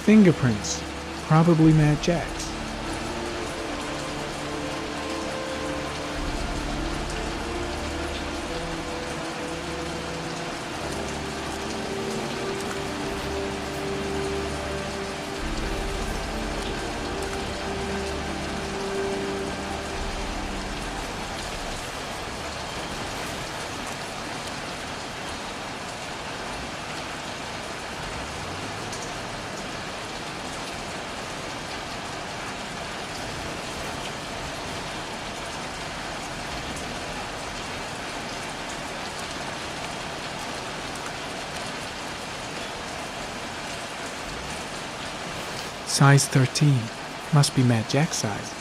Fingerprints, probably Matt Jack's. Size 13. Must be Matt Jack's size.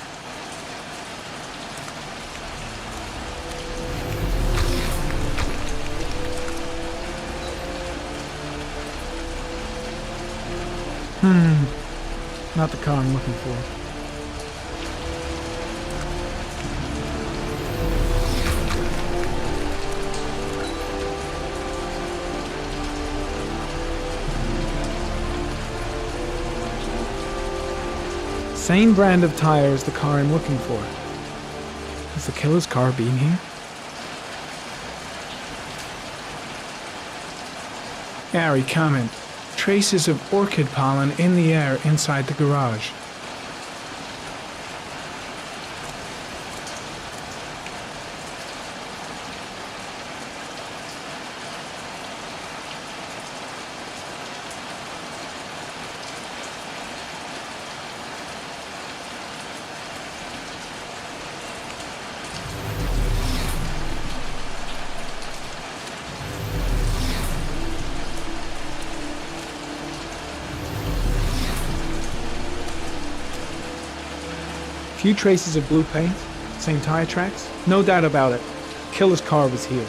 Not the car I'm looking for. Same brand of tire as the car I'm looking for. Is the killer's car being here? Gary, comment. Traces of orchid pollen in the air inside the garage. few traces of blue paint, same tire tracks. No doubt about it. Killer's car was here.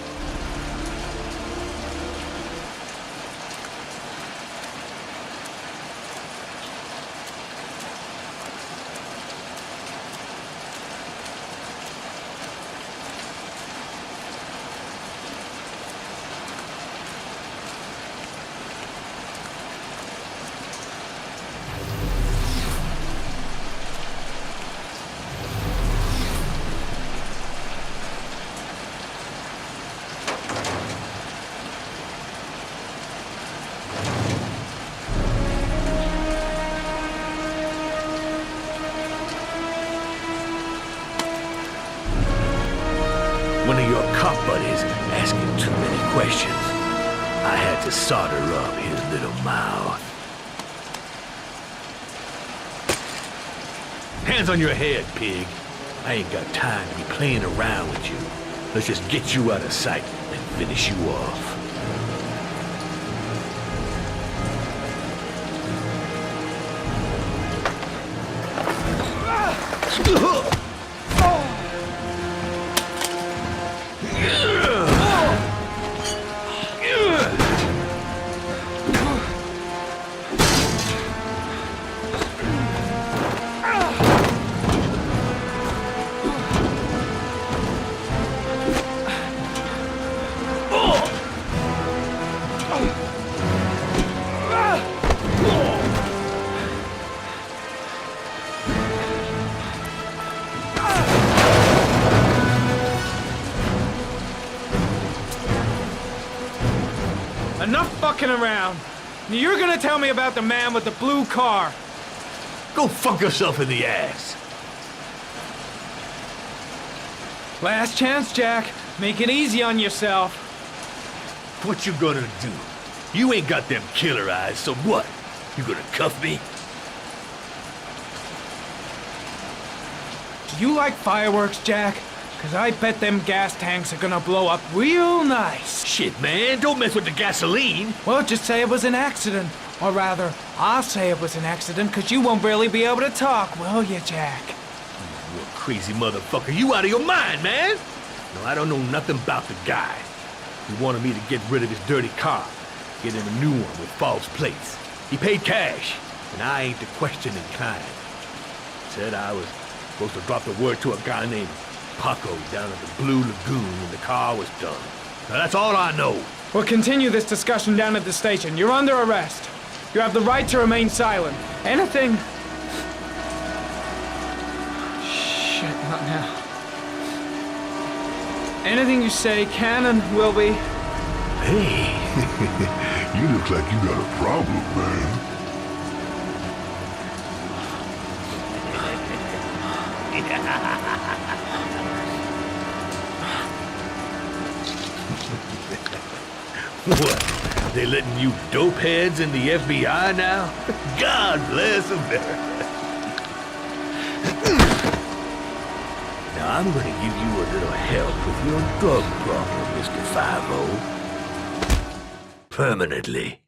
One of your cop buddies asking too many questions. I had to solder up his little mouth. Hands on your head, pig. I ain't got time to be playing around with you. Let's just get you out of sight and finish you off. Enough fucking around. You're gonna tell me about the man with the blue car. Go fuck yourself in the ass. Last chance, Jack. Make it easy on yourself. What you gonna do? You ain't got them killer eyes, so what? You gonna cuff me? Do you like fireworks, Jack? 'Cause I bet them gas tanks are gonna blow up real nice. Shit, man, don't mess with the gasoline. Well, just say it was an accident. Or rather, I'll say it was an accident, 'cause you won't barely be able to talk, will you, Jack? You crazy motherfucker. You out of your mind, man. No, I don't know nothing about the guy. He wanted me to get rid of his dirty car, get him a new one with false plates. He paid cash, and I ain't the questioning kind. Said I was supposed to drop the word to a guy named Paco down at the Blue Lagoon when the car was done. Now that's all I know. We'll continue this discussion down at the station. You're under arrest. You have the right to remain silent. Anything... Shit, not now. Anything you say can and will be... Hey, you look like you got a problem, man. What? They letting you dope heads in the FBI now? God bless America. Now I'm gonna give you a little help with your drug problem, Mr. 5-0. Permanently.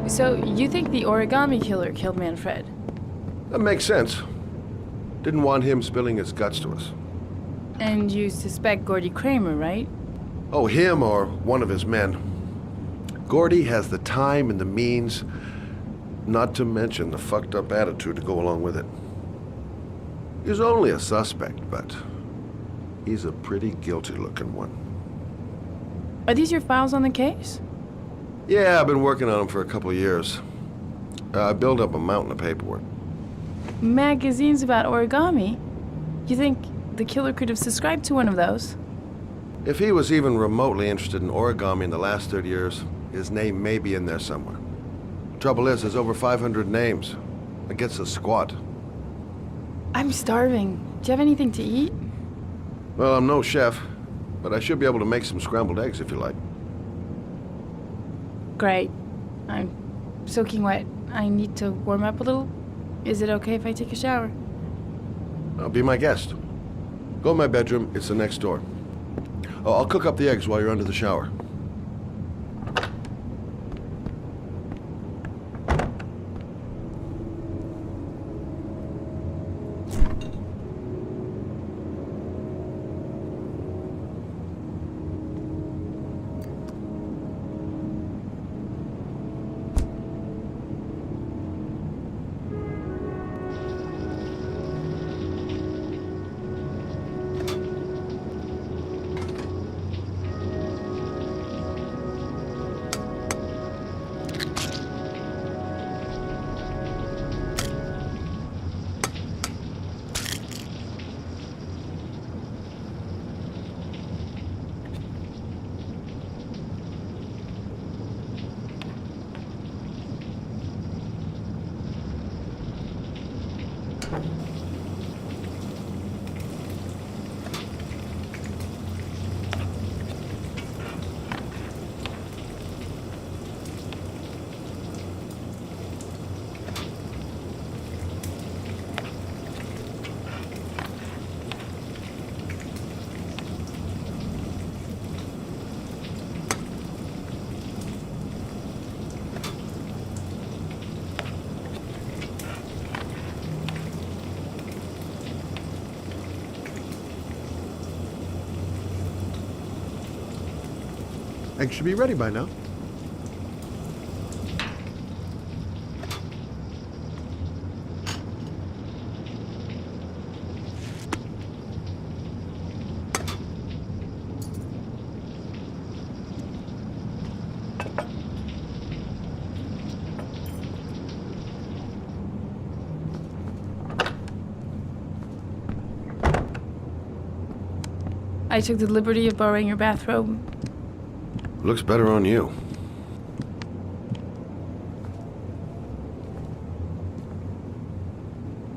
So, you think the origami killer killed Manfred? That makes sense. Didn't want him spilling his guts to us. And you suspect Gordy Kramer, right? Oh, him or one of his men. Gordy has the time and the means, not to mention the fucked up attitude to go along with it. He's only a suspect, but he's a pretty guilty looking one. Are these your files on the case? Yeah, I've been working on him for a couple of years. I built up a mountain of paperwork. Magazines about origami? You think the killer could have subscribed to one of those? If he was even remotely interested in origami in the last 30 years, his name may be in there somewhere. Trouble is, there's over 500 names. It gets us squat. I'm starving. Do you have anything to eat? Well, I'm no chef, but I should be able to make some scrambled eggs if you like. Great. I'm soaking wet. I need to warm up a little. Is it okay if I take a shower? Be my guest. Go in my bedroom. It's the next door. Oh, I'll cook up the eggs while you're under the shower. Eggs should be ready by now. I took the liberty of borrowing your bathrobe. Looks better on you.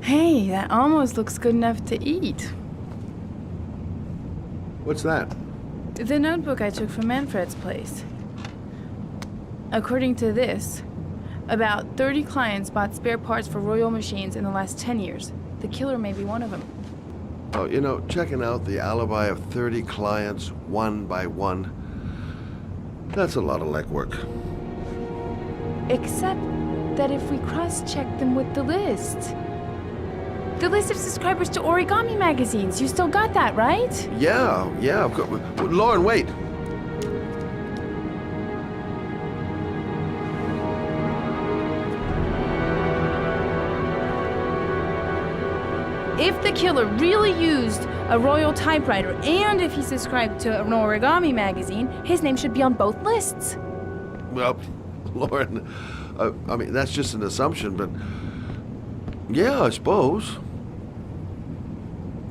Hey, that almost looks good enough to eat. What's that? The notebook I took from Manfred's place. According to this, about 30 clients bought spare parts for Royal machines in the last 10 years. The killer may be one of them. Oh, you know, checking out the alibi of 30 clients one by one, that's a lot of legwork. Except that if we cross-check them with the list. The list of subscribers to Origami magazines. You still got that, right? Yeah, of course. Lauren, wait. If the killer really used a Royal typewriter and if he subscribed to an Origami magazine, his name should be on both lists. Well, Lauren, I mean, that's just an assumption, but yeah, I suppose.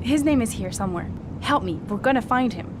His name is here somewhere. Help me, we're gonna find him.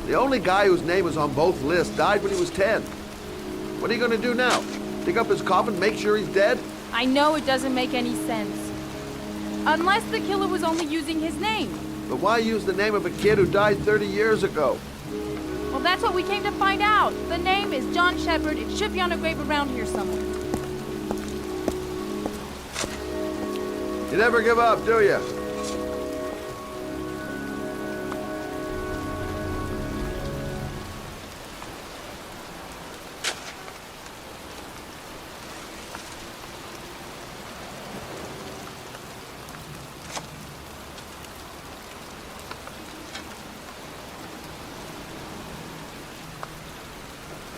The only guy whose name is on both lists died when he was 10. What are you gonna do now? Dig up his coffin, make sure he's dead? I know it doesn't make any sense. Unless the killer was only using his name. But why use the name of a kid who died 30 years ago? Well, that's what we came to find out. The name is John Shepard. It should be on a grave around here somewhere. You never give up, do you?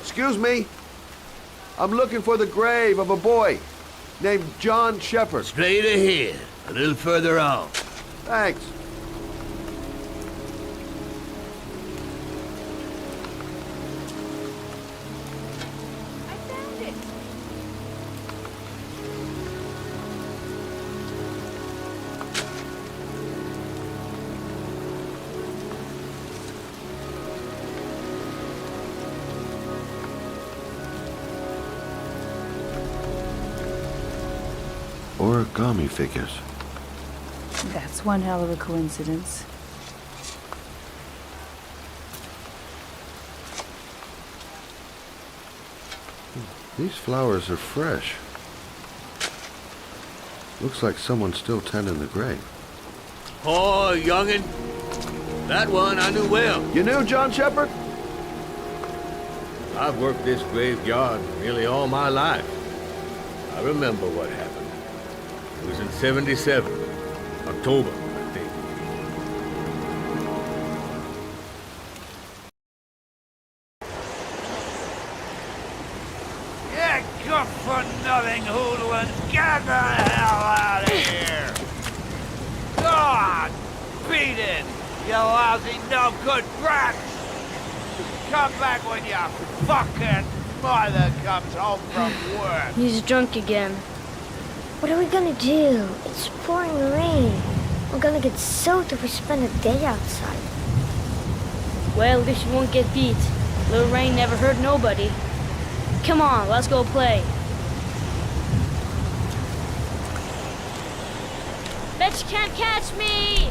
Excuse me. I'm looking for the grave of a boy named John Shepard. Straight ahead, a little further on. Thanks. I found it. Origami figures. That's one hell of a coincidence. These flowers are fresh. Looks like someone's still tending the grave. Oh, youngin'. That one I knew well. You knew John Shepard? I've worked this graveyard nearly all my life. I remember what happened. It was in 77. October, I think. Yeah, good-for-nothing hoodlum! Get the hell out of here! God! Beat it! You lousy, no-good brats! Come back when your fucking mother comes home from work! He's drunk again. What are we gonna do? It's pouring rain. We're gonna get soaked if we spend a day outside. Well, at least you won't get beat. Little rain never hurt nobody. Come on, let's go play. Bet you can't catch me!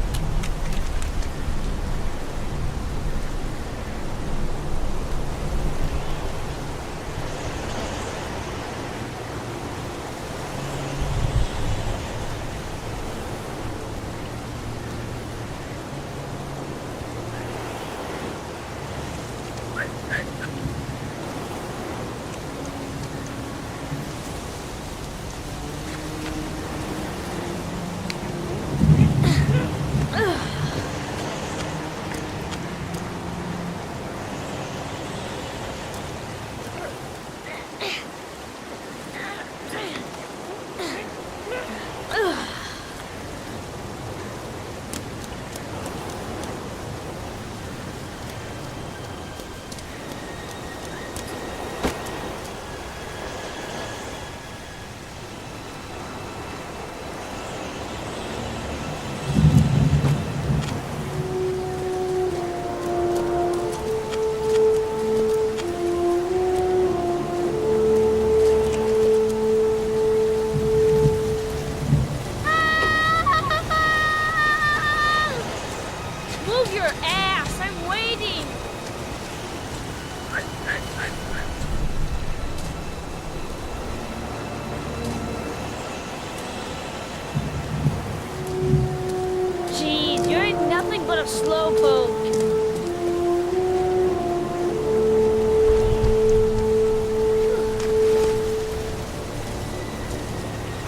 slowpoke.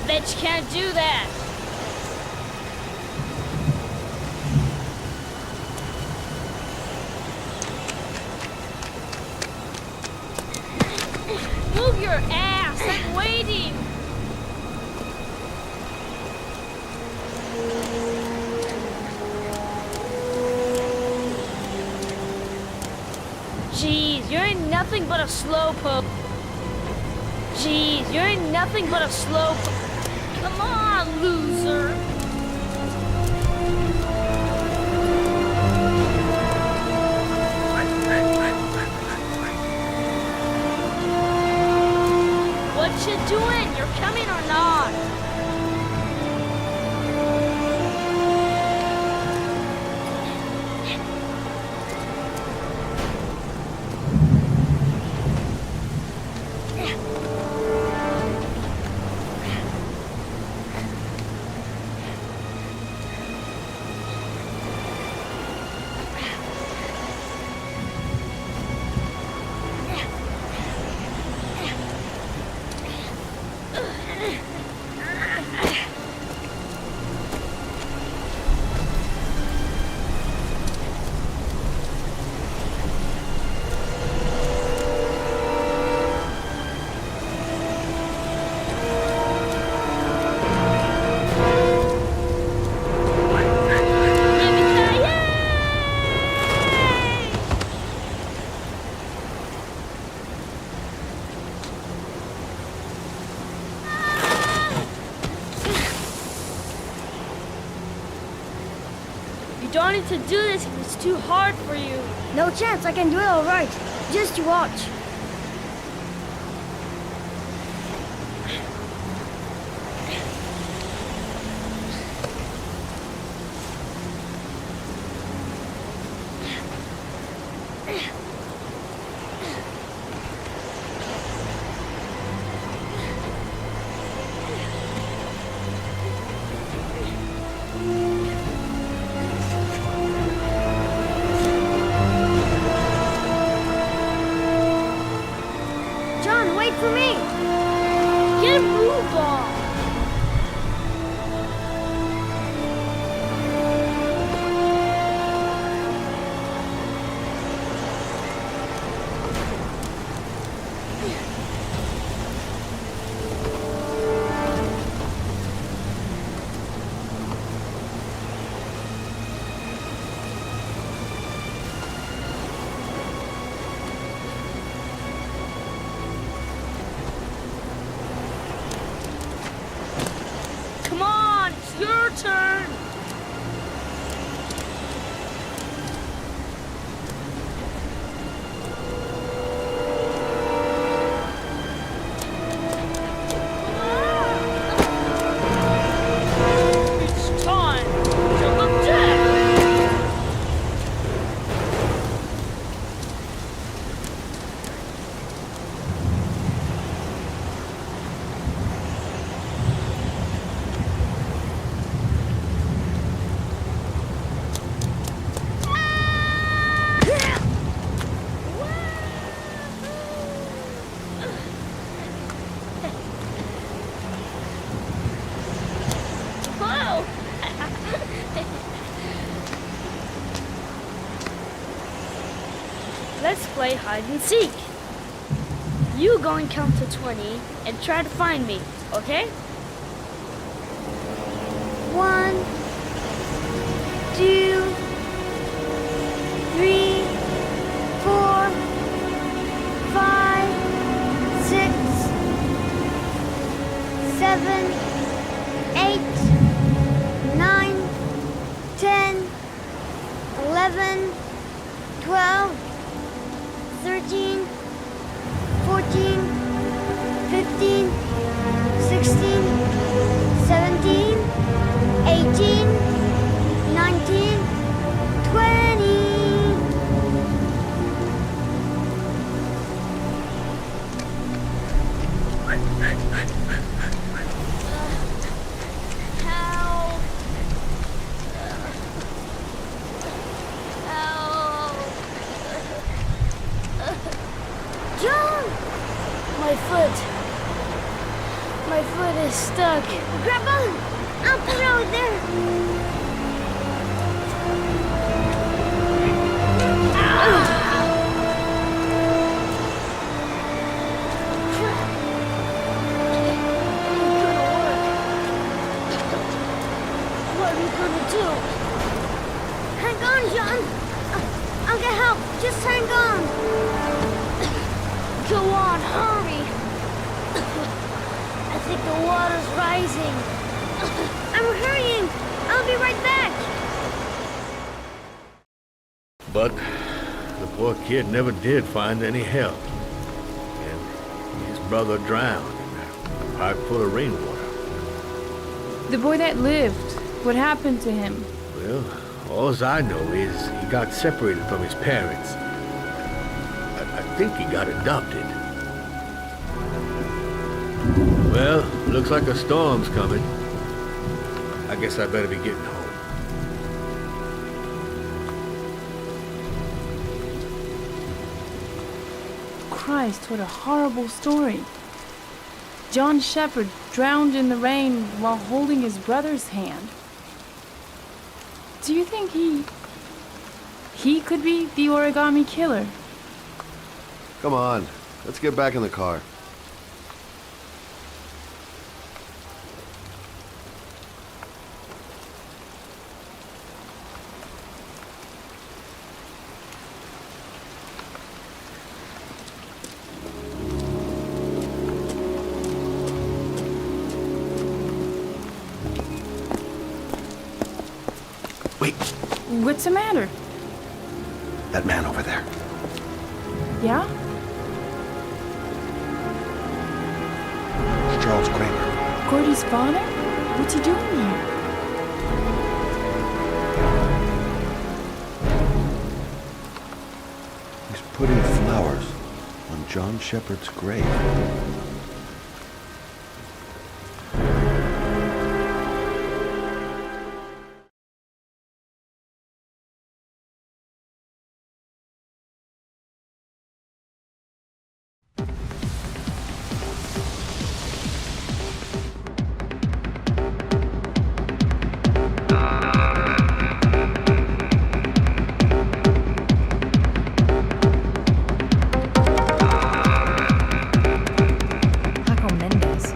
Bet you can't do that. Move your ass! I'm waiting! Jeez, you ain't nothing but a slowpoke. Jeez, you ain't nothing but a slowpoke. Come on, loser! What you doing? You're coming or not? You don't need to do this if it's too hard for you. No chance, I can do it all right. Just you watch. John, wait for me! Get a move on! Come on, it's your turn! It's time to the death! Whoa! Let's play hide and seek. You go and count to 20 and try to find me, okay? 1, 2, 3, 4, 5, 6, 7, 8, 9, 10, 11, 12, 13, 14, 15, 16, 17, 18, 19, 20. Help! My foot. My foot is stuck. Grab on! I'll put it over there. What are you gonna do? Hang on, John. I'll get help. Just hang on. Go on, hurry. I think the water's rising. I'm hurrying. I'll be right back. But the poor kid never did find any help. And his brother drowned in a pipe full of rainwater. The boy that lived, what happened to him? Well, all I know is he got separated from his parents. I think he got adopted. Well, looks like a storm's coming. I guess I better be getting home. Christ, what a horrible story. John Shepard drowned in the rain while holding his brother's hand. Do you think he could be the origami killer? Come on, let's get back in the car. Wait, What's the matter? that man over there. Yeah? Charles Kramer. Gordy's father? What's he doing here? He's putting flowers on John Shepard's grave. Paco Mendez.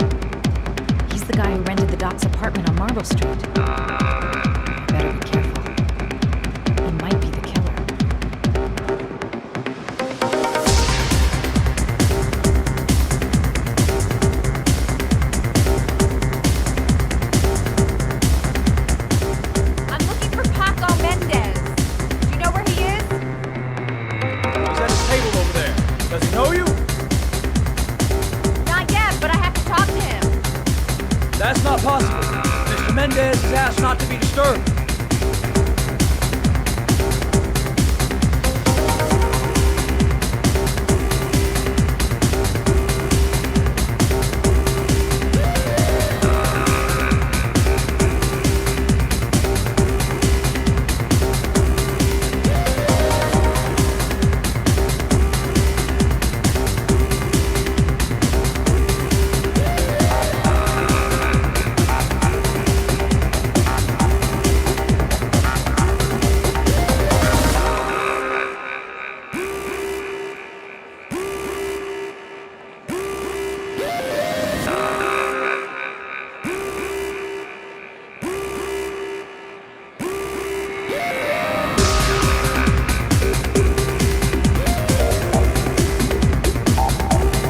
He's the guy who rented the Doc's apartment on Marble Street. I better be careful. He might be the killer. I'm looking for Paco Mendez. Do you know where he is? He's at his table over there. Does he know you? Not yet, but I have to talk to him. That's not possible. Mr. Mendez has asked not to be disturbed.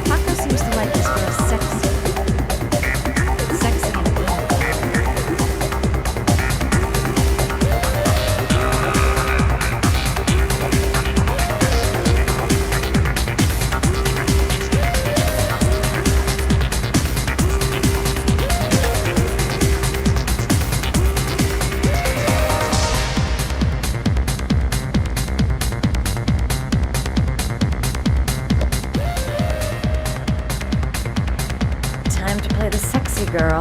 Paco seems to like his girl sexy. Sexy and beautiful. Time to play the sexy girl.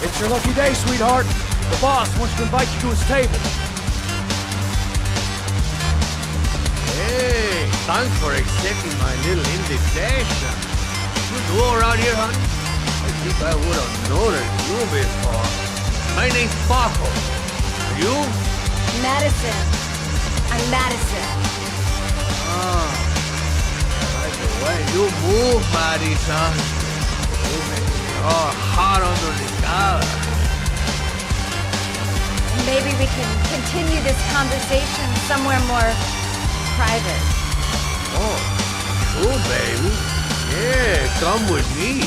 It's your lucky day, sweetheart. The boss wants to invite you to his table. Hey, thanks for accepting my little invitation. You new around here, honey? I think I would have noticed you before. My name's Paco. Are you? Madison. I'm Madison. Ah. Like the way you move, Madison. You make me all hot under the collar. Maybe we can continue this conversation somewhere more private. Oh, cool, baby. Yeah, come with me.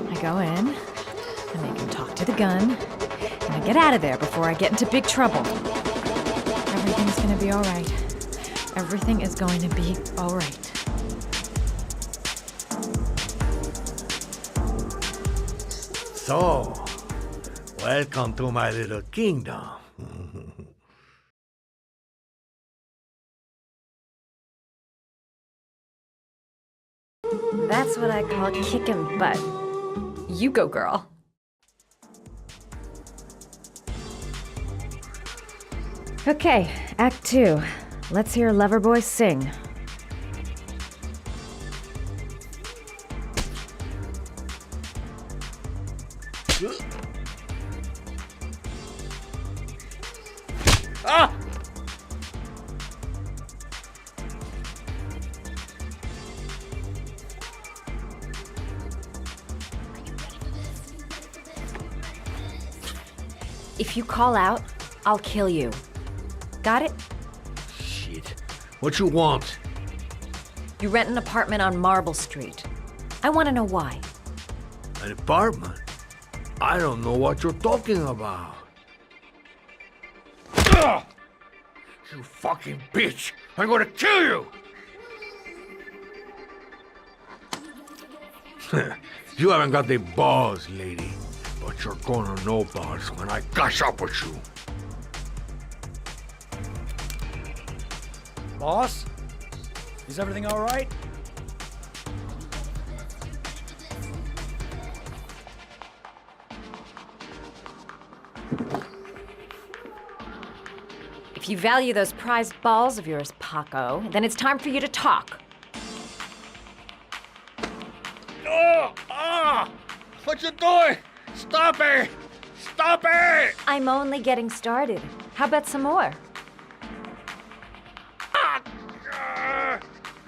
I go in, I make him talk to the gun, and I get out of there before I get into big trouble. Everything's gonna be alright. Everything is going to be alright. So, welcome to my little kingdom. That's what I call kicking butt. You go, girl. Okay, Act 2. Let's hear Loverboy sing. Ah! If you call out, I'll kill you. Got it? Shit. What you want? You rent an apartment on Marble Street. I want to know why. An apartment? I don't know what you're talking about. Ugh! You fucking bitch! I'm gonna kill you! You haven't got the balls, lady. But you're gonna know balls when I gush up with you. Boss? Is everything all right? If you value those prized balls of yours, Paco, then it's time for you to talk. Oh! Ah! What you doing? Stop it! Stop it! I'm only getting started. How about some more?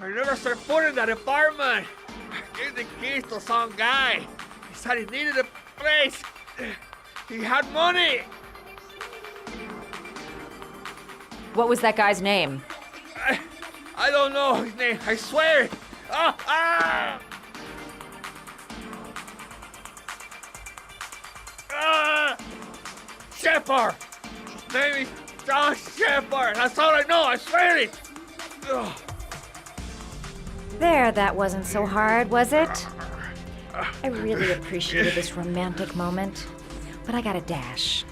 I never set foot in that apartment. I gave the keys to some guy. He said he needed a place. He had money. What was that guy's name? I don't know his name. I swear. Ah! Ah! Ah! Shepard. His name is John Shepard. That's all I know. I swear it. Ugh. There, that wasn't so hard, was it? I really appreciated this romantic moment, but I gotta dash.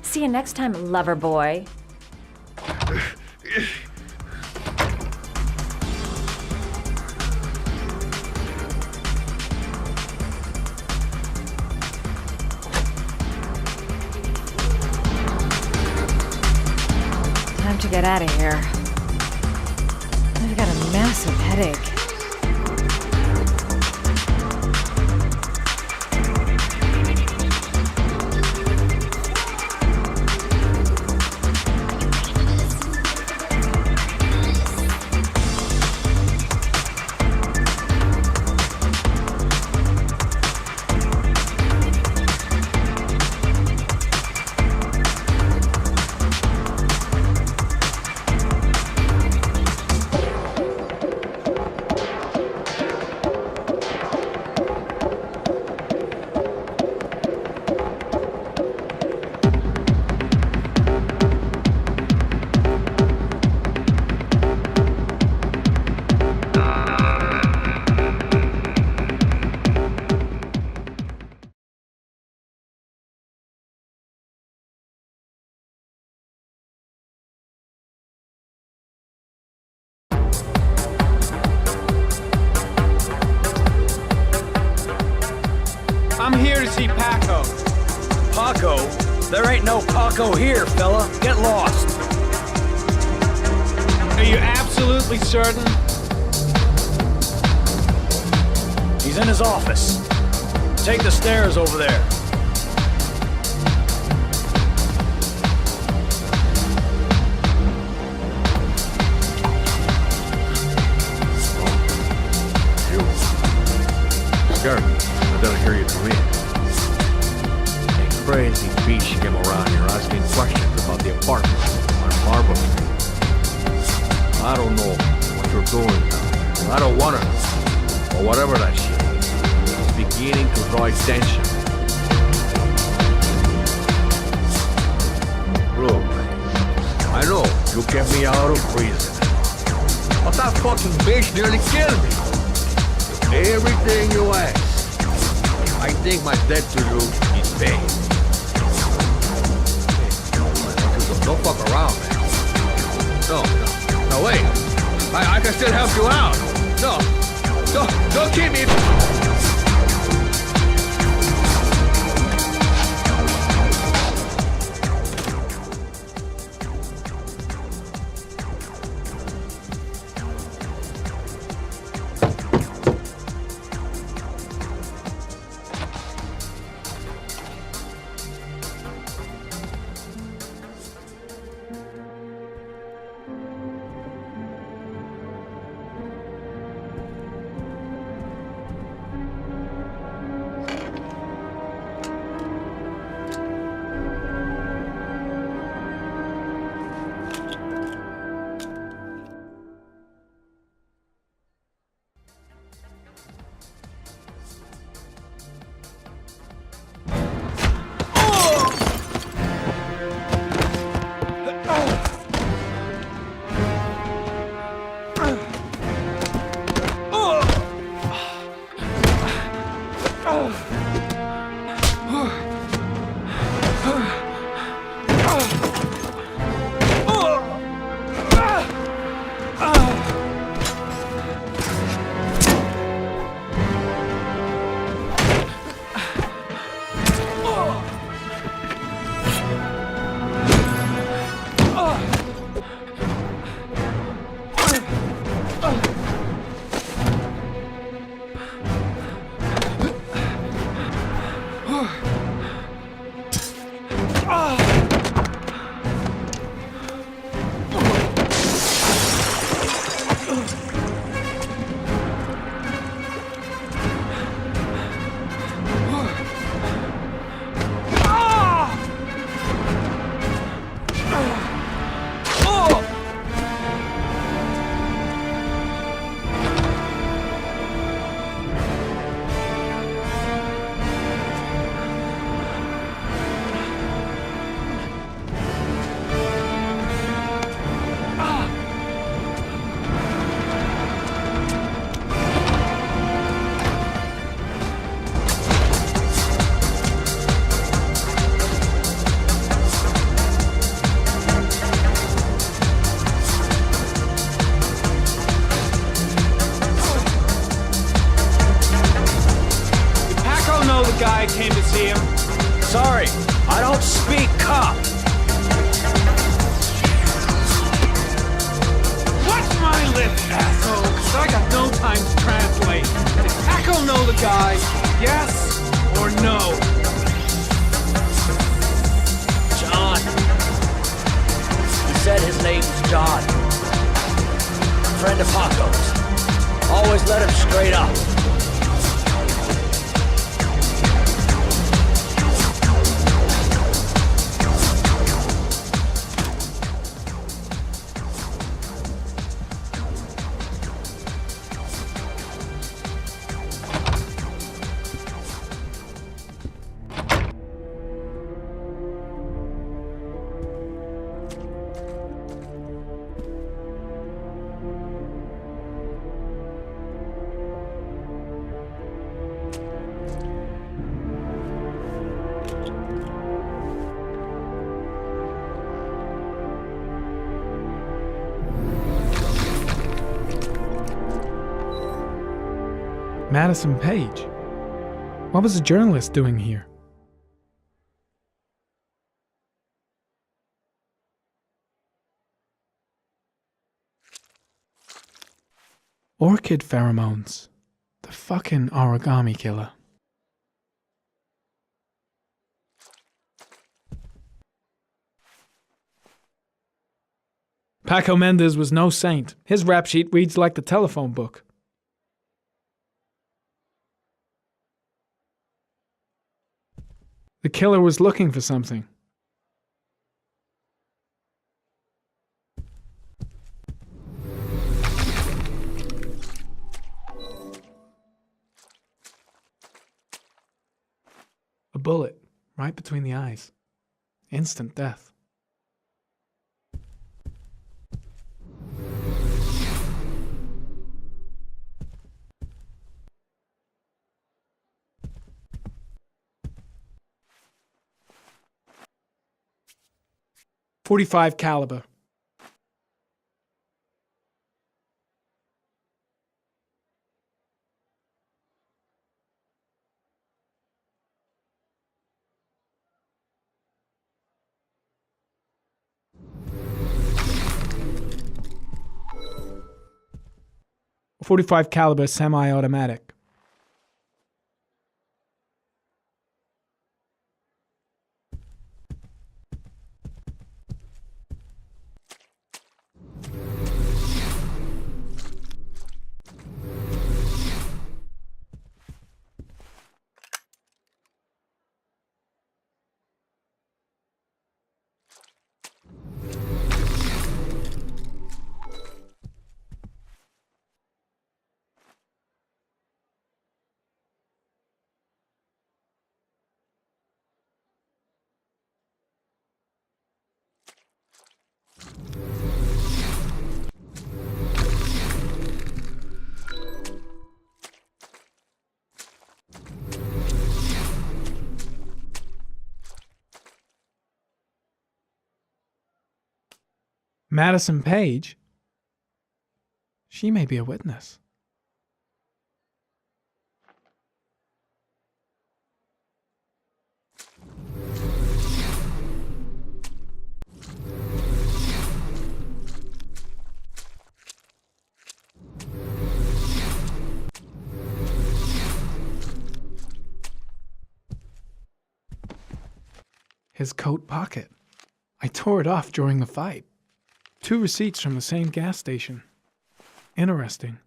See you next time, lover boy. Time to get out of here. I've got a massive headache. here to see Paco. Paco? There ain't no Paco here, fella. Get lost. Are you absolutely certain? He's in his office. Take the stairs over there. Garrett, I don't hear you come in. A crazy beast came around here asking questions about the apartment on Marble Street. I don't know what you're doing. I don't want to. Or whatever that shit is. It's beginning to draw attention. Look, I know you kept me out of prison. But that fucking bitch nearly killed me. Everything you ask. I think my debt to you is paid. Don't fuck around, man. No, wait. I can still help you out. Don't keep me. Guy came to see him. Sorry, I don't speak cop. Watch my lips, asshole, because I got no time to translate. Did Paco know the guy? Yes or no? John. He said his name was John. Friend of Paco's. Always let him straight up. Madison Page. What was a journalist doing here? Orchid pheromones. The fucking origami killer. Paco Mendez was no saint. His rap sheet reads like the telephone book. The killer was looking for something. A bullet, right between the eyes. Instant death. .45 caliber. .45 caliber semi-automatic. Madison Page? She may be a witness. His coat pocket. I tore it off during the fight. 2 receipts from the same gas station. Interesting.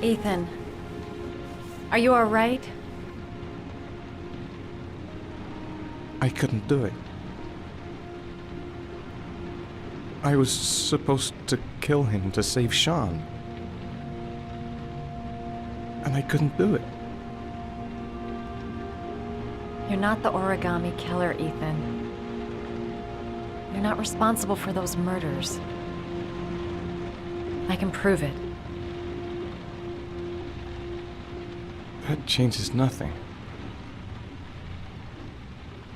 Ethan, are you all right? I couldn't do it. I was supposed to kill him to save Sean. And I couldn't do it. You're not the origami killer, Ethan. You're not responsible for those murders. I can prove it. That changes nothing.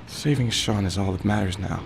Saving Sean is all that matters now.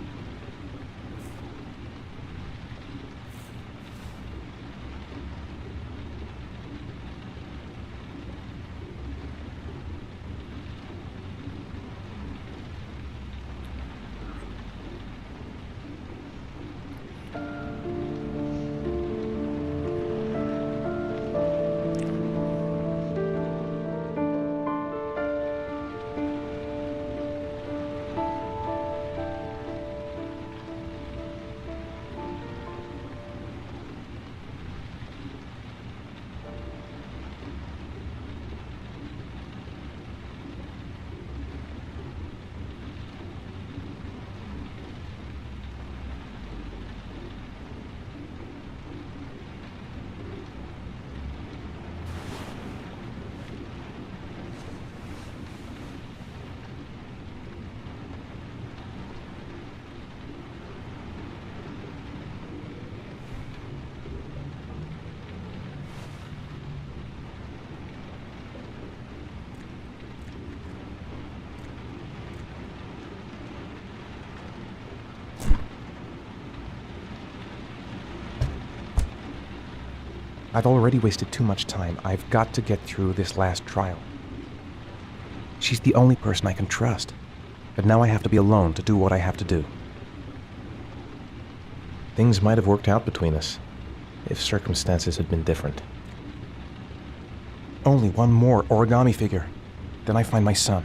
I've already wasted too much time. I've got to get through this last trial. She's the only person I can trust. But now I have to be alone to do what I have to do. Things might have worked out between us, if circumstances had been different. Only one more origami figure. Then I find my son.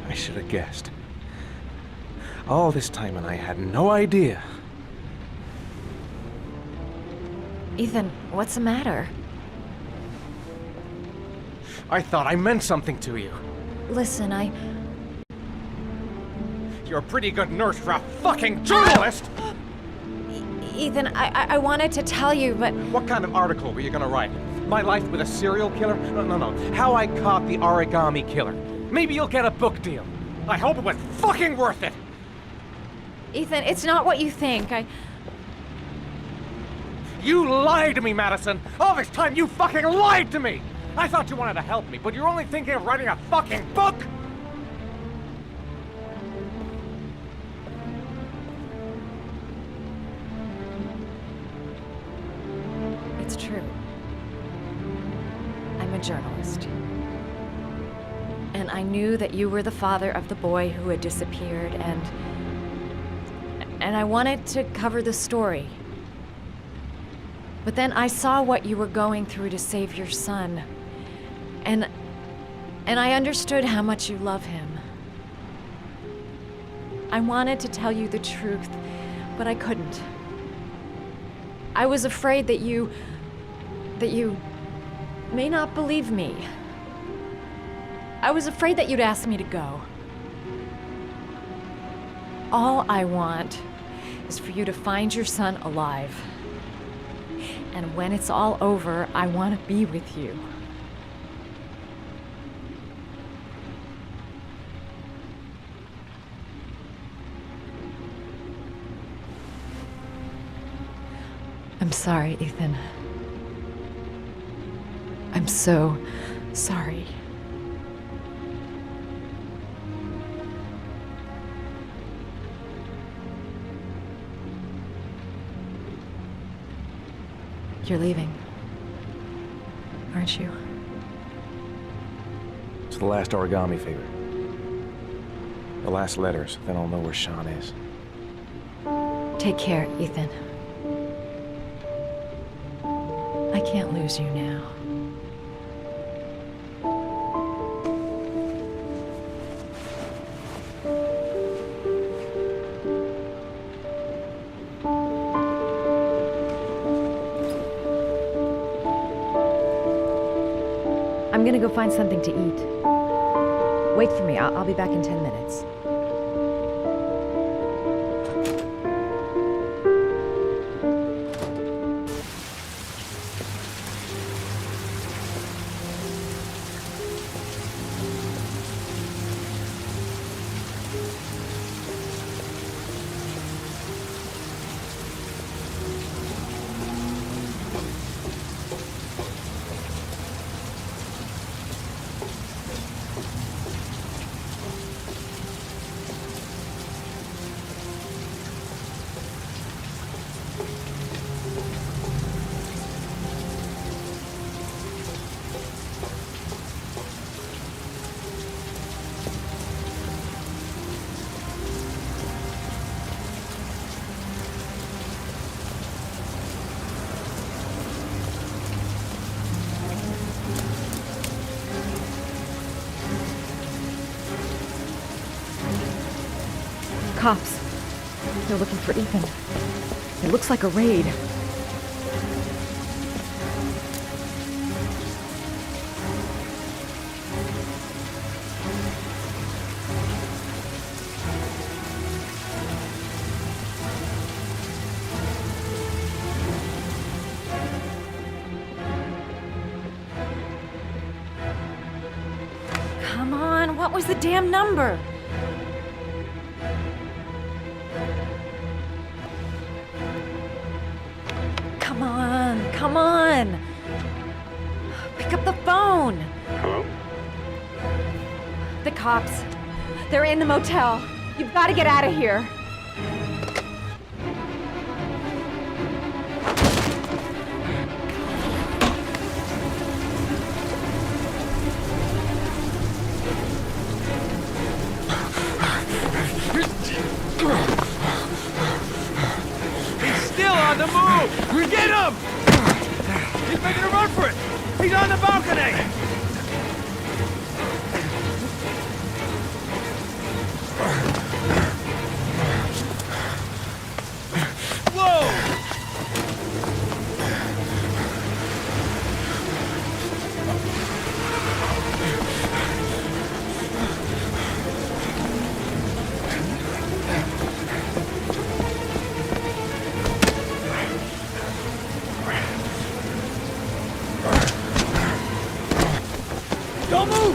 I should have guessed. All this time and I had no idea. Ethan, what's the matter? I thought I meant something to you. Listen, You're a pretty good nurse for a fucking journalist! Ethan, I wanted to tell you, but... What kind of article were you gonna write? My life with a serial killer? No. How I caught the origami killer. Maybe you'll get a book deal. I hope it was fucking worth it! Ethan, it's not what you think. You lied to me, Madison! All this time you fucking lied to me! I thought you wanted to help me, but you're only thinking of writing a fucking book! It's true. I'm a journalist. And I knew that you were the father of the boy who had disappeared, and and I wanted to cover the story. But then I saw what you were going through to save your son. And I understood how much you love him. I wanted to tell you the truth, but I couldn't. I was afraid that you may not believe me. I was afraid that you'd ask me to go. All I want is for you to find your son alive. And when it's all over, I want to be with you. I'm sorry, Ethan. I'm so sorry. You're leaving, aren't you? It's the last origami favor. The last letters, then I'll know where Sean is. Take care, Ethan. I can't lose you now. I'm gonna go find something to eat. Wait for me. I'll be back in 10 minutes. Cops. They're looking for Ethan. It looks like a raid. Come on, what was the damn number? Come on! Pick up the phone! Hello? The cops. They're in the motel. You've got to get out of here. He's still on the move! Get him! He's making a run for it! He's on the balcony! Whoa! Don't move!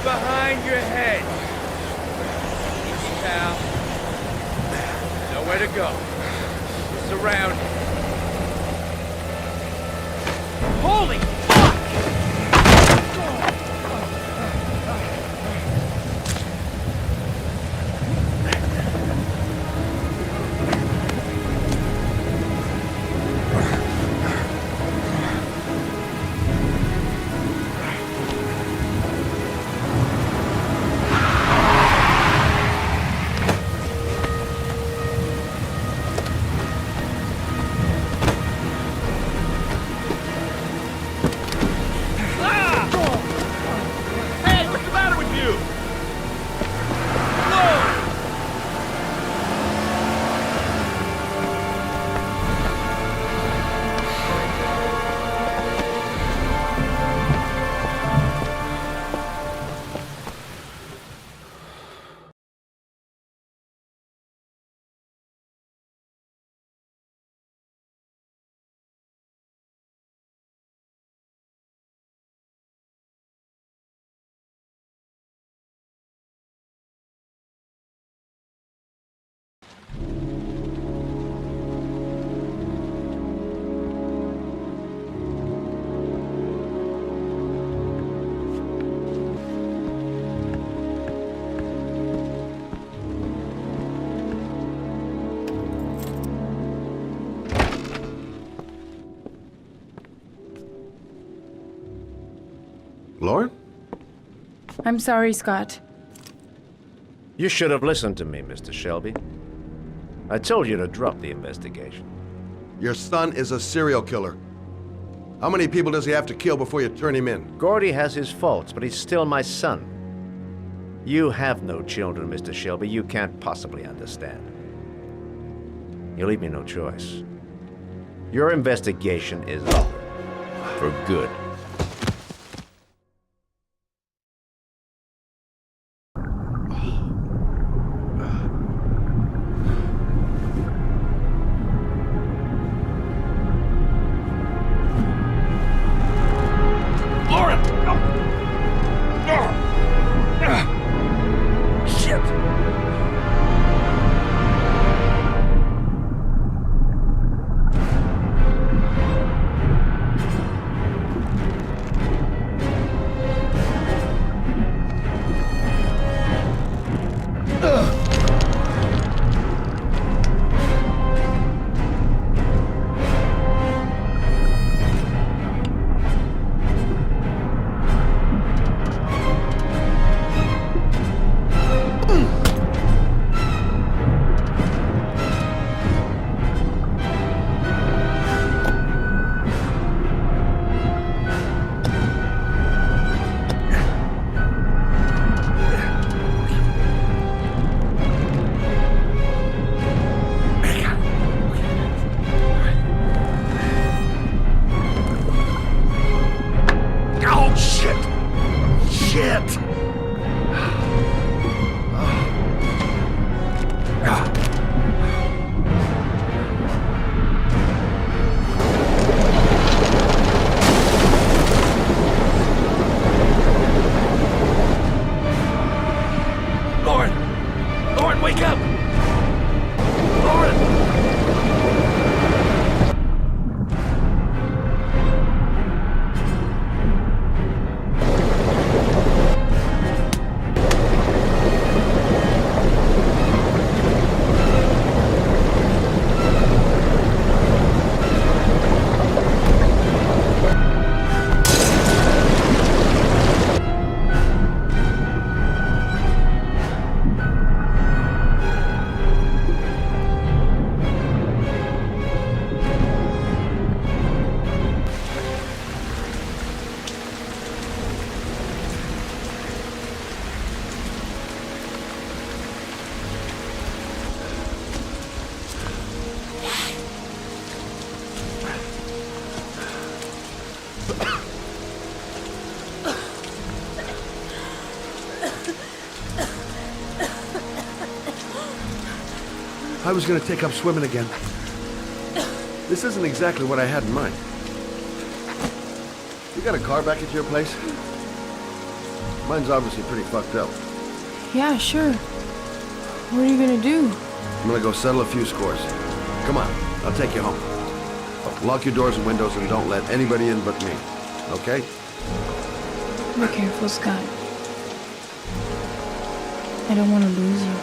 behind your head. Easy, pal. Nowhere to go. Surrounded. Holy Lauren? I'm sorry, Scott. You should have listened to me, Mr. Shelby. I told you to drop the investigation. Your son is a serial killer. How many people does he have to kill before you turn him in? Gordy has his faults, but he's still my son. You have no children, Mr. Shelby. You can't possibly understand. You leave me no choice. Your investigation is over. For good. I was going to take up swimming again. This isn't exactly what I had in mind. You got a car back at your place? Mine's obviously pretty fucked up. Yeah, sure. What are you gonna do? I'm gonna go settle a few scores. Come on, I'll take you home. Lock your doors and windows and don't let anybody in but me. Okay? Be careful, Scott. I don't want to lose you.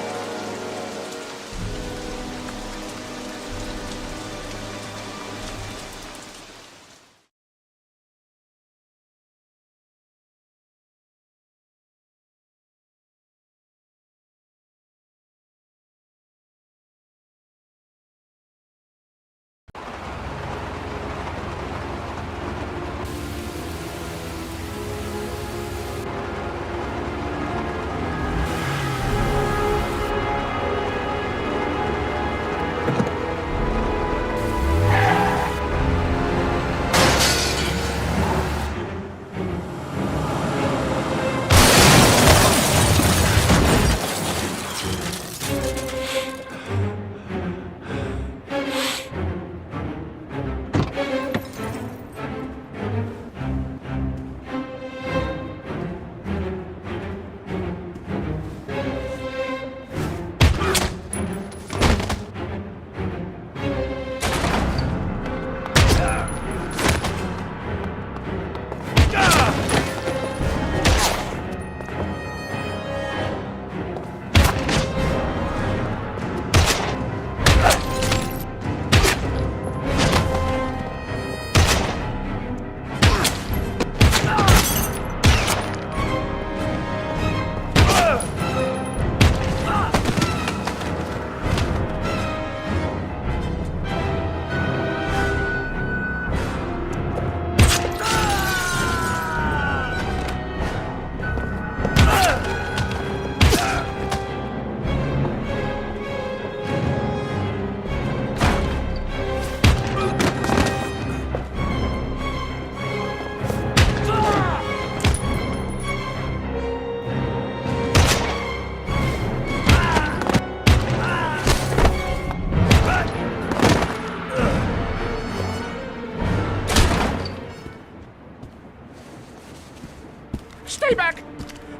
Stay back!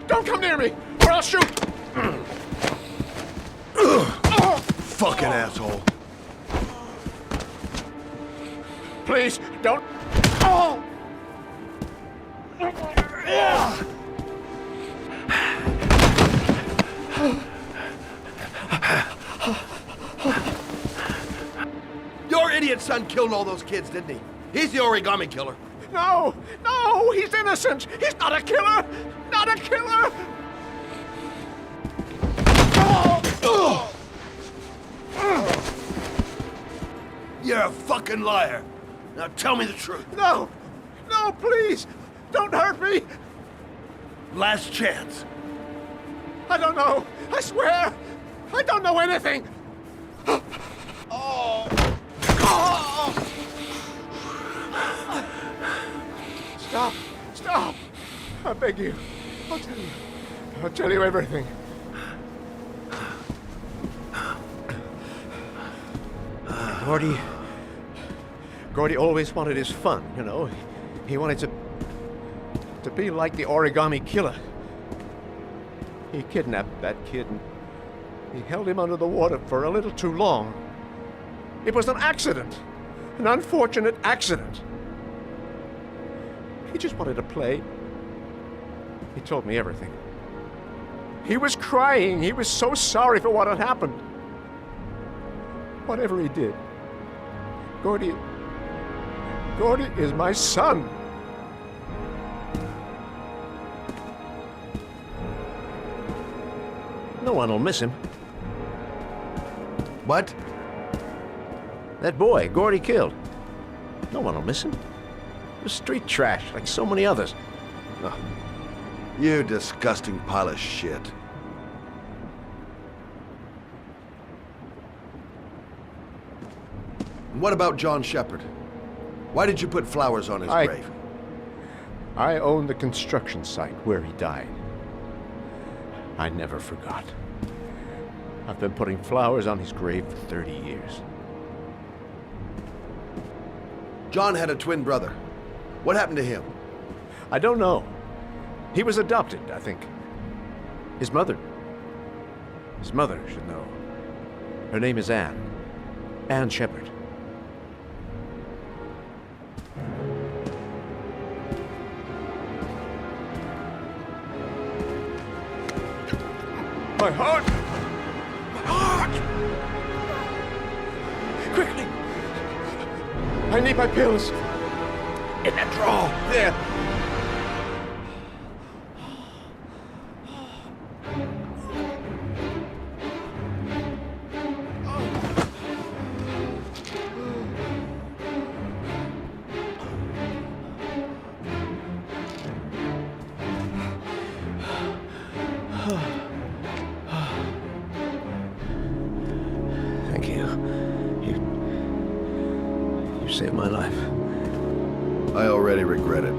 Don't come near me, or I'll shoot! Fucking asshole. Please, don't... Oh! Your idiot son killed all those kids, didn't he? He's the origami killer. No! No! He's innocent! He's not a killer! Not a killer! You're a fucking liar. Now tell me the truth. No! No, please! Don't hurt me! Last chance. I don't know! I swear! I don't know anything! Stop! Stop! I beg you. I'll tell you. I'll tell you everything. Gordy always wanted his fun, you know. He wanted to be like the origami killer. He kidnapped that kid and he held him under the water for a little too long. It was an accident. An unfortunate accident. He just wanted to play. He told me everything. He was crying. He was so sorry for what had happened. Whatever he did, Gordy is my son. No one will miss him. What? That boy, Gordy killed. No one will miss him. He was street trash, like so many others. Oh, you disgusting pile of shit. And what about John Shepard? Why did you put flowers on his grave? I own the construction site where he died. I never forgot. I've been putting flowers on his grave for 30 years. John had a twin brother. What happened to him? I don't know. He was adopted, I think. His mother should know. Her name is Anne. Anne Shepard. My heart! My heart! Quickly! I need my pills. In that drawer. There. Thank you. You saved my life. I already regret it.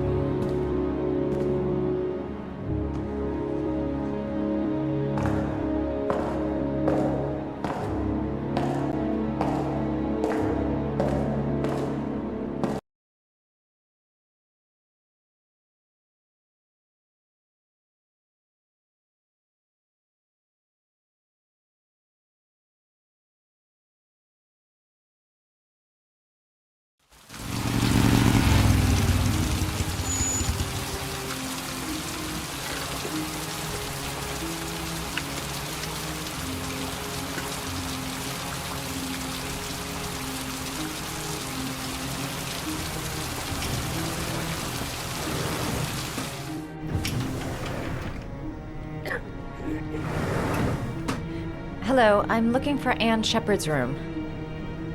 Hello, I'm looking for Anne Shepard's room.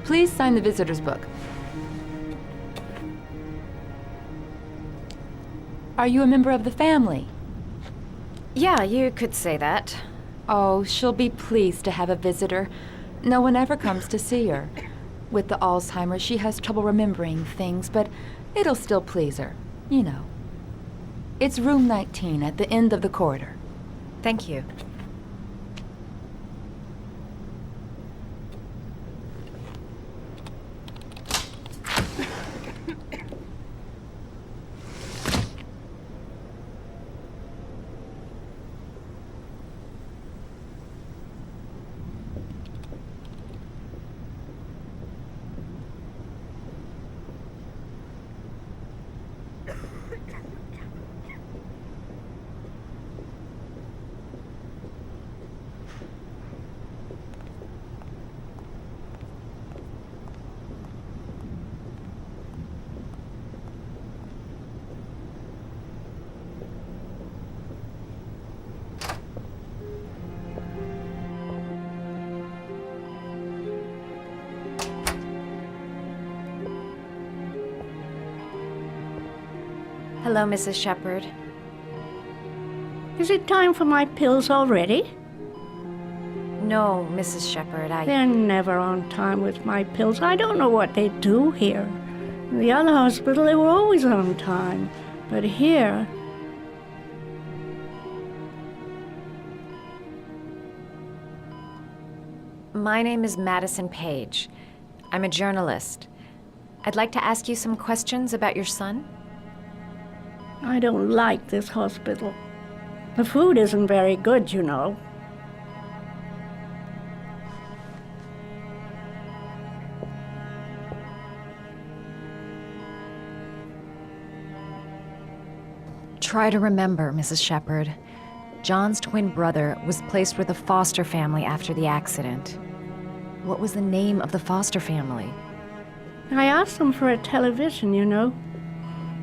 Please sign the visitor's book. Are you a member of the family? Yeah, you could say that. Oh, she'll be pleased to have a visitor. No one ever comes to see her. With the Alzheimer's, she has trouble remembering things, but it'll still please her, you know. It's room 19 at the end of the corridor. Thank you. Hello, Mrs. Shepard. Is it time for my pills already? No, Mrs. Shepard, They're never on time with my pills. I don't know what they do here. In the other hospital, they were always on time. But here... My name is Madison Page. I'm a journalist. I'd like to ask you some questions about your son. I don't like this hospital. The food isn't very good, you know. Try to remember, Mrs. Shepard. John's twin brother was placed with a foster family after the accident. What was the name of the foster family? I asked them for a television, you know.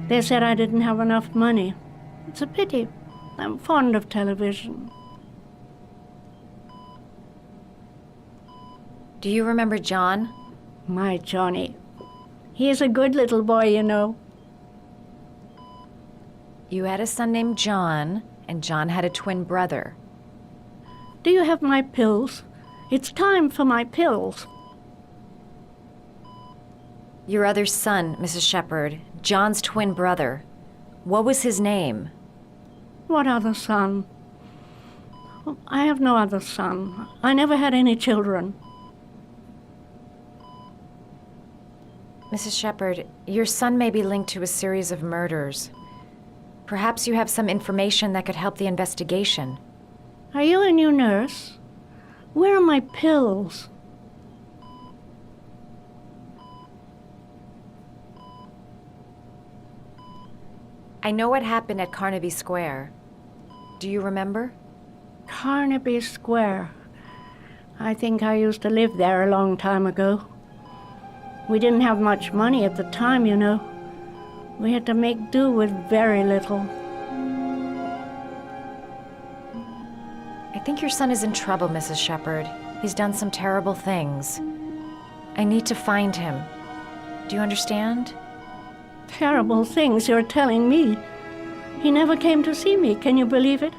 They said I didn't have enough money. It's a pity. I'm fond of television. Do you remember John? My Johnny. He is a good little boy, you know. You had a son named John, and John had a twin brother. Do you have my pills? It's time for my pills. Your other son, Mrs. Shepard, John's twin brother. What was his name? What other son? I have no other son. I never had any children. Mrs. Shepard, your son may be linked to a series of murders. Perhaps you have some information that could help the investigation. Are you a new nurse? Where are my pills? I know what happened at Carnaby Square. Do you remember? Carnaby Square. I think I used to live there a long time ago. We didn't have much money at the time, you know. We had to make do with very little. I think your son is in trouble, Mrs. Shepherd. He's done some terrible things. I need to find him. Do you understand? Terrible things you're telling me. He never came to see me, can you believe it?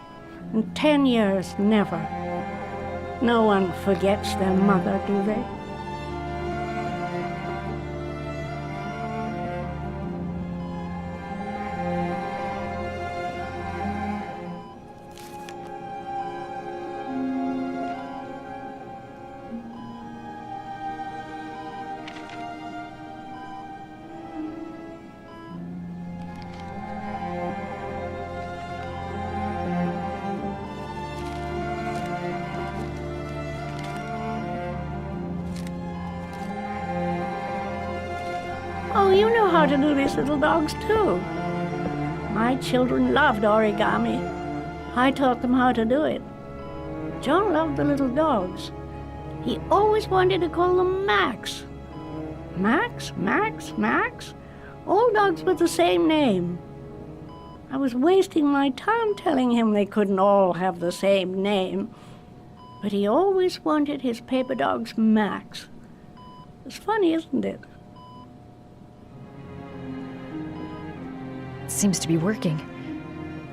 In 10 years, never. No one forgets their mother, do they? Oh, you know how to do these little dogs, too. My children loved origami. I taught them how to do it. John loved the little dogs. He always wanted to call them Max. Max, Max, Max? All dogs with the same name. I was wasting my time telling him they couldn't all have the same name. But he always wanted his paper dogs Max. It's funny, isn't it? Seems to be working.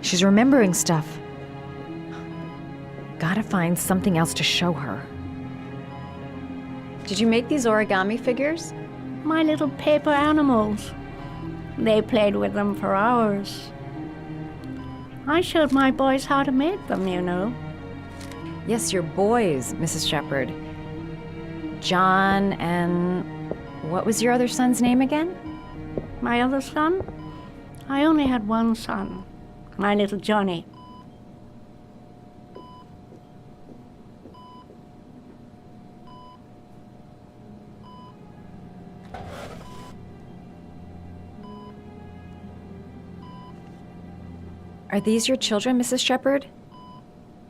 She's remembering stuff. Gotta find something else to show her. Did you make these origami figures? My little paper animals. They played with them for hours. I showed my boys how to make them, you know. Yes, your boys, Mrs. Shepherd. John and... what was your other son's name again? My other son? I only had one son, my little Johnny. Are these your children, Mrs. Shepherd?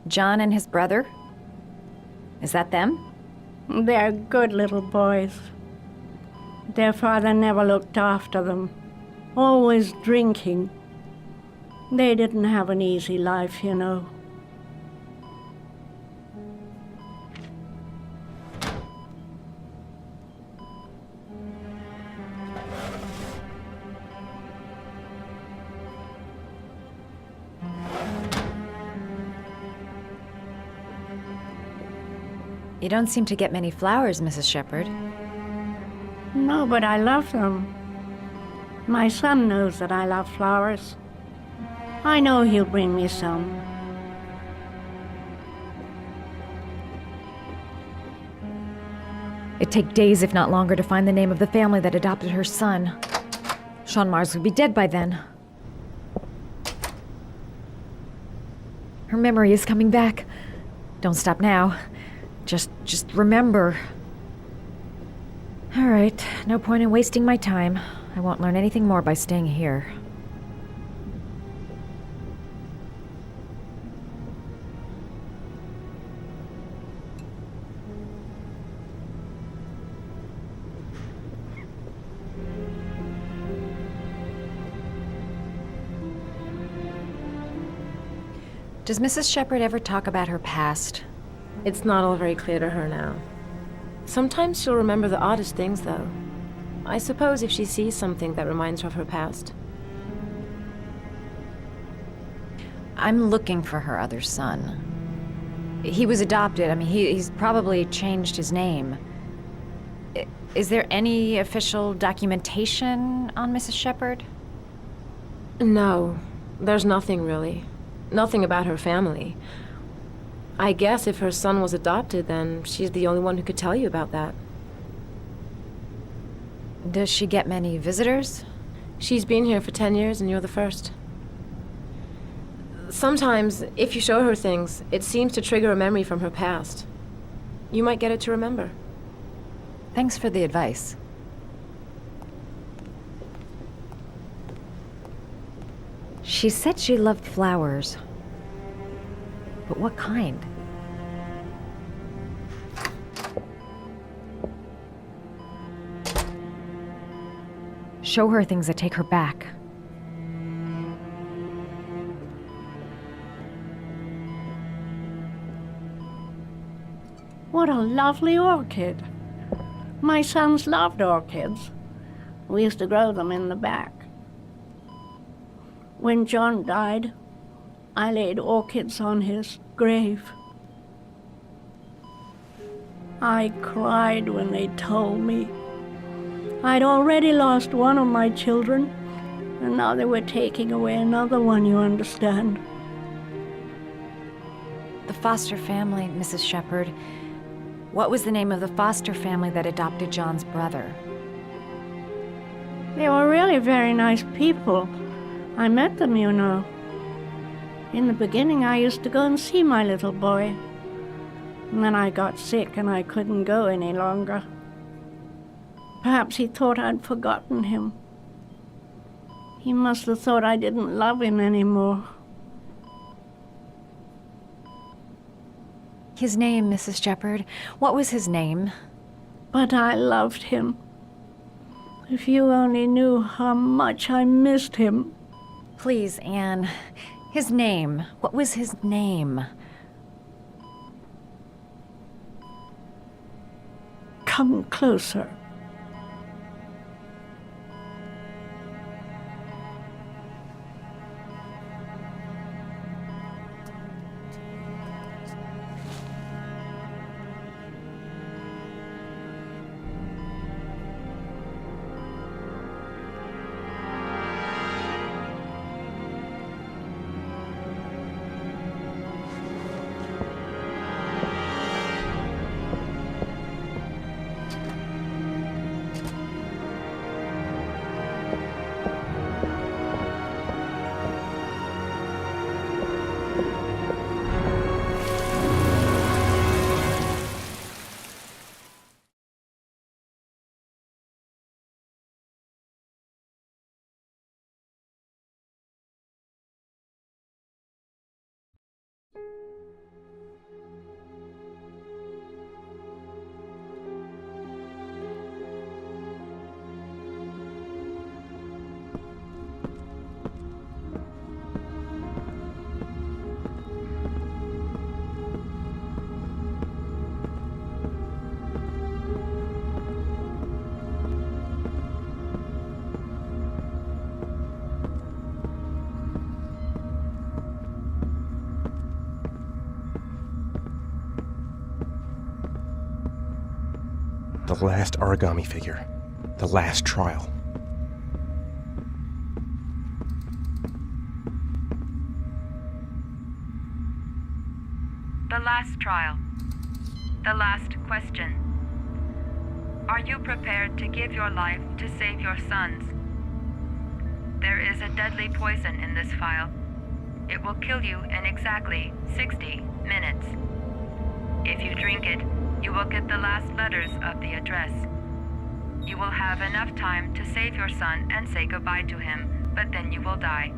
John and his brother? Is that them? They're good little boys. Their father never looked after them. Always drinking. They didn't have an easy life, you know. You don't seem to get many flowers, Mrs. Shepherd. No, but I love them. My son knows that I love flowers. I know he'll bring me some. It'd take days, if not longer, to find the name of the family that adopted her son. Sean Mars would be dead by then. Her memory is coming back. Don't stop now. Just remember. All right, no point in wasting my time. I won't learn anything more by staying here. Does Mrs. Shepherd ever talk about her past? It's not all very clear to her now. Sometimes she'll remember the oddest things, though. I suppose if she sees something that reminds her of her past. I'm looking for her other son. He was adopted. I mean, he's probably changed his name. Is there any official documentation on Mrs. Shepherd? No, there's nothing really. Nothing about her family. I guess if her son was adopted, then she's the only one who could tell you about that. Does she get many visitors? She's been here for 10 years and you're the first. Sometimes, if you show her things, it seems to trigger a memory from her past. You might get it to remember. Thanks for the advice. She said she loved flowers. But what kind? Show her things that take her back. What a lovely orchid. My sons loved orchids. We used to grow them in the back. When John died, I laid orchids on his grave. I cried when they told me I'd already lost one of my children, and now they were taking away another one, you understand. The foster family, Mrs. Shepherd. What was the name of the foster family that adopted John's brother? They were really very nice people. I met them, you know. In the beginning, I used to go and see my little boy. And then I got sick and I couldn't go any longer. Perhaps he thought I'd forgotten him. He must have thought I didn't love him anymore. His name, Mrs. Shepherd. What was his name? But I loved him. If you only knew how much I missed him. Please, Anne. His name. What was his name? Come closer. The last origami figure. The last trial. The last trial. The last question. Are you prepared to give your life to save your sons? There is a deadly poison in this vial. It will kill you in exactly 60 minutes. If you drink it, you will get the last letters of the address. You will have enough time to save your son and say goodbye to him, but then you will die.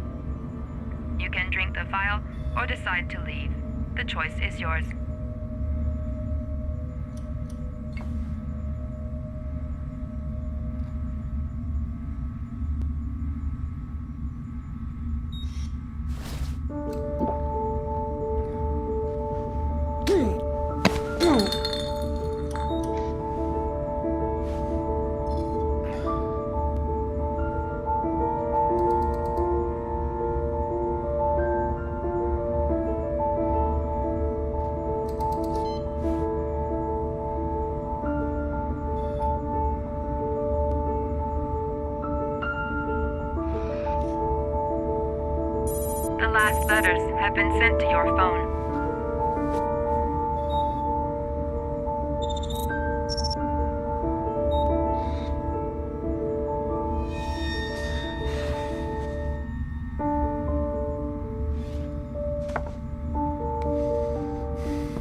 You can drink the vial or decide to leave. The choice is yours. The last letters have been sent to your phone.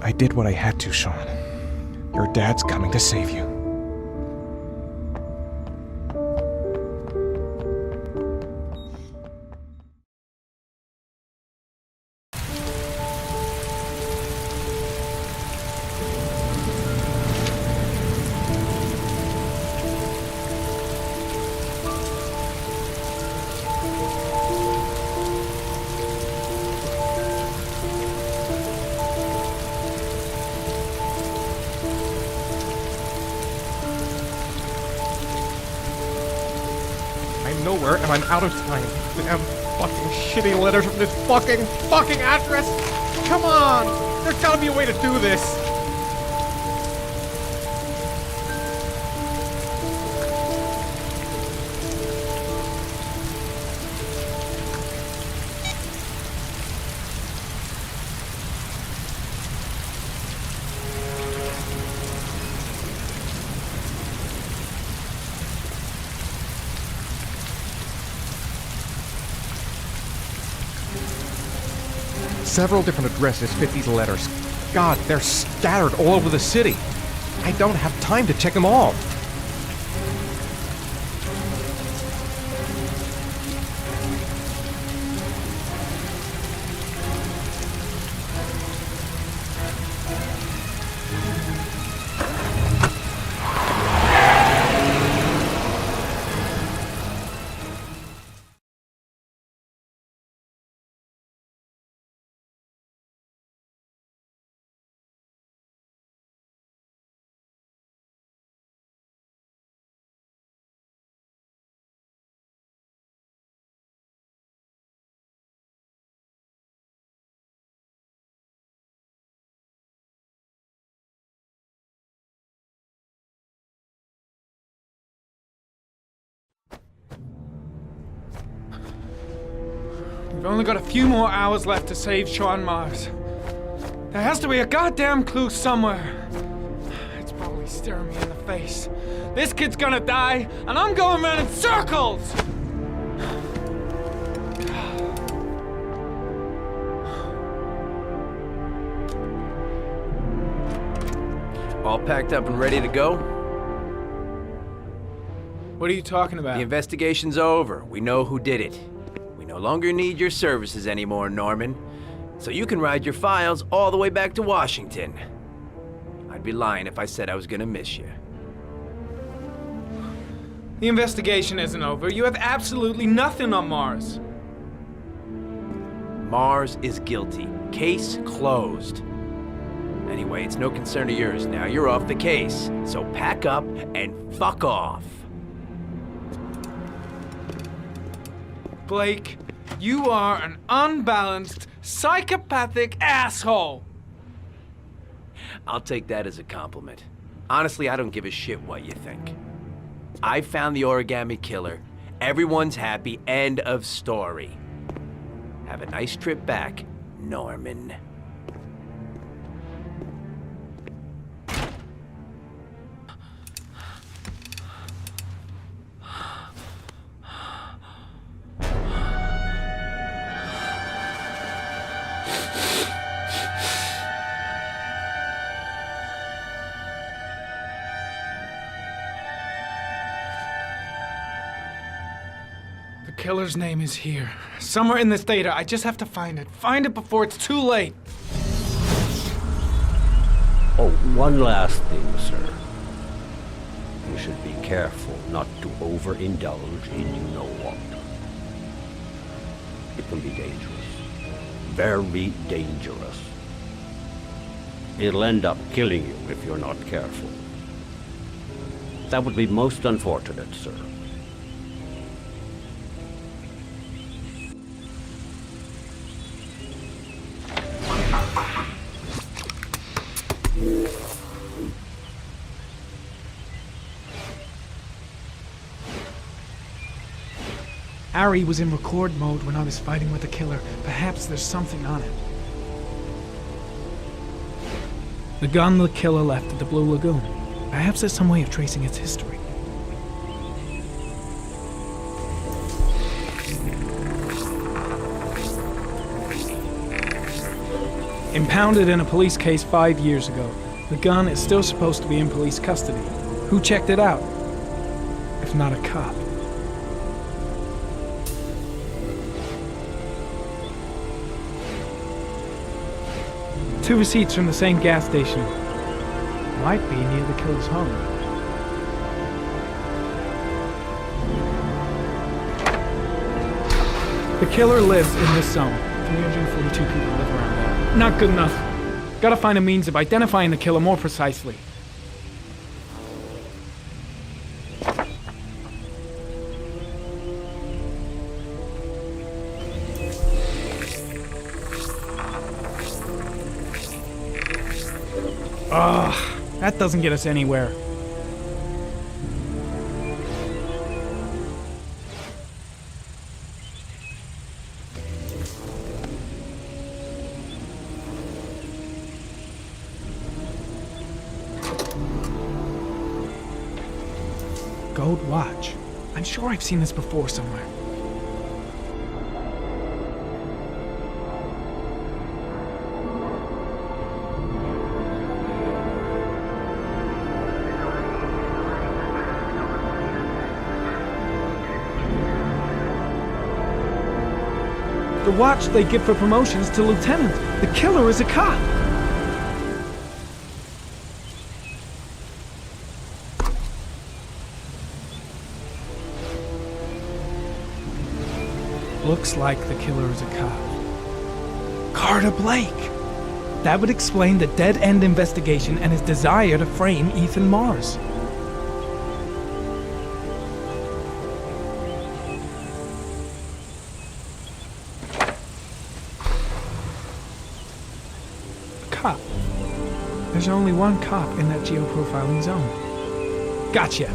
I did what I had to, Sean. Your dad's coming to save you. I'm nowhere and I'm out of time. Damn fucking shitty letters from this fucking address! Come on! There's gotta be a way to do this! Several different addresses fit these letters. God, they're scattered all over the city. I don't have time to check them all. We've only got a few more hours left to save Sean Mars. There has to be a goddamn clue somewhere. It's probably staring me in the face. This kid's gonna die, and I'm going around in circles! All packed up and ready to go? What are you talking about? The investigation's over. We know who did it. We no longer need your services anymore, Norman. So you can ride your files all the way back to Washington. I'd be lying if I said I was gonna miss you. The investigation isn't over. You have absolutely nothing on Mars. Mars is guilty. Case closed. Anyway, it's no concern of yours now. You're off the case. So pack up and fuck off. Blake, you are an unbalanced, psychopathic asshole! I'll take that as a compliment. Honestly, I don't give a shit what you think. I found the origami killer. Everyone's happy. End of story. Have a nice trip back, Norman. The killer's name is here. Somewhere in this data. I just have to find it. Find it before it's too late. Oh, one last thing, sir. You should be careful not to overindulge in you-know-what. It can be dangerous. Very dangerous. It'll end up killing you if you're not careful. That would be most unfortunate, sir. Ari was in record mode when I was fighting with the killer. Perhaps there's something on it. The gun the killer left at the Blue Lagoon. Perhaps there's some way of tracing its history. Impounded in a police case 5 years ago. The gun is still supposed to be in police custody. Who checked it out? If not a cop. Two receipts from the same gas station. Might be near the killer's home. The killer lives in this zone. 342 people live around there. Not good enough. Gotta find a means of identifying the killer more precisely. Ugh, that doesn't get us anywhere. Gold watch. I'm sure I've seen this before somewhere. The watch they give for promotions to lieutenant. The killer is a cop. Looks like the killer is a cop. Carter Blake! That would explain the dead-end investigation and his desire to frame Ethan Mars. Cop. There's only one cop in that geoprofiling zone. Gotcha.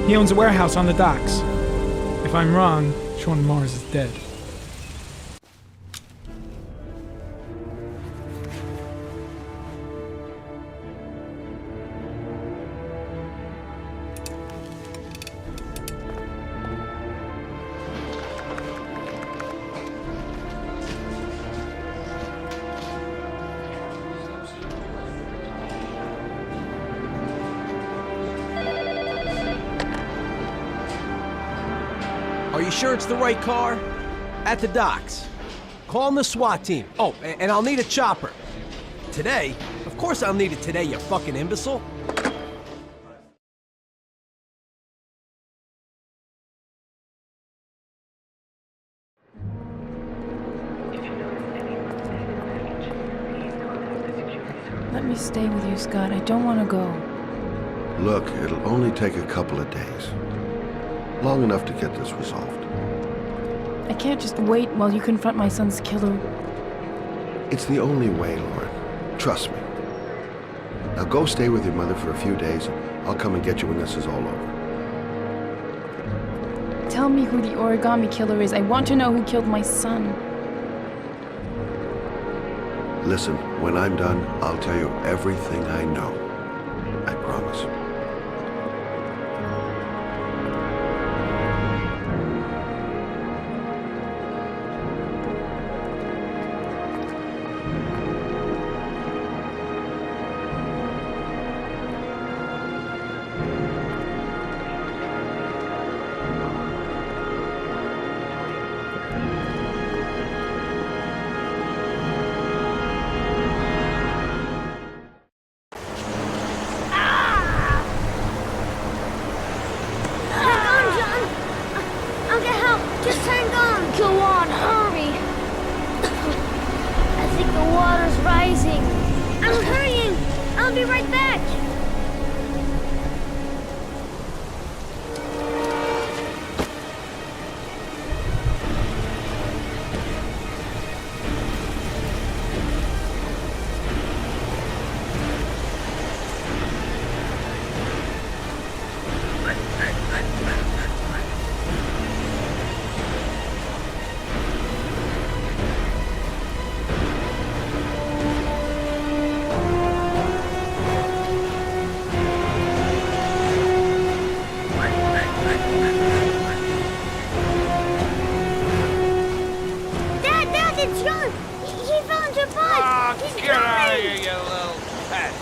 He owns a warehouse on the docks. If I'm wrong, Sean Mars is dead. Are you sure it's the right car? At the docks. Call the SWAT team. Oh, and I'll need a chopper. Today? Of course I'll need it today, you fucking imbecile. Let me stay with you, Scott. I don't want to go. Look, it'll only take a couple of days. Long enough to get this resolved. I can't just wait while you confront my son's killer. It's the only way, Lauren. Trust me. Now go stay with your mother for a few days. I'll come and get you when this is all over. Tell me who the origami killer is. I want to know who killed my son. Listen, when I'm done, I'll tell you everything I know. I promise. He's get out of dying. here, you little pest.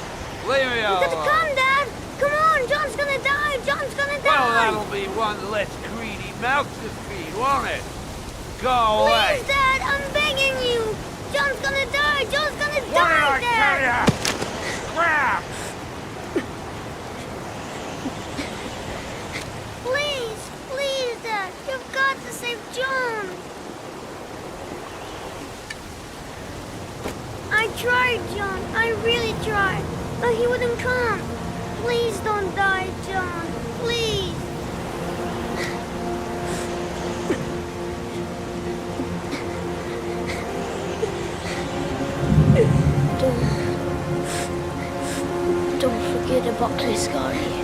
Leave me You alone. got to come, Dad. Come on, John's gonna die. John's gonna die. Well, that'll be one less greedy mouth to feed, won't it? Go away. Please, Dad, I'm begging you. John's gonna die. John's gonna What die, did I Dad. tell ya? Crap! Please, please, Dad. You've got to save John. I tried, John. I really tried. But he wouldn't come. Please don't die, John. Please. Don't forget about Cliscari.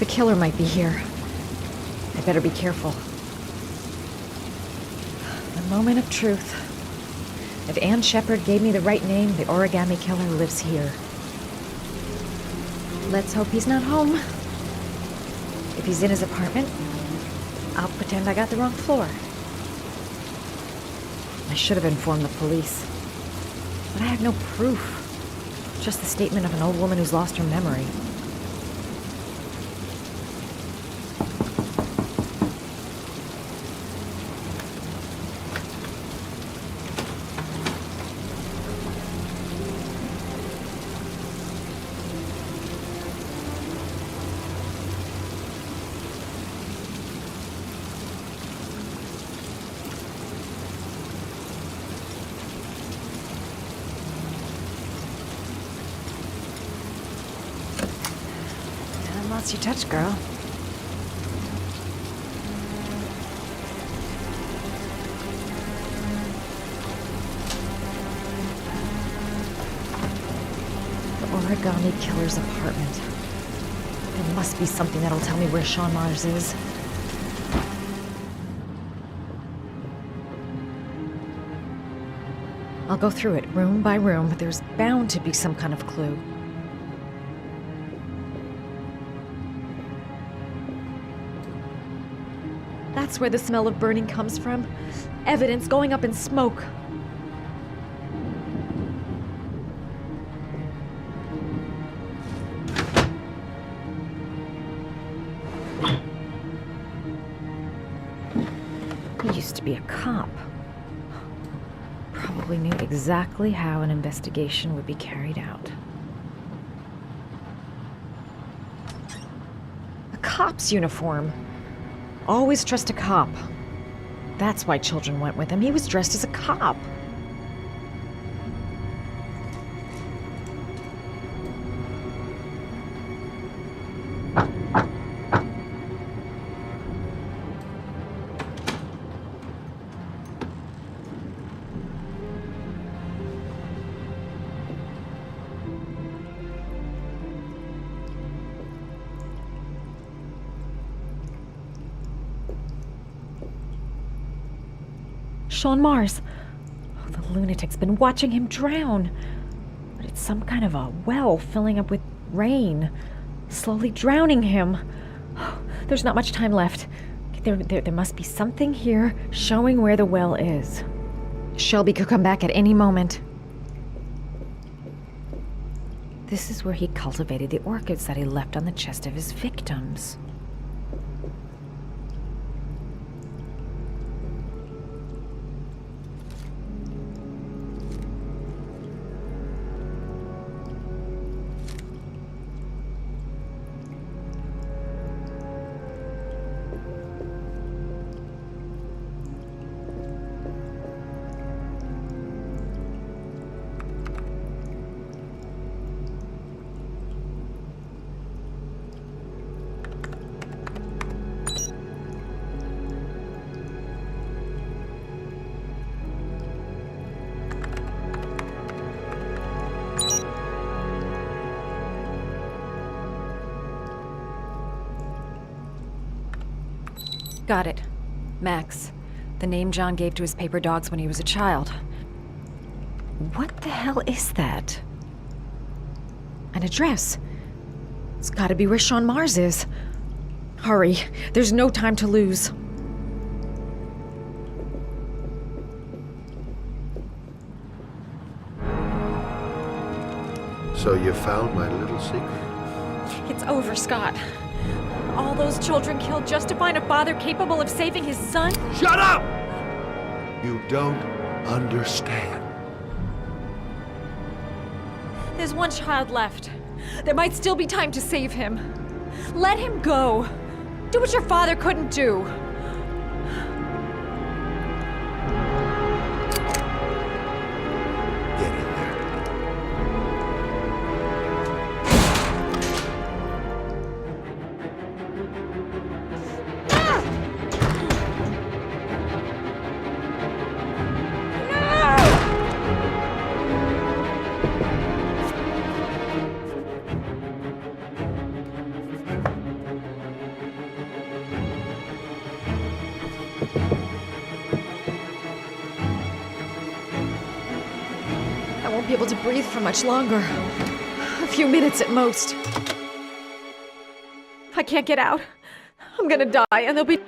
The killer might be here. I better be careful. The moment of truth. If Ann Shepard gave me the right name, the origami killer lives here. Let's hope he's not home. If he's in his apartment, I'll pretend I got the wrong floor. I should have informed the police. But I have no proof. Just the statement of an old woman who's lost her memory. Lost your touch, girl. The origami killer's apartment. There must be something that'll tell me where Sean Mars is. I'll go through it room by room, but there's bound to be some kind of clue. That's where the smell of burning comes from. Evidence going up in smoke. He used to be a cop. Probably knew exactly how an investigation would be carried out. A cop's uniform. Always trust a cop. That's why children went with him. He was dressed as a cop. Sean Mars. Oh, the lunatic's been watching him drown. But it's some kind of a well filling up with rain, slowly drowning him. Oh, there's not much time left. There must be something here showing where the well is. Shelby could come back at any moment. This is where he cultivated the orchids that he left on the chest of his victims. Got it. Max. The name John gave to his paper dogs when he was a child. What the hell is that? An address. It's gotta be where Sean Mars is. Hurry. There's no time to lose. So you found my little secret? It's over, Scott. All those children killed just to find a father capable of saving his son? Shut up! You don't understand. There's one child left. There might still be time to save him. Let him go. Do what your father couldn't do. be able to breathe for much longer. A few minutes at most. I can't get out. I'm gonna die, and there'll be...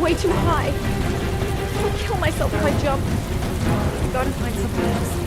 way too high. I'll kill myself if I jump. I gotta find something else.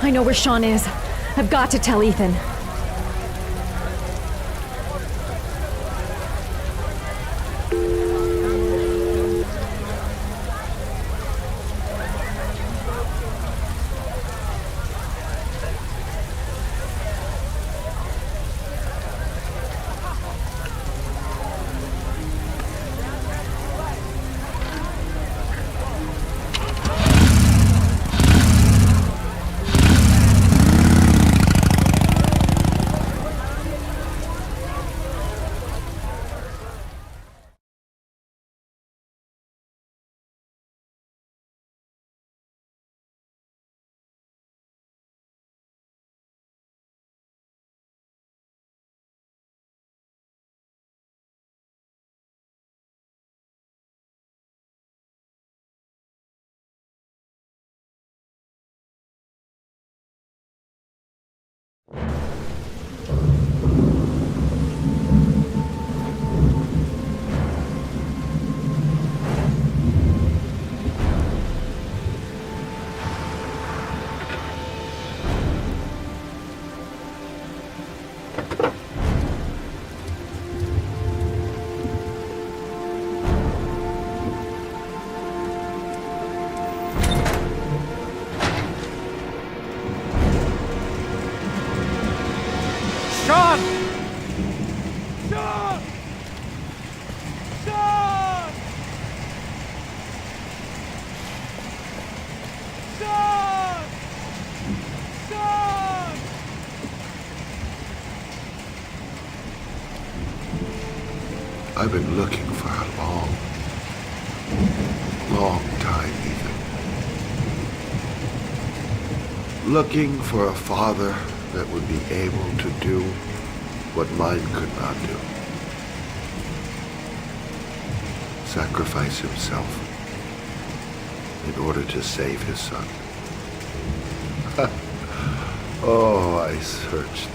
I know where Sean is. I've got to tell Ethan. I've been looking for a long, long time, Ethan. Looking for a father that would be able to do what mine could not do. Sacrifice himself in order to save his son. Oh, I searched.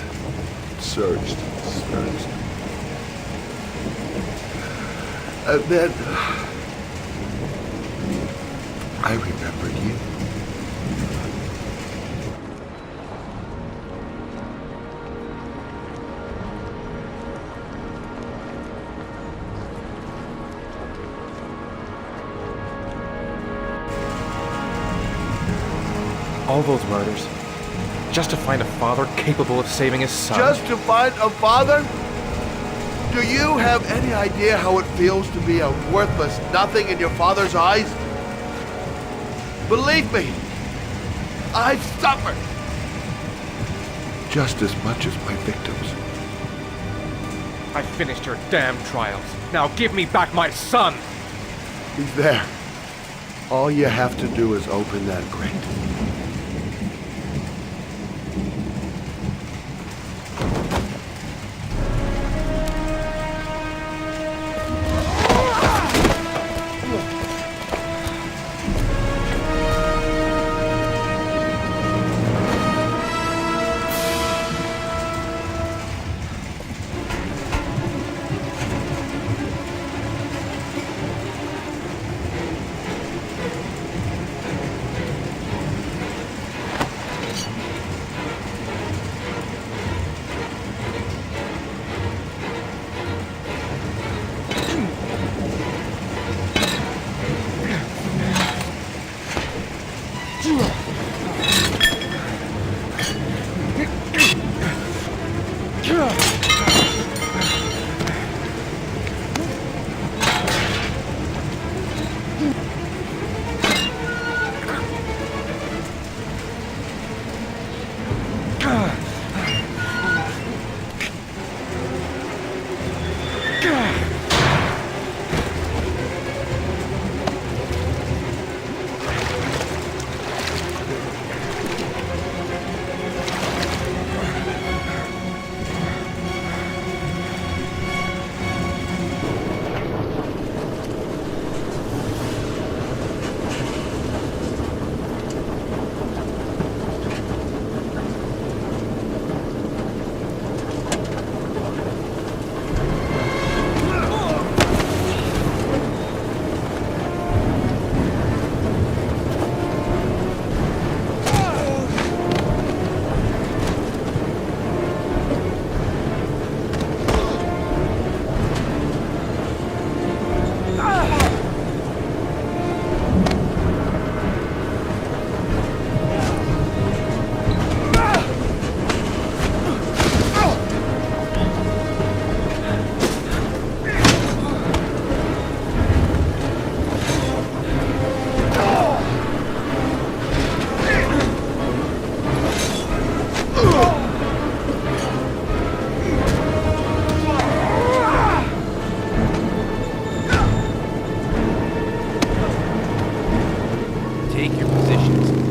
And then I remembered you. All those murders, just to find a father capable of saving his son. Just to find a father? Do you have any idea how it feels to be a worthless nothing in your father's eyes? Believe me, I've suffered just as much as my victims. I finished your damn trials. Now give me back my son! He's there. All you have to do is open that grate.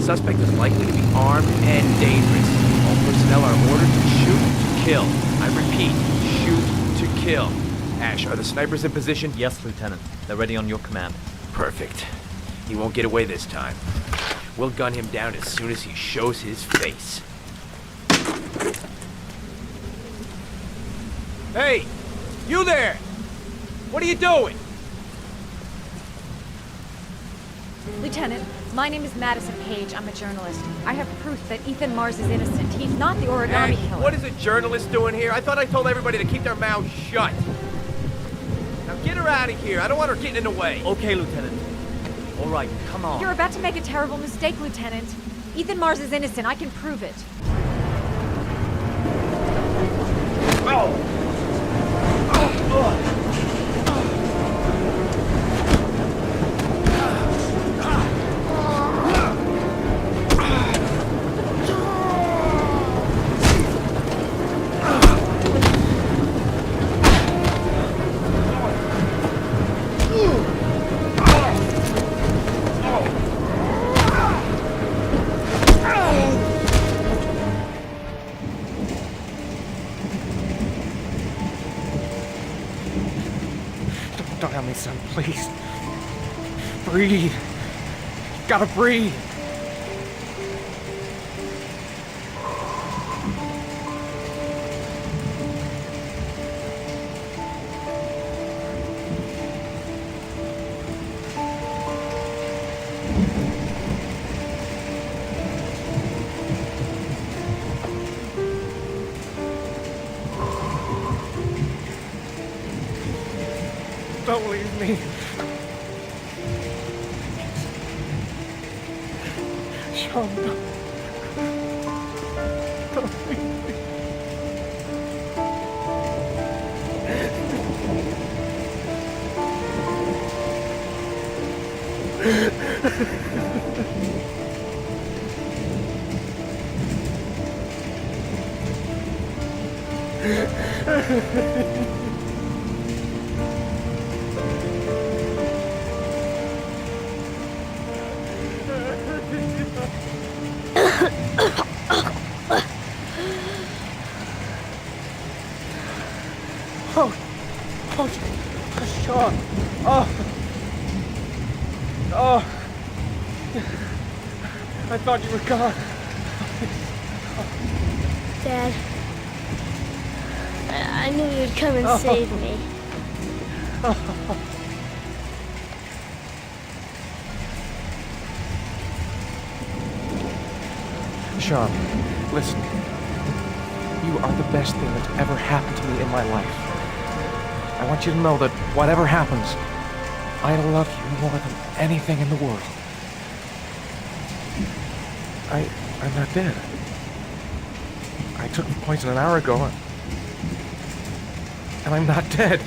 Suspect is likely to be armed and dangerous. All personnel are ordered to shoot to kill. I repeat, shoot to kill. Ash, are the snipers in position? Yes, Lieutenant. They're ready on your command. Perfect. He won't get away this time. We'll gun him down as soon as he shows his face. Hey! You there! What are you doing? Lieutenant, my name is Madison Page. I'm a journalist. I have proof that Ethan Mars is innocent. He's not the origami killer. What is a journalist doing here? I thought I told everybody to keep their mouths shut. Now get her out of here. I don't want her getting in the way. Okay, Lieutenant. All right, come on. You're about to make a terrible mistake, Lieutenant. Ethan Mars is innocent. I can prove it. Don't die on me, son, please. Breathe. Gotta breathe. Don't leave me. Sean, don't leave me. Sean. I thought you were gone. Dad, I knew you'd come and save me. Sean, listen. You are the best thing that's ever happened to me in my life. I want you to know that whatever happens, I love you more than anything in the world. I'm not dead. I took the poison an hour ago, and I'm not dead.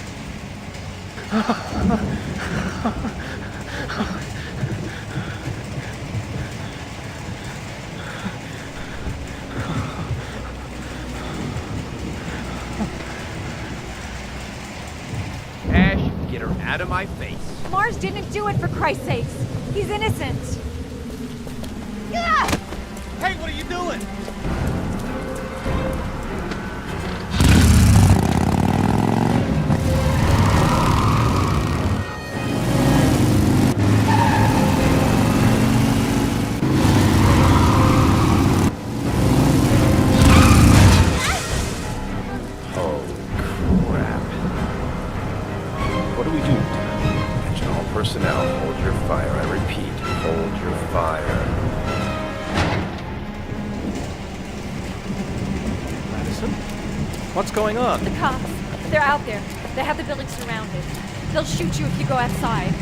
Ash, get her out of my face. Mars didn't do it, for Christ's sakes. He's innocent. Ah! Hey, what are you doing? Oh, crap. What do we do? Attention all personnel, hold your fire. I repeat, hold your fire. Madison? What's going on? The cops. They're out there. They have the building surrounded. They'll shoot you if you go outside.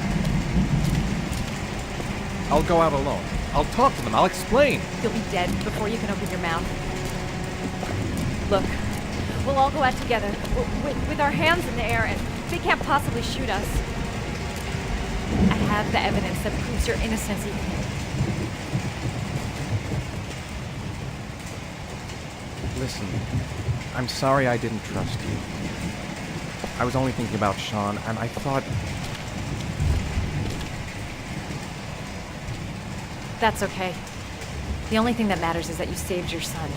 I'll go out alone. I'll talk to them. I'll explain. You'll be dead before you can open your mouth. Look, we'll all go out together, with our hands in the air, and they can't possibly shoot us. I have the evidence that proves your innocence, Ethan. Listen, I'm sorry I didn't trust you. I was only thinking about Sean, and I thought... That's okay. The only thing that matters is that you saved your son.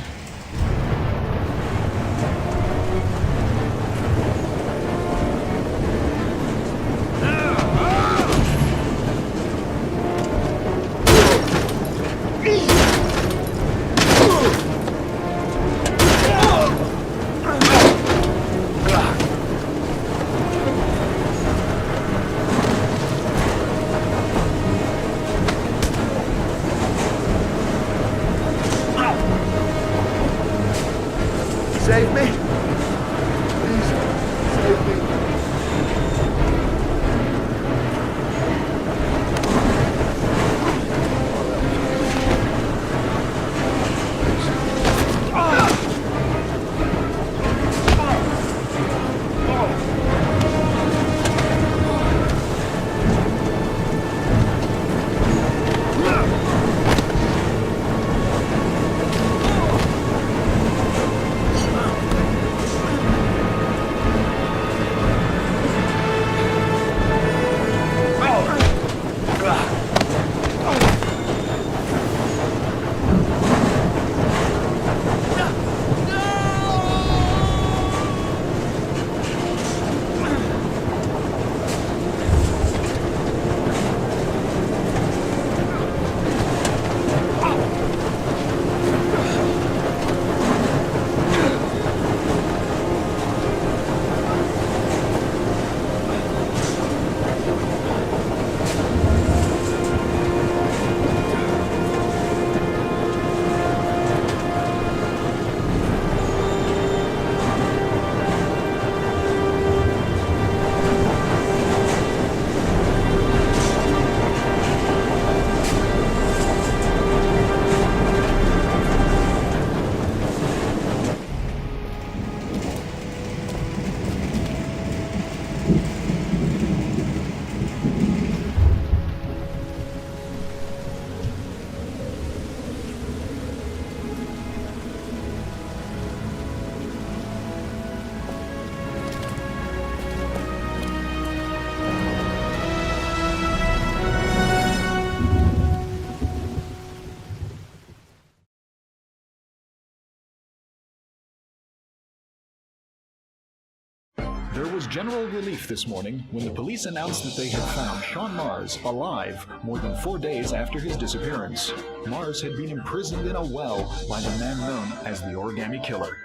general relief this morning when the police announced that they had found Sean Mars alive more than 4 days after his disappearance. Mars had been imprisoned in a well by the man known as the Origami Killer.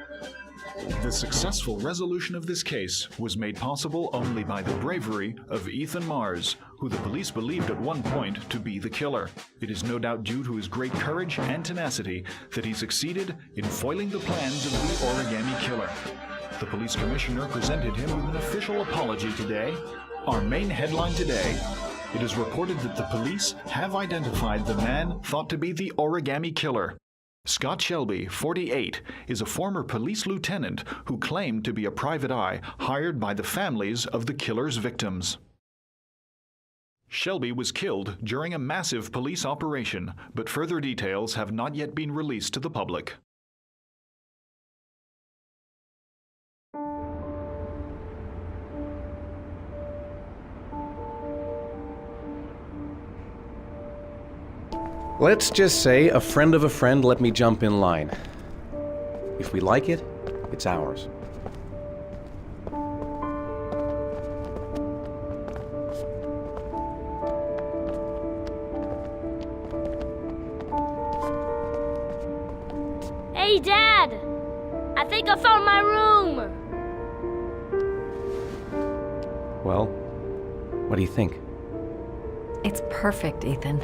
The successful resolution of this case was made possible only by the bravery of Ethan Mars, who the police believed at one point to be the killer. It is no doubt due to his great courage and tenacity that he succeeded in foiling the plans of the Origami Killer. The police commissioner presented him with an official apology today. Our main headline today: it is reported that the police have identified the man thought to be the Origami Killer. Scott Shelby, 48, is a former police lieutenant who claimed to be a private eye hired by the families of the killer's victims. Shelby was killed during a massive police operation, but further details have not yet been released to the public. Let's just say a friend of a friend let me jump in line. If we like it, it's ours. Hey, Dad! I think I found my room! Well, what do you think? It's perfect, Ethan.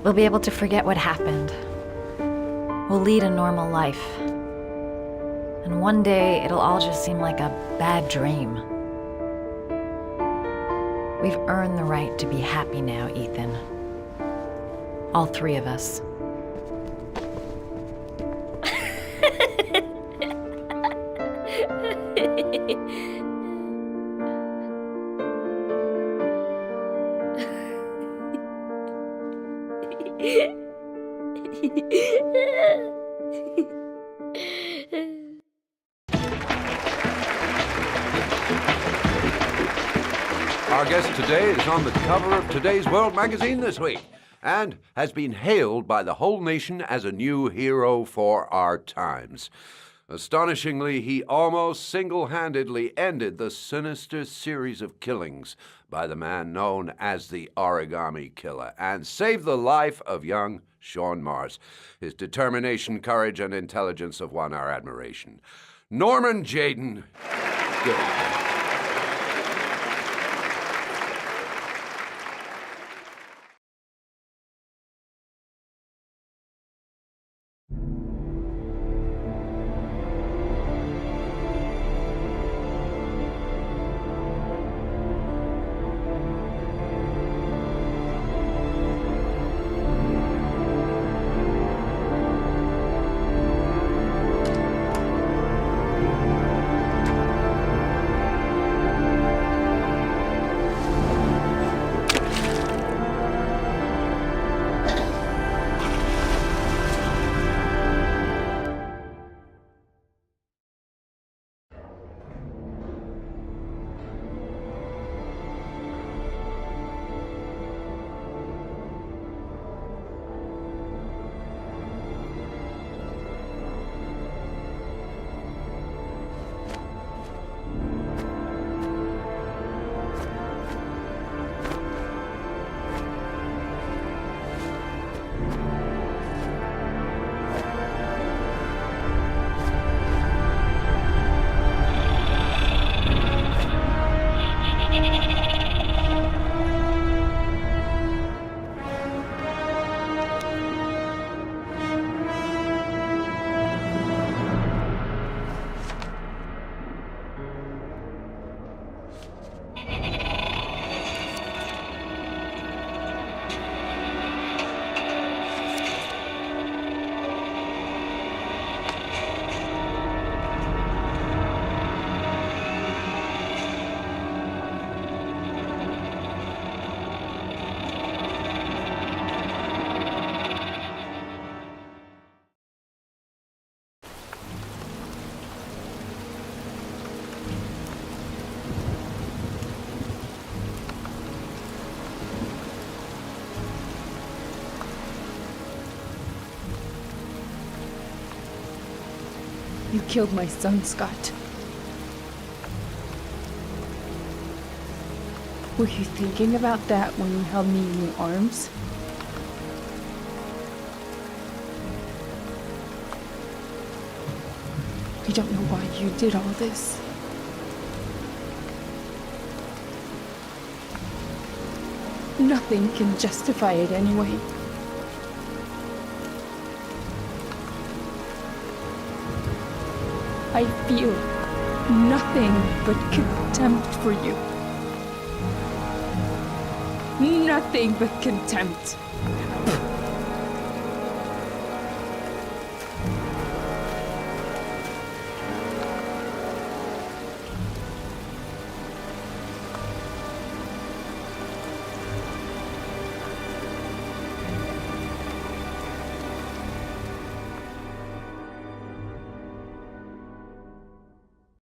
We'll be able to forget what happened. We'll lead a normal life. And one day, it'll all just seem like a bad dream. We've earned the right to be happy now, Ethan. All three of us. Our guest today is on the cover of Today's World magazine this week and has been hailed by the whole nation as a new hero for our times. Astonishingly, he almost single-handedly ended the sinister series of killings by the man known as the Origami Killer and saved the life of young Sean Mars. His determination, courage, and intelligence have won our admiration. Norman Jayden. Good. You killed my son, Scott. Were you thinking about that when you held me in your arms? I don't know why you did all this. Nothing can justify it anyway. I feel nothing but contempt for you. Nothing but contempt.